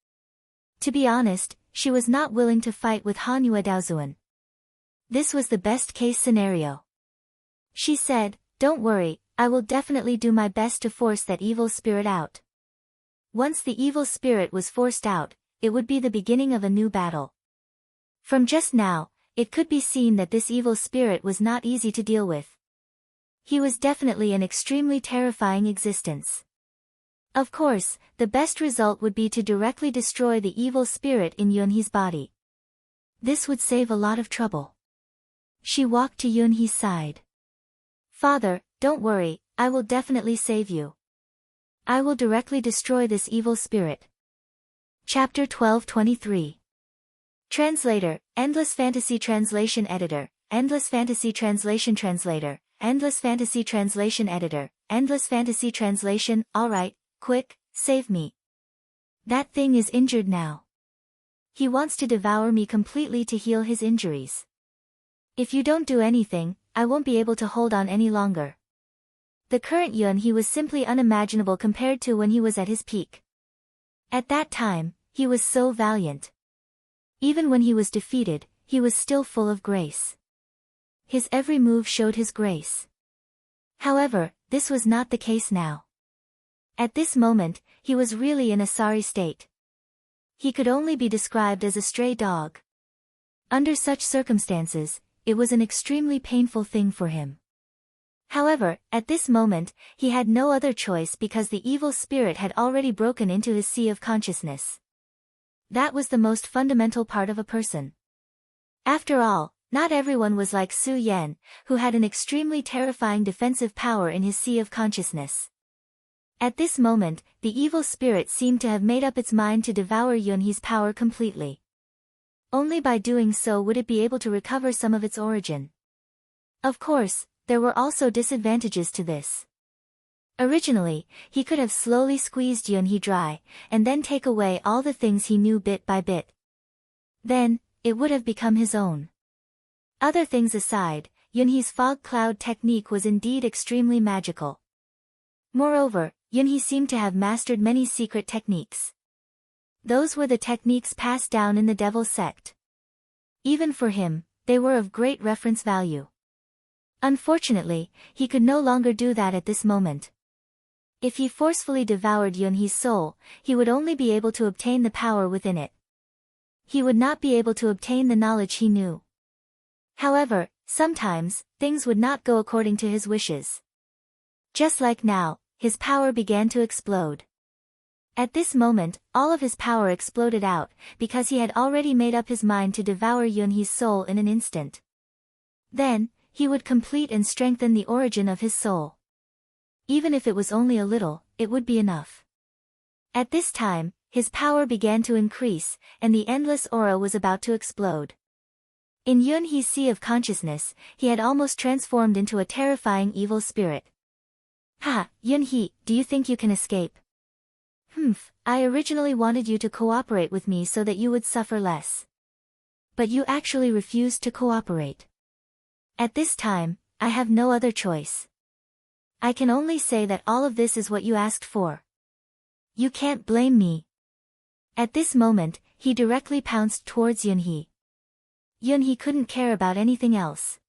To be honest, she was not willing to fight with Hanyue Daozuan. This was the best-case scenario. She said, "Don't worry, I will definitely do my best to force that evil spirit out." Once the evil spirit was forced out, it would be the beginning of a new battle. From just now, it could be seen that this evil spirit was not easy to deal with. He was definitely an extremely terrifying existence. Of course, the best result would be to directly destroy the evil spirit in Yunhee's body. This would save a lot of trouble. She walked to Yunhee's side. "Father, don't worry, I will definitely save you. I will directly destroy this evil spirit." Chapter 12:23. Translator, Endless Fantasy Translation Editor, Endless Fantasy Translation Translator, Endless Fantasy Translation Editor, Endless Fantasy Translation. Alright, quick, save me. That thing is injured now. He wants to devour me completely to heal his injuries. If you don't do anything, I won't be able to hold on any longer. The current Yunhee was simply unimaginable compared to when he was at his peak. At that time, he was so valiant. Even when he was defeated, he was still full of grace. His every move showed his grace. However, this was not the case now. At this moment, he was really in a sorry state. He could only be described as a stray dog. Under such circumstances, it was an extremely painful thing for him. However, at this moment, he had no other choice because the evil spirit had already broken into his sea of consciousness. That was the most fundamental part of a person. After all, not everyone was like Su Yan, who had an extremely terrifying defensive power in his sea of consciousness. At this moment, the evil spirit seemed to have made up its mind to devour Yunhee's power completely. Only by doing so would it be able to recover some of its origin. Of course, there were also disadvantages to this. Originally, he could have slowly squeezed Yunhee dry, and then take away all the things he knew bit by bit. Then, it would have become his own. Other things aside, Yunhee's fog cloud technique was indeed extremely magical. Moreover, Yunhee seemed to have mastered many secret techniques. Those were the techniques passed down in the Devil sect. Even for him, they were of great reference value. Unfortunately, he could no longer do that at this moment. If he forcefully devoured Yunhee's soul, he would only be able to obtain the power within it. He would not be able to obtain the knowledge he knew. However, sometimes, things would not go according to his wishes. Just like now, his power began to explode. At this moment, all of his power exploded out, because he had already made up his mind to devour Yunhee's soul in an instant. Then, he would complete and strengthen the origin of his soul. Even if it was only a little, it would be enough. At this time, his power began to increase, and the endless aura was about to explode. In Yunhee's sea of consciousness, he had almost transformed into a terrifying evil spirit. Ha, Yunhee, do you think you can escape? I originally wanted you to cooperate with me so that you would suffer less. But you actually refused to cooperate. At this time, I have no other choice. I can only say that all of this is what you asked for. You can't blame me. At this moment, he directly pounced towards Yunhee. Yunhee couldn't care about anything else.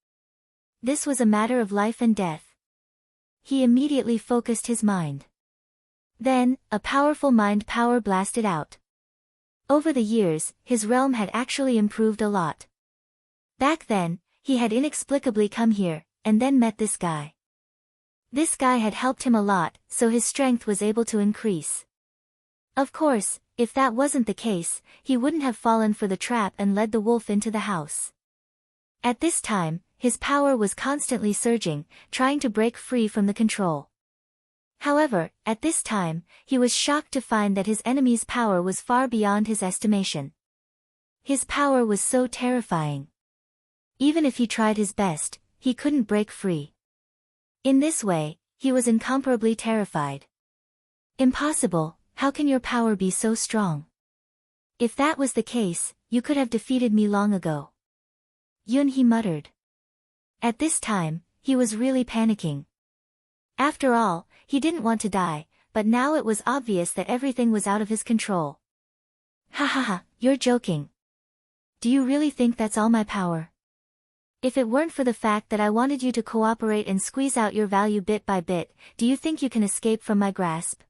This was a matter of life and death. He immediately focused his mind. Then, a powerful mind power blasted out. Over the years, his realm had actually improved a lot. Back then, he had inexplicably come here, and then met this guy. This guy had helped him a lot, so his strength was able to increase. Of course, if that wasn't the case, he wouldn't have fallen for the trap and led the wolf into the house. At this time, his power was constantly surging, trying to break free from the control. However, at this time, he was shocked to find that his enemy's power was far beyond his estimation. His power was so terrifying. Even if he tried his best, he couldn't break free. In this way, he was incomparably terrified. Impossible, how can your power be so strong? If that was the case, you could have defeated me long ago. Yunhee muttered. At this time, he was really panicking. After all, he didn't want to die, but now it was obvious that everything was out of his control. Ha ha ha, you're joking. Do you really think that's all my power? If it weren't for the fact that I wanted you to cooperate and squeeze out your value bit by bit, do you think you can escape from my grasp?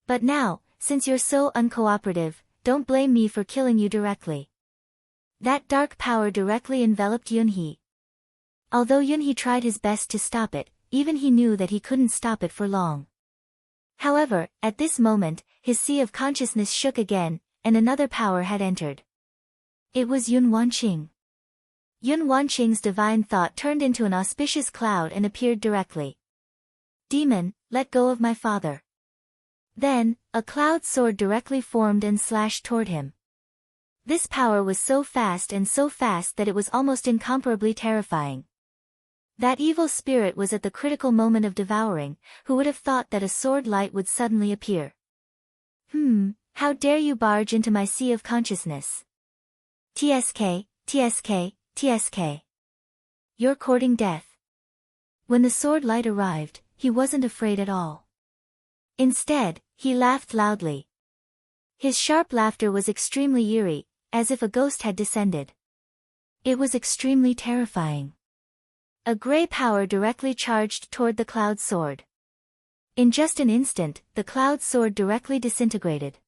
But now, since you're so uncooperative, don't blame me for killing you directly. That dark power directly enveloped Yunhee. Although Yunhee tried his best to stop it, even he knew that he couldn't stop it for long. However, at this moment, his sea of consciousness shook again, and another power had entered. It was Yun Wanqing. Yun Wanqing's divine thought turned into an auspicious cloud and appeared directly. Demon, let go of my father. Then, a cloud sword directly formed and slashed toward him. This power was so fast that it was almost incomparably terrifying. That evil spirit was at the critical moment of devouring. Who would have thought that a sword light would suddenly appear? How dare you barge into my sea of consciousness? TSK, TSK, TSK. You're courting death. When the sword light arrived, he wasn't afraid at all. Instead, he laughed loudly. His sharp laughter was extremely eerie, as if a ghost had descended. It was extremely terrifying. A gray power directly charged toward the cloud sword. In just an instant, the cloud sword directly disintegrated.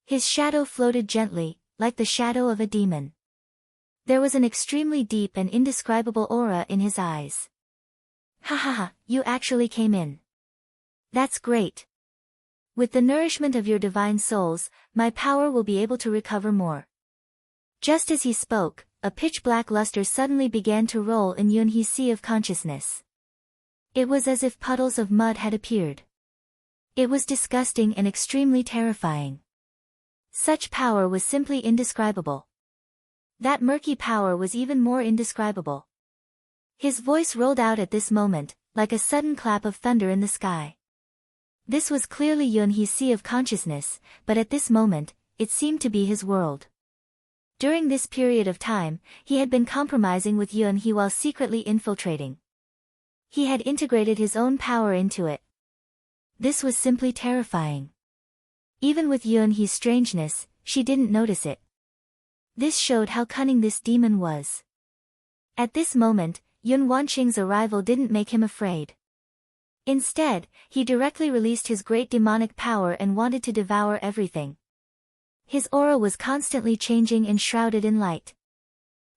His shadow floated gently, like the shadow of a demon. There was an extremely deep and indescribable aura in his eyes. Ha ha ha, you actually came in. That's great. With the nourishment of your divine souls, my power will be able to recover more. Just as he spoke, a pitch-black luster suddenly began to roll in Yunhee's sea of consciousness. It was as if puddles of mud had appeared. It was disgusting and extremely terrifying. Such power was simply indescribable. That murky power was even more indescribable. His voice rolled out at this moment, like a sudden clap of thunder in the sky. This was clearly Yunhee's sea of consciousness, but at this moment, it seemed to be his world. During this period of time, he had been compromising with Yunhee while secretly infiltrating. He had integrated his own power into it. This was simply terrifying. Even with Yunhee's strangeness, she didn't notice it. This showed how cunning this demon was. At this moment, Yun Wanqing's arrival didn't make him afraid. Instead, he directly released his great demonic power and wanted to devour everything. His aura was constantly changing and shrouded in light.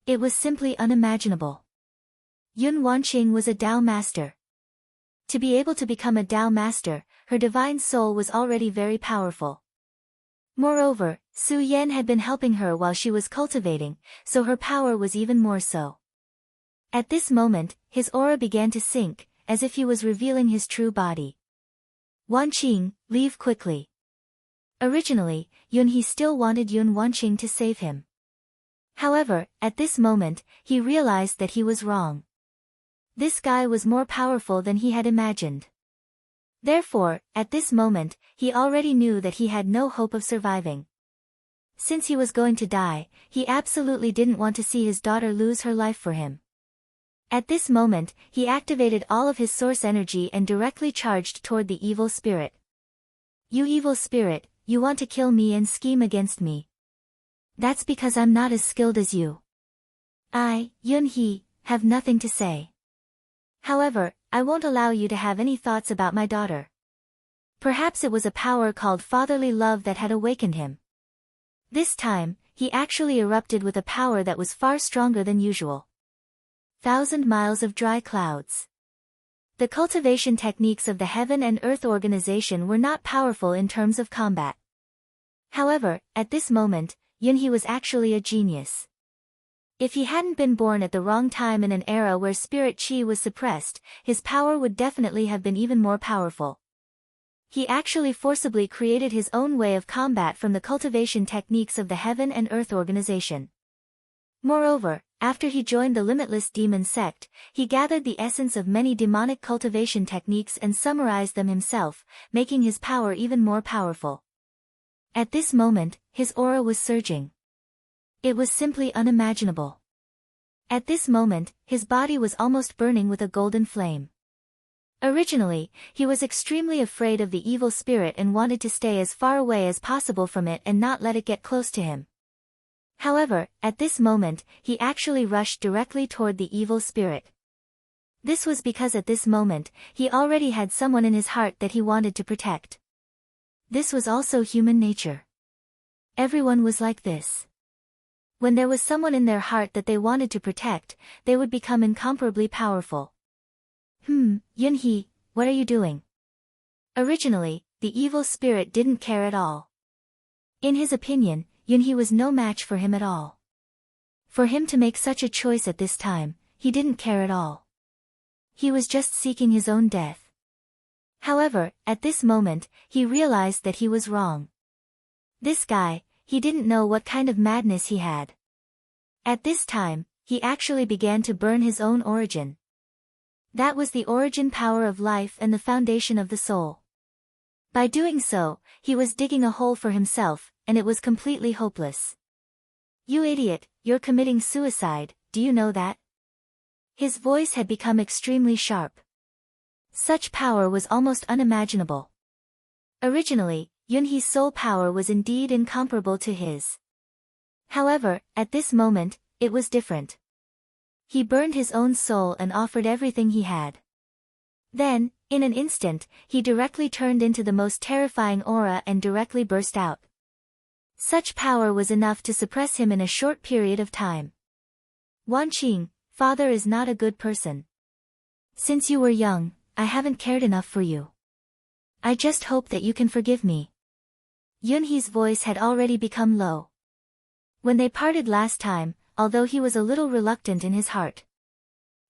It was simply unimaginable. Yun Wanqing was a Tao master. To be able to become a Tao master, her divine soul was already very powerful. Moreover, Su Yan had been helping her while she was cultivating, so her power was even more so. At this moment, his aura began to sink, as if he was revealing his true body. Wanqing, leave quickly. Originally, Yunhe still wanted Yun Wanqing to save him. However, at this moment, he realized that he was wrong. This guy was more powerful than he had imagined. Therefore, at this moment, he already knew that he had no hope of surviving. Since he was going to die, he absolutely didn't want to see his daughter lose her life for him. At this moment, he activated all of his source energy and directly charged toward the evil spirit. You evil spirit, you want to kill me and scheme against me. That's because I'm not as skilled as you. I, Yunhe, have nothing to say. However, I won't allow you to have any thoughts about my daughter. Perhaps it was a power called fatherly love that had awakened him. This time, he actually erupted with a power that was far stronger than usual. 1,000 miles of dry clouds. The cultivation techniques of the Heaven and Earth organization were not powerful in terms of combat. However, at this moment, Yunhe was actually a genius. If he hadn't been born at the wrong time in an era where spirit chi was suppressed, his power would definitely have been even more powerful. He actually forcibly created his own way of combat from the cultivation techniques of the Heaven and Earth organization. Moreover, after he joined the Limitless Demon sect, he gathered the essence of many demonic cultivation techniques and summarized them himself, making his power even more powerful. At this moment, his aura was surging. It was simply unimaginable. At this moment, his body was almost burning with a golden flame. Originally, he was extremely afraid of the evil spirit and wanted to stay as far away as possible from it and not let it get close to him. However, at this moment, he actually rushed directly toward the evil spirit. This was because at this moment, he already had someone in his heart that he wanted to protect. This was also human nature. Everyone was like this. When there was someone in their heart that they wanted to protect, they would become incomparably powerful. Yunhe, what are you doing? Originally, the evil spirit didn't care at all. In his opinion, Yunhe was no match for him at all. For him to make such a choice at this time, he didn't care at all. He was just seeking his own death. However, at this moment, he realized that he was wrong. This guy, he didn't know what kind of madness he had. At this time, he actually began to burn his own origin. That was the origin power of life and the foundation of the soul. By doing so, he was digging a hole for himself, and it was completely hopeless. You idiot, you're committing suicide, do you know that? His voice had become extremely sharp. Such power was almost unimaginable. Originally, Yunhe's soul power was indeed incomparable to his. However, at this moment, it was different. He burned his own soul and offered everything he had. Then, in an instant, he directly turned into the most terrifying aura and directly burst out. Such power was enough to suppress him in a short period of time. Wanqing, father is not a good person. Since you were young, I haven't cared enough for you. I just hope that you can forgive me. Yunhe's voice had already become low. When they parted last time, although he was a little reluctant in his heart.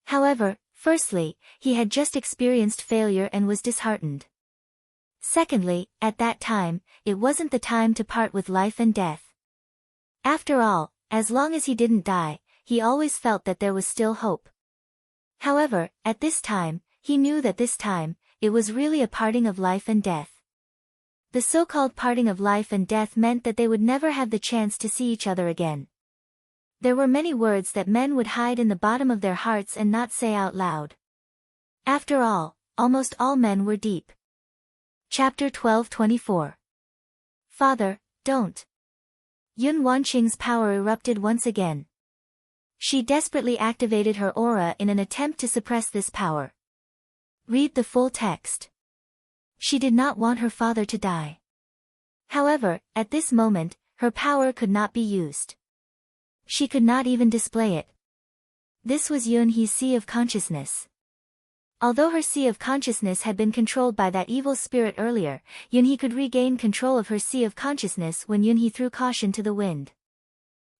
However, firstly, he had just experienced failure and was disheartened. Secondly, at that time, it wasn't the time to part with life and death. After all, as long as he didn't die, he always felt that there was still hope. However, at this time, he knew that this time, it was really a parting of life and death. The so-called parting of life and death meant that they would never have the chance to see each other again. There were many words that men would hide in the bottom of their hearts and not say out loud. After all, almost all men were deep. Chapter 12:24. Father, don't. Yun Wanqing's power erupted once again. She desperately activated her aura in an attempt to suppress this power. Read the full text. She did not want her father to die. However, at this moment, her power could not be used. She could not even display it. This was Yunhe's sea of consciousness. Although her sea of consciousness had been controlled by that evil spirit earlier, Yunhee could regain control of her sea of consciousness when Yunhee threw caution to the wind.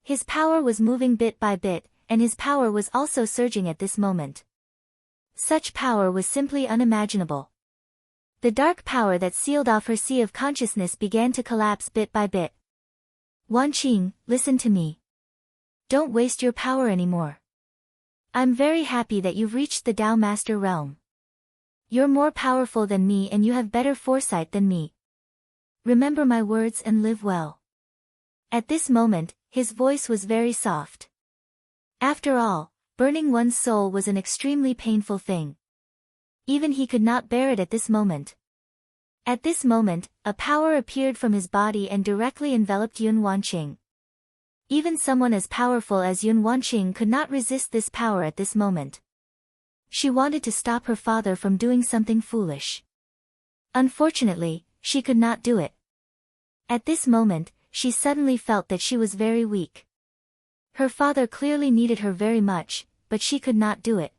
His power was moving bit by bit, and his power was also surging at this moment. Such power was simply unimaginable. The dark power that sealed off her sea of consciousness began to collapse bit by bit. Wanqing, listen to me. Don't waste your power anymore. I'm very happy that you've reached the Tao Master realm. You're more powerful than me and you have better foresight than me. Remember my words and live well. At this moment, his voice was very soft. After all, burning one's soul was an extremely painful thing. Even he could not bear it at this moment. At this moment, a power appeared from his body and directly enveloped Yun Wanqing. Even someone as powerful as Yun Wanqing could not resist this power at this moment. She wanted to stop her father from doing something foolish. Unfortunately, she could not do it. At this moment, she suddenly felt that she was very weak. Her father clearly needed her very much, but she could not do it.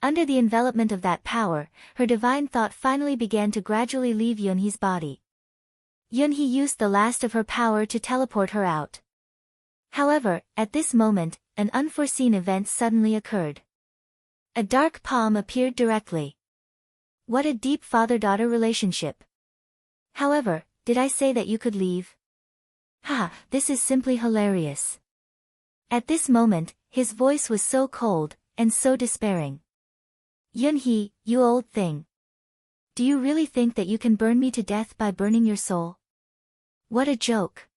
Under the envelopment of that power, her divine thought finally began to gradually leave Yunhee's body. Yunhee used the last of her power to teleport her out. However, at this moment, an unforeseen event suddenly occurred. A dark palm appeared directly. What a deep father-daughter relationship. However, did I say that you could leave? Ha, this is simply hilarious. At this moment, his voice was so cold, and so despairing. Yunhee, you old thing. Do you really think that you can burn me to death by burning your soul? What a joke.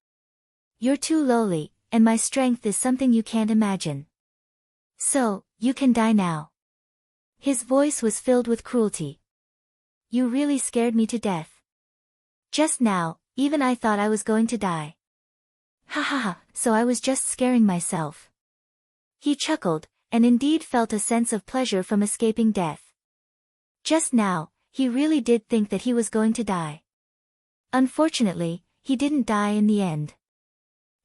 You're too lowly, and my strength is something you can't imagine. So, you can die now. His voice was filled with cruelty. You really scared me to death. Just now, even I thought I was going to die. Ha ha ha, so I was just scaring myself. He chuckled, and indeed felt a sense of pleasure from escaping death. Just now, he really did think that he was going to die. Unfortunately, he didn't die in the end.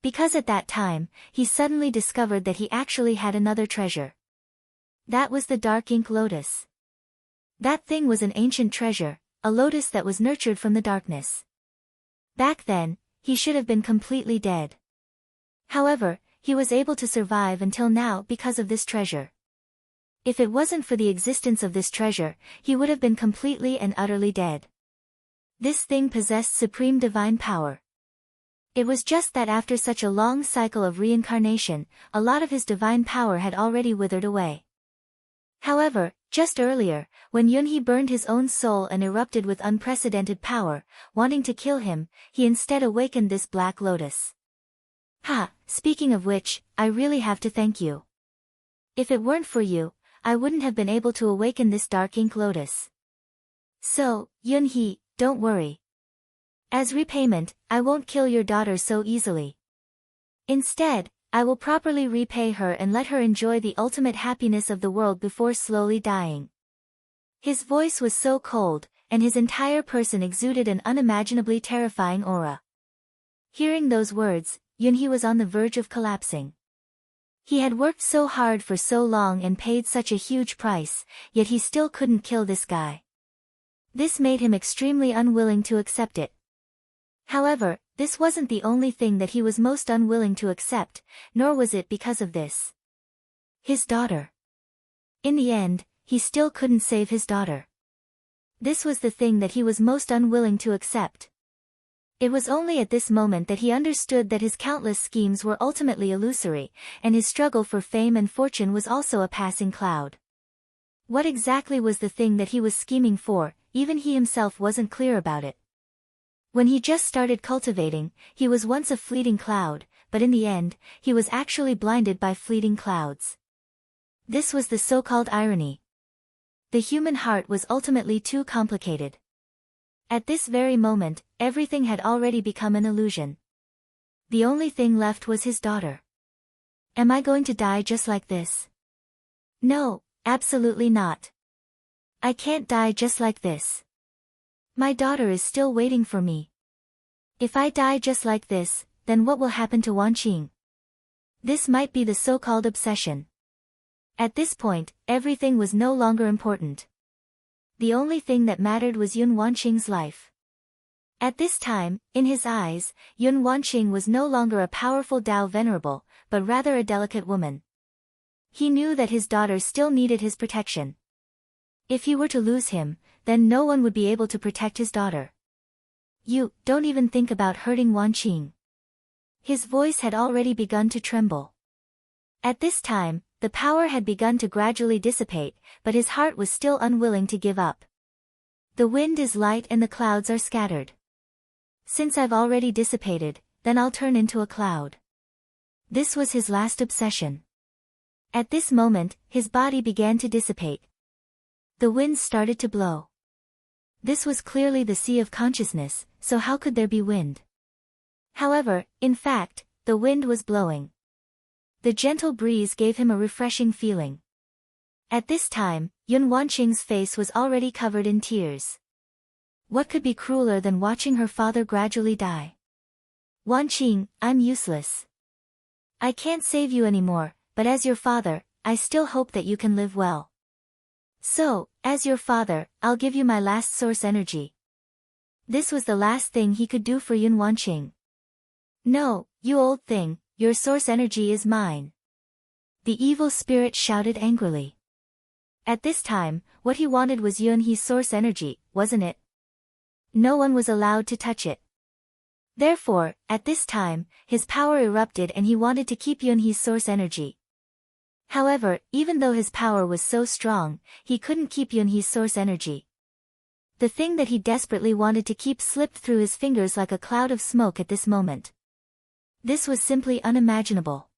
Because at that time, he suddenly discovered that he actually had another treasure. That was the dark ink lotus. That thing was an ancient treasure, a lotus that was nurtured from the darkness. Back then, he should have been completely dead. However, he was able to survive until now because of this treasure. If it wasn't for the existence of this treasure, he would have been completely and utterly dead. This thing possessed supreme divine power. It was just that after such a long cycle of reincarnation, a lot of his divine power had already withered away. However, just earlier, when Yunhee burned his own soul and erupted with unprecedented power, wanting to kill him, he instead awakened this black lotus. Ha, speaking of which, I really have to thank you. If it weren't for you, I wouldn't have been able to awaken this dark ink lotus. So, Yunhee, don't worry. As repayment, I won't kill your daughter so easily. Instead, I will properly repay her and let her enjoy the ultimate happiness of the world before slowly dying. His voice was so cold, and his entire person exuded an unimaginably terrifying aura. Hearing those words, Yunhee was on the verge of collapsing. He had worked so hard for so long and paid such a huge price, yet he still couldn't kill this guy. This made him extremely unwilling to accept it. However, this wasn't the only thing that he was most unwilling to accept, nor was it because of this. His daughter. In the end, he still couldn't save his daughter. This was the thing that he was most unwilling to accept. It was only at this moment that he understood that his countless schemes were ultimately illusory, and his struggle for fame and fortune was also a passing cloud. What exactly was the thing that he was scheming for? Even he himself wasn't clear about it. When he just started cultivating, he was once a fleeting cloud, but in the end, he was actually blinded by fleeting clouds. This was the so-called irony. The human heart was ultimately too complicated. At this very moment, everything had already become an illusion. The only thing left was his daughter. Am I going to die just like this? No, absolutely not. I can't die just like this. My daughter is still waiting for me. If I die just like this, then what will happen to Wanqing? This might be the so-called obsession. At this point, everything was no longer important. The only thing that mattered was Yun Wanqing's life. At this time, in his eyes, Yun Wanqing was no longer a powerful Dao venerable, but rather a delicate woman. He knew that his daughter still needed his protection. If he were to lose him, then no one would be able to protect his daughter. You don't even think about hurting Wanqing. His voice had already begun to tremble. At this time, the power had begun to gradually dissipate, but his heart was still unwilling to give up. The wind is light and the clouds are scattered. Since I've already dissipated, then I'll turn into a cloud. This was his last obsession. At this moment, his body began to dissipate. The winds started to blow. This was clearly the sea of consciousness, so how could there be wind? However, in fact, the wind was blowing. The gentle breeze gave him a refreshing feeling. At this time, Yun Wanqing's face was already covered in tears. What could be crueler than watching her father gradually die? Wanqing, I'm useless. I can't save you anymore, but as your father, I still hope that you can live well. So, as your father, I'll give you my last source energy. This was the last thing he could do for Yun Wanqing. No, you old thing, your source energy is mine. The evil spirit shouted angrily. At this time, what he wanted was Yun He's source energy, wasn't it? No one was allowed to touch it. Therefore, at this time, his power erupted and he wanted to keep Yun He's source energy. However, even though his power was so strong, he couldn't keep Yun He's source energy. The thing that he desperately wanted to keep slipped through his fingers like a cloud of smoke at this moment. This was simply unimaginable.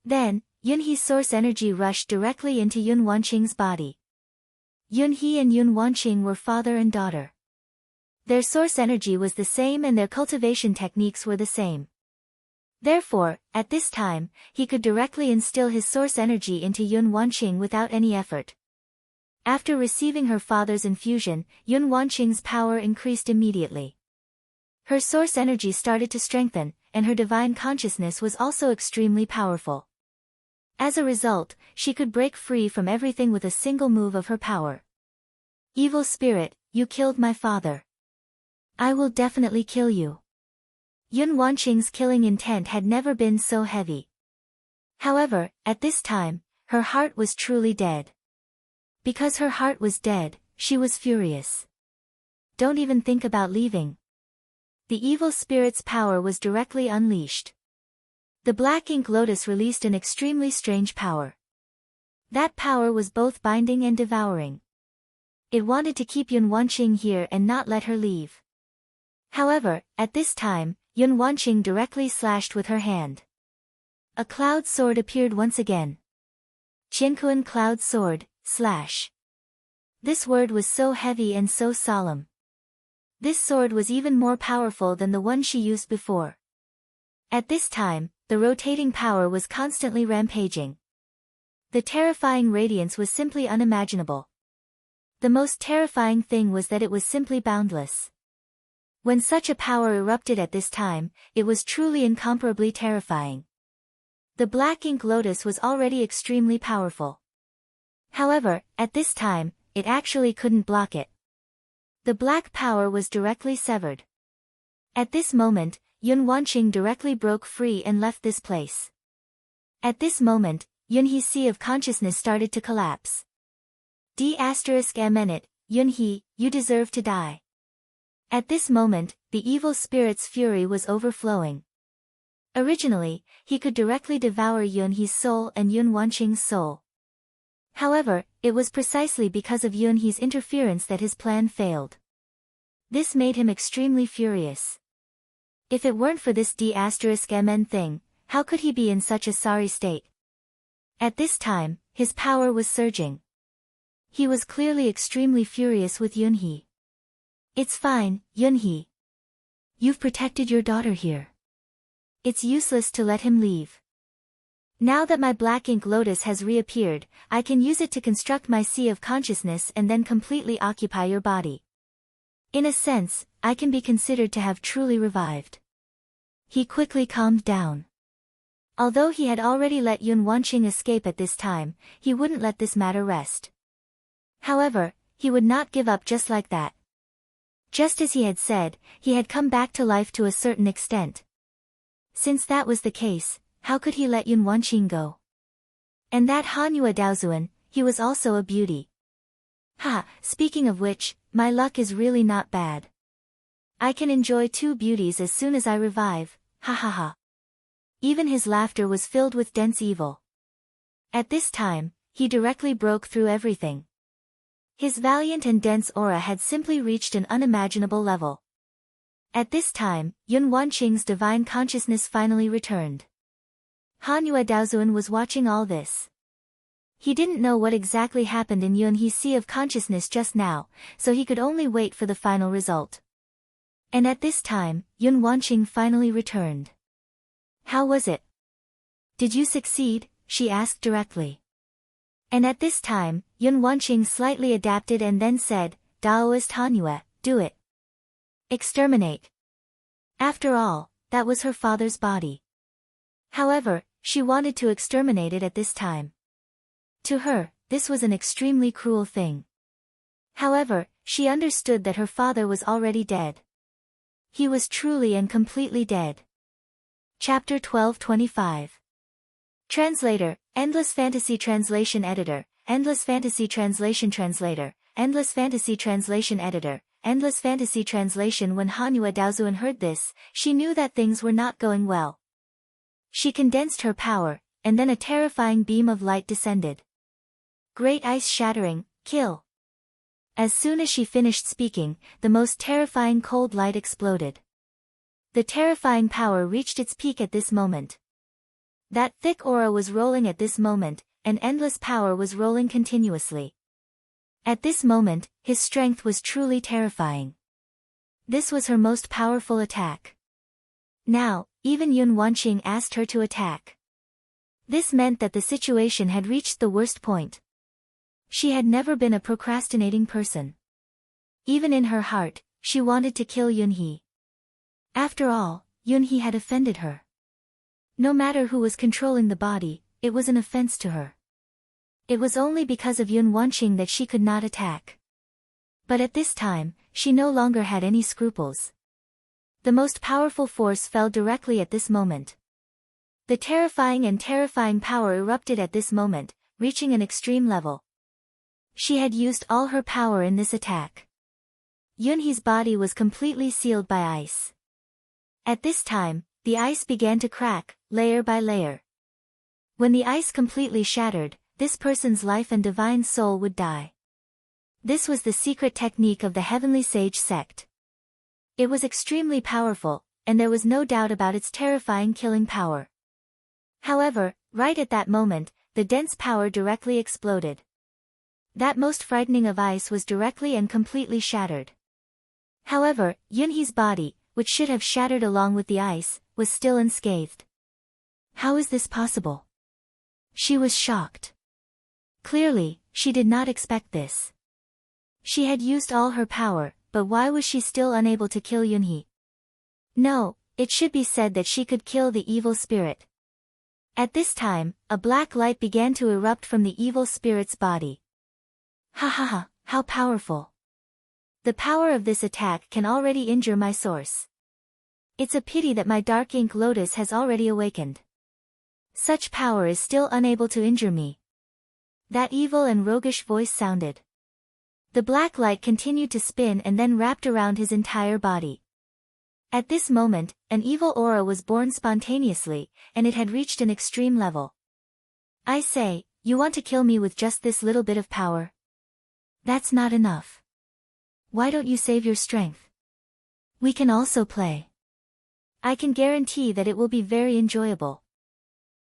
Then, Yun He's source energy rushed directly into Yun Wanqing's body. Yun He and Yun Wanqing were father and daughter. Their source energy was the same and their cultivation techniques were the same. Therefore, at this time, he could directly instill his source energy into Yun Wanqing without any effort. After receiving her father's infusion, Yun Wanqing's power increased immediately. Her source energy started to strengthen, and her divine consciousness was also extremely powerful. As a result, she could break free from everything with a single move of her power. Evil spirit, you killed my father. I will definitely kill you. Yun Wanqing's killing intent had never been so heavy. However, at this time, her heart was truly dead. Because her heart was dead, she was furious. Don't even think about leaving. The evil spirit's power was directly unleashed. The black ink lotus released an extremely strange power. That power was both binding and devouring. It wanted to keep Yun Wanqing here and not let her leave. However, at this time, Yun Wanqing directly slashed with her hand. A cloud sword appeared once again. Qiankuan cloud sword, slash. This word was so heavy and so solemn. This sword was even more powerful than the one she used before. At this time, the rotating power was constantly rampaging. The terrifying radiance was simply unimaginable. The most terrifying thing was that it was simply boundless. When such a power erupted at this time, it was truly incomparably terrifying. The black ink lotus was already extremely powerful. However, at this time, it actually couldn't block it. The black power was directly severed. At this moment, Yun Wanqing directly broke free and left this place. At this moment, Yun He's sea of consciousness started to collapse. D****, Yun He, you deserve to die. At this moment, the evil spirit's fury was overflowing. Originally, he could directly devour Yun He's soul and Yun Wanqing's soul. However, it was precisely because of Yun He's interference that his plan failed. This made him extremely furious. If it weren't for this D****mn thing, how could he be in such a sorry state? At this time, his power was surging. He was clearly extremely furious with Yun He. It's fine, Yun He. You've protected your daughter here. It's useless to let him leave. Now that my black ink lotus has reappeared, I can use it to construct my sea of consciousness and then completely occupy your body. In a sense, I can be considered to have truly revived. He quickly calmed down. Although he had already let Yun Wanqing escape at this time, he wouldn't let this matter rest. However, he would not give up just like that. Just as he had said, he had come back to life to a certain extent. Since that was the case, how could he let Yun Wanqing go? And that Hanyu Daozuan, he was also a beauty. Ha, speaking of which, my luck is really not bad. I can enjoy two beauties as soon as I revive, ha ha ha. Even his laughter was filled with dense evil. At this time, he directly broke through everything. His valiant and dense aura had simply reached an unimaginable level. At this time, Yun Wanqing's divine consciousness finally returned. Hanyu Daozuan was watching all this. He didn't know what exactly happened in Yunhe's sea of consciousness just now, so he could only wait for the final result. And at this time, Yun Wanqing finally returned. How was it? Did you succeed? She asked directly. And at this time, Yun Wanqing slightly adapted and then said, Daoist Hanyu, do it. Exterminate. After all, that was her father's body. However, she wanted to exterminate it at this time. To her, this was an extremely cruel thing. However, she understood that her father was already dead. He was truly and completely dead. Chapter 1225. Translator, Endless Fantasy Translation Editor, Endless Fantasy Translation Translator, Endless Fantasy Translation Editor, Endless Fantasy Translation. When Hanyu Daozuan heard this, she knew that things were not going well. She condensed her power, and then a terrifying beam of light descended. Great ice shattering, kill. As soon as she finished speaking, the most terrifying cold light exploded. The terrifying power reached its peak at this moment. That thick aura was rolling at this moment, and endless power was rolling continuously. At this moment, his strength was truly terrifying. This was her most powerful attack. Now, even Yun Wanqing asked her to attack. This meant that the situation had reached the worst point. She had never been a procrastinating person. Even in her heart, she wanted to kill Yunhe. After all, Yunhe had offended her. No matter who was controlling the body, it was an offense to her. It was only because of Yun Wanqing that she could not attack. But at this time, she no longer had any scruples. The most powerful force fell directly at this moment. The terrifying power erupted at this moment, reaching an extreme level. She had used all her power in this attack. Yunhe's body was completely sealed by ice. At this time, the ice began to crack, layer by layer. When the ice completely shattered, this person's life and divine soul would die. This was the secret technique of the Heavenly Sage sect. It was extremely powerful, and there was no doubt about its terrifying killing power. However, right at that moment, the dense power directly exploded. That most frightening of ice was directly and completely shattered. However, Yunhe's body, which should have shattered along with the ice, was still unscathed. How is this possible? She was shocked. Clearly, she did not expect this. She had used all her power, but why was she still unable to kill Yunhe? No, it should be said that she could kill the evil spirit. At this time, a black light began to erupt from the evil spirit's body. Ha ha ha, how powerful. The power of this attack can already injure my source. It's a pity that my dark ink lotus has already awakened. Such power is still unable to injure me. That evil and roguish voice sounded. The black light continued to spin and then wrapped around his entire body. At this moment, an evil aura was born spontaneously, and it had reached an extreme level. I say, you want to kill me with just this little bit of power? That's not enough. Why don't you save your strength? We can also play. I can guarantee that it will be very enjoyable.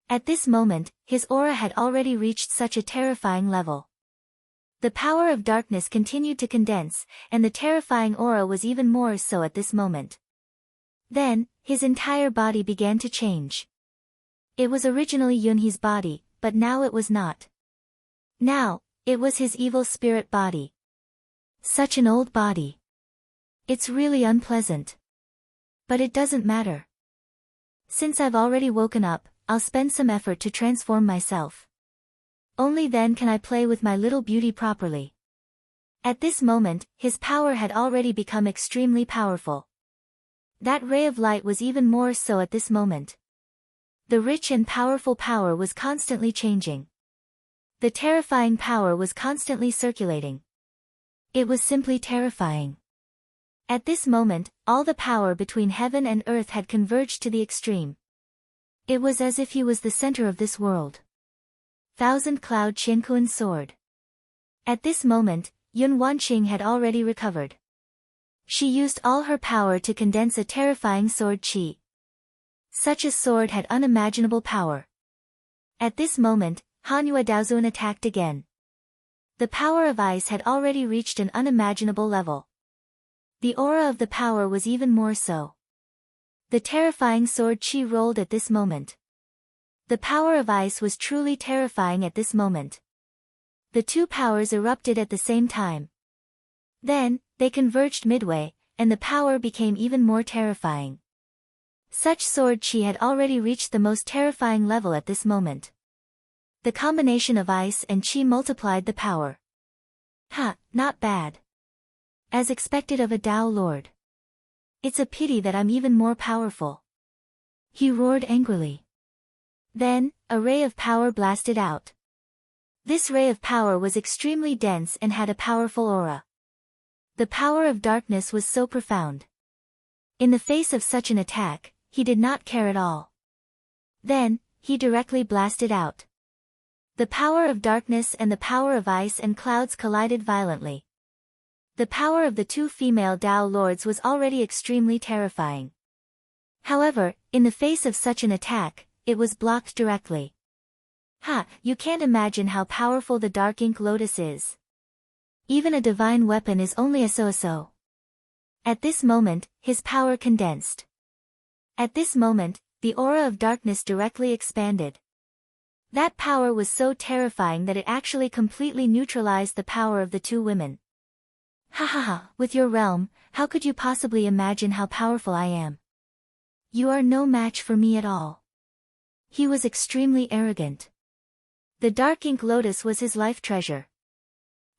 At this moment, his aura had already reached such a terrifying level. The power of darkness continued to condense, and the terrifying aura was even more so at this moment. Then, his entire body began to change. It was originally Yunhe's body, but now it was not. Now, it was his evil spirit body. Such an old body. It's really unpleasant. But it doesn't matter. Since I've already woken up, I'll spend some effort to transform myself. Only then can I play with my little beauty properly. At this moment, his power had already become extremely powerful. That ray of light was even more so at this moment. The rich and powerful power was constantly changing. The terrifying power was constantly circulating. It was simply terrifying. At this moment, all the power between heaven and earth had converged to the extreme. It was as if he was the center of this world. Thousand Cloud Qianquan's sword. At this moment, Yun Wanqing had already recovered. She used all her power to condense a terrifying sword qi. Such a sword had unimaginable power. At this moment, Hanyu Daozuan attacked again. The power of ice had already reached an unimaginable level. The aura of the power was even more so. The terrifying sword qi rolled at this moment. The power of ice was truly terrifying at this moment. The two powers erupted at the same time. Then, they converged midway, and the power became even more terrifying. Such sword qi had already reached the most terrifying level at this moment. The combination of ice and qi multiplied the power. Not bad. As expected of a Tao Lord. It's a pity that I'm even more powerful. He roared angrily. Then, a ray of power blasted out. This ray of power was extremely dense and had a powerful aura. The power of darkness was so profound. In the face of such an attack, he did not care at all. Then, he directly blasted out. The power of darkness and the power of ice and clouds collided violently. The power of the two female Tao Lords was already extremely terrifying. However, in the face of such an attack, it was blocked directly. You can't imagine how powerful the Dark Ink Lotus is. Even a divine weapon is only a so-so. At this moment, his power condensed. At this moment, the aura of darkness directly expanded. That power was so terrifying that it actually completely neutralized the power of the two women. With your realm, how could you possibly imagine how powerful I am? You are no match for me at all. He was extremely arrogant. The Dark Ink Lotus was his life treasure.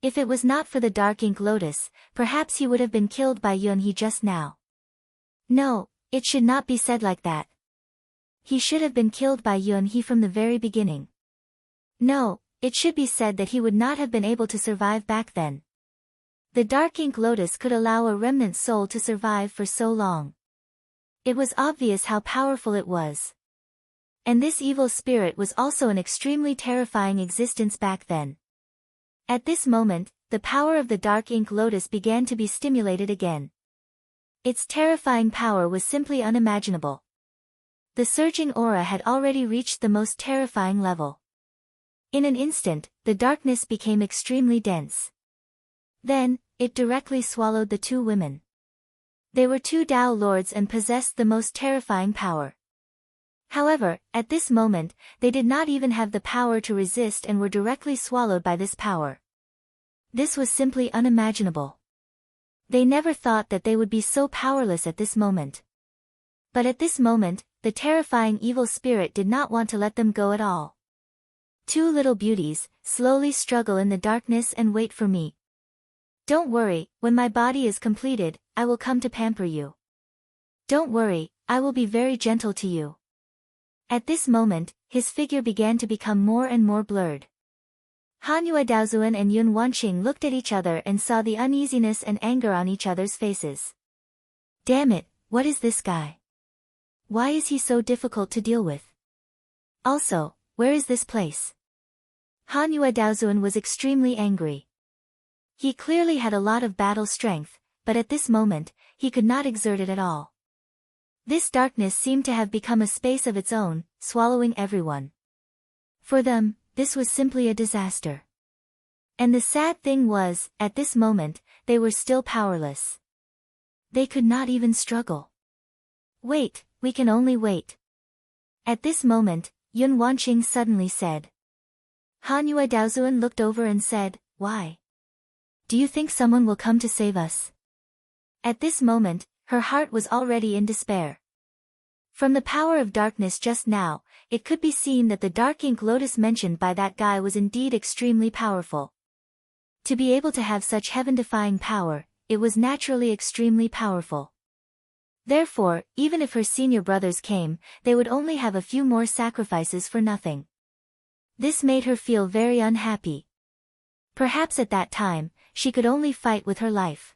If it was not for the Dark Ink Lotus, perhaps he would have been killed by Yun He just now. No, it should not be said like that. He should have been killed by Yun He from the very beginning. No, it should be said that he would not have been able to survive back then. The Dark Ink Lotus could allow a remnant soul to survive for so long. It was obvious how powerful it was. And this evil spirit was also an extremely terrifying existence back then. At this moment, the power of the Dark Ink Lotus began to be stimulated again. Its terrifying power was simply unimaginable. The surging aura had already reached the most terrifying level. In an instant, the darkness became extremely dense. Then, it directly swallowed the two women. They were two Tao Lords and possessed the most terrifying power. However, at this moment, they did not even have the power to resist and were directly swallowed by this power. This was simply unimaginable. They never thought that they would be so powerless at this moment. But at this moment, the terrifying evil spirit did not want to let them go at all. Two little beauties, slowly struggle in the darkness and wait for me. Don't worry, when my body is completed, I will come to pamper you. Don't worry, I will be very gentle to you. At this moment, his figure began to become more and more blurred. Hanyu Daozuan and Yun Wanqing looked at each other and saw the uneasiness and anger on each other's faces. Damn it, what is this guy? Why is he so difficult to deal with? Also, where is this place? Hanyu Daozuan was extremely angry. He clearly had a lot of battle strength, but at this moment, he could not exert it at all. This darkness seemed to have become a space of its own, swallowing everyone. For them, this was simply a disaster. And the sad thing was, at this moment, they were still powerless. They could not even struggle. Wait, we can only wait. At this moment, Yun Wanqing suddenly said. Hanyu Daozuan looked over and said, Why? Do you think someone will come to save us? At this moment, her heart was already in despair. From the power of darkness just now, it could be seen that the Dark Ink Lotus mentioned by that guy was indeed extremely powerful. To be able to have such heaven-defying power, it was naturally extremely powerful. Therefore, even if her senior brothers came, they would only have a few more sacrifices for nothing. This made her feel very unhappy. Perhaps at that time, she could only fight with her life.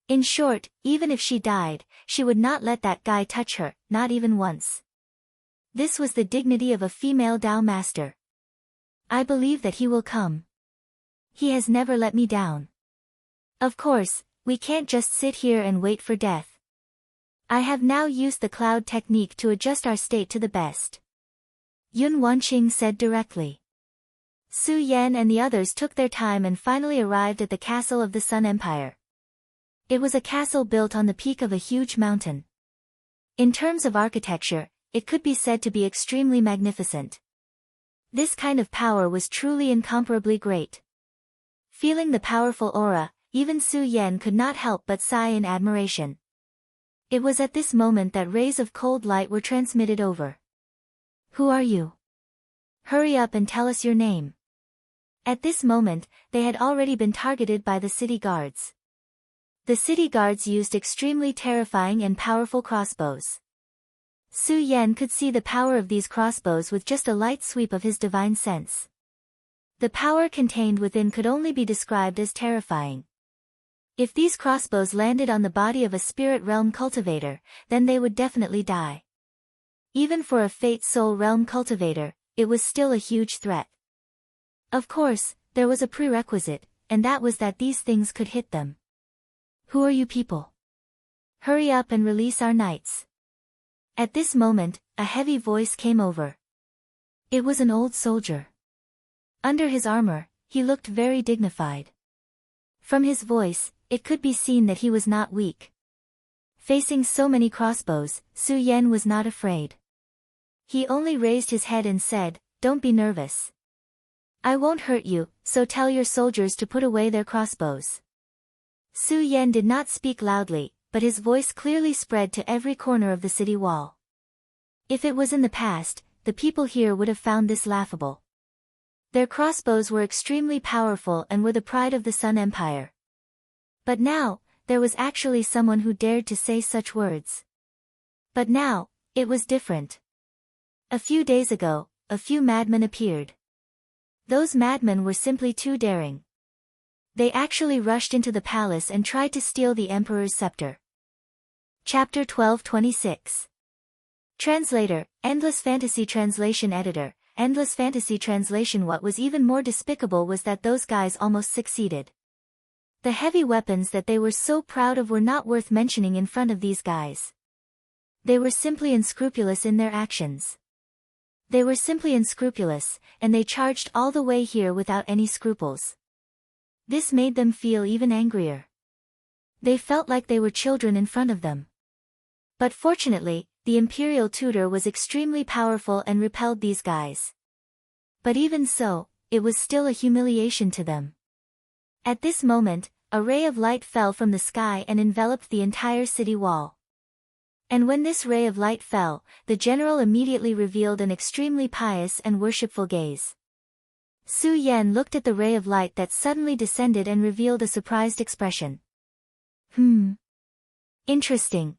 In short, even if she died, she would not let that guy touch her, not even once. This was the dignity of a female Dao master. I believe that he will come. He has never let me down. Of course, we can't just sit here and wait for death. I have now used the cloud technique to adjust our state to the best. Yun Wanqing said directly. Su Yan and the others took their time and finally arrived at the castle of the Sun Empire. It was a castle built on the peak of a huge mountain. In terms of architecture, it could be said to be extremely magnificent. This kind of power was truly incomparably great. Feeling the powerful aura, even Su Yan could not help but sigh in admiration. It was at this moment that rays of cold light were transmitted over. Who are you? Hurry up and tell us your name. At this moment, they had already been targeted by the city guards. The city guards used extremely terrifying and powerful crossbows. Su Yan could see the power of these crossbows with just a light sweep of his divine sense. The power contained within could only be described as terrifying. If these crossbows landed on the body of a spirit realm cultivator, then they would definitely die. Even for a Fate Soul Realm cultivator, it was still a huge threat. Of course, there was a prerequisite, and that was that these things could hit them. Who are you people? Hurry up and release our knights. At this moment, a heavy voice came over. It was an old soldier. Under his armor, he looked very dignified. From his voice, it could be seen that he was not weak. Facing so many crossbows, Su Yan was not afraid. He only raised his head and said, "Don't be nervous. I won't hurt you, so tell your soldiers to put away their crossbows." Su Yan did not speak loudly, but his voice clearly spread to every corner of the city wall. If it was in the past, the people here would have found this laughable. Their crossbows were extremely powerful and were the pride of the Sun Empire. But now, there was actually someone who dared to say such words. But now, it was different. A few days ago, a few madmen appeared. Those madmen were simply too daring. They actually rushed into the palace and tried to steal the emperor's scepter. Chapter 1226. Translator, Endless Fantasy Translation Editor, Endless Fantasy Translation. What was even more despicable was that those guys almost succeeded. The heavy weapons that they were so proud of were not worth mentioning in front of these guys. They were simply unscrupulous in their actions. They were simply unscrupulous, and they charged all the way here without any scruples. This made them feel even angrier. They felt like they were children in front of them. But fortunately, the Imperial Tutor was extremely powerful and repelled these guys. But even so, it was still a humiliation to them. At this moment, a ray of light fell from the sky and enveloped the entire city wall. And when this ray of light fell, the general immediately revealed an extremely pious and worshipful gaze. Su Yan looked at the ray of light that suddenly descended and revealed a surprised expression. Interesting.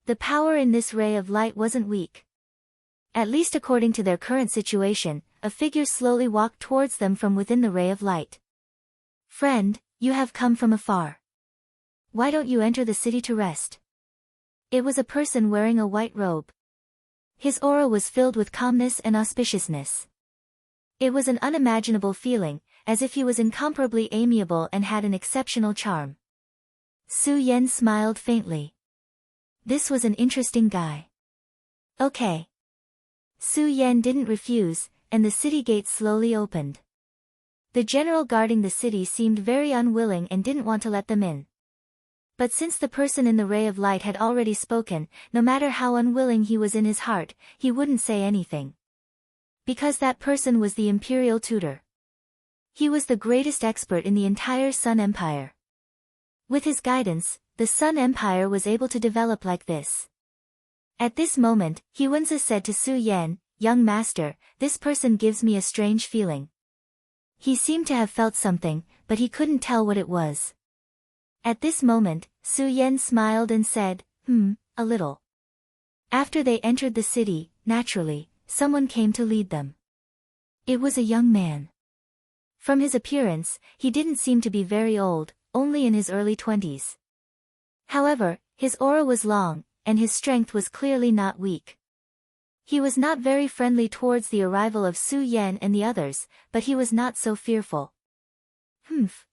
The power in this ray of light wasn't weak. At least according to their current situation, a figure slowly walked towards them from within the ray of light. Friend, you have come from afar. Why don't you enter the city to rest? It was a person wearing a white robe. His aura was filled with calmness and auspiciousness. It was an unimaginable feeling, as if he was incomparably amiable and had an exceptional charm. Su Yan smiled faintly. This was an interesting guy. Okay. Su Yan didn't refuse, and the city gates slowly opened. The general guarding the city seemed very unwilling and didn't want to let them in. But since the person in the ray of light had already spoken, no matter how unwilling he was in his heart, he wouldn't say anything. Because that person was the Imperial Tutor. He was the greatest expert in the entire Sun Empire. With his guidance, the Sun Empire was able to develop like this. At this moment, Huanzi said to Su Yan, "Young master, this person gives me a strange feeling." He seemed to have felt something, but he couldn't tell what it was. At this moment, Su Yan smiled and said, a little. After they entered the city, naturally, someone came to lead them. It was a young man. From his appearance, he didn't seem to be very old, only in his early 20s. However, his aura was long, and his strength was clearly not weak. He was not very friendly towards the arrival of Su Yan and the others, but he was not so fearful.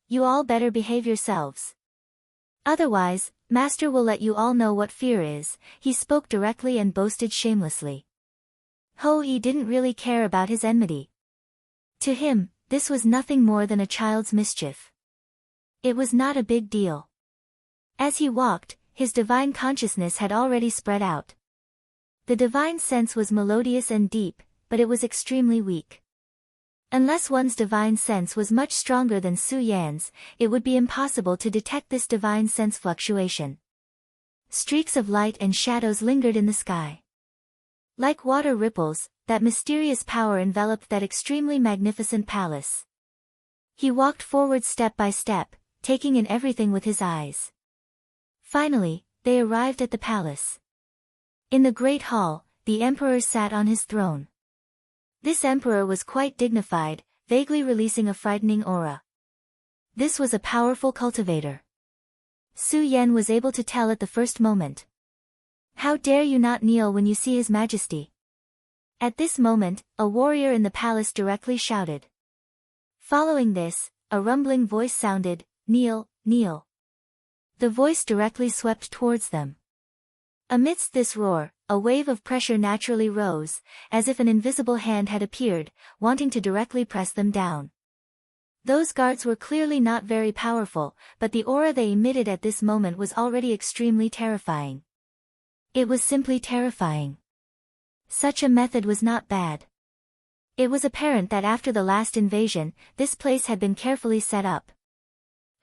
You all better behave yourselves. Otherwise, Master will let you all know what fear is, he spoke directly and boasted shamelessly. Hou-yi didn't really care about his enmity. To him, this was nothing more than a child's mischief. It was not a big deal. As he walked, his divine consciousness had already spread out. The divine sense was melodious and deep, but it was extremely weak. Unless one's divine sense was much stronger than Su Yan's, it would be impossible to detect this divine sense fluctuation. Streaks of light and shadows lingered in the sky. Like water ripples, that mysterious power enveloped that extremely magnificent palace. He walked forward step by step, taking in everything with his eyes. Finally, they arrived at the palace. In the great hall, the emperor sat on his throne. This emperor was quite dignified, vaguely releasing a frightening aura. This was a powerful cultivator. Su Yan was able to tell at the first moment. How dare you not kneel when you see His Majesty? At this moment, a warrior in the palace directly shouted. Following this, a rumbling voice sounded, kneel, kneel. The voice directly swept towards them. Amidst this roar, a wave of pressure naturally rose, as if an invisible hand had appeared, wanting to directly press them down. Those guards were clearly not very powerful, but the aura they emitted at this moment was already extremely terrifying. It was simply terrifying. Such a method was not bad. It was apparent that after the last invasion, this place had been carefully set up.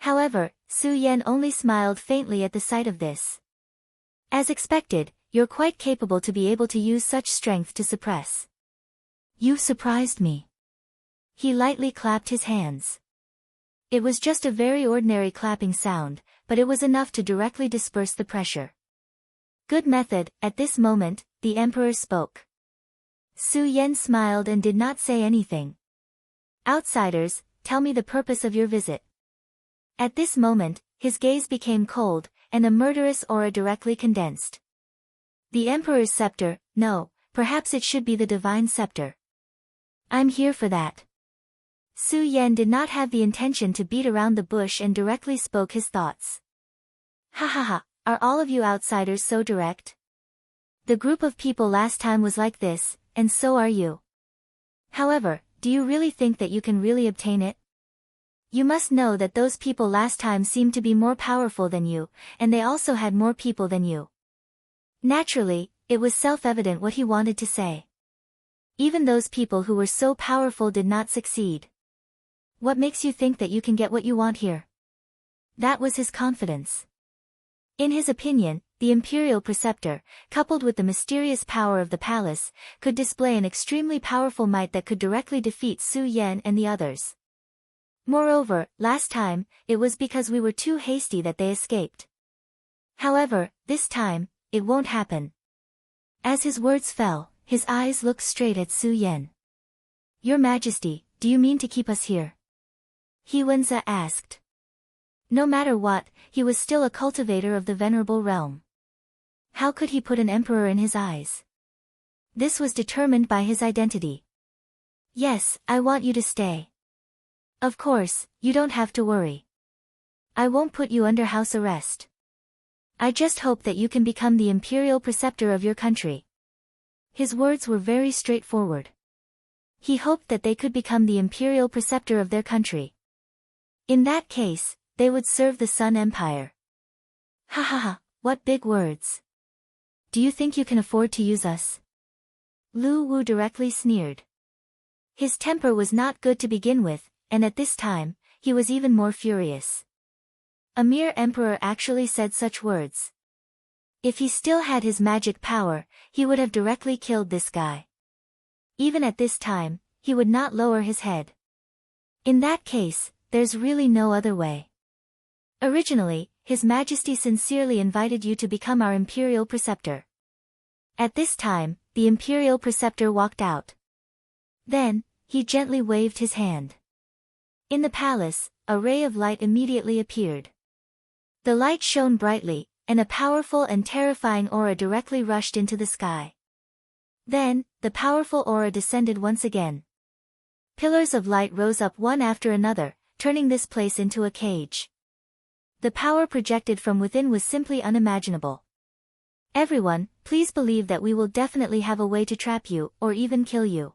However, Su Yan only smiled faintly at the sight of this. As expected, you're quite capable to be able to use such strength to suppress. You've surprised me. He lightly clapped his hands. It was just a very ordinary clapping sound, but it was enough to directly disperse the pressure. Good method. At this moment, the emperor spoke. Su Yan smiled and did not say anything. Outsiders, tell me the purpose of your visit. At this moment, his gaze became cold, and a murderous aura directly condensed. The emperor's scepter, no, perhaps it should be the divine scepter. I'm here for that. Su Yan did not have the intention to beat around the bush and directly spoke his thoughts. Ha ha ha, are all of you outsiders so direct? The group of people last time was like this, and so are you. However, do you really think that you can really obtain it? You must know that those people last time seemed to be more powerful than you, and they also had more people than you. Naturally, it was self-evident what he wanted to say. Even those people who were so powerful did not succeed. What makes you think that you can get what you want here? That was his confidence. In his opinion, the imperial preceptor, coupled with the mysterious power of the palace, could display an extremely powerful might that could directly defeat Su Yan and the others. Moreover, last time, it was because we were too hasty that they escaped. However, this time, it won't happen. As his words fell, his eyes looked straight at Su Yan. Your Majesty, do you mean to keep us here? He Wenza asked. No matter what, he was still a cultivator of the venerable realm. How could he put an emperor in his eyes? This was determined by his identity. Yes, I want you to stay. Of course, you don't have to worry. I won't put you under house arrest. I just hope that you can become the imperial preceptor of your country. His words were very straightforward. He hoped that they could become the imperial preceptor of their country. In that case, they would serve the Sun Empire. Ha ha ha, what big words. Do you think you can afford to use us? Lu Wu directly sneered. His temper was not good to begin with, and at this time, he was even more furious. A mere emperor actually said such words. If he still had his magic power, he would have directly killed this guy. Even at this time, he would not lower his head. In that case, there's really no other way. Originally, His Majesty sincerely invited you to become our Imperial Preceptor. At this time, the Imperial Preceptor walked out. Then, he gently waved his hand. In the palace, a ray of light immediately appeared. The light shone brightly, and a powerful and terrifying aura directly rushed into the sky. Then, the powerful aura descended once again. Pillars of light rose up one after another, turning this place into a cage. The power projected from within was simply unimaginable. Everyone, please believe that we will definitely have a way to trap you, or even kill you.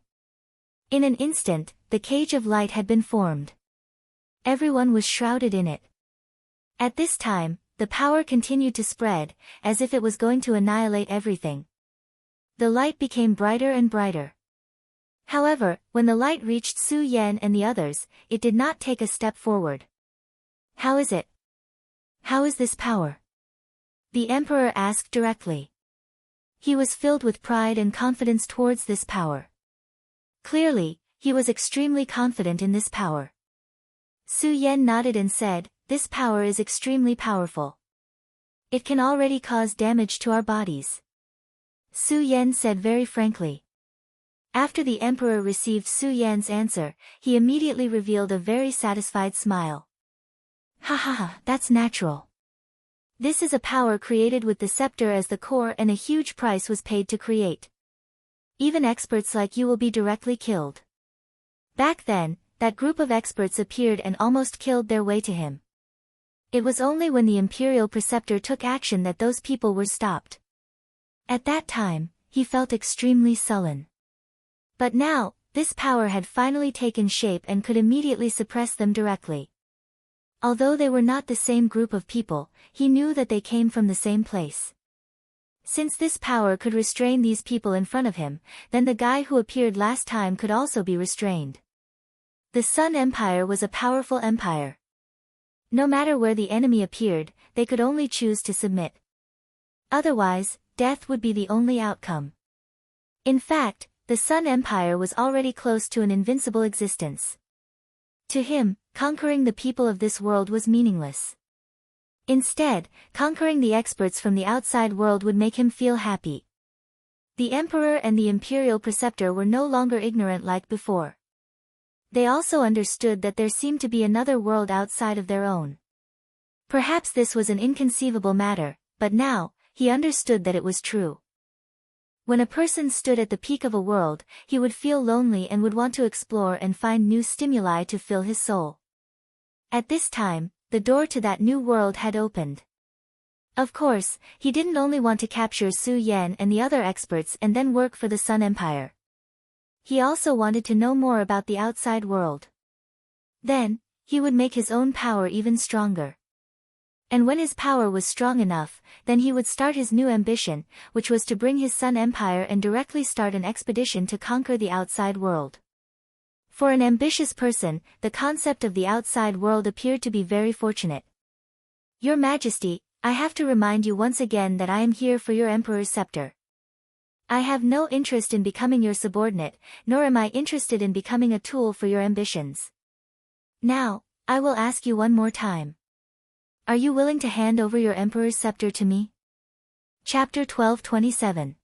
In an instant, the cage of light had been formed. Everyone was shrouded in it. At this time, the power continued to spread, as if it was going to annihilate everything. The light became brighter and brighter. However, when the light reached Su Yan and the others, it did not take a step forward. How is it? How is this power? The Emperor asked directly. He was filled with pride and confidence towards this power. Clearly, he was extremely confident in this power. Su Yan nodded and said, "This power is extremely powerful. It can already cause damage to our bodies." Su Yan said very frankly. After the Emperor received Su Yan's answer, he immediately revealed a very satisfied smile. "Ha ha ha, that's natural. This is a power created with the scepter as the core, and a huge price was paid to create. Even experts like you will be directly killed." Back then, that group of experts appeared and almost killed their way to him. It was only when the Imperial Preceptor took action that those people were stopped. At that time, he felt extremely sullen. But now, this power had finally taken shape and could immediately suppress them directly. Although they were not the same group of people, he knew that they came from the same place. Since this power could restrain these people in front of him, then the guy who appeared last time could also be restrained. The Sun Empire was a powerful empire. No matter where the enemy appeared, they could only choose to submit. Otherwise, death would be the only outcome. In fact, the Sun Empire was already close to an invincible existence. To him, conquering the people of this world was meaningless. Instead, conquering the experts from the outside world would make him feel happy. The Emperor and the Imperial Preceptor were no longer ignorant like before. They also understood that there seemed to be another world outside of their own. Perhaps this was an inconceivable matter, but now, he understood that it was true. When a person stood at the peak of a world, he would feel lonely and would want to explore and find new stimuli to fill his soul. At this time, the door to that new world had opened. Of course, he didn't only want to capture Su Yan and the other experts and then work for the Sun Empire. He also wanted to know more about the outside world. Then, he would make his own power even stronger. And when his power was strong enough, then he would start his new ambition, which was to bring his Sun Empire and directly start an expedition to conquer the outside world. For an ambitious person, the concept of the outside world appeared to be very fortunate. "Your Majesty, I have to remind you once again that I am here for your Emperor's scepter. I have no interest in becoming your subordinate, nor am I interested in becoming a tool for your ambitions. Now, I will ask you one more time. Are you willing to hand over your Emperor's scepter to me?" Chapter 12:27.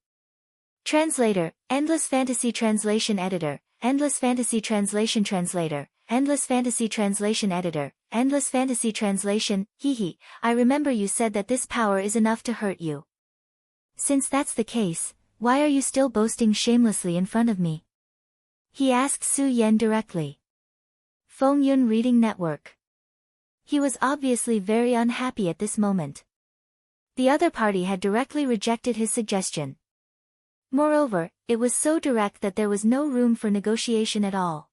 Translator, Endless Fantasy Translation Editor, Endless Fantasy Translation Translator, Endless Fantasy Translation Editor, Endless Fantasy Translation. Hehe, I remember you said that this power is enough to hurt you. Since that's the case, why are you still boasting shamelessly in front of me? He asked Su Yan directly. Feng Yun Reading Network. He was obviously very unhappy at this moment. The other party had directly rejected his suggestion. Moreover, it was so direct that there was no room for negotiation at all.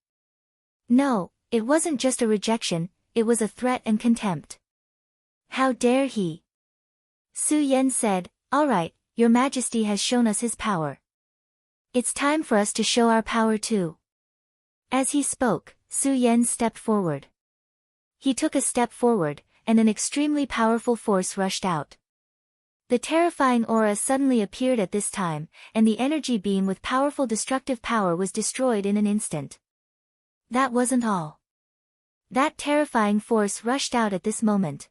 No, it wasn't just a rejection, it was a threat and contempt. How dare he? Su Yan said, "All right, your Majesty has shown us his power. It's time for us to show our power too." As he spoke, Su Yan stepped forward. He took a step forward, and an extremely powerful force rushed out. The terrifying aura suddenly appeared at this time, and the energy beam with powerful destructive power was destroyed in an instant. That wasn't all. That terrifying force rushed out at this moment.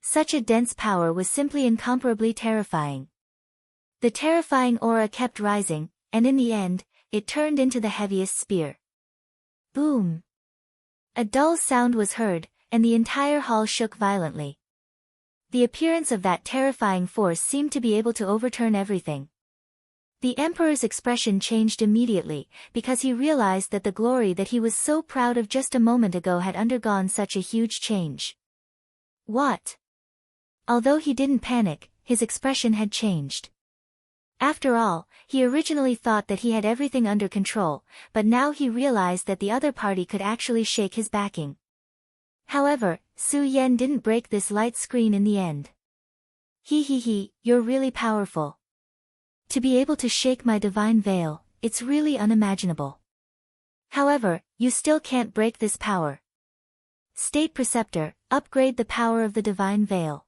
Such a dense power was simply incomparably terrifying. The terrifying aura kept rising, and in the end, it turned into the heaviest spear. Boom! A dull sound was heard, and the entire hall shook violently. The appearance of that terrifying force seemed to be able to overturn everything. The Emperor's expression changed immediately, because he realized that the glory that he was so proud of just a moment ago had undergone such a huge change. What? Although he didn't panic, his expression had changed. After all, he originally thought that he had everything under control, but now he realized that the other party could actually shake his backing. However, Su Yan didn't break this light screen in the end. You're really powerful. To be able to shake my divine veil, it's really unimaginable. However, you still can't break this power. State Preceptor, upgrade the power of the divine veil.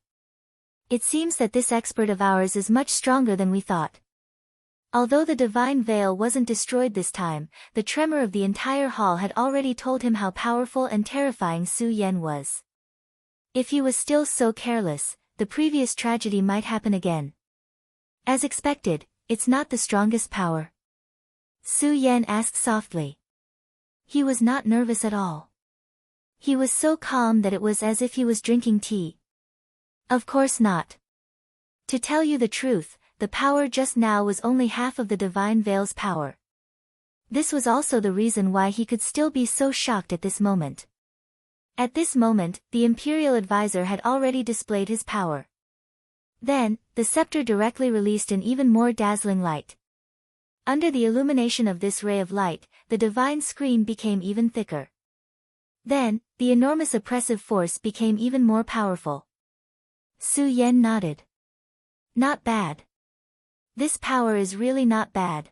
It seems that this expert of ours is much stronger than we thought. Although the divine veil wasn't destroyed this time, the tremor of the entire hall had already told him how powerful and terrifying Su Yan was. If he was still so careless, the previous tragedy might happen again. As expected, it's not the strongest power. Su Yan asked softly. He was not nervous at all. He was so calm that it was as if he was drinking tea. Of course not. To tell you the truth, the power just now was only half of the divine veil's power. This was also the reason why he could still be so shocked at this moment. At this moment, the Imperial Advisor had already displayed his power. Then, the scepter directly released an even more dazzling light. Under the illumination of this ray of light, the divine screen became even thicker. Then, the enormous oppressive force became even more powerful. Su Yan nodded. Not bad. This power is really not bad.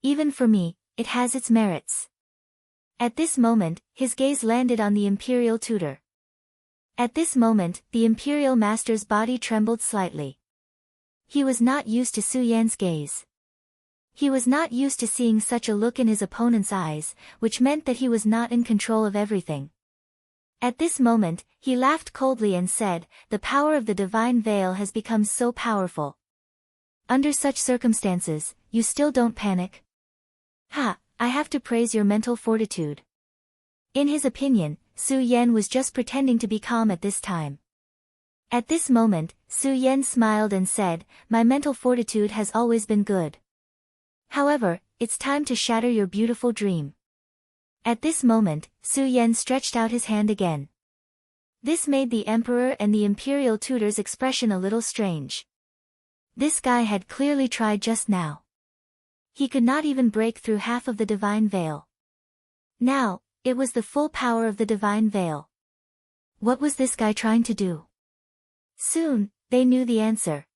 Even for me, it has its merits. At this moment, his gaze landed on the Imperial Tutor. At this moment, the Imperial Master's body trembled slightly. He was not used to Su Yan's gaze. He was not used to seeing such a look in his opponent's eyes, which meant that he was not in control of everything. At this moment, he laughed coldly and said, "The power of the divine veil has become so powerful. Under such circumstances, you still don't panic? Ha, I have to praise your mental fortitude." In his opinion, Su Yan was just pretending to be calm at this time. At this moment, Su Yan smiled and said, "My mental fortitude has always been good. However, it's time to shatter your beautiful dream." At this moment, Su Yan stretched out his hand again. This made the Emperor and the Imperial Tutor's expression a little strange. This guy had clearly tried just now. He could not even break through half of the divine veil. Now, it was the full power of the divine veil. What was this guy trying to do? Soon, they knew the answer.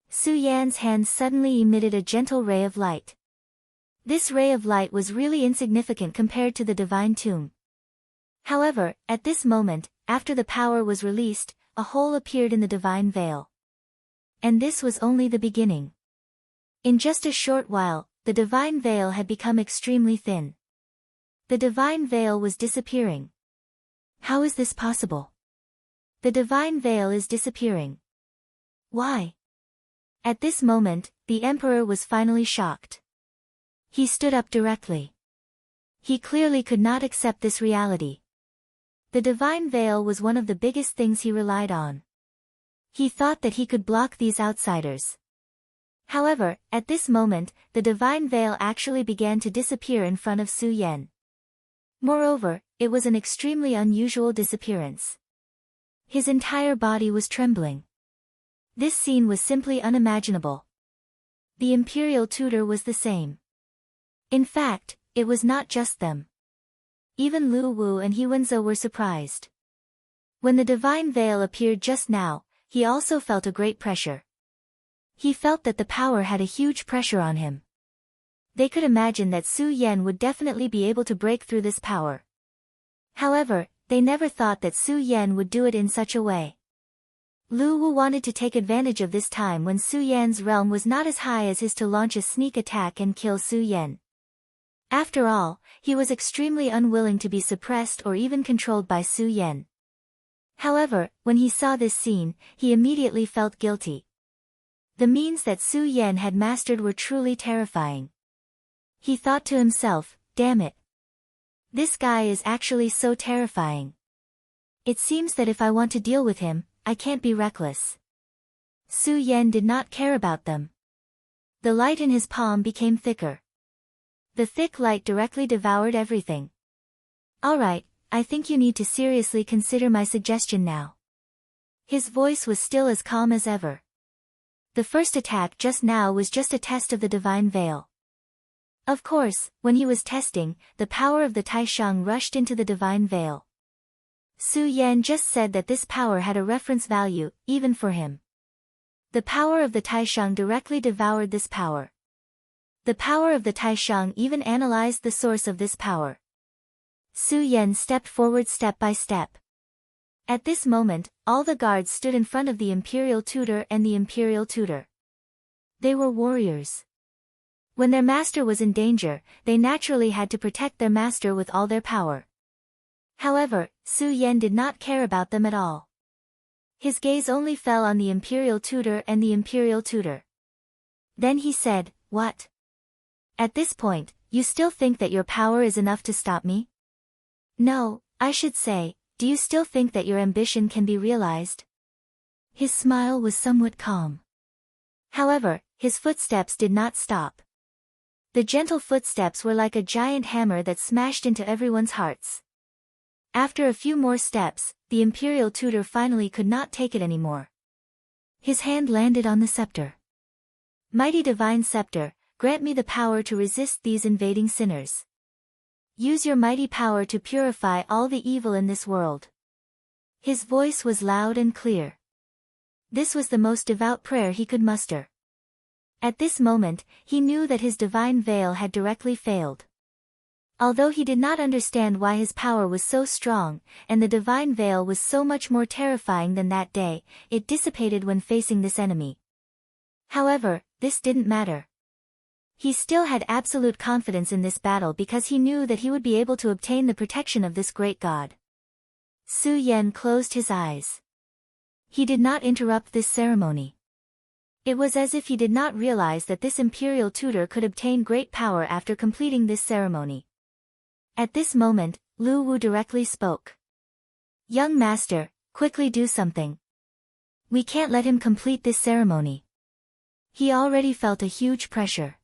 Su Yan's hand suddenly emitted a gentle ray of light. This ray of light was really insignificant compared to the divine tomb. However, at this moment, after the power was released, a hole appeared in the divine veil. And this was only the beginning. In just a short while, the divine veil had become extremely thin. The divine veil was disappearing. How is this possible? The divine veil is disappearing. Why? At this moment, the Emperor was finally shocked. He stood up directly. He clearly could not accept this reality. The divine veil was one of the biggest things he relied on. He thought that he could block these outsiders. However, at this moment, the divine veil actually began to disappear in front of Su Yan. Moreover, it was an extremely unusual disappearance. His entire body was trembling. This scene was simply unimaginable. The Imperial Tutor was the same. In fact, it was not just them. Even Lu Wu and He Wenzo were surprised. When the divine veil appeared just now, he also felt a great pressure. He felt that the power had a huge pressure on him. They could imagine that Su Yan would definitely be able to break through this power. However, they never thought that Su Yan would do it in such a way. Lu Wu wanted to take advantage of this time when Su Yan's realm was not as high as his to launch a sneak attack and kill Su Yan. After all, he was extremely unwilling to be suppressed or even controlled by Su Yan. However, when he saw this scene, he immediately felt guilty. The means that Su Yan had mastered were truly terrifying. He thought to himself, damn it. This guy is actually so terrifying. It seems that if I want to deal with him, I can't be reckless. Su Yan did not care about them. The light in his palm became thicker. The thick light directly devoured everything. Alright, I think you need to seriously consider my suggestion now. His voice was still as calm as ever. The first attack just now was just a test of the divine veil. Of course, when he was testing, the power of the Taishang rushed into the divine veil. Su Yan just said that this power had a reference value, even for him. The power of the Taishang directly devoured this power. The power of the Taishang even analyzed the source of this power. Su Yan stepped forward step by step. At this moment, all the guards stood in front of the Imperial Tutor and the Imperial Tutor. They were warriors. When their master was in danger, they naturally had to protect their master with all their power. However, Su Yan did not care about them at all. His gaze only fell on the Imperial Tutor and the Imperial Tutor. Then he said, "What? At this point, you still think that your power is enough to stop me? No, I should say, do you still think that your ambition can be realized?" His smile was somewhat calm. However, his footsteps did not stop. The gentle footsteps were like a giant hammer that smashed into everyone's hearts. After a few more steps, the Imperial Tutor finally could not take it anymore. His hand landed on the scepter. "Mighty divine scepter, grant me the power to resist these invading sinners. Use your mighty power to purify all the evil in this world." His voice was loud and clear. This was the most devout prayer he could muster. At this moment, he knew that his divine veil had directly failed. Although he did not understand why his power was so strong, and the divine veil was so much more terrifying than that day, it dissipated when facing this enemy. However, this didn't matter. He still had absolute confidence in this battle because he knew that he would be able to obtain the protection of this great god. Su Yan closed his eyes. He did not interrupt this ceremony. It was as if he did not realize that this Imperial Tutor could obtain great power after completing this ceremony. At this moment, Lu Wu directly spoke. "Young master, quickly do something. We can't let him complete this ceremony." He already felt a huge pressure.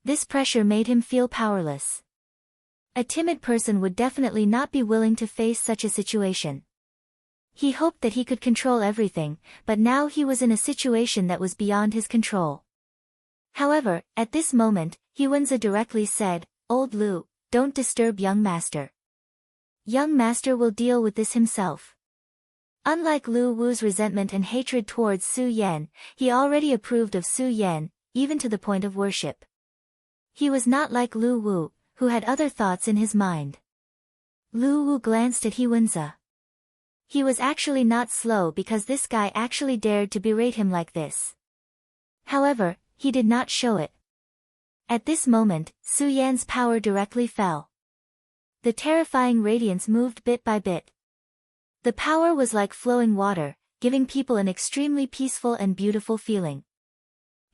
This pressure made him feel powerless. A timid person would definitely not be willing to face such a situation. He hoped that he could control everything, but now he was in a situation that was beyond his control. However, at this moment, Huanzi directly said, "Old Lu, don't disturb young master. Young master will deal with this himself." Unlike Lu Wu's resentment and hatred towards Su Yan, he already approved of Su Yan, even to the point of worship. He was not like Lu Wu, who had other thoughts in his mind. Lu Wu glanced at Huanzi. He was actually not slow because this guy actually dared to berate him like this. However, he did not show it. At this moment, Su Yan's power directly fell. The terrifying radiance moved bit by bit. The power was like flowing water, giving people an extremely peaceful and beautiful feeling.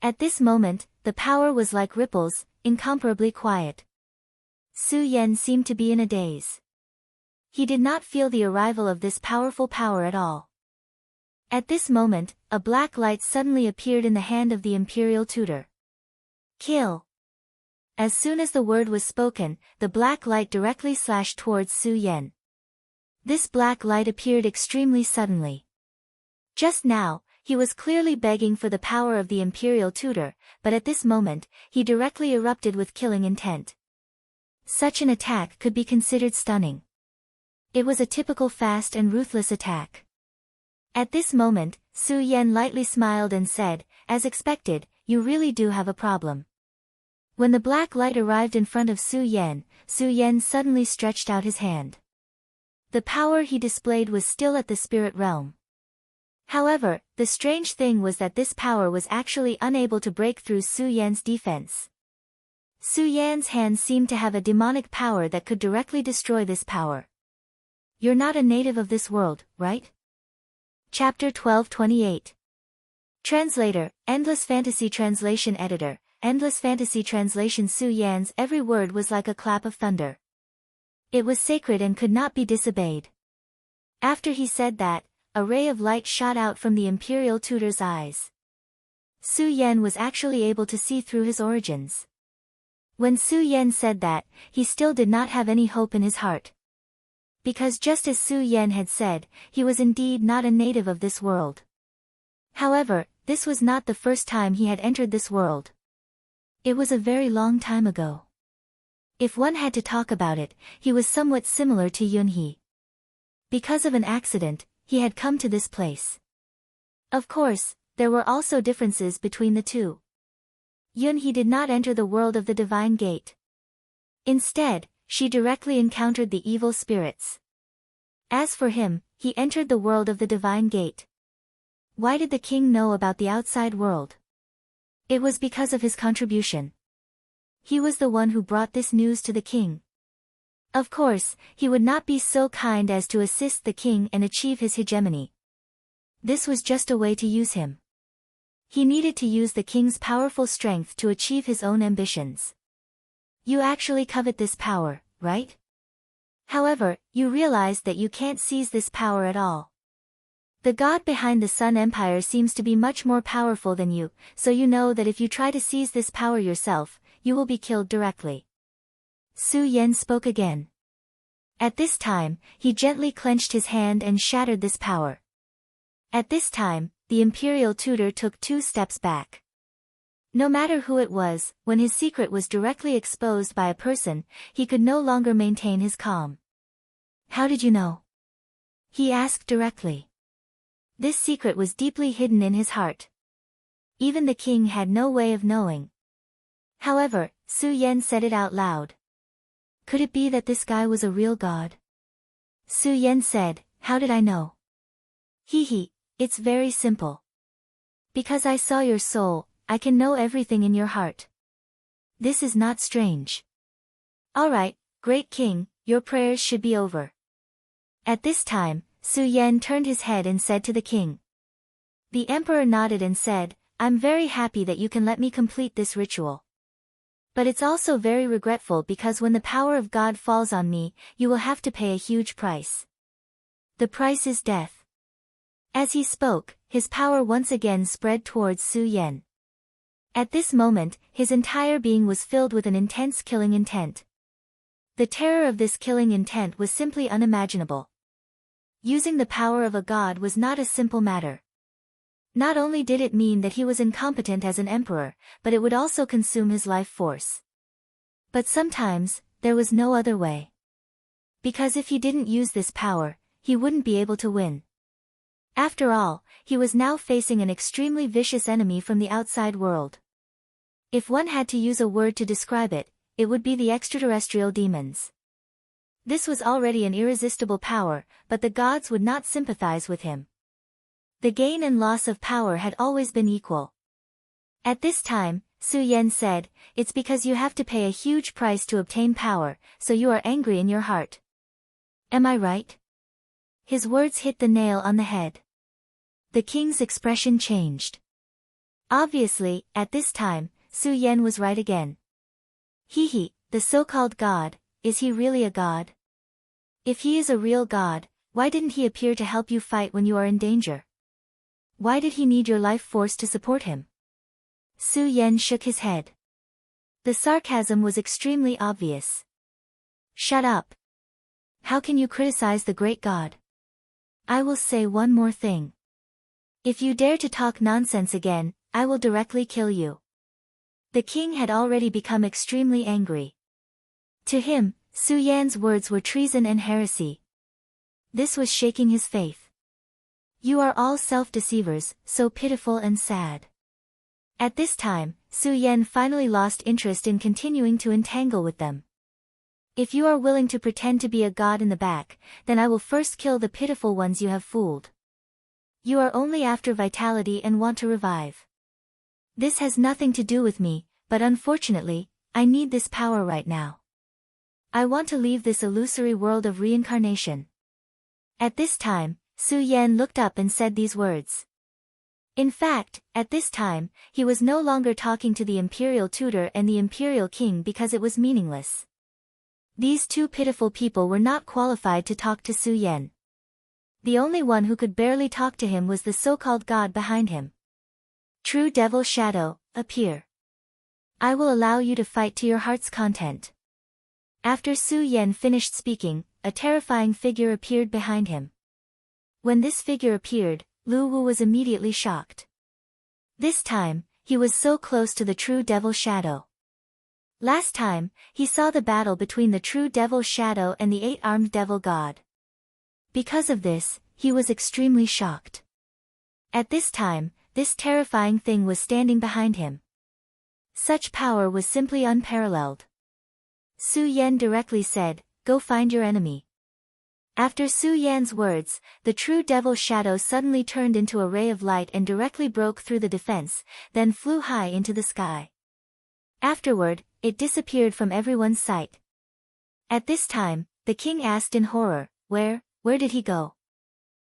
At this moment, the power was like ripples, incomparably quiet. Su Yan seemed to be in a daze. He did not feel the arrival of this powerful power at all. At this moment, a black light suddenly appeared in the hand of the Imperial Tutor. "Kill." As soon as the word was spoken, the black light directly slashed towards Su Yan. This black light appeared extremely suddenly. Just now, he was clearly begging for the power of the Imperial Tutor, but at this moment, he directly erupted with killing intent. Such an attack could be considered stunning. It was a typical fast and ruthless attack. At this moment, Su Yan lightly smiled and said, "As expected, you really do have a problem." When the black light arrived in front of Su Yan suddenly stretched out his hand. The power he displayed was still at the spirit realm. However, the strange thing was that this power was actually unable to break through Su Yan's defense. Su Yan's hand seemed to have a demonic power that could directly destroy this power. You're not a native of this world, right? Chapter 12:28. Translator, Endless Fantasy Translation Editor, Endless Fantasy Translation. Su Yan's every word was like a clap of thunder. It was sacred and could not be disobeyed. After he said that, a ray of light shot out from the imperial tutor's eyes. Su Yan was actually able to see through his origins. When Su Yan said that, he still did not have any hope in his heart. Because just as Su Yan had said, he was indeed not a native of this world. However, this was not the first time he had entered this world. It was a very long time ago. If one had to talk about it, he was somewhat similar to Yunhee. Because of an accident, he had come to this place. Of course, there were also differences between the two. Yunhee did not enter the world of the Divine Gate. Instead, she directly encountered the evil spirits. As for him, he entered the world of the Divine Gate. Why did the king know about the outside world? It was because of his contribution. He was the one who brought this news to the king. Of course, he would not be so kind as to assist the king and achieve his hegemony. This was just a way to use him. He needed to use the king's powerful strength to achieve his own ambitions. You actually covet this power, right? However, you realize that you can't seize this power at all. The god behind the Sun Empire seems to be much more powerful than you, so you know that if you try to seize this power yourself, you will be killed directly. Su Yan spoke again. At this time, he gently clenched his hand and shattered this power. At this time, the imperial tutor took 2 steps back. No matter who it was, when his secret was directly exposed by a person, he could no longer maintain his calm. How did you know? He asked directly. This secret was deeply hidden in his heart. Even the king had no way of knowing. However, Su Yan said it out loud. Could it be that this guy was a real god? Su Yan said, how did I know? Hee, it's very simple. Because I saw your soul, I can know everything in your heart. This is not strange. Alright, great king, your prayers should be over. At this time, Su Yan turned his head and said to the king. The emperor nodded and said, I'm very happy that you can let me complete this ritual. But it's also very regretful because when the power of God falls on me, you will have to pay a huge price. The price is death. As he spoke, his power once again spread towards Su Yan. At this moment, his entire being was filled with an intense killing intent. The terror of this killing intent was simply unimaginable. Using the power of a god was not a simple matter. Not only did it mean that he was incompetent as an emperor, but it would also consume his life force. But sometimes, there was no other way. Because if he didn't use this power, he wouldn't be able to win. After all, he was now facing an extremely vicious enemy from the outside world. If one had to use a word to describe it, it would be the extraterrestrial demons. This was already an irresistible power, but the gods would not sympathize with him. The gain and loss of power had always been equal. At this time, Su Yan said, it's because you have to pay a huge price to obtain power, so you are angry in your heart. Am I right? His words hit the nail on the head. The king's expression changed. Obviously, at this time, Su Yan was right again. Hee, the so-called god, is he really a god? If he is a real god, why didn't he appear to help you fight when you are in danger? Why did he need your life force to support him? Su Yan shook his head. The sarcasm was extremely obvious. Shut up. How can you criticize the great god? I will say one more thing. If you dare to talk nonsense again, I will directly kill you. The king had already become extremely angry. To him, Su Yan's words were treason and heresy. This was shaking his faith. You are all self-deceivers, so pitiful and sad. At this time, Su Yan finally lost interest in continuing to entangle with them. If you are willing to pretend to be a god in the back, then I will first kill the pitiful ones you have fooled. You are only after vitality and want to revive. This has nothing to do with me, but unfortunately, I need this power right now. I want to leave this illusory world of reincarnation. At this time, Su Yan looked up and said these words. In fact, at this time, he was no longer talking to the imperial tutor and the imperial king because it was meaningless. These two pitiful people were not qualified to talk to Su Yan. The only one who could barely talk to him was the so-called god behind him. True Devil Shadow, appear. I will allow you to fight to your heart's content. After Su Yan finished speaking, a terrifying figure appeared behind him. When this figure appeared, Lu Wu was immediately shocked. This time, he was so close to the true Devil Shadow. Last time, he saw the battle between the true Devil Shadow and the eight-armed Devil God. Because of this, he was extremely shocked. At this time, this terrifying thing was standing behind him. Such power was simply unparalleled. Su Yan directly said, "Go find your enemy." After Su Yan's words, the true Devil Shadow suddenly turned into a ray of light and directly broke through the defense, then flew high into the sky. Afterward, it disappeared from everyone's sight. At this time, the king asked in horror, where did he go?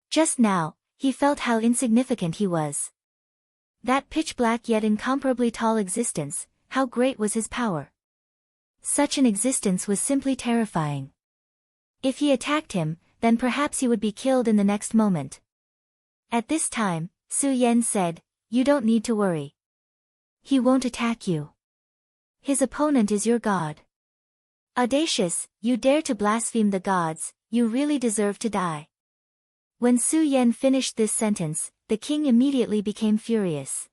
Just now, he felt how insignificant he was. That pitch-black yet incomparably tall existence, how great was his power. Such an existence was simply terrifying. If he attacked him, then perhaps he would be killed in the next moment. At this time, Su Yan said, "You don't need to worry. He won't attack you. His opponent is your god. Audacious, you dare to blaspheme the gods, you really deserve to die." When Su Yan finished this sentence, the king immediately became furious.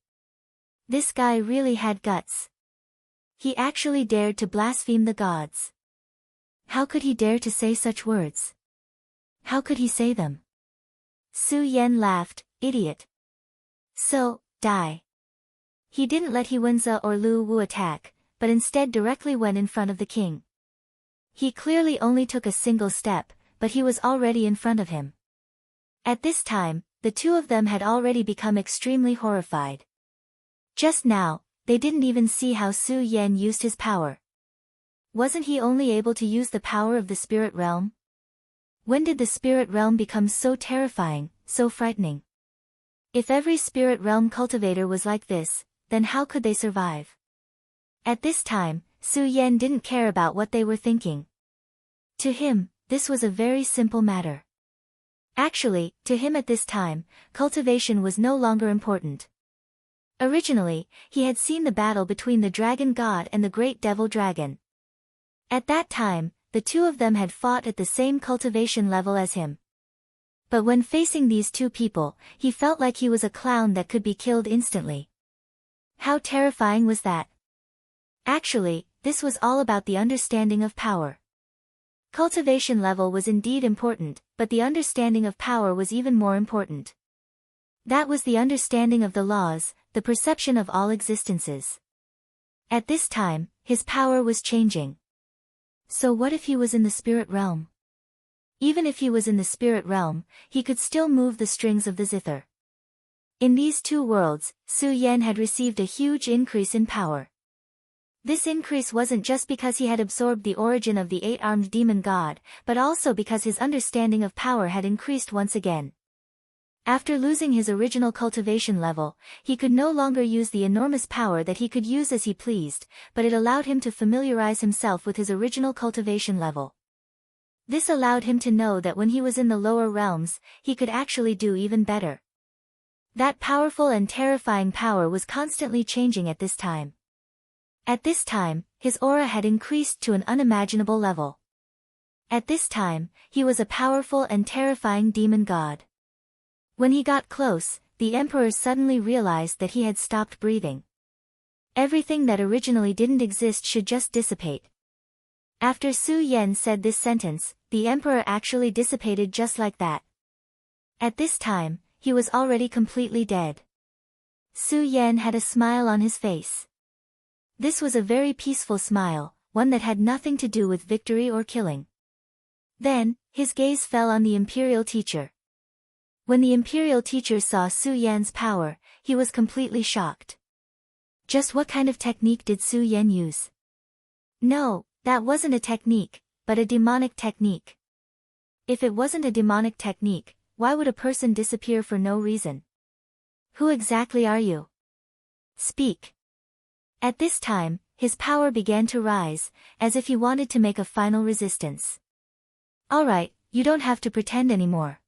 This guy really had guts. He actually dared to blaspheme the gods. How could he dare to say such words? How could he say them? Su Yan laughed, "Idiot. So, die." He didn't let He Wenze or Lu Wu attack, but instead directly went in front of the king. He clearly only took a single step, but he was already in front of him. At this time, the two of them had already become extremely horrified. Just now, they didn't even see how Su Yan used his power. Wasn't he only able to use the power of the spirit realm? When did the spirit realm become so terrifying, so frightening? If every spirit realm cultivator was like this, then how could they survive? At this time, Su Yan didn't care about what they were thinking. To him, this was a very simple matter. Actually, to him at this time, cultivation was no longer important. Originally, he had seen the battle between the dragon god and the great devil dragon. At that time, the two of them had fought at the same cultivation level as him. But when facing these two people, he felt like he was a clown that could be killed instantly. How terrifying was that? Actually, this was all about the understanding of power. Cultivation level was indeed important, but the understanding of power was even more important. That was the understanding of the laws, the perception of all existences. At this time, his power was changing. So what if he was in the spirit realm? Even if he was in the spirit realm, he could still move the strings of the zither. In these two worlds, Su Yan had received a huge increase in power. This increase wasn't just because he had absorbed the origin of the eight-armed demon god, but also because his understanding of power had increased once again. After losing his original cultivation level, he could no longer use the enormous power that he could use as he pleased, but it allowed him to familiarize himself with his original cultivation level. This allowed him to know that when he was in the lower realms, he could actually do even better. That powerful and terrifying power was constantly changing at this time. At this time, his aura had increased to an unimaginable level. At this time, he was a powerful and terrifying demon god. When he got close, the emperor suddenly realized that he had stopped breathing. Everything that originally didn't exist should just dissipate. After Su Yan said this sentence, the emperor actually dissipated just like that. At this time, he was already completely dead. Su Yan had a smile on his face. This was a very peaceful smile, one that had nothing to do with victory or killing. Then, his gaze fell on the imperial teacher. When the imperial teacher saw Su Yan's power, he was completely shocked. Just what kind of technique did Su Yan use? No, that wasn't a technique, but a demonic technique. If it wasn't a demonic technique, why would a person disappear for no reason? Who exactly are you? Speak. At this time, his power began to rise, as if he wanted to make a final resistance. Alright, you don't have to pretend anymore.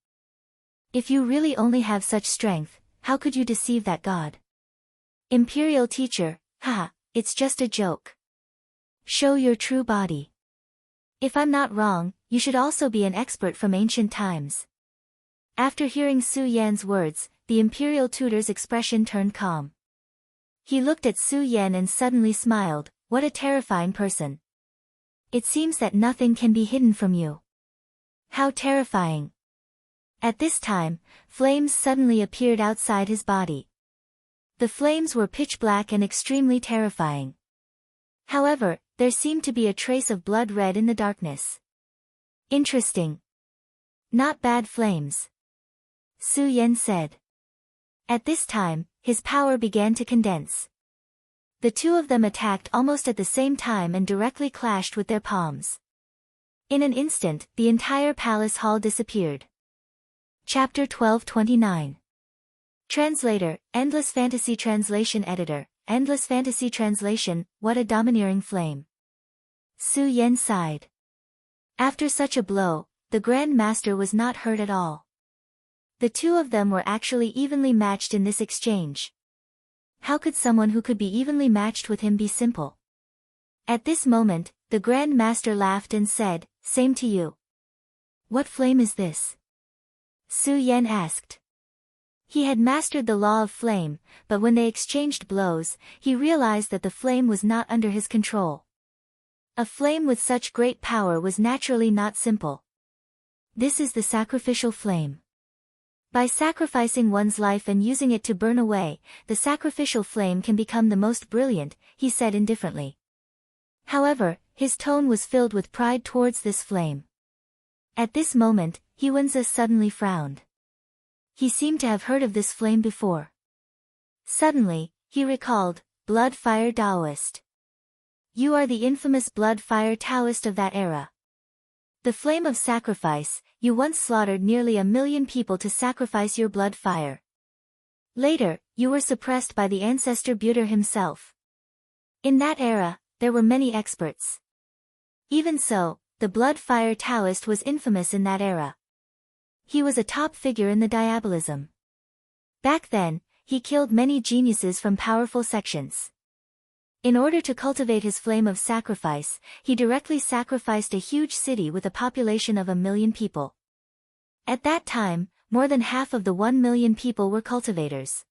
If you really only have such strength, how could you deceive that god? Imperial teacher, haha, it's just a joke. Show your true body. If I'm not wrong, you should also be an expert from ancient times. After hearing Su Yan's words, the imperial tutor's expression turned calm. He looked at Su Yan and suddenly smiled. What a terrifying person. It seems that nothing can be hidden from you. How terrifying. At this time, flames suddenly appeared outside his body. The flames were pitch black and extremely terrifying. However, there seemed to be a trace of blood red in the darkness. Interesting. Not bad flames. Su Yan said. At this time, his power began to condense. The two of them attacked almost at the same time and directly clashed with their palms. In an instant, the entire palace hall disappeared. Chapter 1229. Translator, Endless Fantasy Translation Editor, Endless Fantasy Translation, what a domineering flame. Su Yan sighed. After such a blow, the Grand Master was not hurt at all. The two of them were actually evenly matched in this exchange. How could someone who could be evenly matched with him be simple? At this moment, the Grand Master laughed and said, "Same to you." What flame is this? Su Yan asked. He had mastered the law of flame, but when they exchanged blows, he realized that the flame was not under his control. A flame with such great power was naturally not simple. This is the sacrificial flame. By sacrificing one's life and using it to burn away, the sacrificial flame can become the most brilliant, he said indifferently. However, his tone was filled with pride towards this flame. At this moment, Huanzi suddenly frowned. He seemed to have heard of this flame before. Suddenly, he recalled, Blood Fire Taoist. You are the infamous Blood Fire Taoist of that era. The flame of sacrifice, you once slaughtered nearly 1,000,000 people to sacrifice your blood fire. Later, you were suppressed by the ancestor Buter himself. In that era, there were many experts. Even so, the Blood Fire Taoist was infamous in that era. He was a top figure in the diabolism. Back then, he killed many geniuses from powerful sections. In order to cultivate his flame of sacrifice, he directly sacrificed a huge city with a population of 1,000,000 people. At that time, more than half of the 1,000,000 people were cultivators.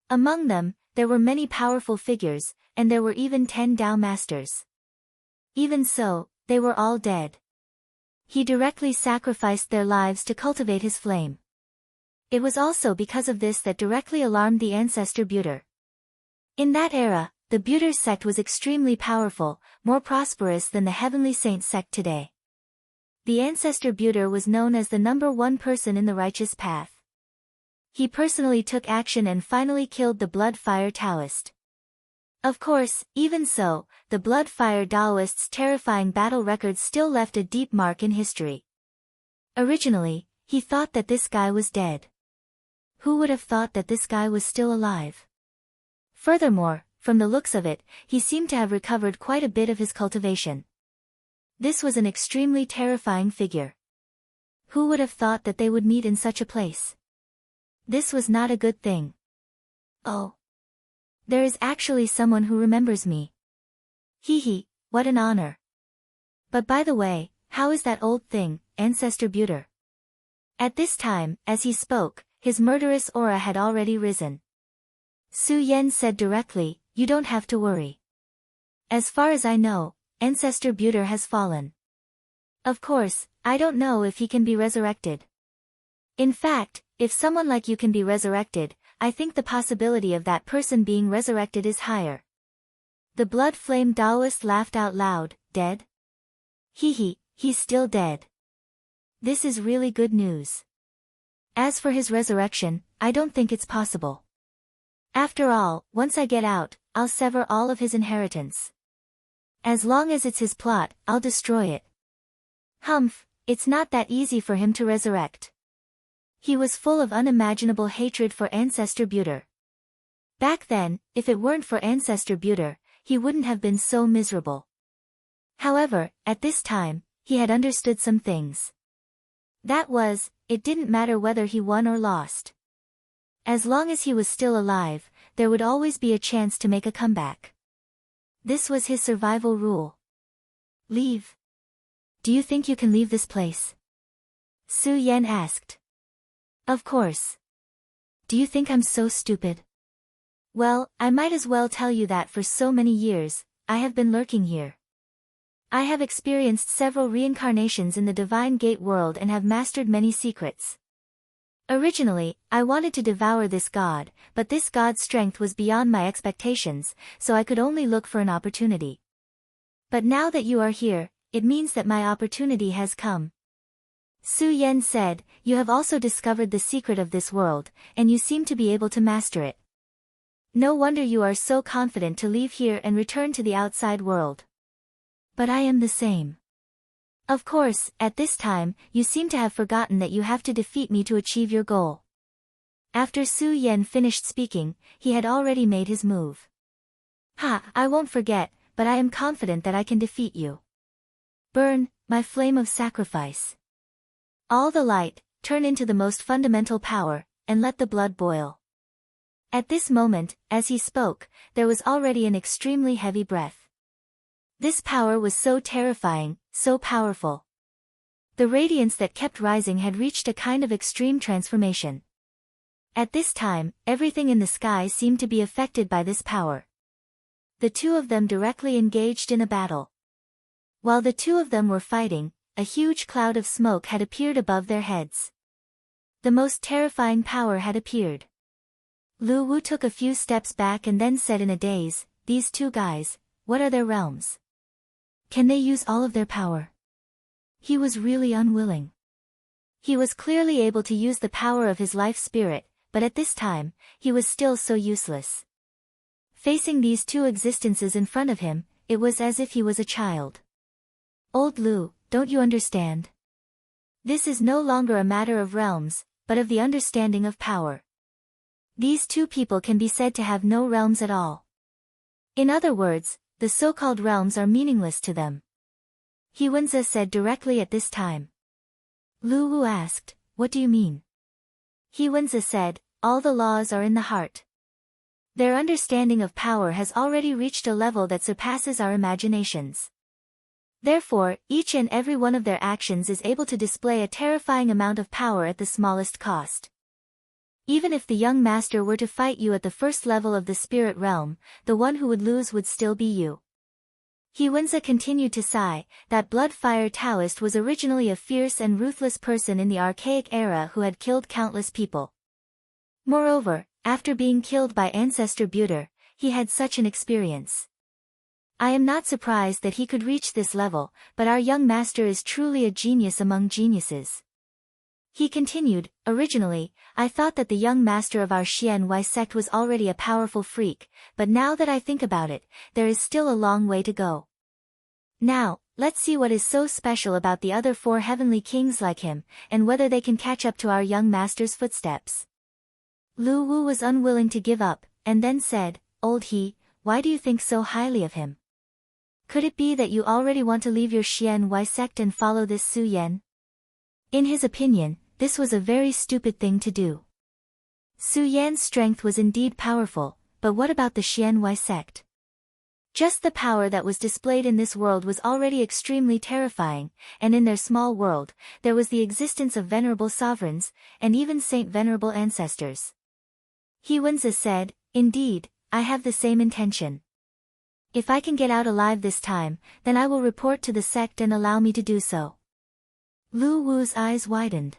Among them, there were many powerful figures, and there were even 10 Tao masters. Even so, they were all dead. He directly sacrificed their lives to cultivate his flame. It was also because of this that directly alarmed the ancestor Buter. In that era, the Buter sect was extremely powerful, more prosperous than the Heavenly Saint sect today. The ancestor Buter was known as the #1 person in the righteous path. He personally took action and finally killed the Blood Fire Taoist. Of course, even so, the Blood Fire Taoist's terrifying battle record still left a deep mark in history. Originally, he thought that this guy was dead. Who would have thought that this guy was still alive? Furthermore, from the looks of it, he seemed to have recovered quite a bit of his cultivation. This was an extremely terrifying figure. Who would have thought that they would meet in such a place? This was not a good thing. Oh. There is actually someone who remembers me. Hee, what an honor. But by the way, how is that old thing, Ancestor Buter? At this time, as he spoke, his murderous aura had already risen. Su Yan said directly, you don't have to worry. As far as I know, Ancestor Buter has fallen. Of course, I don't know if he can be resurrected. In fact, if someone like you can be resurrected, I think the possibility of that person being resurrected is higher. The Blood Flame Taoist laughed out loud, dead? He's still dead. This is really good news. As for his resurrection, I don't think it's possible. After all, once I get out, I'll sever all of his inheritance. As long as it's his plot, I'll destroy it. Humph, it's not that easy for him to resurrect. He was full of unimaginable hatred for Ancestor Buter. Back then, if it weren't for Ancestor Buter, he wouldn't have been so miserable. However, at this time, he had understood some things. That was, it didn't matter whether he won or lost. As long as he was still alive, there would always be a chance to make a comeback. This was his survival rule. Leave. Do you think you can leave this place? Su Yan asked. Of course. Do you think I'm so stupid? Well, I might as well tell you that for so many years, I have been lurking here. I have experienced several reincarnations in the Divine Gate world and have mastered many secrets. Originally, I wanted to devour this god, but this god's strength was beyond my expectations, so I could only look for an opportunity. But now that you are here, it means that my opportunity has come. Su Yan said, you have also discovered the secret of this world, and you seem to be able to master it. No wonder you are so confident to leave here and return to the outside world. But I am the same. Of course, at this time, you seem to have forgotten that you have to defeat me to achieve your goal. After Su Yan finished speaking, he had already made his move. Ha, I won't forget, but I am confident that I can defeat you. Burn, my flame of sacrifice. All the light, turn into the most fundamental power, and let the blood boil. At this moment, as he spoke, there was already an extremely heavy breath. This power was so terrifying, so powerful. The radiance that kept rising had reached a kind of extreme transformation. At this time, everything in the sky seemed to be affected by this power. The two of them directly engaged in a battle. While the two of them were fighting, a huge cloud of smoke had appeared above their heads. The most terrifying power had appeared. Lu Wu took a few steps back and then said in a daze, these two guys, what are their realms? Can they use all of their power? He was really unwilling. He was clearly able to use the power of his life spirit, but at this time, he was still so useless. Facing these two existences in front of him, it was as if he was a child. Old Lu, don't you understand? This is no longer a matter of realms, but of the understanding of power. These two people can be said to have no realms at all. In other words, the so-called realms are meaningless to them. He Wenzi said directly at this time. Lu Wu asked, what do you mean? He Wenzi said, all the laws are in the heart. Their understanding of power has already reached a level that surpasses our imaginations. Therefore, each and every one of their actions is able to display a terrifying amount of power at the smallest cost. Even if the young master were to fight you at the first level of the spirit realm, the one who would lose would still be you. He Wenzi continued to sigh, that blood-fire Taoist was originally a fierce and ruthless person in the archaic era who had killed countless people. Moreover, after being killed by Ancestor Buter, he had such an experience. I am not surprised that he could reach this level, but our young master is truly a genius among geniuses. He continued, originally, I thought that the young master of our Xianwei sect was already a powerful freak, but now that I think about it, there is still a long way to go. Now, let's see what is so special about the other 4 heavenly kings like him, and whether they can catch up to our young master's footsteps. Lu Wu was unwilling to give up, and then said, Old He, why do you think so highly of him? Could it be that you already want to leave your Xianwei sect and follow this Su Yan? In his opinion, this was a very stupid thing to do. Su Yan's strength was indeed powerful, but what about the Xianwei sect? Just the power that was displayed in this world was already extremely terrifying, and in their small world, there was the existence of venerable sovereigns, and even saint-venerable ancestors. He Wenzi said, indeed, I have the same intention. If I can get out alive this time, then I will report to the sect and allow me to do so. Lu Wu's eyes widened.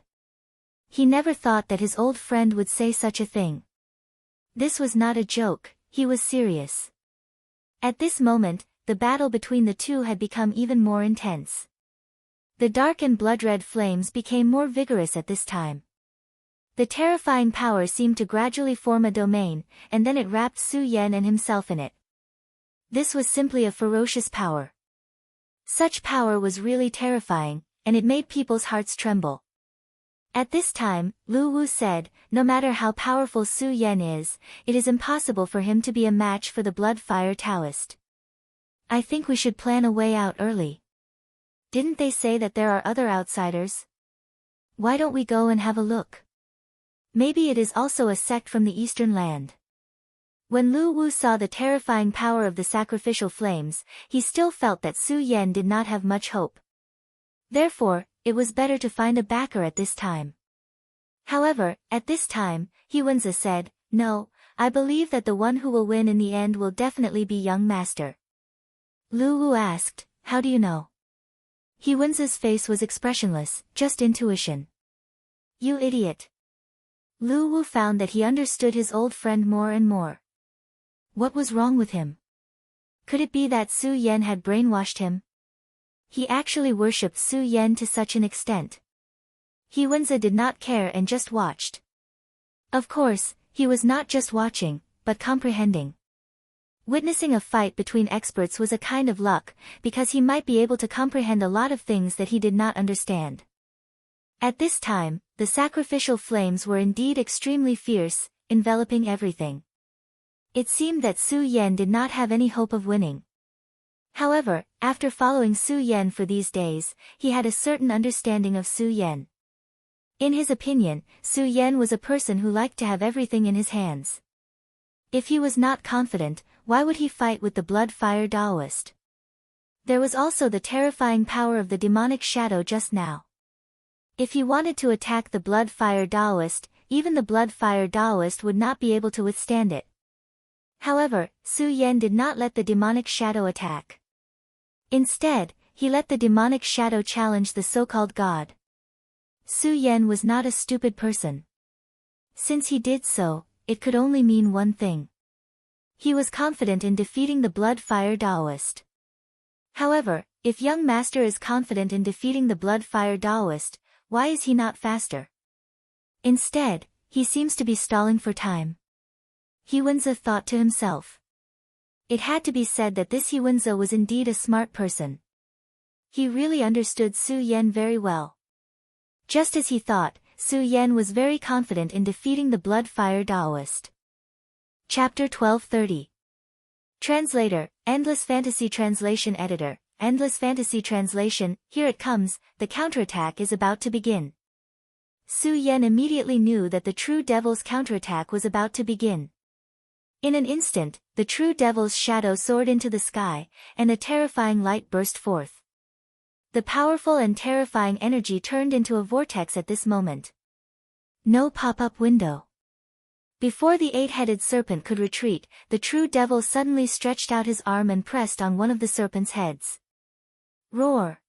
He never thought that his old friend would say such a thing. This was not a joke, he was serious. At this moment, the battle between the two had become even more intense. The dark and blood-red flames became more vigorous at this time. The terrifying power seemed to gradually form a domain, and then it wrapped Su Yan and himself in it. This was simply a ferocious power. Such power was really terrifying, and it made people's hearts tremble. At this time, Lu Wu said, no matter how powerful Su Yan is, it is impossible for him to be a match for the blood-fire Taoist. I think we should plan a way out early. Didn't they say that there are other outsiders? Why don't we go and have a look? Maybe it is also a sect from the eastern land. When Lu Wu saw the terrifying power of the sacrificial flames, he still felt that Su Yan did not have much hope. Therefore, it was better to find a backer at this time. However, at this time, Wenzi said, no, I believe that the one who will win in the end will definitely be young master. Lu Wu asked, how do you know? Wenzi's face was expressionless, just intuition. You idiot. Lu Wu found that he understood his old friend more and more. What was wrong with him? Could it be that Su Yan had brainwashed him? He actually worshipped Su Yan to such an extent. Wenzi did not care and just watched. Of course, he was not just watching, but comprehending. Witnessing a fight between experts was a kind of luck, because he might be able to comprehend a lot of things that he did not understand. At this time, the sacrificial flames were indeed extremely fierce, enveloping everything. It seemed that Su Yan did not have any hope of winning. However, after following Su Yan for these days, he had a certain understanding of Su Yan. In his opinion, Su Yan was a person who liked to have everything in his hands. If he was not confident, why would he fight with the blood-fire Taoist? There was also the terrifying power of the demonic shadow just now. If he wanted to attack the blood-fire Taoist, even the blood-fire Taoist would not be able to withstand it. However, Su Yan did not let the demonic shadow attack. Instead, he let the demonic shadow challenge the so-called god. Su Yan was not a stupid person. Since he did so, it could only mean one thing. He was confident in defeating the blood-fire Taoist. However, if young master is confident in defeating the blood-fire Taoist, why is he not faster? Instead, he seems to be stalling for time. Wenzi thought to himself. It had to be said that this Wenzi was indeed a smart person. He really understood Su Yan very well. Just as he thought, Su Yan was very confident in defeating the blood-fire Taoist. Chapter 1230. Translator, Endless Fantasy Translation Editor, Endless Fantasy Translation, here it comes, the counterattack is about to begin. Su Yan immediately knew that the true devil's counterattack was about to begin. In an instant, the true devil's shadow soared into the sky, and a terrifying light burst forth. The powerful and terrifying energy turned into a vortex at this moment. No pop-up window. Before the eight-headed serpent could retreat, the true devil suddenly stretched out his arm and pressed on one of the serpent's heads. Roar!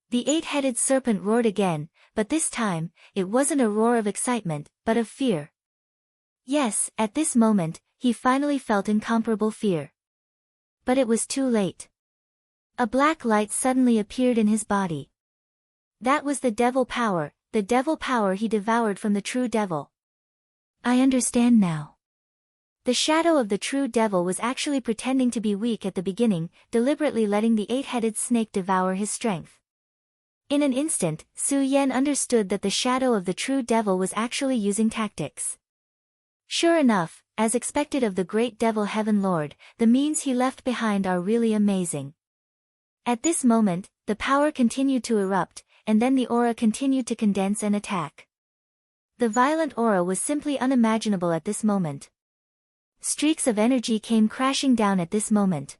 The eight-headed serpent roared again, but this time, it wasn't a roar of excitement, but of fear. Yes, at this moment, he finally felt incomparable fear. But it was too late. A black light suddenly appeared in his body. That was the devil power he devoured from the true devil. I understand now. The shadow of the true devil was actually pretending to be weak at the beginning, deliberately letting the eight-headed snake devour his strength. In an instant, Su Yan understood that the shadow of the true devil was actually using tactics. Sure enough, as expected of the great devil Heaven Lord, the means he left behind are really amazing. At this moment, the power continued to erupt, and then the aura continued to condense and attack. The violent aura was simply unimaginable at this moment. Streaks of energy came crashing down at this moment.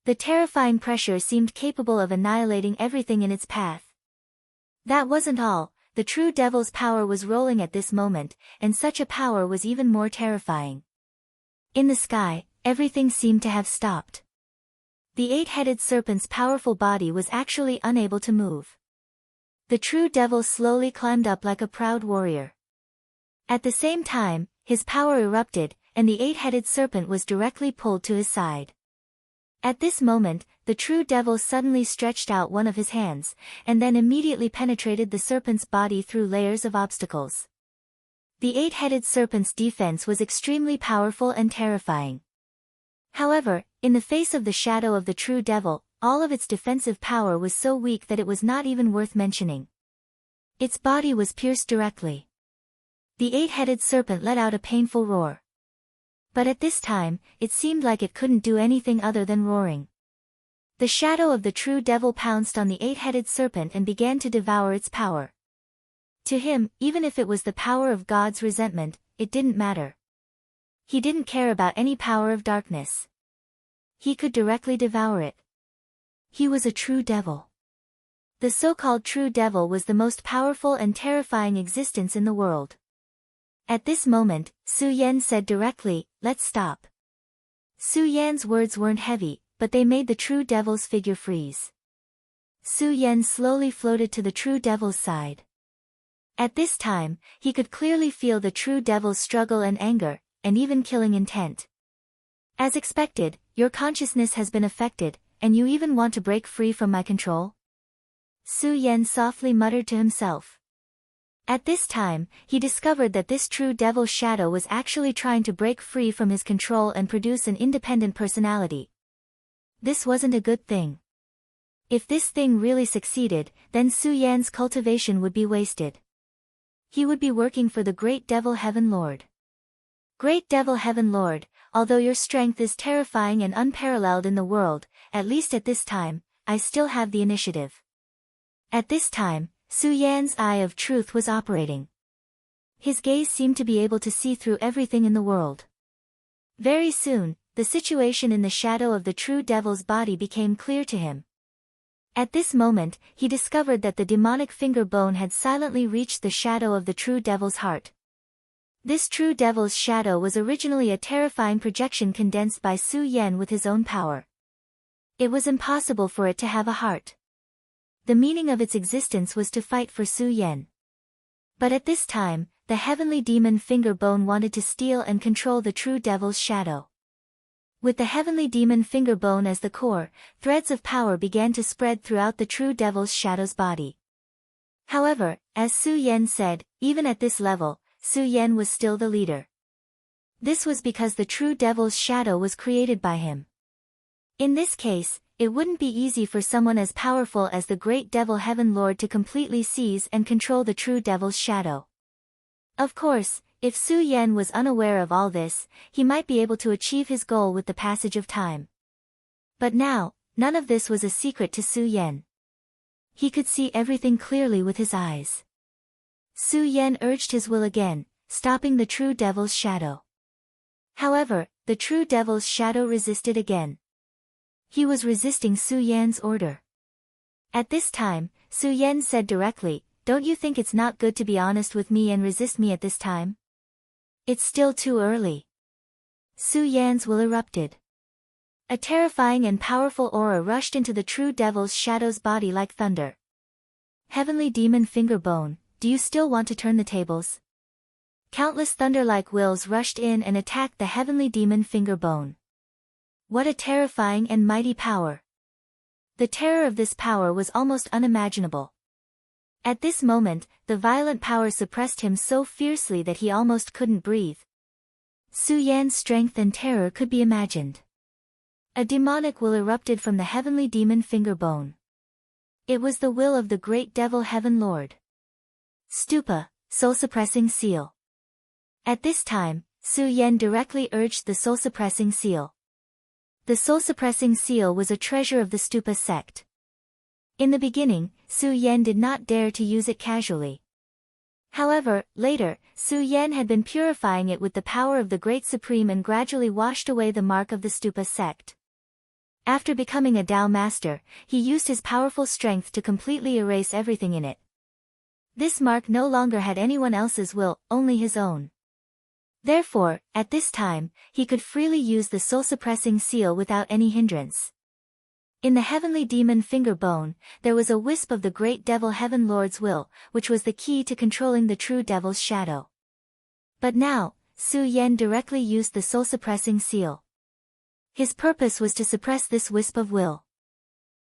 The terrifying pressure seemed capable of annihilating everything in its path. That wasn't all. The true devil's power was rolling at this moment, and such a power was even more terrifying. In the sky, everything seemed to have stopped. The eight-headed serpent's powerful body was actually unable to move. The true devil slowly climbed up like a proud warrior. At the same time, his power erupted, and the eight-headed serpent was directly pulled to his side. At this moment, the true devil suddenly stretched out one of his hands, and then immediately penetrated the serpent's body through layers of obstacles. The eight-headed serpent's defense was extremely powerful and terrifying. However, In the face of the shadow of the true devil, all of its defensive power was so weak that it was not even worth mentioning. Its body was pierced directly. The eight-headed serpent let out a painful roar. But at this time, it seemed like it couldn't do anything other than roaring. The shadow of the true devil pounced on the eight-headed serpent and began to devour its power. To him, even if it was the power of God's resentment, it didn't matter. He didn't care about any power of darkness. He could directly devour it. He was a true devil. The so-called true devil was the most powerful and terrifying existence in the world. At this moment, Su Yan said directly, "Let's stop." Su Yan's words weren't heavy, but they made the true devil's figure freeze. Su Yan slowly floated to the true devil's side. At this time, he could clearly feel the true devil's struggle and anger, and even killing intent. As expected, your consciousness has been affected, and you even want to break free from my control? Su Yan softly muttered to himself. At this time, he discovered that this true devil's shadow was actually trying to break free from his control and produce an independent personality. This wasn't a good thing. If this thing really succeeded, then Su Yan's cultivation would be wasted. He would be working for the Great Devil Heaven Lord. Great Devil Heaven Lord, although your strength is terrifying and unparalleled in the world, at least at this time, I still have the initiative. At this time, Su Yan's eye of truth was operating. His gaze seemed to be able to see through everything in the world. Very soon, the situation in the shadow of the true devil's body became clear to him. At this moment, he discovered that the demonic finger bone had silently reached the shadow of the true devil's heart. This true devil's shadow was originally a terrifying projection condensed by Su Yan with his own power. It was impossible for it to have a heart. The meaning of its existence was to fight for Su Yan. But at this time, the heavenly demon finger bone wanted to steal and control the true devil's shadow. With the heavenly demon finger bone as the core, threads of power began to spread throughout the true devil's shadow's body. However, as Su Yan said, even at this level, Su Yan was still the leader. This was because the true devil's shadow was created by him. In this case, it wouldn't be easy for someone as powerful as the Great Devil Heaven Lord to completely seize and control the true devil's shadow. Of course, if Su Yan was unaware of all this, he might be able to achieve his goal with the passage of time. But now, none of this was a secret to Su Yan. He could see everything clearly with his eyes. Su Yan urged his will again, stopping the true devil's shadow. However, the true devil's shadow resisted again. He was resisting Su Yan's order. At this time, Su Yan said directly, "Don't you think it's not good to be honest with me and resist me at this time? It's still too early." Su Yan's will erupted. A terrifying and powerful aura rushed into the true devil's shadow's body like thunder. Heavenly demon finger bone, do you still want to turn the tables? Countless thunder-like wills rushed in and attacked the heavenly demon finger bone. What a terrifying and mighty power! The terror of this power was almost unimaginable. At this moment, the violent power suppressed him so fiercely that he almost couldn't breathe. Su Yan's strength and terror could be imagined. A demonic will erupted from the heavenly demon finger bone. It was the will of the Great Devil Heaven Lord. Stupa, soul-suppressing seal. At this time, Su Yan directly urged the soul-suppressing seal. The soul-suppressing seal was a treasure of the Stupa sect. In the beginning, Su Yan did not dare to use it casually. However, later, Su Yan had been purifying it with the power of the Great Supreme and gradually washed away the mark of the Stupa sect. After becoming a Tao master, he used his powerful strength to completely erase everything in it. This mark no longer had anyone else's will, only his own. Therefore, at this time, he could freely use the soul-suppressing seal without any hindrance. In the heavenly demon finger bone, there was a wisp of the Great Devil Heaven Lord's will, which was the key to controlling the true devil's shadow. But now, Su Yan directly used the soul-suppressing seal. His purpose was to suppress this wisp of will.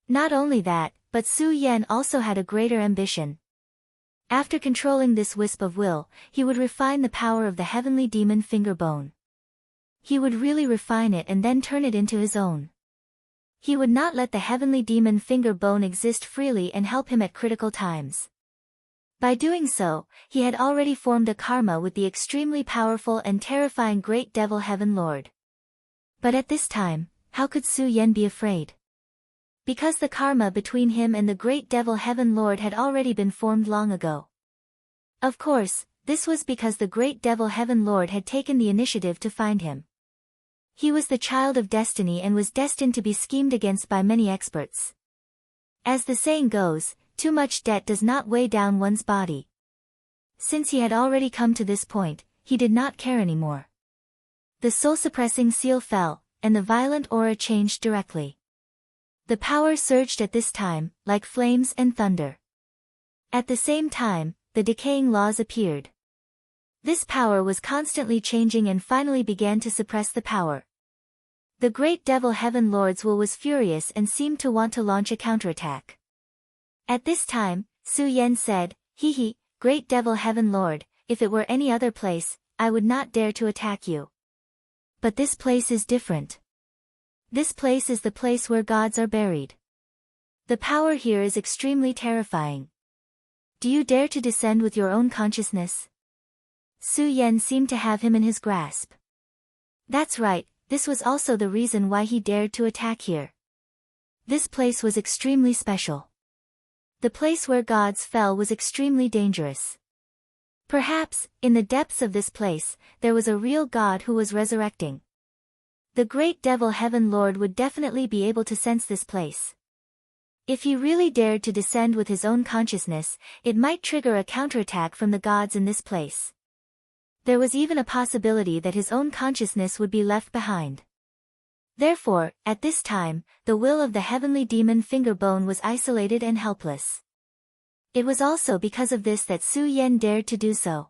Not only that, but Su Yan also had a greater ambition. After controlling this wisp of will, he would refine the power of the heavenly demon finger bone. he would really refine it and then turn it into his own. He would not let the heavenly demon finger bone exist freely and help him at critical times. By doing so, he had already formed a karma with the extremely powerful and terrifying Great Devil Heaven Lord. But at this time, how could Su Yan be afraid? Because the karma between him and the Great Devil Heaven Lord had already been formed long ago. Of course, this was because the Great Devil Heaven Lord had taken the initiative to find him. He was the child of destiny and was destined to be schemed against by many experts. As the saying goes, too much debt does not weigh down one's body. Since he had already come to this point, he did not care anymore. The soul-suppressing seal fell, and the violent aura changed directly. The power surged at this time, like flames and thunder. At the same time, the decaying laws appeared. This power was constantly changing and finally began to suppress the power. The Great Devil Heaven Lord's will was furious and seemed to want to launch a counterattack. At this time, Su Yan said, "Hee, Great Devil Heaven Lord, if it were any other place, I would not dare to attack you. But this place is different. This place is the place where gods are buried. The power here is extremely terrifying. Do you dare to descend with your own consciousness?" Su Yan seemed to have him in his grasp. That's right, this was also the reason why he dared to attack here. This place was extremely special. The place where gods fell was extremely dangerous. Perhaps, in the depths of this place, there was a real god who was resurrecting. The Great Devil Heaven Lord would definitely be able to sense this place. If he really dared to descend with his own consciousness, it might trigger a counterattack from the gods in this place. There was even a possibility that his own consciousness would be left behind. Therefore, at this time, the will of the heavenly demon Fingerbone was isolated and helpless. It was also because of this that Su Yan dared to do so.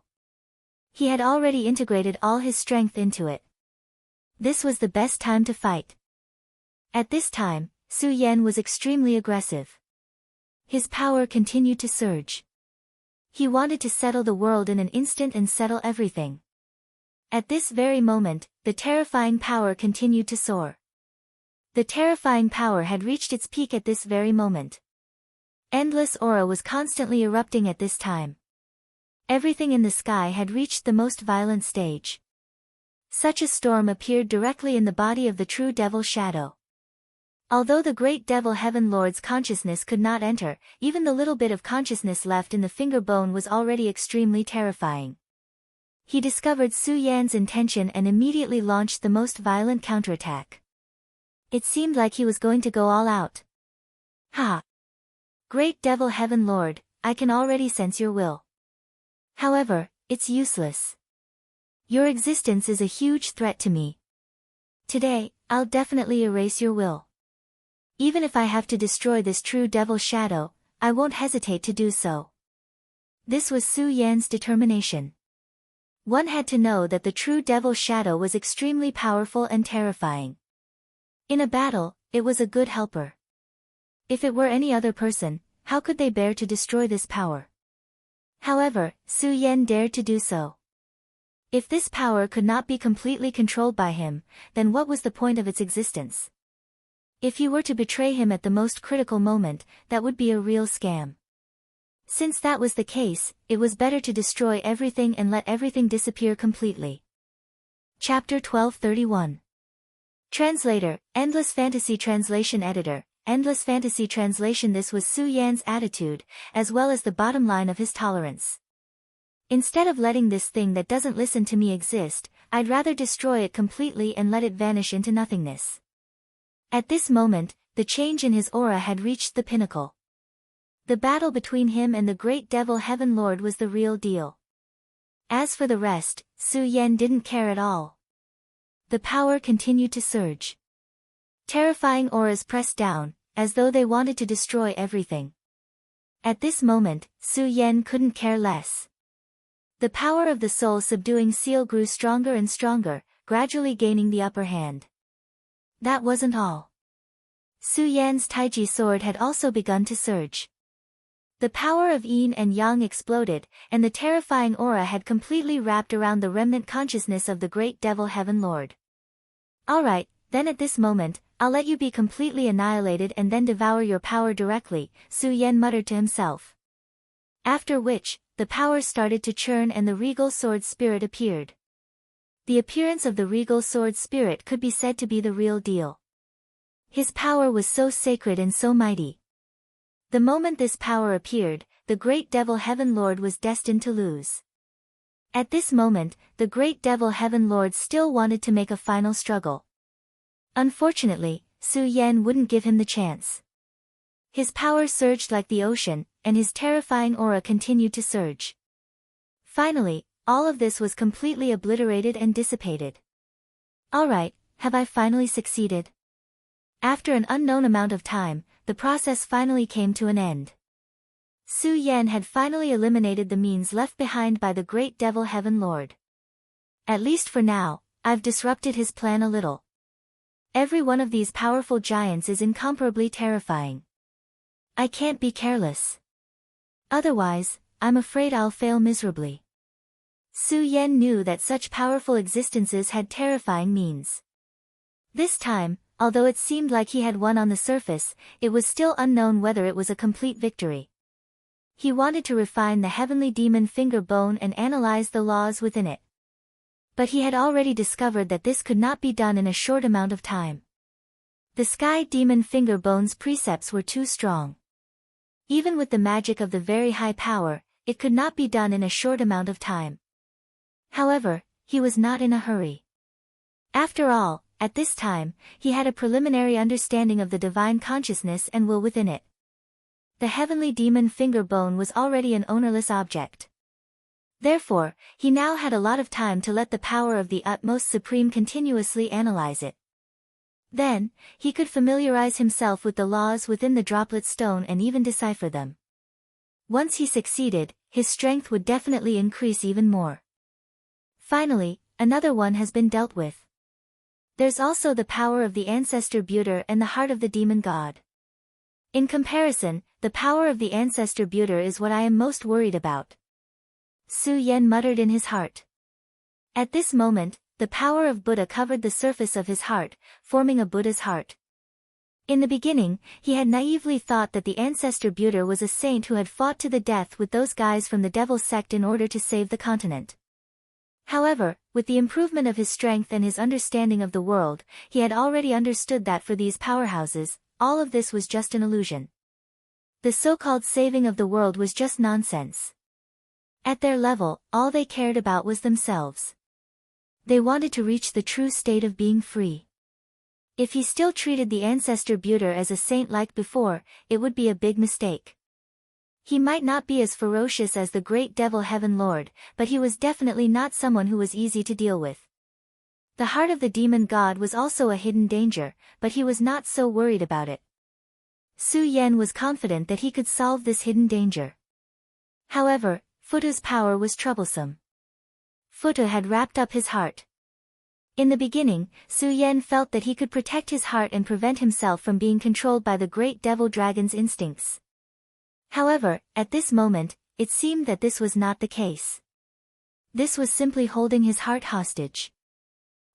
He had already integrated all his strength into it. This was the best time to fight. At this time, Su Yan was extremely aggressive. His power continued to surge. He wanted to settle the world in an instant and settle everything. At this very moment, the terrifying power continued to soar. The terrifying power had reached its peak at this very moment. Endless aura was constantly erupting at this time. Everything in the sky had reached the most violent stage. Such a storm appeared directly in the body of the true devil shadow. Although the Great Devil Heaven Lord's consciousness could not enter, even the little bit of consciousness left in the finger bone was already extremely terrifying. He discovered Su Yan's intention and immediately launched the most violent counterattack. It seemed like he was going to go all out. "Ha! Great Devil Heaven Lord, I can already sense your will. However, it's useless. Your existence is a huge threat to me. Today, I'll definitely erase your will. Even if I have to destroy this true devil shadow, I won't hesitate to do so." This was Su Yan's determination. One had to know that the true devil shadow was extremely powerful and terrifying. In a battle, it was a good helper. If it were any other person, how could they bear to destroy this power? However, Su Yan dared to do so. If this power could not be completely controlled by him, then what was the point of its existence? If he were to betray him at the most critical moment, that would be a real scam. Since that was the case, it was better to destroy everything and let everything disappear completely. Chapter 1231. Translator, Endless Fantasy Translation Editor, Endless Fantasy Translation. This was Su Yan's attitude, as well as the bottom line of his tolerance. Instead of letting this thing that doesn't listen to me exist, I'd rather destroy it completely and let it vanish into nothingness. At this moment, the change in his aura had reached the pinnacle. The battle between him and the Great Devil Heaven Lord was the real deal. As for the rest, Su Yan didn't care at all. The power continued to surge. Terrifying auras pressed down, as though they wanted to destroy everything. At this moment, Su Yan couldn't care less. The power of the soul subduing seal grew stronger and stronger, gradually gaining the upper hand. That wasn't all. Su Yan's Taiji sword had also begun to surge. The power of yin and yang exploded, and the terrifying aura had completely wrapped around the remnant consciousness of the Great Devil Heaven Lord. Alright, then at this moment, I'll let you be completely annihilated and then devour your power directly, Su Yan muttered to himself. After which, the powers started to churn and the regal sword spirit appeared. The appearance of the regal sword spirit could be said to be the real deal. His power was so sacred and so mighty. The moment this power appeared, the great devil Heaven Lord was destined to lose. At this moment, the great devil Heaven Lord still wanted to make a final struggle. Unfortunately, Su Yan wouldn't give him the chance. His power surged like the ocean, and his terrifying aura continued to surge. Finally, all of this was completely obliterated and dissipated. Alright, have I finally succeeded? After an unknown amount of time, the process finally came to an end. Su Yan had finally eliminated the means left behind by the great devil Heaven Lord. At least for now, I've disrupted his plan a little. Every one of these powerful giants is incomparably terrifying. I can't be careless. Otherwise, I'm afraid I'll fail miserably. Su Yan knew that such powerful existences had terrifying means. This time, although it seemed like he had won on the surface, it was still unknown whether it was a complete victory. He wanted to refine the heavenly demon finger bone and analyze the laws within it. But he had already discovered that this could not be done in a short amount of time. The sky demon finger bone's precepts were too strong. Even with the magic of the very high power, it could not be done in a short amount of time. However, he was not in a hurry. After all, at this time, he had a preliminary understanding of the divine consciousness and will within it. The heavenly demon finger bone was already an ownerless object. Therefore, he now had a lot of time to let the power of the utmost supreme continuously analyze it. Then, he could familiarize himself with the laws within the droplet stone and even decipher them. Once he succeeded, his strength would definitely increase even more. Finally, another one has been dealt with. There's also the power of the ancestor Buter and the heart of the demon god. In comparison, the power of the ancestor Buter is what I am most worried about. Su Yan muttered in his heart. At this moment, the power of Buddha covered the surface of his heart, forming a Buddha's heart. In the beginning, he had naively thought that the ancestor Buter was a saint who had fought to the death with those guys from the Devil sect in order to save the continent. However, with the improvement of his strength and his understanding of the world, he had already understood that for these powerhouses, all of this was just an illusion. The so-called saving of the world was just nonsense. At their level, all they cared about was themselves. They wanted to reach the true state of being free. If he still treated the ancestor Buter as a saint like before, it would be a big mistake. He might not be as ferocious as the great devil Heaven Lord, but he was definitely not someone who was easy to deal with. The heart of the demon god was also a hidden danger, but he was not so worried about it. Su Yan was confident that he could solve this hidden danger. However, Futu's power was troublesome. Futu had wrapped up his heart. In the beginning, Su Yan felt that he could protect his heart and prevent himself from being controlled by the great devil dragon's instincts. However, at this moment, it seemed that this was not the case. This was simply holding his heart hostage.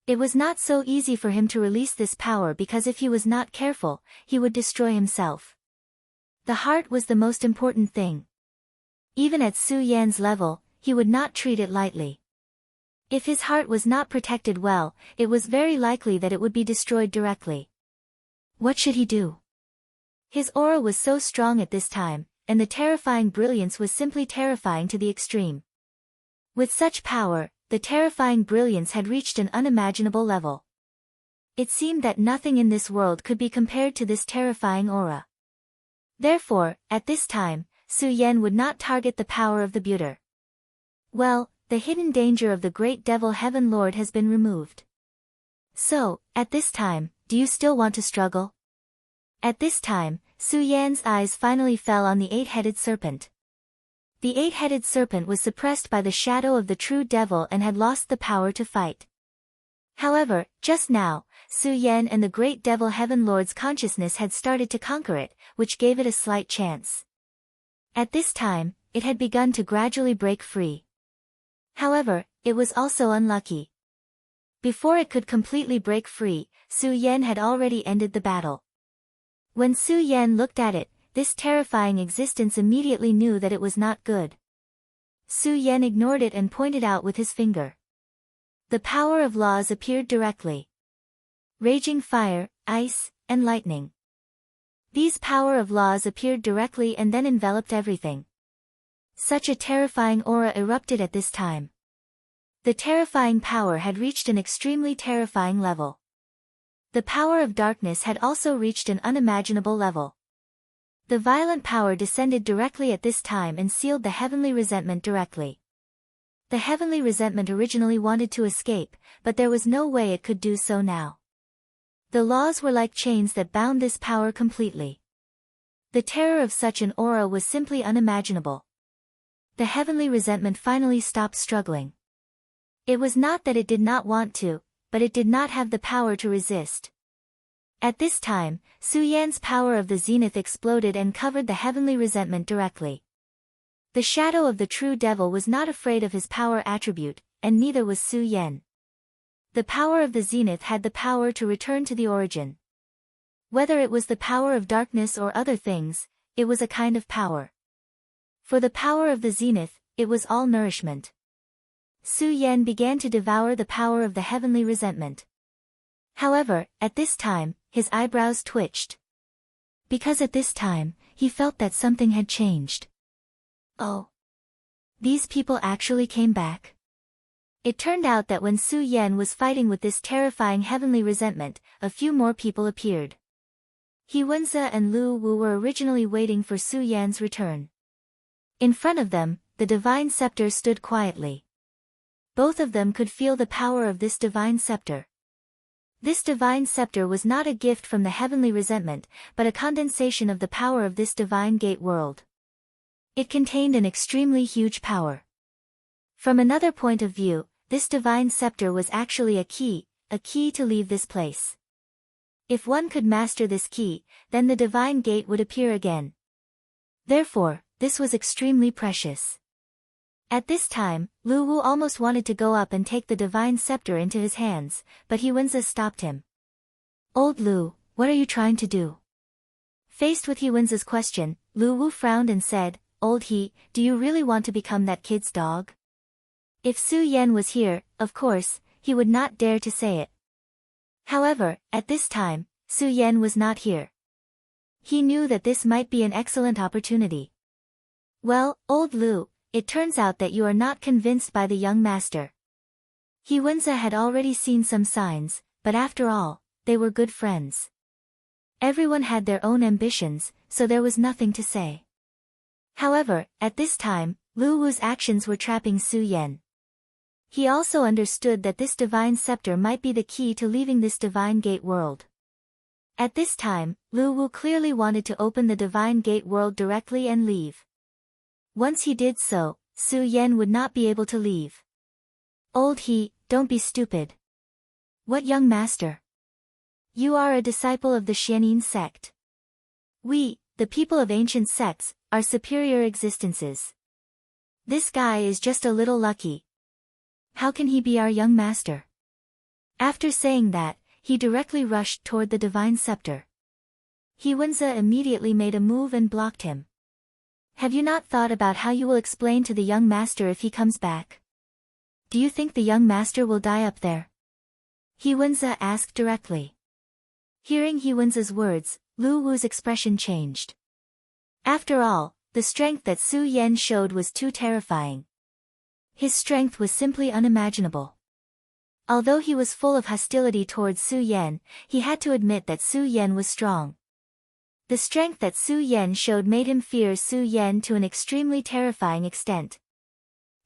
It was not so easy for him to release this power because if he was not careful, he would destroy himself. The heart was the most important thing. Even at Su Yan's level, he would not treat it lightly. If his heart was not protected well, it was very likely that it would be destroyed directly. What should he do? His aura was so strong at this time, and the terrifying brilliance was simply terrifying to the extreme. With such power, the terrifying brilliance had reached an unimaginable level. It seemed that nothing in this world could be compared to this terrifying aura. Therefore, at this time, Su Yan would not target the power of the Buter. Well, the hidden danger of the great devil Heaven Lord has been removed. So, at this time, do you still want to struggle? At this time, Su Yan's eyes finally fell on the eight-headed serpent. The eight-headed serpent was suppressed by the shadow of the true devil and had lost the power to fight. However, just now, Su Yan and the great devil Heaven Lord's consciousness had started to conquer it, which gave it a slight chance. At this time, it had begun to gradually break free. However, it was also unlucky. Before it could completely break free, Su Yan had already ended the battle. When Su Yan looked at it, this terrifying existence immediately knew that it was not good. Su Yan ignored it and pointed out with his finger. The power of laws appeared directly. Raging fire, ice, and lightning. These power of laws appeared directly and then enveloped everything. Such a terrifying aura erupted at this time. The terrifying power had reached an extremely terrifying level. The power of darkness had also reached an unimaginable level. The violent power descended directly at this time and sealed the heavenly resentment directly. The heavenly resentment originally wanted to escape, but there was no way it could do so now. The laws were like chains that bound this power completely. The terror of such an aura was simply unimaginable. The heavenly resentment finally stopped struggling. It was not that it did not want to, but it did not have the power to resist. At this time, Su Yan's power of the zenith exploded and covered the heavenly resentment directly. The shadow of the true devil was not afraid of his power attribute, and neither was Su Yan. The power of the zenith had the power to return to the origin. Whether it was the power of darkness or other things, it was a kind of power. For the power of the zenith, it was all nourishment. Su Yan began to devour the power of the heavenly resentment. However, at this time, his eyebrows twitched. Because at this time, he felt that something had changed. Oh. These people actually came back. It turned out that when Su Yan was fighting with this terrifying heavenly resentment, a few more people appeared. He Wenza and Lu Wu were originally waiting for Su Yan's return. In front of them, the divine scepter stood quietly. Both of them could feel the power of this divine scepter. This divine scepter was not a gift from the heavenly resentment, but a condensation of the power of this divine gate world. It contained an extremely huge power. From another point of view, this divine scepter was actually a key to leave this place. If one could master this key, then the divine gate would appear again. Therefore, this was extremely precious. At this time, Lu Wu almost wanted to go up and take the divine scepter into his hands, but He Wenza stopped him. Old Lu, what are you trying to do? Faced with He Wenza's question, Lu Wu frowned and said, Old He, do you really want to become that kid's dog? If Su Yan was here, of course, he would not dare to say it. However, at this time, Su Yan was not here. He knew that this might be an excellent opportunity. Well, Old Lu, it turns out that you are not convinced by the young master. He Wenza had already seen some signs, but after all, they were good friends. Everyone had their own ambitions, so there was nothing to say. However, at this time, Lu Wu's actions were trapping Su Yan. He also understood that this divine scepter might be the key to leaving this divine gate world. At this time, Lu Wu clearly wanted to open the divine gate world directly and leave. Once he did so, Su Yan would not be able to leave. Old He, don't be stupid. What young master? You are a disciple of the Xianin sect. We, the people of ancient sects, are superior existences. This guy is just a little lucky. How can he be our young master? After saying that, he directly rushed toward the divine scepter. He Wenza immediately made a move and blocked him. Have you not thought about how you will explain to the young master if he comes back? Do you think the young master will die up there? He Wenza asked directly. Hearing He Wenza's words, Lu Wu's expression changed. After all, the strength that Su Yan showed was too terrifying. His strength was simply unimaginable. Although he was full of hostility towards Su Yan, he had to admit that Su Yan was strong. The strength that Su Yan showed made him fear Su Yan to an extremely terrifying extent.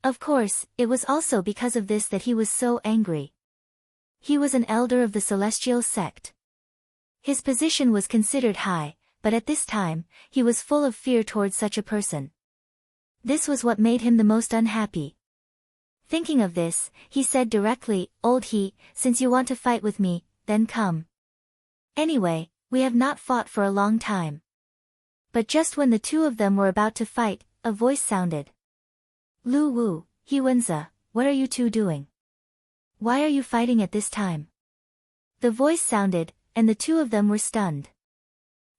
Of course, it was also because of this that he was so angry. He was an elder of the celestial sect. His position was considered high, but at this time, he was full of fear towards such a person. This was what made him the most unhappy. Thinking of this, he said directly, Old He, since you want to fight with me, then come. Anyway, we have not fought for a long time. But just when the two of them were about to fight, a voice sounded. Lu Wu, He Wenza, what are you two doing? why are you fighting at this time? The voice sounded, and the two of them were stunned.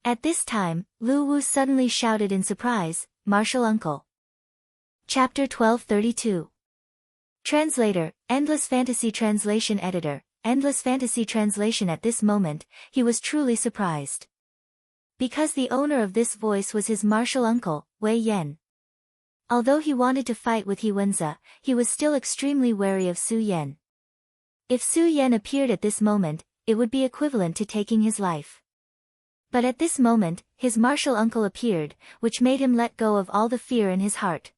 At this time, Lu Wu suddenly shouted in surprise, "Martial uncle!" Chapter 1232. Translator, Endless Fantasy Translation Editor, Endless Fantasy Translation. At this moment, he was truly surprised. Because the owner of this voice was his martial uncle, Wei Yan. Although he wanted to fight with He Wenzi, he was still extremely wary of Su Yan. If Su Yan appeared at this moment, it would be equivalent to taking his life. But at this moment, his martial uncle appeared, which made him let go of all the fear in his heart.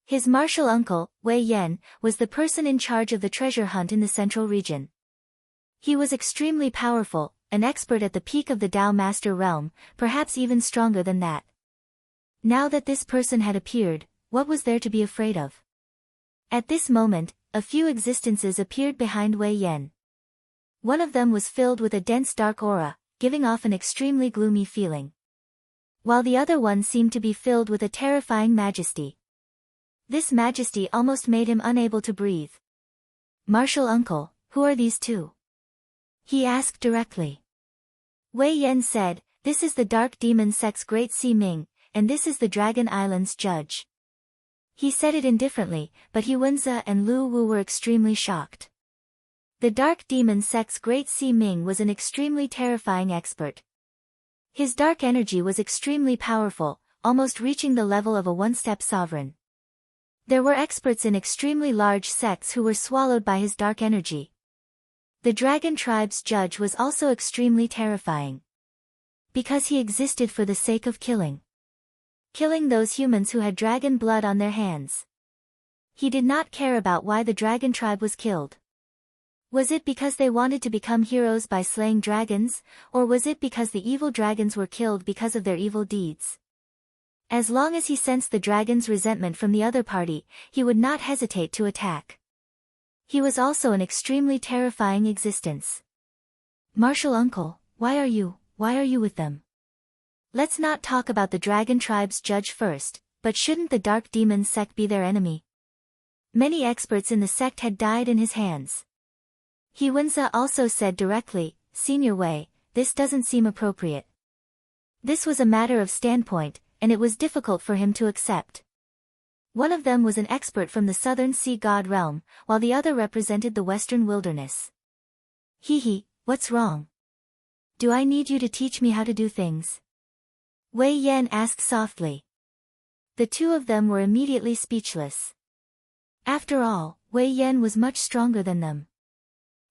His martial uncle, Wei Yan, was the person in charge of the treasure hunt in the central region. He was extremely powerful, an expert at the peak of the Tao Master realm, perhaps even stronger than that. Now that this person had appeared, what was there to be afraid of? At this moment, a few existences appeared behind Wei Yan. One of them was filled with a dense dark aura, giving off an extremely gloomy feeling. While the other one seemed to be filled with a terrifying majesty. This majesty almost made him unable to breathe. "Martial uncle, who are these two?" he asked directly. Wei Yan said, "This is the Dark Demon Sect's Great Si Ming, and this is the Dragon Island's judge." He said it indifferently, but He Wenzi and Lu Wu were extremely shocked. The Dark Demon Sect's Great Si Ming was an extremely terrifying expert. His dark energy was extremely powerful, almost reaching the level of a one-step sovereign. There were experts in extremely large sects who were swallowed by his dark energy. The Dragon Tribe's judge was also extremely terrifying. Because he existed for the sake of killing. Killing those humans who had dragon blood on their hands. He did not care about why the Dragon Tribe was killed. Was it because they wanted to become heroes by slaying dragons, or was it because the evil dragons were killed because of their evil deeds? As long as he sensed the dragon's resentment from the other party, he would not hesitate to attack. He was also an extremely terrifying existence. "Martial uncle, why are you with them?" "Let's not talk about the Dragon Tribe's judge first, but shouldn't the Dark Demon Sect be their enemy? Many experts in the sect had died in his hands." He Wenzi also said directly, "Senior Wei, this doesn't seem appropriate." This was a matter of standpoint, and it was difficult for him to accept. One of them was an expert from the southern sea god realm, while the other represented the western wilderness. What's wrong? Do I need you to teach me how to do things?" Wei Yan asked softly. The two of them were immediately speechless. After all, Wei Yan was much stronger than them.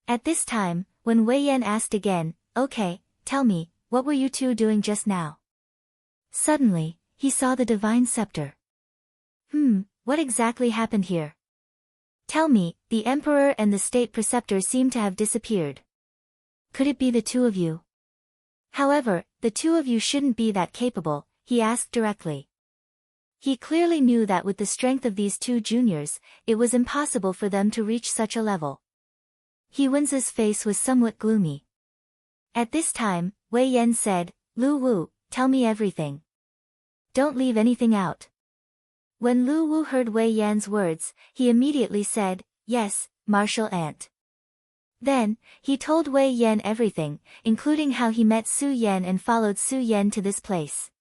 At this time, when Wei Yan asked again, "Okay, tell me, what were you two doing just now?" Suddenly, he saw the divine scepter. What exactly happened here? Tell me, the emperor and the state preceptor seem to have disappeared. Could it be the two of you? However, the two of you shouldn't be that capable, he asked directly. He clearly knew that with the strength of these two juniors, it was impossible for them to reach such a level. He Wenzi's face was somewhat gloomy. At this time, Wei Yan said, "Lu Wu, tell me everything. Don't leave anything out." When Lu Wu heard Wei Yan's words, he immediately said, "Yes, martial aunt." Then, he told Wei Yan everything, including how he met Su Yan and followed Su Yan to this place.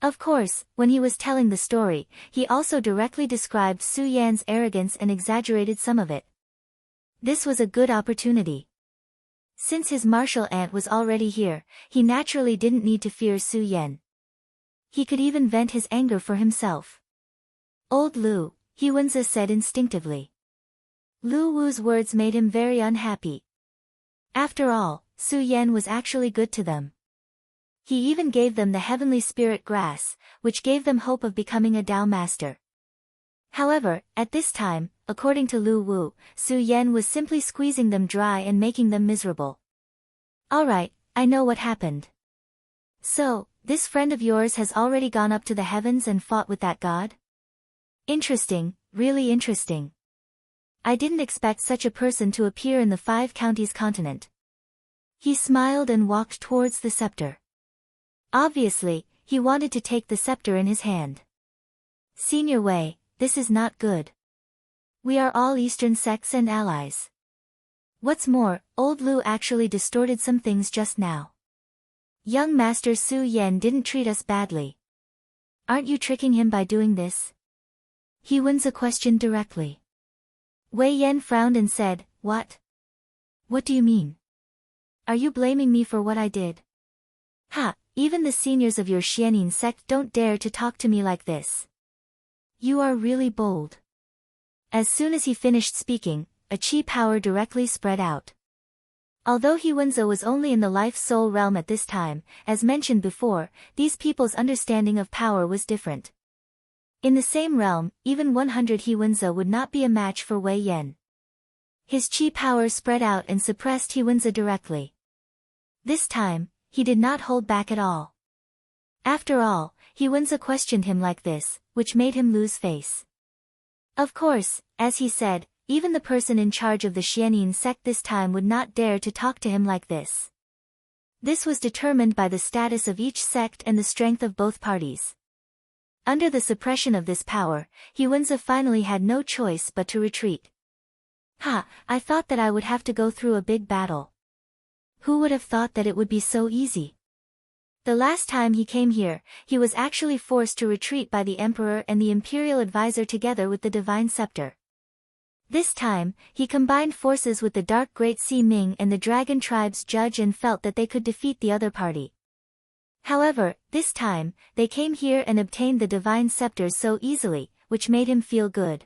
Of course, when he was telling the story, he also directly described Su Yan's arrogance and exaggerated some of it. This was a good opportunity. Since his martial aunt was already here, he naturally didn't need to fear Su Yan. He could even vent his anger for himself. "Old Lu," He Wenzi said instinctively. Lu Wu's words made him very unhappy. After all, Su Yan was actually good to them. He even gave them the heavenly spirit grass, which gave them hope of becoming a Tao master. However, at this time, according to Lu Wu, Su Yan was simply squeezing them dry and making them miserable. "Alright, I know what happened. So, this friend of yours has already gone up to the heavens and fought with that god? Interesting, really interesting. I didn't expect such a person to appear in the 5 counties continent." He smiled and walked towards the scepter. Obviously, he wanted to take the scepter in his hand. "Senior Wei, this is not good. We are all Eastern sects and allies. What's more, old Lu actually distorted some things just now. Young Master Su Yan didn't treat us badly. Aren't you tricking him by doing this? He Wenza questioned directly. Wei Yan frowned and said, What? What do you mean? Are you blaming me for what I did? Ha, even the seniors of your Xianin sect don't dare to talk to me like this. You are really bold. As soon as he finished speaking, a qi power directly spread out. Although He Wenza was only in the life-soul realm at this time, as mentioned before, these people's understanding of power was different. In the same realm, even 100 He Wenza would not be a match for Wei Yan. His qi power spread out and suppressed He Wenza directly. This time, he did not hold back at all. After all, He Wenza questioned him like this, which made him lose face. Of course, as he said, even the person in charge of the Xianin sect this time would not dare to talk to him like this. This was determined by the status of each sect and the strength of both parties. Under the suppression of this power, He Wenza finally had no choice but to retreat. Ha, I thought that I would have to go through a big battle. Who would have thought that it would be so easy? The last time he came here, he was actually forced to retreat by the Emperor and the Imperial Advisor together with the Divine Scepter. This time, he combined forces with the Dark Great Sea Ming and the Dragon Tribe's judge and felt that they could defeat the other party. However, this time, they came here and obtained the Divine Scepters so easily, which made him feel good.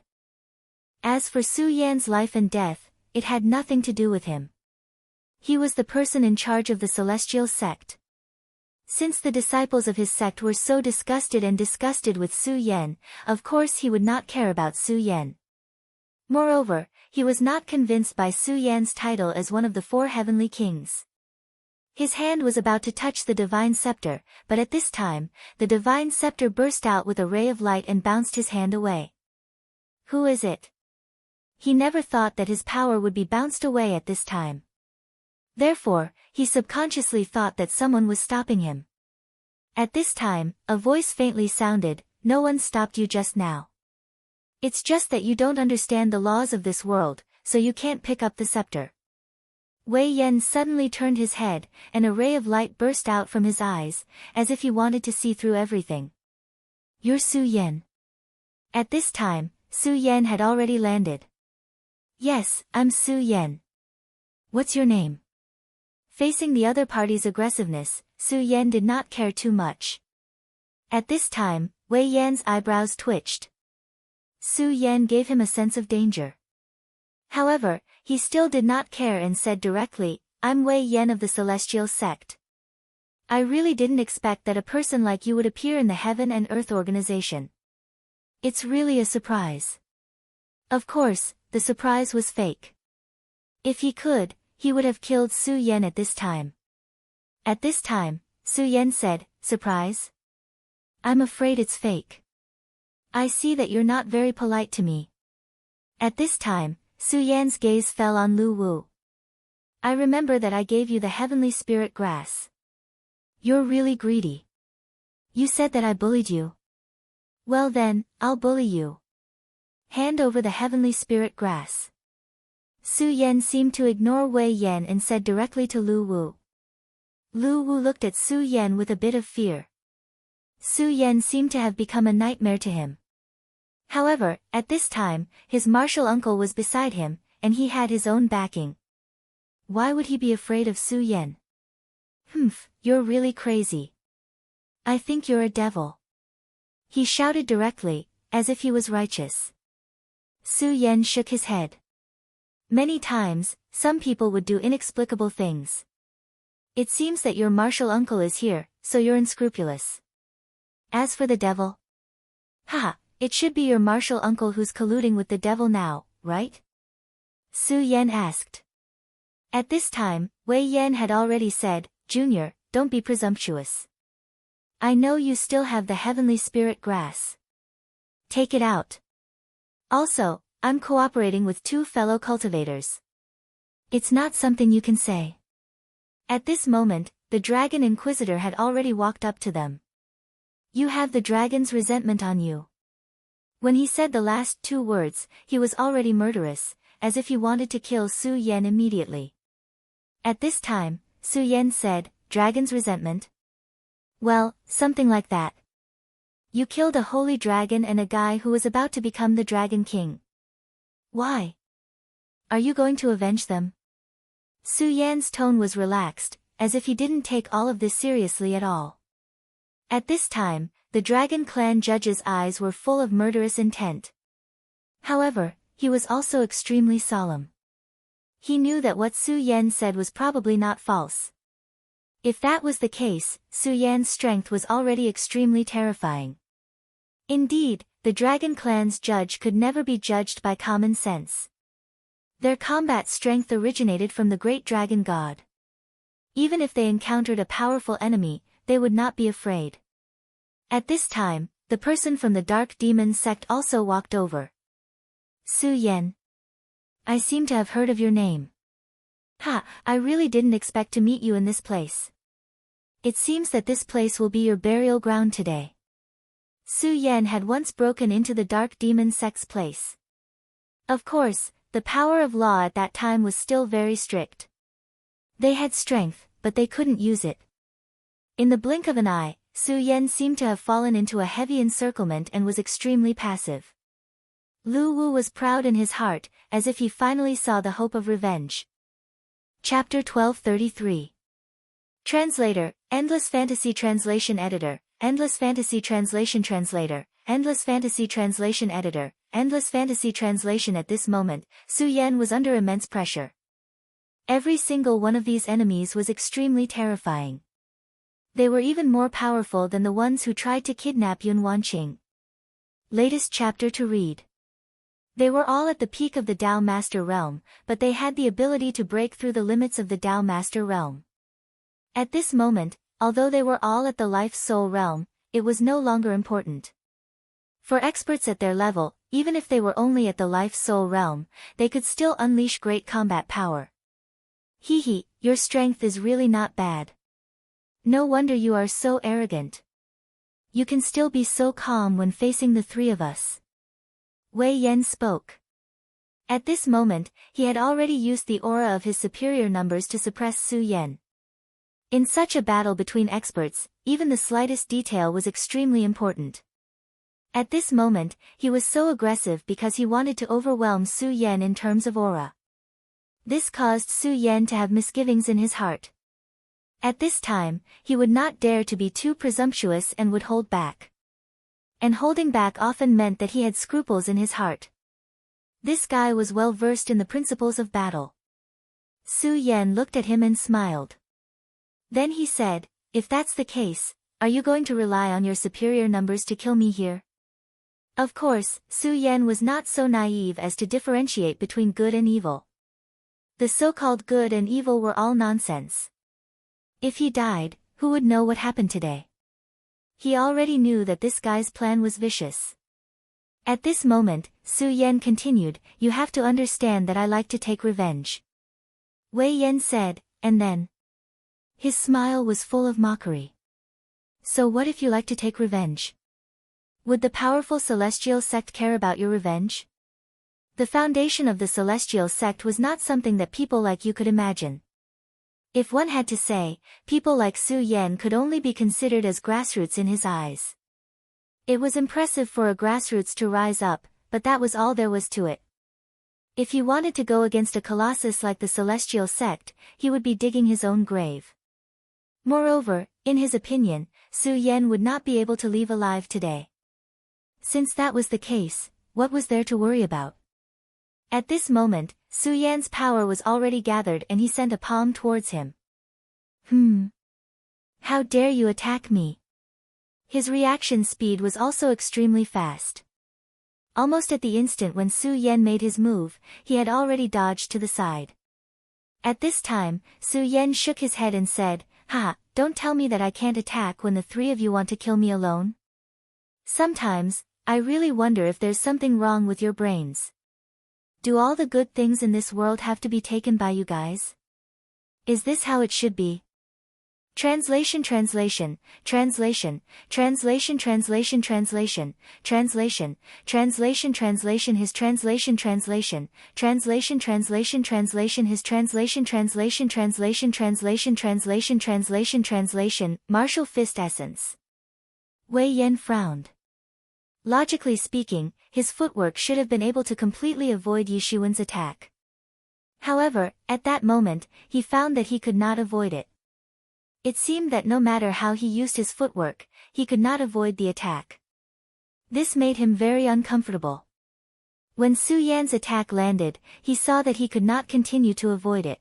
As for Su Yan's life and death, it had nothing to do with him. He was the person in charge of the Celestial Sect. Since the disciples of his sect were so disgusted with Su Yan, of course he would not care about Su Yan. Moreover, he was not convinced by Su Yan's title as one of the 4 heavenly kings. His hand was about to touch the Divine Scepter, but at this time, the Divine Scepter burst out with a ray of light and bounced his hand away. Who is it? He never thought that his power would be bounced away at this time. Therefore, he subconsciously thought that someone was stopping him. At this time, a voice faintly sounded, "No one stopped you just now. It's just that you don't understand the laws of this world, so you can't pick up the scepter." Wei Yan suddenly turned his head, and a ray of light burst out from his eyes, as if he wanted to see through everything. "You're Su Yan." At this time, Su Yan had already landed. "Yes, I'm Su Yan. What's your name?" Facing the other party's aggressiveness, Su Yan did not care too much. At this time, Wei Yan's eyebrows twitched. Su Yan gave him a sense of danger. However, he still did not care and said directly, "I'm Wei Yan of the Celestial Sect. I really didn't expect that a person like you would appear in the Heaven and Earth organization. It's really a surprise." Of course, the surprise was fake. If he could, he would have killed Su Yan at this time. At this time, Su Yan said, "Surprise? I'm afraid it's fake. I see that you're not very polite to me." At this time, Su Yan's gaze fell on Lu Wu. "I remember that I gave you the Heavenly Spirit Grass. You're really greedy. You said that I bullied you. Well then, I'll bully you. Hand over the Heavenly Spirit Grass." Su Yan seemed to ignore Wei Yan and said directly to Lu Wu. Lu Wu looked at Su Yan with a bit of fear. Su Yan seemed to have become a nightmare to him. However, at this time, his martial uncle was beside him, and he had his own backing. Why would he be afraid of Su Yan? "Humph, you're really crazy. I think you're a devil." He shouted directly, as if he was righteous. Su Yan shook his head. "Many times, some people would do inexplicable things. It seems that your martial uncle is here, so you're unscrupulous. As for the devil? Haha, it should be your martial uncle who's colluding with the devil now, right?" Su Yan asked. At this time, Wei Yan had already said, "Junior, don't be presumptuous. I know you still have the Heavenly Spirit Grass. Take it out. Also, I'm cooperating with 2 fellow cultivators. It's not something you can say." At this moment, the Dragon Inquisitor had already walked up to them. "You have the dragon's resentment on you." When he said the last 2 words, he was already murderous, as if he wanted to kill Su Yan immediately. At this time, Su Yan said, "Dragon's resentment?" "Well, something like that. You killed a holy dragon and a guy who was about to become the Dragon King. Why? Are you going to avenge them?" Su Yan's tone was relaxed, as if he didn't take all of this seriously at all. At this time, the Dragon Clan judge's eyes were full of murderous intent. However, he was also extremely solemn. He knew that what Su Yan said was probably not false. If that was the case, Su Yan's strength was already extremely terrifying. Indeed, the Dragon Clan's judge could never be judged by common sense. Their combat strength originated from the great dragon god. Even if they encountered a powerful enemy, they would not be afraid. At this time, the person from the Dark Demon sect also walked over. "Su Yan. I seem to have heard of your name. Ha, I really didn't expect to meet you in this place. It seems that this place will be your burial ground today." Su Yan had once broken into the Dark Demon sect's place. Of course, the power of law at that time was still very strict. They had strength, but they couldn't use it. In the blink of an eye, Su Yan seemed to have fallen into a heavy encirclement and was extremely passive. Lu Wu was proud in his heart, as if he finally saw the hope of revenge. Chapter 1233. Translator, Endless Fantasy Translation Editor, Endless Fantasy Translation Translator, Endless Fantasy Translation Editor, Endless Fantasy Translation. At this moment, Su Yan was under immense pressure. Every single one of these enemies was extremely terrifying. They were even more powerful than the ones who tried to kidnap Yun Wanqing. Latest chapter to read. They were all at the peak of the Tao Master Realm, but they had the ability to break through the limits of the Tao Master Realm. At this moment, although they were all at the Life Soul Realm, it was no longer important. For experts at their level, even if they were only at the Life Soul Realm, they could still unleash great combat power. Hehe, your strength is really not bad. No wonder you are so arrogant. You can still be so calm when facing the three of us. Wei Yan spoke. At this moment, he had already used the aura of his superior numbers to suppress Su Yan. In such a battle between experts, even the slightest detail was extremely important. At this moment, he was so aggressive because he wanted to overwhelm Su Yan in terms of aura. This caused Su Yan to have misgivings in his heart. At this time, he would not dare to be too presumptuous and would hold back. And holding back often meant that he had scruples in his heart. This guy was well versed in the principles of battle. Su Yan looked at him and smiled. Then he said, "If that's the case, are you going to rely on your superior numbers to kill me here?" Of course, Su Yan was not so naive as to differentiate between good and evil. The so-called good and evil were all nonsense. If he died, who would know what happened today? He already knew that this guy's plan was vicious. At this moment, Su Yan continued, "You have to understand that I like to take revenge." Wei Yan said, "And then?" His smile was full of mockery. "So what if you like to take revenge? Would the powerful Celestial sect care about your revenge?" The foundation of the Celestial sect was not something that people like you could imagine. If one had to say, people like Su Yan could only be considered as grassroots in his eyes. It was impressive for a grassroots to rise up, but that was all there was to it. If he wanted to go against a colossus like the Celestial sect, he would be digging his own grave. Moreover, in his opinion, Su Yan would not be able to leave alive today. Since that was the case, what was there to worry about? At this moment, Su Yan's power was already gathered and he sent a palm towards him. How dare you attack me? His reaction speed was also extremely fast. Almost at the instant when Su Yan made his move, he had already dodged to the side. At this time, Su Yan shook his head and said, "Ha, don't tell me that I can't attack when the three of you want to kill me alone. Sometimes, I really wonder if there's something wrong with your brains. Do all the good things in this world have to be taken by you guys? Is this how it should be?" Translation translation, translation, translation translation translation, translation, translation translation his translation translation, translation translation translation his translation translation translation translation translation translation translation, martial fist essence. Wei Yan frowned. Logically speaking, his footwork should have been able to completely avoid Yishuan's attack. However, at that moment, he found that he could not avoid it. It seemed that no matter how he used his footwork, he could not avoid the attack. This made him very uncomfortable. When Su Yan's attack landed, he saw that he could not continue to avoid it.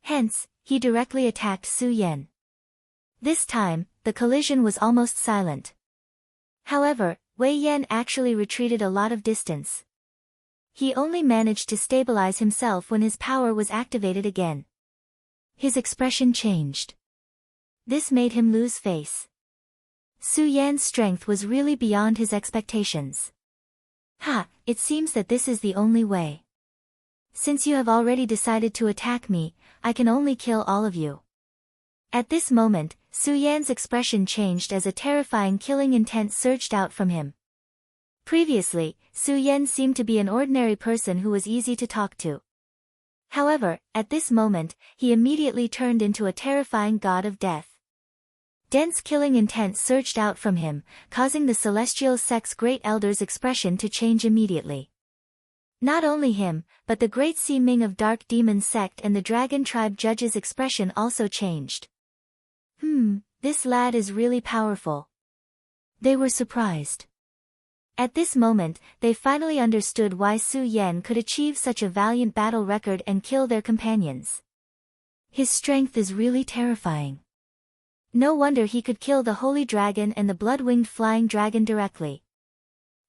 Hence, he directly attacked Su Yan. This time, the collision was almost silent. However, Wei Yan actually retreated a lot of distance. He only managed to stabilize himself when his power was activated again. His expression changed. This made him lose face. Su Yan's strength was really beyond his expectations. Ha, it seems that this is the only way. Since you have already decided to attack me, I can only kill all of you. At this moment, Su Yan's expression changed as a terrifying killing intent surged out from him. Previously, Su Yan seemed to be an ordinary person who was easy to talk to. However, at this moment, he immediately turned into a terrifying god of death. Dense killing intent surged out from him, causing the celestial sect's great elder's expression to change immediately. Not only him, but the great Sea Ming of Dark Demon sect and the Dragon Tribe judge's expression also changed. This lad is really powerful. They were surprised. At this moment, they finally understood why Su Yan could achieve such a valiant battle record and kill their companions. His strength is really terrifying. No wonder he could kill the Holy Dragon and the Blood-Winged Flying Dragon directly.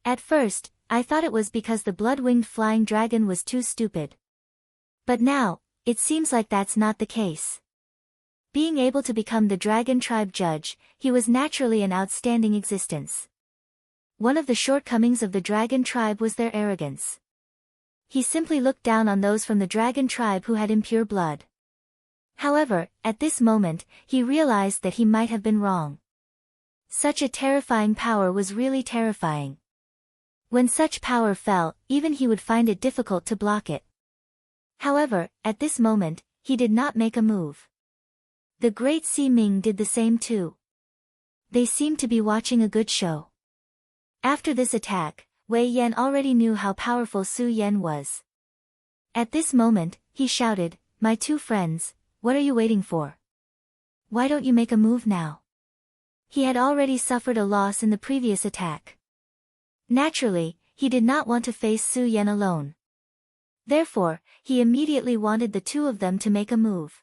At first, I thought it was because the Blood-Winged Flying Dragon was too stupid. But now, it seems like that's not the case. Being able to become the Dragon Tribe judge, he was naturally an outstanding existence. One of the shortcomings of the Dragon Tribe was their arrogance. He simply looked down on those from the Dragon Tribe who had impure blood. However, at this moment, he realized that he might have been wrong. Such a terrifying power was really terrifying. When such power fell, even he would find it difficult to block it. However, at this moment, he did not make a move. The great Sea Ming did the same too. They seemed to be watching a good show. After this attack, Wei Yan already knew how powerful Su Yan was. At this moment, he shouted, "My two friends, what are you waiting for? Why don't you make a move now?" He had already suffered a loss in the previous attack. Naturally, he did not want to face Su Yan alone. Therefore, he immediately wanted the two of them to make a move.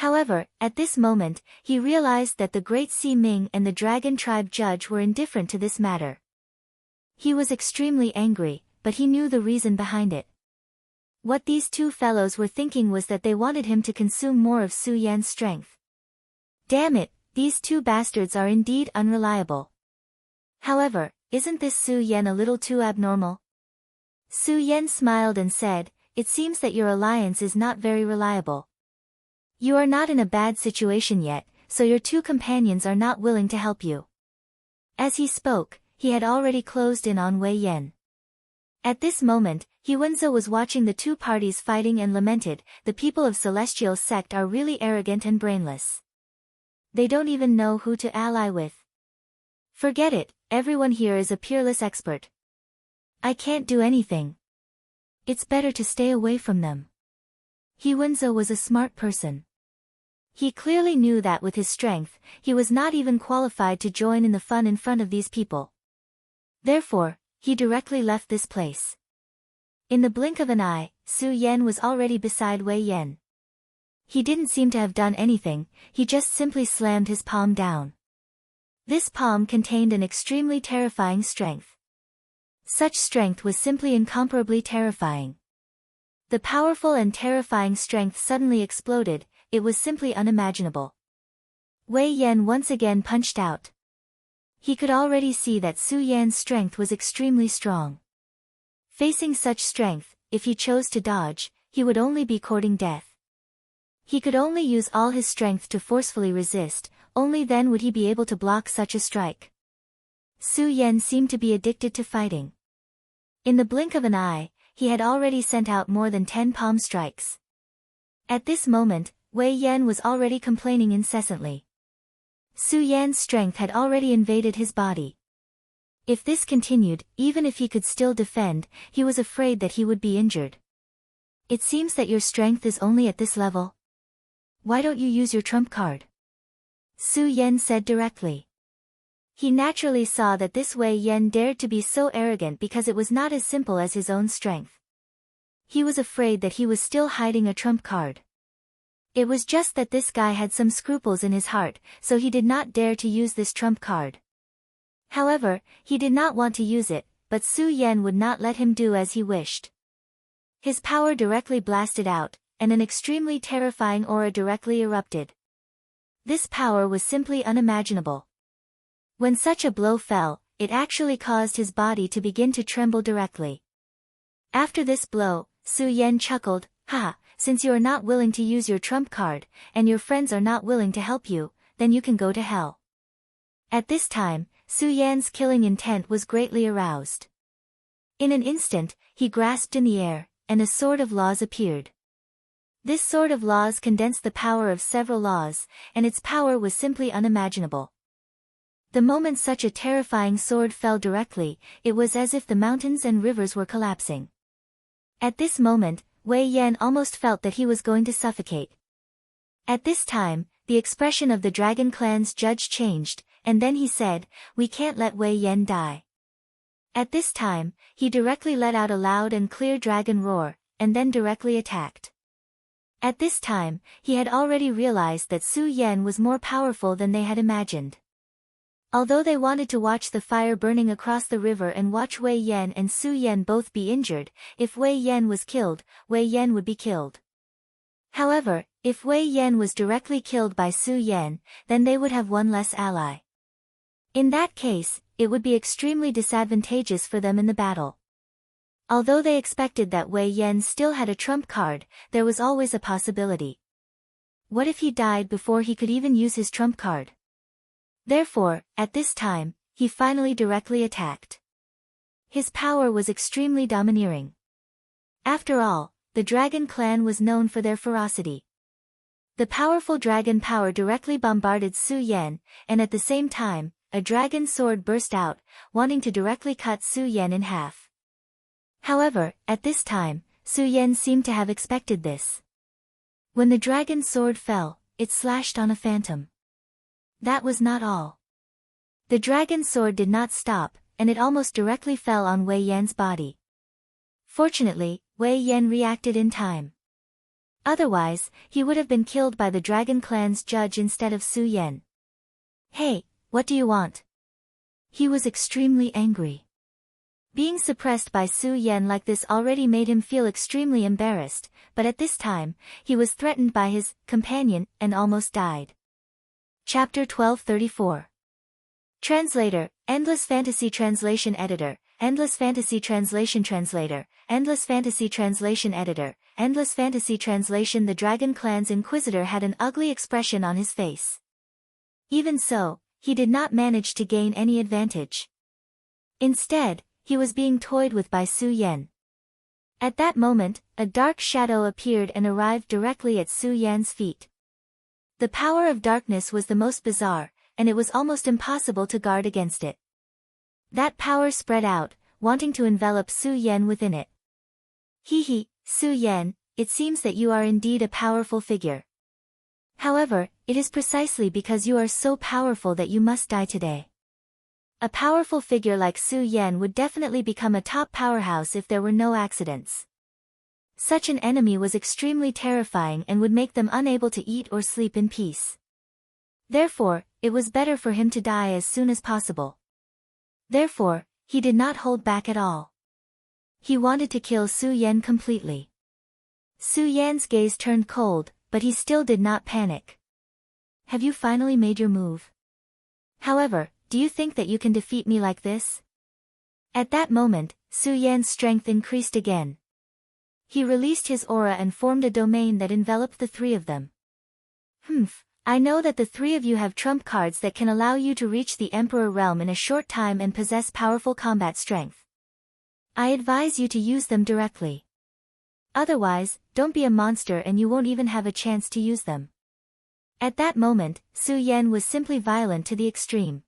However, at this moment, he realized that the great Sea Ming and the Dragon Tribe judge were indifferent to this matter. He was extremely angry, but he knew the reason behind it. What these two fellows were thinking was that they wanted him to consume more of Su Yan's strength. Damn it, these two bastards are indeed unreliable. However, isn't this Su Yan a little too abnormal? Su Yan smiled and said, "It seems that your alliance is not very reliable. You are not in a bad situation yet, so your two companions are not willing to help you." As he spoke, he had already closed in on Wei Yan. At this moment, Huanzi was watching the two parties fighting and lamented, "The people of Celestial Sect are really arrogant and brainless. They don't even know who to ally with. Forget it, everyone here is a peerless expert. I can't do anything. It's better to stay away from them." Huanzi was a smart person. He clearly knew that with his strength, he was not even qualified to join in the fun in front of these people. Therefore, he directly left this place. In the blink of an eye, Su Yan was already beside Wei Yan. He didn't seem to have done anything, he just simply slammed his palm down. This palm contained an extremely terrifying strength. Such strength was simply incomparably terrifying. The powerful and terrifying strength suddenly exploded, it was simply unimaginable. Wei Yan once again punched out. He could already see that Su Yan's strength was extremely strong. Facing such strength, if he chose to dodge, he would only be courting death. He could only use all his strength to forcefully resist, only then would he be able to block such a strike. Su Yan seemed to be addicted to fighting. In the blink of an eye, he had already sent out more than 10 palm strikes. At this moment, Wei Yan was already complaining incessantly. Su Yan's strength had already invaded his body. If this continued, even if he could still defend, he was afraid that he would be injured. It seems that your strength is only at this level. Why don't you use your trump card? Su Yan said directly. He naturally saw that this Wei Yan dared to be so arrogant because it was not as simple as his own strength. He was afraid that he was still hiding a trump card. It was just that this guy had some scruples in his heart, so he did not dare to use this trump card. However, he did not want to use it, but Su Yan would not let him do as he wished. His power directly blasted out, and an extremely terrifying aura directly erupted. This power was simply unimaginable. When such a blow fell, it actually caused his body to begin to tremble directly. After this blow, Su Yan chuckled, "Haha, since you are not willing to use your trump card, and your friends are not willing to help you, then you can go to hell." At this time, Su Yan's killing intent was greatly aroused. In an instant, he grasped in the air, and a sword of laws appeared. This sword of laws condensed the power of several laws, and its power was simply unimaginable. The moment such a terrifying sword fell directly, it was as if the mountains and rivers were collapsing. At this moment, Wei Yan almost felt that he was going to suffocate. At this time, the expression of the Dragon Clan's judge changed, and then he said, "We can't let Wei Yan die." At this time, he directly let out a loud and clear dragon roar, and then directly attacked. At this time, he had already realized that Su Yan was more powerful than they had imagined. Although they wanted to watch the fire burning across the river and watch Wei Yan and Su Yan both be injured, if Wei Yan was killed, Wei Yan would be killed. However, if Wei Yan was directly killed by Su Yan, then they would have one less ally. In that case, it would be extremely disadvantageous for them in the battle. Although they expected that Wei Yan still had a trump card, there was always a possibility. What if he died before he could even use his trump card? Therefore, at this time, he finally directly attacked. His power was extremely domineering. After all, the Dragon Clan was known for their ferocity. The powerful dragon power directly bombarded Su Yan, and at the same time, a dragon sword burst out, wanting to directly cut Su Yan in half. However, at this time, Su Yan seemed to have expected this. When the dragon sword fell, it slashed on a phantom. That was not all. The dragon sword did not stop, and it almost directly fell on Wei Yan's body. Fortunately, Wei Yan reacted in time. Otherwise, he would have been killed by the Dragon Clan's judge instead of Su Yan. "Hey, what do you want?" He was extremely angry. Being suppressed by Su Yan like this already made him feel extremely embarrassed, but at this time, he was threatened by his companion and almost died. Chapter 1234. Translator, Endless Fantasy Translation Editor, Endless Fantasy Translation Translator, Endless Fantasy Translation Editor, Endless Fantasy Translation. The Dragon Clan's Inquisitor had an ugly expression on his face. Even so, he did not manage to gain any advantage. Instead, he was being toyed with by Su Yan. At that moment, a dark shadow appeared and arrived directly at Su Yan's feet. The power of darkness was the most bizarre, and it was almost impossible to guard against it. That power spread out, wanting to envelop Su Yan within it. "Hee, Su Yan, it seems that you are indeed a powerful figure. However, it is precisely because you are so powerful that you must die today." A powerful figure like Su Yan would definitely become a top powerhouse if there were no accidents. Such an enemy was extremely terrifying and would make them unable to eat or sleep in peace. Therefore, it was better for him to die as soon as possible. Therefore, he did not hold back at all. He wanted to kill Su Yan completely. Su Yan's gaze turned cold, but he still did not panic. "Have you finally made your move? However, do you think that you can defeat me like this?" At that moment, Su Yan's strength increased again. He released his aura and formed a domain that enveloped the three of them. Humph, I know that the three of you have trump cards that can allow you to reach the Emperor realm in a short time and possess powerful combat strength. I advise you to use them directly. Otherwise, don't be a monster and you won't even have a chance to use them. At that moment, Su Yan was simply violent to the extreme.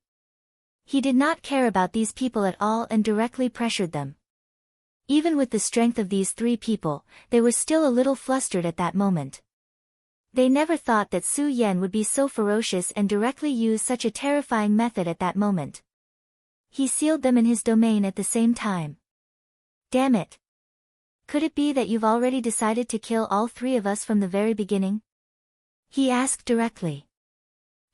He did not care about these people at all and directly pressured them. Even with the strength of these three people, they were still a little flustered at that moment. They never thought that Su Yan would be so ferocious and directly use such a terrifying method at that moment. He sealed them in his domain at the same time. Damn it. Could it be that you've already decided to kill all three of us from the very beginning? He asked directly.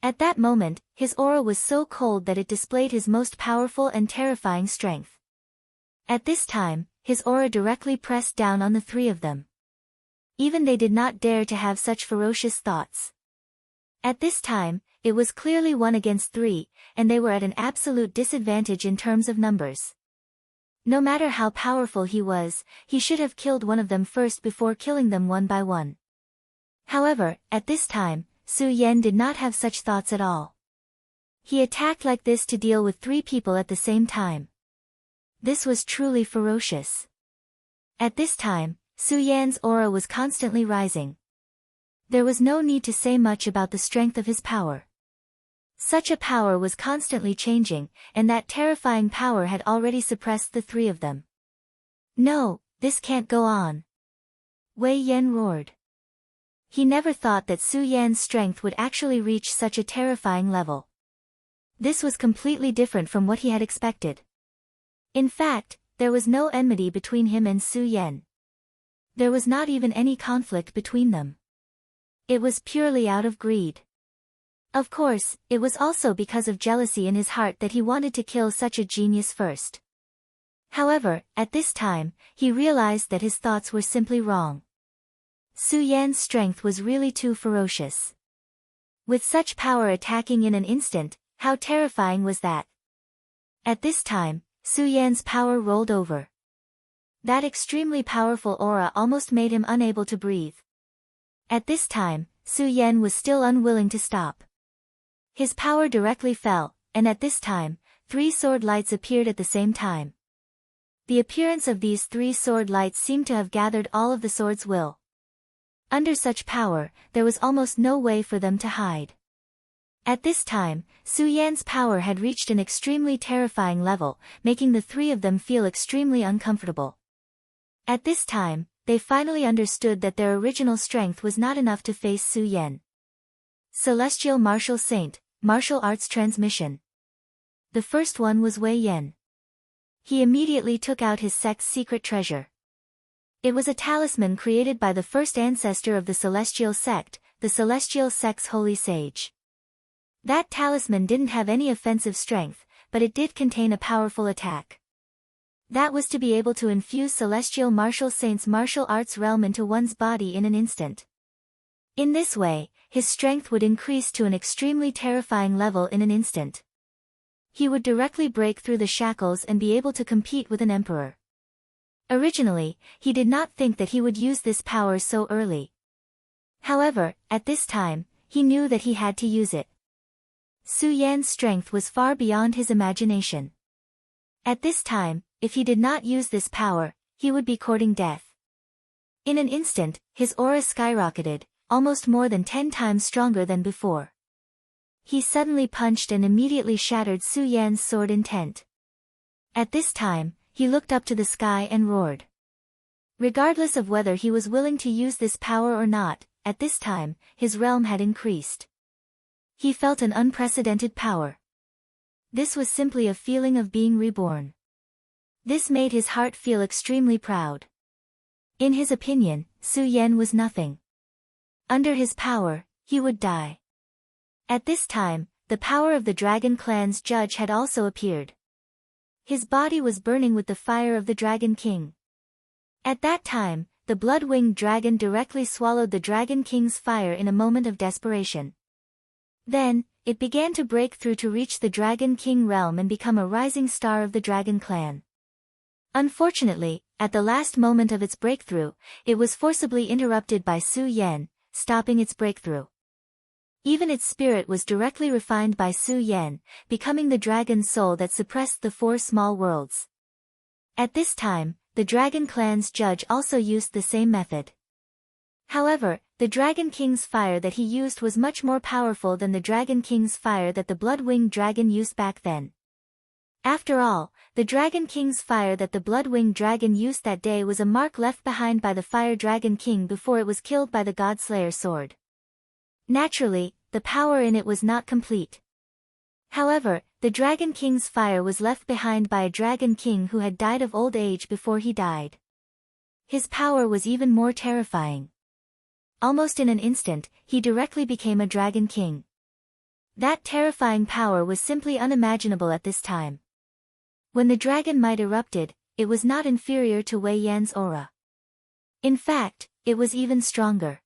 At that moment, his aura was so cold that it displayed his most powerful and terrifying strength. At this time, his aura directly pressed down on the three of them. Even they did not dare to have such ferocious thoughts. At this time, it was clearly 1 against 3, and they were at an absolute disadvantage in terms of numbers. No matter how powerful he was, he should have killed one of them first before killing them one by one. However, at this time, Su Yan did not have such thoughts at all. He attacked like this to deal with 3 people at the same time. This was truly ferocious. At this time, Su Yan's aura was constantly rising. There was no need to say much about the strength of his power. Such a power was constantly changing, and that terrifying power had already suppressed the 3 of them. No, this can't go on. Wei Yan roared. He never thought that Su Yan's strength would actually reach such a terrifying level. This was completely different from what he had expected. In fact, there was no enmity between him and Su Yan. There was not even any conflict between them. It was purely out of greed. Of course, it was also because of jealousy in his heart that he wanted to kill such a genius first. However, at this time, he realized that his thoughts were simply wrong. Su Yan's strength was really too ferocious. With such power attacking in an instant, how terrifying was that? At this time, Su Yan's power rolled over. That extremely powerful aura almost made him unable to breathe. At this time, Su Yan was still unwilling to stop. His power directly fell, and at this time, 3 sword lights appeared at the same time. The appearance of these 3 sword lights seemed to have gathered all of the sword's will. Under such power, there was almost no way for them to hide. At this time, Su Yan's power had reached an extremely terrifying level, making the 3 of them feel extremely uncomfortable. At this time, they finally understood that their original strength was not enough to face Su Yan. Celestial Martial Saint, Martial Arts Transmission. The first one was Wei Yan. He immediately took out his sect's secret treasure. It was a talisman created by the first ancestor of the Celestial Sect, the Celestial Sect's holy sage. That talisman didn't have any offensive strength, but it did contain a powerful attack. That was to be able to infuse Celestial Martial Saint's martial arts realm into one's body in an instant. In this way, his strength would increase to an extremely terrifying level in an instant. He would directly break through the shackles and be able to compete with an emperor. Originally, he did not think that he would use this power so early. However, at this time, he knew that he had to use it. Su Yan's strength was far beyond his imagination. At this time, if he did not use this power, he would be courting death. In an instant, his aura skyrocketed, almost more than 10 times stronger than before. He suddenly punched and immediately shattered Su Yan's sword intent. At this time, he looked up to the sky and roared. Regardless of whether he was willing to use this power or not, at this time, his realm had increased. He felt an unprecedented power. This was simply a feeling of being reborn. This made his heart feel extremely proud. In his opinion, Su Yan was nothing. Under his power, he would die. At this time, the power of the Dragon Clan's judge had also appeared. His body was burning with the fire of the Dragon King. At that time, the blood-winged dragon directly swallowed the Dragon King's fire in a moment of desperation. Then, it began to break through to reach the Dragon King realm and become a rising star of the Dragon Clan. Unfortunately, at the last moment of its breakthrough, it was forcibly interrupted by Su Yan, stopping its breakthrough. Even its spirit was directly refined by Su Yan, becoming the dragon's soul that suppressed the four small worlds. At this time, the Dragon Clan's judge also used the same method. However, the Dragon King's fire that he used was much more powerful than the Dragon King's fire that the Blood-Winged Dragon used back then. After all, the Dragon King's fire that the Blood-Winged Dragon used that day was a mark left behind by the Fire Dragon King before it was killed by the Godslayer sword. Naturally, the power in it was not complete. However, the Dragon King's fire was left behind by a Dragon King who had died of old age before he died. His power was even more terrifying. Almost in an instant, he directly became a Dragon King. That terrifying power was simply unimaginable at this time. When the dragon might erupted, it was not inferior to Wei Yan's aura. In fact, it was even stronger.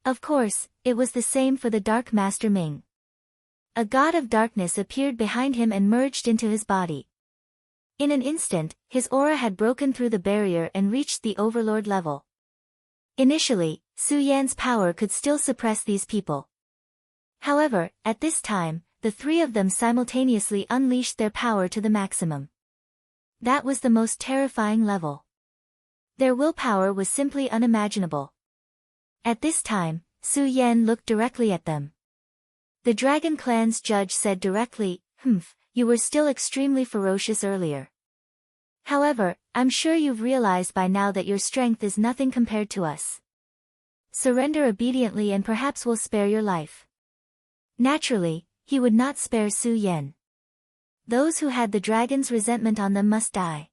Of course, it was the same for the Dark Master Ming. A god of darkness appeared behind him and merged into his body. In an instant, his aura had broken through the barrier and reached the overlord level. Initially, Su Yan's power could still suppress these people. However, at this time, the three of them simultaneously unleashed their power to the maximum. That was the most terrifying level. Their willpower was simply unimaginable. At this time, Su Yan looked directly at them. The Dragon Clan's judge said directly, you were still extremely ferocious earlier. However, I'm sure you've realized by now that your strength is nothing compared to us. Surrender obediently and perhaps we'll spare your life. Naturally, he would not spare Su Yan. Those who had the dragon's resentment on them must die.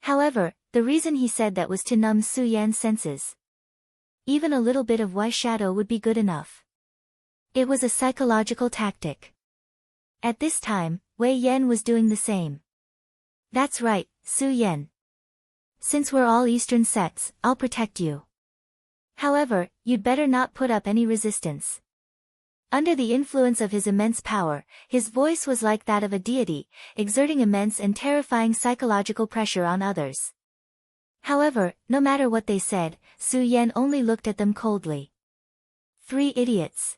However, the reason he said that was to numb Su Yan's senses. Even a little bit of Wei shadow would be good enough. It was a psychological tactic. At this time, Wei Yan was doing the same. That's right, Su Yan. Since we're all Eastern sects, I'll protect you. However, you'd better not put up any resistance. Under the influence of his immense power, his voice was like that of a deity, exerting immense and terrifying psychological pressure on others. However, no matter what they said, Su Yan only looked at them coldly. 3 idiots.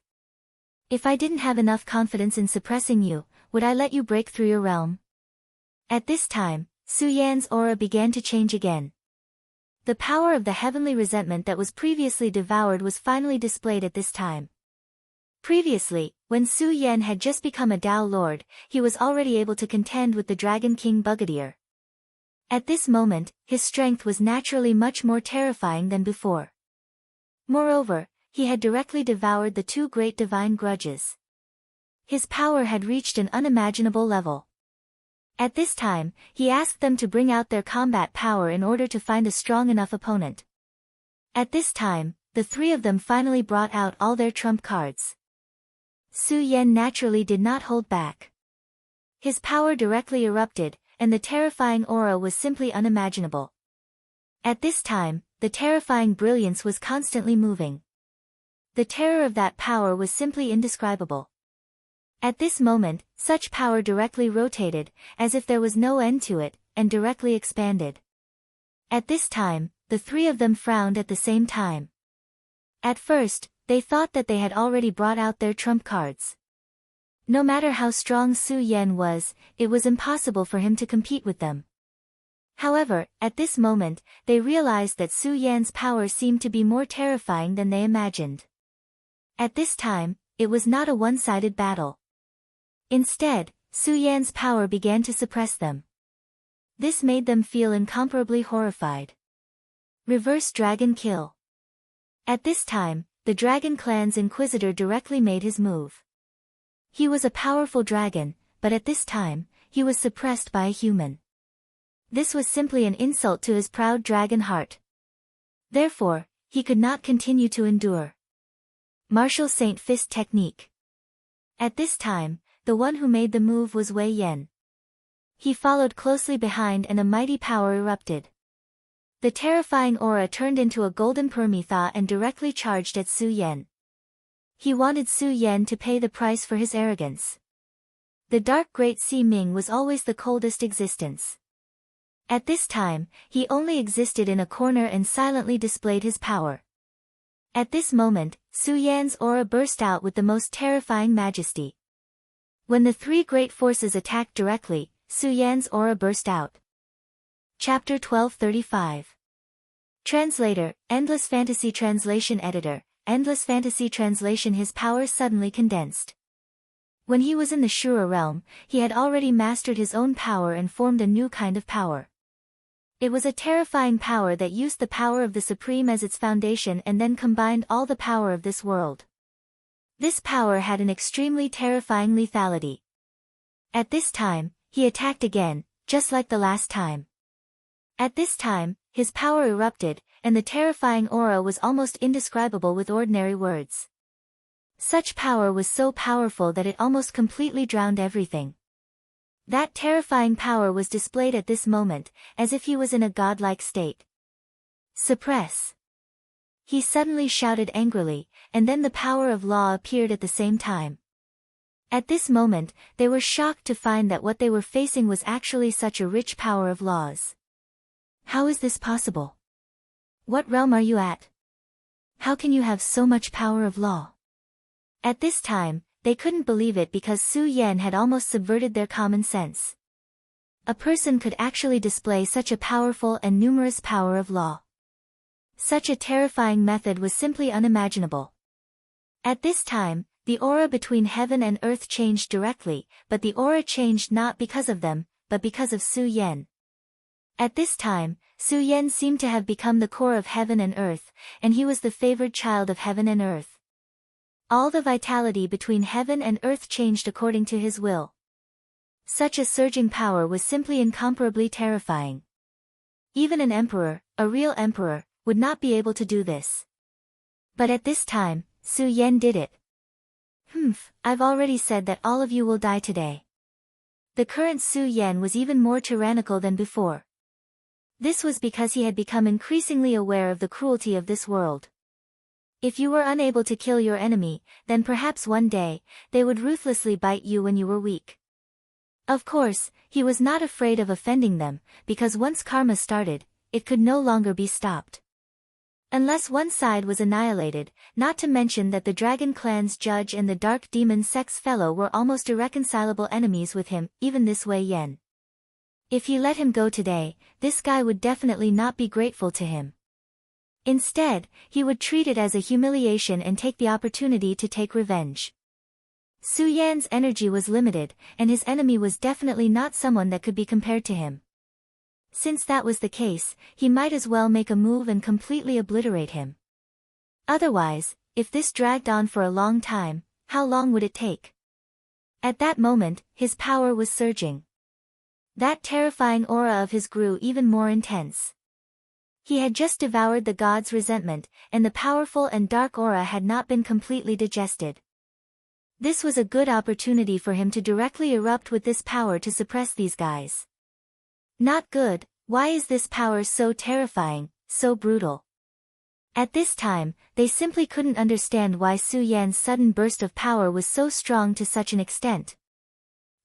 If I didn't have enough confidence in suppressing you, would I let you break through your realm? At this time, Su Yan's aura began to change again. The power of the heavenly resentment that was previously devoured was finally displayed at this time. Previously, when Su Yan had just become a Tao Lord, he was already able to contend with the Dragon King Bugadier. At this moment, his strength was naturally much more terrifying than before. Moreover, he had directly devoured the 2 great divine grudges. His power had reached an unimaginable level. At this time, he asked them to bring out their combat power in order to find a strong enough opponent. At this time, the 3 of them finally brought out all their trump cards. Su Yan naturally did not hold back. His power directly erupted, and the terrifying aura was simply unimaginable. At this time, the terrifying brilliance was constantly moving. The terror of that power was simply indescribable. At this moment, such power directly rotated, as if there was no end to it, and directly expanded. At this time, the 3 of them frowned at the same time. At first, they thought that they had already brought out their trump cards. No matter how strong Su Yan was, it was impossible for him to compete with them. However, at this moment, they realized that Su Yan's power seemed to be more terrifying than they imagined. At this time, it was not a one-sided battle. Instead, Su Yan's power began to suppress them. This made them feel incomparably horrified. Reverse Dragon Kill. At this time, the Dragon Clan's Inquisitor directly made his move. He was a powerful dragon, but at this time, he was suppressed by a human. This was simply an insult to his proud dragon heart. Therefore, he could not continue to endure. Martial Saint Fist Technique. At this time, the one who made the move was Wei Yan. He followed closely behind and a mighty power erupted. The terrifying aura turned into a golden Permetha and directly charged at Su Yan. He wanted Su Yan to pay the price for his arrogance. The dark Great Sea Ming was always the coldest existence. At this time, he only existed in a corner and silently displayed his power. At this moment, Su Yan's aura burst out with the most terrifying majesty. When the three great forces attacked directly, Su Yan's aura burst out. Chapter 1235. Translator, Endless Fantasy Translation Editor, Endless Fantasy Translation. His power suddenly condensed. When he was in the Shura realm, he had already mastered his own power and formed a new kind of power. It was a terrifying power that used the power of the Supreme as its foundation and then combined all the power of this world. This power had an extremely terrifying lethality. At this time, he attacked again, just like the last time. At this time, his power erupted, and the terrifying aura was almost indescribable with ordinary words. Such power was so powerful that it almost completely drowned everything. That terrifying power was displayed at this moment, as if he was in a godlike state. Suppress! He suddenly shouted angrily, and then the power of law appeared at the same time. At this moment, they were shocked to find that what they were facing was actually such a rich power of laws. How is this possible? What realm are you at? How can you have so much power of law? At this time, they couldn't believe it because Su Yan had almost subverted their common sense. A person could actually display such a powerful and numerous power of law. Such a terrifying method was simply unimaginable. At this time, the aura between heaven and earth changed directly, but the aura changed not because of them, but because of Su Yan. At this time, Su Yan seemed to have become the core of heaven and earth, and he was the favored child of heaven and earth. All the vitality between heaven and earth changed according to his will. Such a surging power was simply incomparably terrifying. Even an emperor, a real emperor, would not be able to do this. But at this time, Su Yan did it. I've already said that all of you will die today. The current Su Yan was even more tyrannical than before. This was because he had become increasingly aware of the cruelty of this world. If you were unable to kill your enemy, then perhaps one day, they would ruthlessly bite you when you were weak. Of course, he was not afraid of offending them, because once karma started, it could no longer be stopped. Unless one side was annihilated, not to mention that the Dragon Clan's judge and the Dark Demon Sex fellow were almost irreconcilable enemies with him, even this Wei Yan. If he let him go today, this guy would definitely not be grateful to him. Instead, he would treat it as a humiliation and take the opportunity to take revenge. Su Yan's energy was limited, and his enemy was definitely not someone that could be compared to him. Since that was the case, he might as well make a move and completely obliterate him. Otherwise, if this dragged on for a long time, how long would it take? At that moment, his power was surging. That terrifying aura of his grew even more intense. He had just devoured the god's resentment, and the powerful and dark aura had not been completely digested. This was a good opportunity for him to directly erupt with this power to suppress these guys. Not good. Why is this power so terrifying, so brutal? At this time, they simply couldn't understand why Su Yan's sudden burst of power was so strong to such an extent.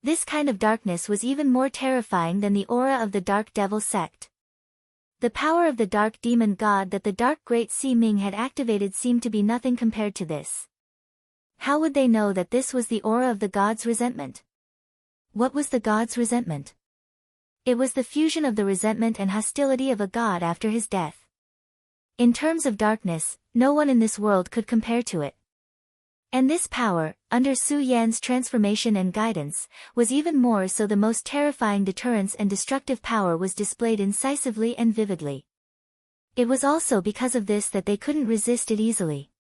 This kind of darkness was even more terrifying than the aura of the Dark Devil sect. The power of the dark demon god that the Dark Great Sea Ming had activated seemed to be nothing compared to this. How would they know that this was the aura of the god's resentment? What was the god's resentment? It was the fusion of the resentment and hostility of a god after his death. In terms of darkness, no one in this world could compare to it. And this power, under Su Yan's transformation and guidance, was even more so. The most terrifying deterrence and destructive power was displayed incisively and vividly. It was also because of this that they couldn't resist it easily.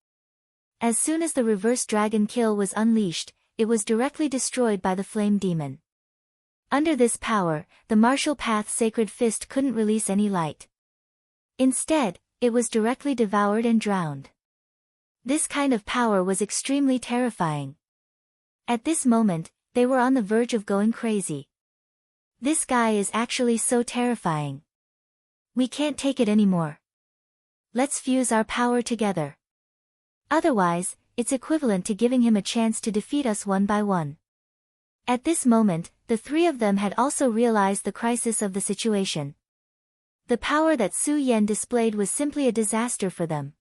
As soon as the reverse dragon kill was unleashed, it was directly destroyed by the flame demon. Under this power, the martial path sacred fist couldn't release any light. Instead, it was directly devoured and drowned. This kind of power was extremely terrifying. At this moment, they were on the verge of going crazy. This guy is actually so terrifying. We can't take it anymore. Let's fuse our power together. Otherwise, it's equivalent to giving him a chance to defeat us one by one. At this moment, the three of them had also realized the crisis of the situation. The power that Su Yan displayed was simply a disaster for them.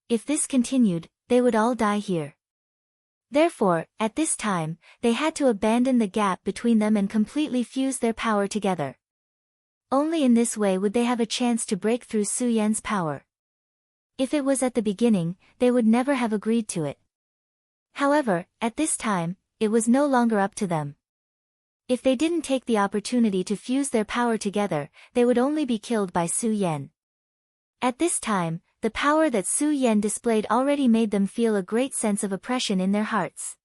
If this continued, they would all die here. Therefore, at this time, they had to abandon the gap between them and completely fuse their power together. Only in this way would they have a chance to break through Su Yan's power. If it was at the beginning, they would never have agreed to it. However, at this time, it was no longer up to them. If they didn't take the opportunity to fuse their power together, they would only be killed by Su Yan. At this time, the power that Su Yan displayed already made them feel a great sense of oppression in their hearts.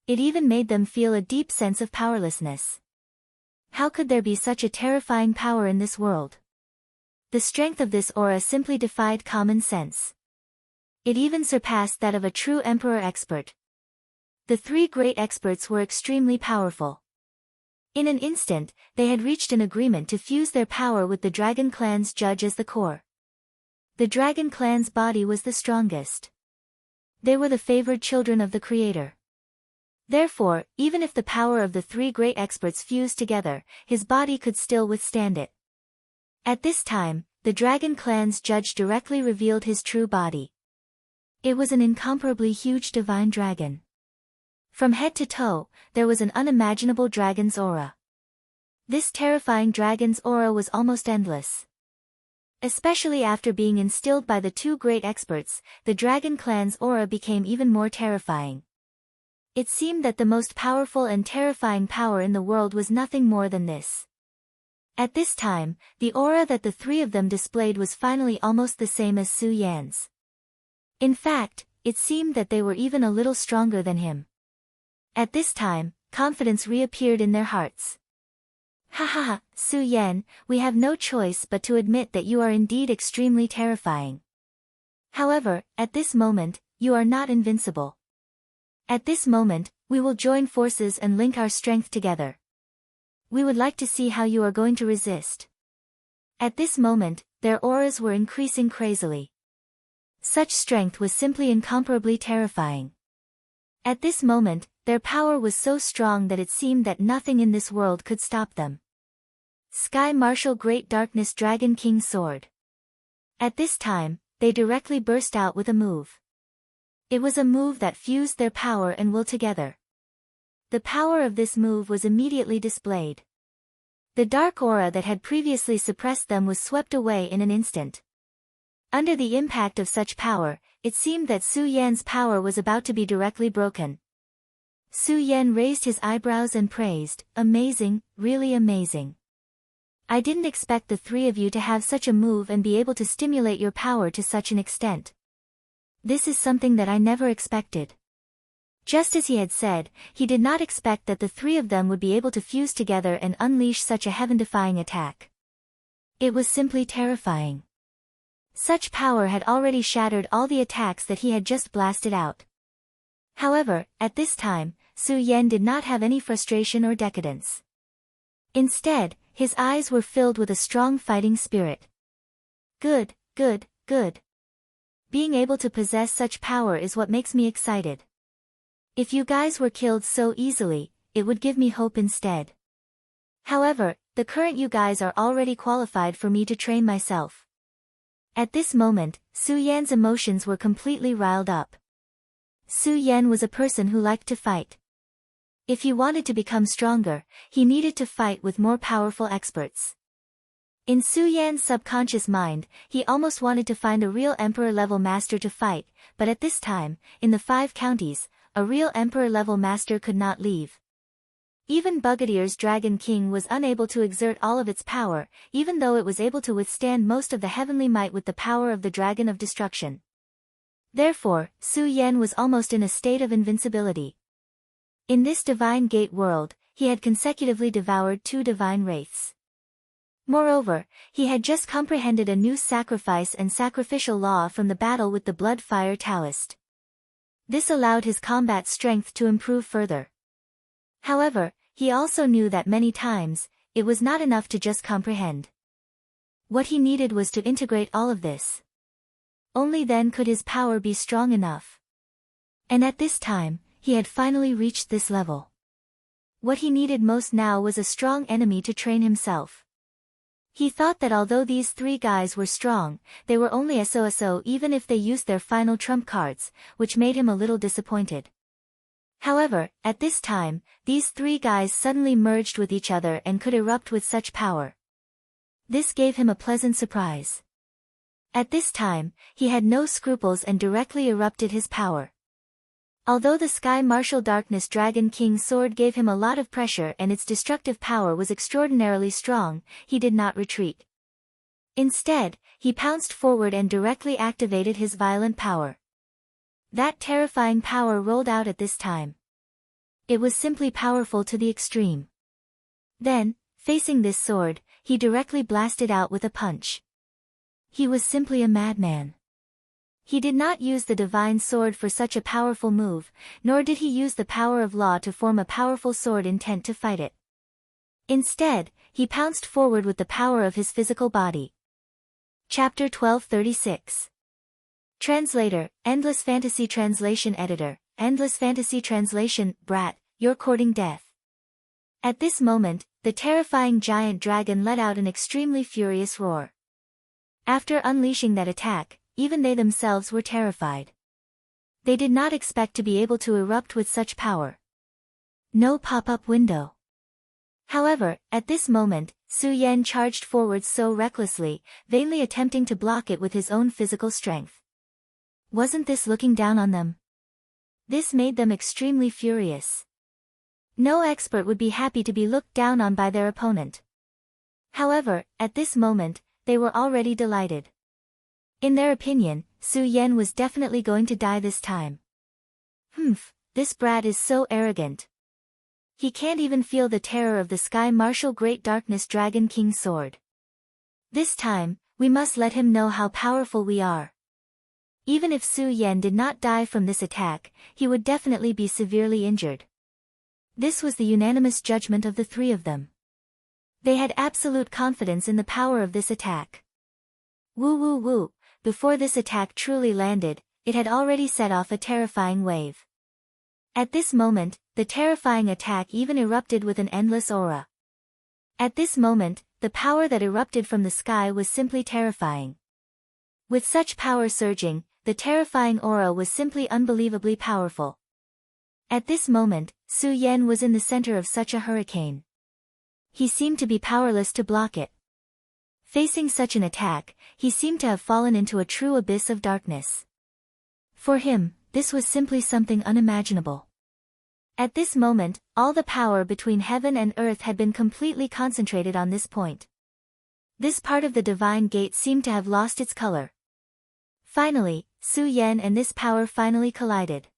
It even made them feel a deep sense of powerlessness. How could there be such a terrifying power in this world? The strength of this aura simply defied common sense. It even surpassed that of a true emperor expert. The three great experts were extremely powerful. In an instant, they had reached an agreement to fuse their power with the Dragon Clan's judge as the core. The Dragon Clan's body was the strongest. They were the favored children of the Creator. Therefore, even if the power of the three great experts fused together, his body could still withstand it. At this time, the Dragon Clan's judge directly revealed his true body. It was an incomparably huge divine dragon. From head to toe, there was an unimaginable dragon's aura. This terrifying dragon's aura was almost endless. Especially after being instilled by the two great experts, the Dragon Clan's aura became even more terrifying. It seemed that the most powerful and terrifying power in the world was nothing more than this. At this time, the aura that the three of them displayed was finally almost the same as Su Yan's. In fact, it seemed that they were even a little stronger than him. At this time, confidence reappeared in their hearts. Ha ha ha, Su Yan, we have no choice but to admit that you are indeed extremely terrifying. However, at this moment, you are not invincible. At this moment, we will join forces and link our strength together. We would like to see how you are going to resist. At this moment, their auras were increasing crazily. Such strength was simply incomparably terrifying. At this moment, their power was so strong that it seemed that nothing in this world could stop them. Sky Marshal Great Darkness Dragon King Sword. At this time, they directly burst out with a move. It was a move that fused their power and will together. The power of this move was immediately displayed. The dark aura that had previously suppressed them was swept away in an instant. Under the impact of such power, it seemed that Su Yan's power was about to be directly broken. Su Yan raised his eyebrows and praised, "Amazing, really amazing. I didn't expect the three of you to have such a move and be able to stimulate your power to such an extent. This is something that I never expected." Just as he had said, he did not expect that the three of them would be able to fuse together and unleash such a heaven-defying attack. It was simply terrifying. Such power had already shattered all the attacks that he had just blasted out. However, at this time, Su Yan did not have any frustration or decadence. Instead, his eyes were filled with a strong fighting spirit. Good, good, good. Being able to possess such power is what makes me excited. If you guys were killed so easily, it would give me hope instead. However, the current you guys are already qualified for me to train myself. At this moment, Su Yan's emotions were completely riled up. Su Yan was a person who liked to fight. If he wanted to become stronger, he needed to fight with more powerful experts. In Su Yan's subconscious mind, he almost wanted to find a real emperor-level master to fight, but at this time, in the 5 counties, a real emperor-level master could not leave. Even Bugadeer's Dragon King was unable to exert all of its power, even though it was able to withstand most of the heavenly might with the power of the Dragon of Destruction. Therefore, Su Yan was almost in a state of invincibility. In this divine gate world, he had consecutively devoured 2 divine wraiths. Moreover, he had just comprehended a new sacrifice and sacrificial law from the battle with the Blood-Fire Taoist. This allowed his combat strength to improve further. However, he also knew that many times, it was not enough to just comprehend. What he needed was to integrate all of this. Only then could his power be strong enough. And at this time, he had finally reached this level. What he needed most now was a strong enemy to train himself. He thought that although these three guys were strong, they were only SOSO even if they used their final trump cards, which made him a little disappointed. However, at this time, these three guys suddenly merged with each other and could erupt with such power. This gave him a pleasant surprise. At this time, he had no scruples and directly erupted his power. Although the Sky Martial Darkness Dragon King sword gave him a lot of pressure and its destructive power was extraordinarily strong, he did not retreat. Instead, he pounced forward and directly activated his violent power. That terrifying power rolled out at this time. It was simply powerful to the extreme. Then, facing this sword, he directly blasted out with a punch. He was simply a madman. He did not use the divine sword for such a powerful move, nor did he use the power of law to form a powerful sword intent to fight it. Instead, he pounced forward with the power of his physical body. Chapter 1236. Translator, Endless Fantasy Translation Editor, Endless Fantasy Translation, Brat, you're courting death. At this moment, the terrifying giant dragon let out an extremely furious roar. After unleashing that attack, even they themselves were terrified. They did not expect to be able to erupt with such power. No pop-up window. However, at this moment, Su Yan charged forward so recklessly, vainly attempting to block it with his own physical strength. Wasn't this looking down on them? This made them extremely furious. No expert would be happy to be looked down on by their opponent. However, at this moment, they were already delighted. In their opinion, Su Yan was definitely going to die this time. This brat is so arrogant. He can't even feel the terror of the Sky Martial Great Darkness Dragon King sword. This time, we must let him know how powerful we are. Even if Su Yan did not die from this attack, he would definitely be severely injured. This was the unanimous judgment of the three of them. They had absolute confidence in the power of this attack. Woo woo woo, before this attack truly landed, it had already set off a terrifying wave. At this moment, the terrifying attack even erupted with an endless aura. At this moment, the power that erupted from the sky was simply terrifying. With such power surging, the terrifying aura was simply unbelievably powerful. At this moment, Su Yan was in the center of such a hurricane. He seemed to be powerless to block it. Facing such an attack, he seemed to have fallen into a true abyss of darkness. For him, this was simply something unimaginable. At this moment, all the power between heaven and earth had been completely concentrated on this point. This part of the divine gate seemed to have lost its color. Finally, Su Yan and this power finally collided.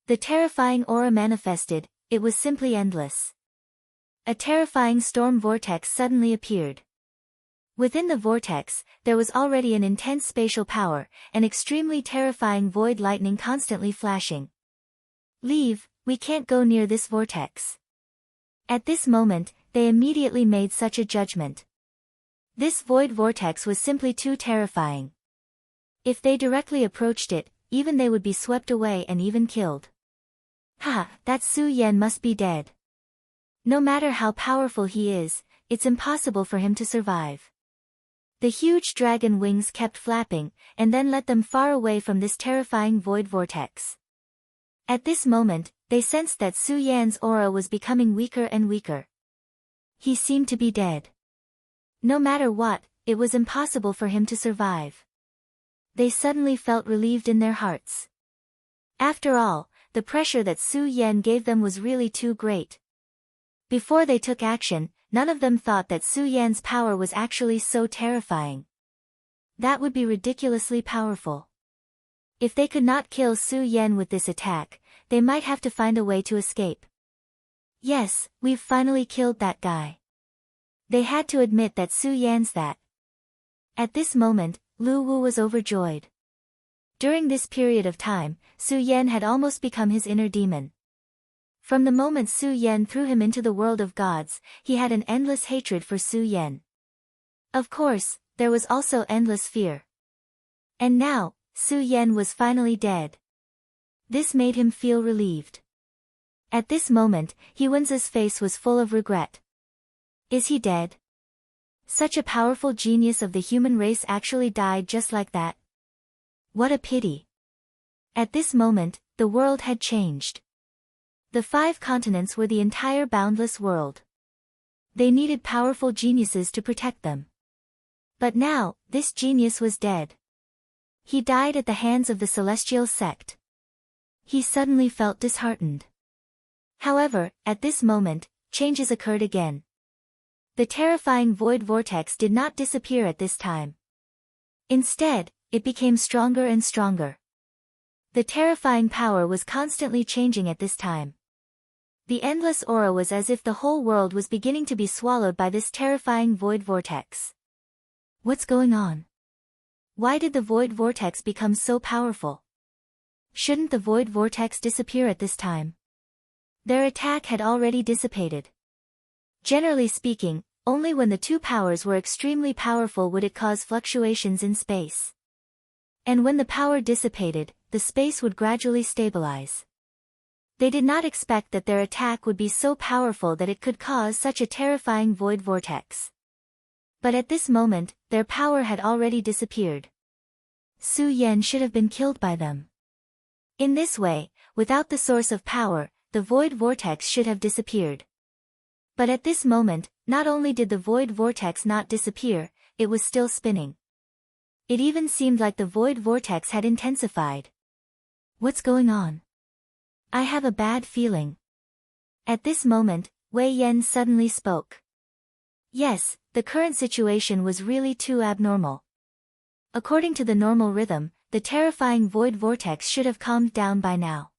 The terrifying aura manifested, it was simply endless. A terrifying storm vortex suddenly appeared. Within the vortex, there was already an intense spatial power, an extremely terrifying void lightning constantly flashing. Leave, we can't go near this vortex. At this moment, they immediately made such a judgment. This void vortex was simply too terrifying. If they directly approached it, even they would be swept away and even killed. That Su Yan must be dead. No matter how powerful he is, it's impossible for him to survive. The huge dragon wings kept flapping, and then let them far away from this terrifying void vortex. At this moment, they sensed that Su Yan's aura was becoming weaker and weaker. He seemed to be dead. No matter what, it was impossible for him to survive. They suddenly felt relieved in their hearts. After all, the pressure that Su Yan gave them was really too great. Before they took action, none of them thought that Su Yan's power was actually so terrifying. That would be ridiculously powerful. If they could not kill Su Yan with this attack, they might have to find a way to escape. Yes, we've finally killed that guy. They had to admit that Su Yan's that. At this moment, Lu Wu was overjoyed. During this period of time, Su Yan had almost become his inner demon. From the moment Su Yan threw him into the world of gods, he had an endless hatred for Su Yan. Of course, there was also endless fear. And now, Su Yan was finally dead. This made him feel relieved. At this moment, He Wen's face was full of regret. Is he dead? Such a powerful genius of the human race actually died just like that. What a pity. At this moment, the world had changed. The 5 continents were the entire boundless world. They needed powerful geniuses to protect them. But now, this genius was dead. He died at the hands of the celestial sect. He suddenly felt disheartened. However, at this moment, changes occurred again. The terrifying void vortex did not disappear at this time. Instead, it became stronger and stronger. The terrifying power was constantly changing at this time. The endless aura was as if the whole world was beginning to be swallowed by this terrifying void vortex. What's going on? Why did the void vortex become so powerful? Shouldn't the void vortex disappear at this time? Their attack had already dissipated. Generally speaking, only when the 2 powers were extremely powerful would it cause fluctuations in space. And when the power dissipated, the space would gradually stabilize. They did not expect that their attack would be so powerful that it could cause such a terrifying void vortex. But at this moment, their power had already disappeared. Su Yan should have been killed by them. In this way, without the source of power, the void vortex should have disappeared. But at this moment, not only did the void vortex not disappear, it was still spinning. It even seemed like the void vortex had intensified. What's going on? I have a bad feeling. At this moment, Wei Yan suddenly spoke. Yes, the current situation was really too abnormal. According to the normal rhythm, the terrifying void vortex should have calmed down by now.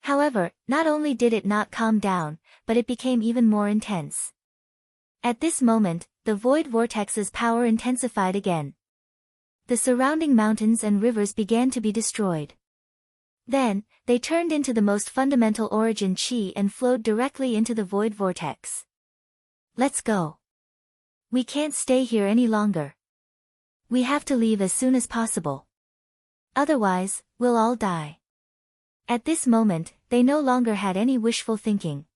However, not only did it not calm down, but it became even more intense. At this moment, the void vortex's power intensified again. The surrounding mountains and rivers began to be destroyed. Then, they turned into the most fundamental origin chi and flowed directly into the void vortex. Let's go. We can't stay here any longer. We have to leave as soon as possible. Otherwise, we'll all die. At this moment, they no longer had any wishful thinking.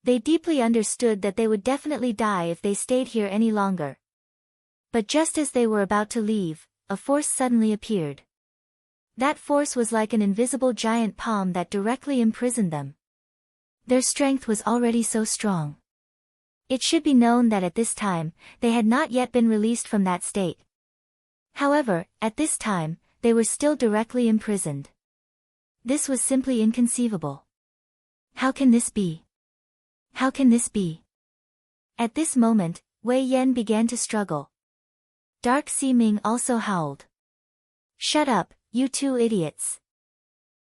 They deeply understood that they would definitely die if they stayed here any longer. But just as they were about to leave, a force suddenly appeared. That force was like an invisible giant palm that directly imprisoned them. Their strength was already so strong. It should be known that at this time, they had not yet been released from that state. However, at this time, they were still directly imprisoned. This was simply inconceivable. How can this be? How can this be? At this moment, Wei Yan began to struggle. Dark Sea Ming also howled. Shut up, you 2 idiots.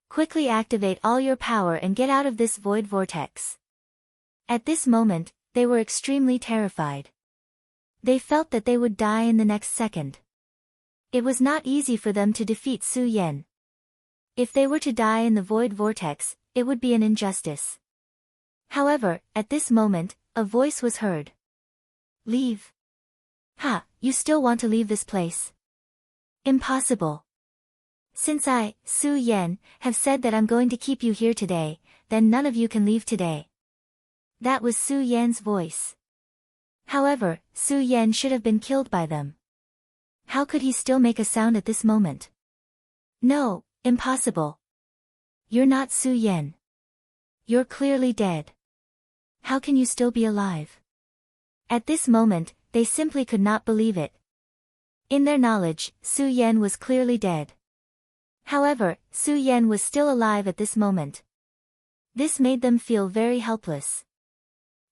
Quickly activate all your power and get out of this void vortex. At this moment, they were extremely terrified. They felt that they would die in the next second. It was not easy for them to defeat Su Yan. If they were to die in the void vortex, it would be an injustice. However, at this moment, a voice was heard. Leave. Ha, you still want to leave this place? Impossible. Since I, Su Yan, have said that I'm going to keep you here today, then none of you can leave today. That was Su Yan's voice. However, Su Yan should have been killed by them. How could he still make a sound at this moment? No, impossible. You're not Su Yan. You're clearly dead. How can you still be alive? At this moment, they simply could not believe it. In their knowledge, Su Yan was clearly dead. However, Su Yan was still alive at this moment. This made them feel very helpless.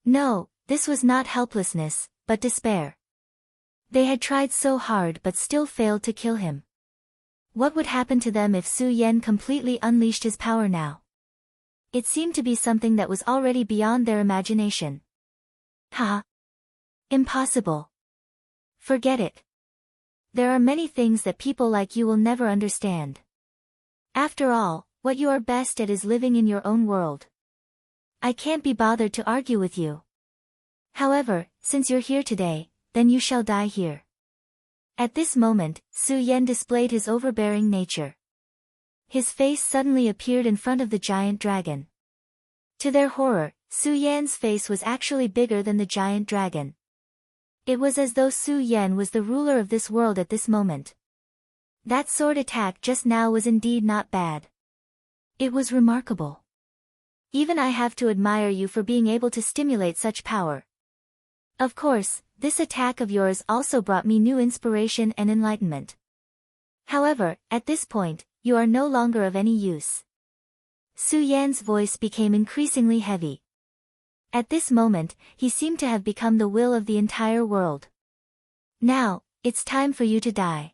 No, this was not helplessness, but despair. They had tried so hard but still failed to kill him. What would happen to them if Su Yan completely unleashed his power now? It seemed to be something that was already beyond their imagination. Ha! Impossible. Forget it. There are many things that people like you will never understand. After all, what you are best at is living in your own world. I can't be bothered to argue with you. However, since you're here today, then you shall die here. At this moment, Su Yan displayed his overbearing nature. His face suddenly appeared in front of the giant dragon. To their horror, Su Yan's face was actually bigger than the giant dragon. It was as though Su Yan was the ruler of this world at this moment. That sword attack just now was indeed not bad. It was remarkable. Even I have to admire you for being able to stimulate such power. Of course, this attack of yours also brought me new inspiration and enlightenment. However, at this point, you are no longer of any use. Su Yan's voice became increasingly heavy. At this moment, he seemed to have become the will of the entire world. Now, it's time for you to die.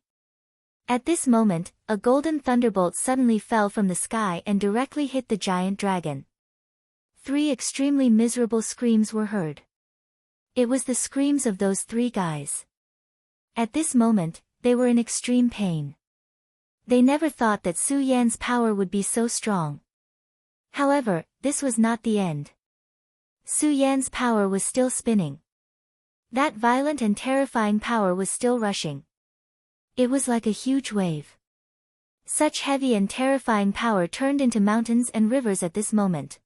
At this moment, a golden thunderbolt suddenly fell from the sky and directly hit the giant dragon. 3 extremely miserable screams were heard. It was the screams of those 3 guys. At this moment, they were in extreme pain. They never thought that Su Yan's power would be so strong. However, this was not the end. Su Yan's power was still spinning. That violent and terrifying power was still rushing. It was like a huge wave. Such heavy and terrifying power turned into mountains and rivers at this moment.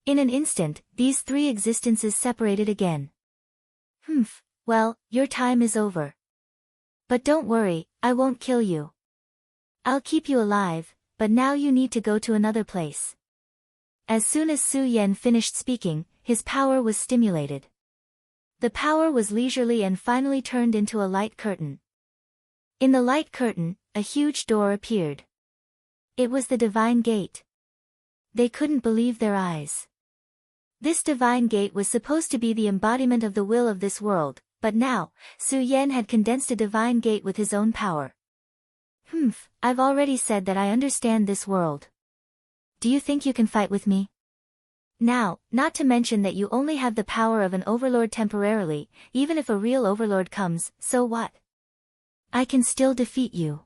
In an instant, these 3 existences separated again. Well, your time is over. But don't worry, I won't kill you. I'll keep you alive, but now you need to go to another place. As soon as Su Yan finished speaking, his power was stimulated. The power was leisurely and finally turned into a light curtain. In the light curtain, a huge door appeared. It was the divine gate. They couldn't believe their eyes. This divine gate was supposed to be the embodiment of the will of this world, but now, Su Yan had condensed a divine gate with his own power. I've already said that I understand this world. Do you think you can fight with me? Now, not to mention that you only have the power of an overlord temporarily, even if a real overlord comes, so what? I can still defeat you.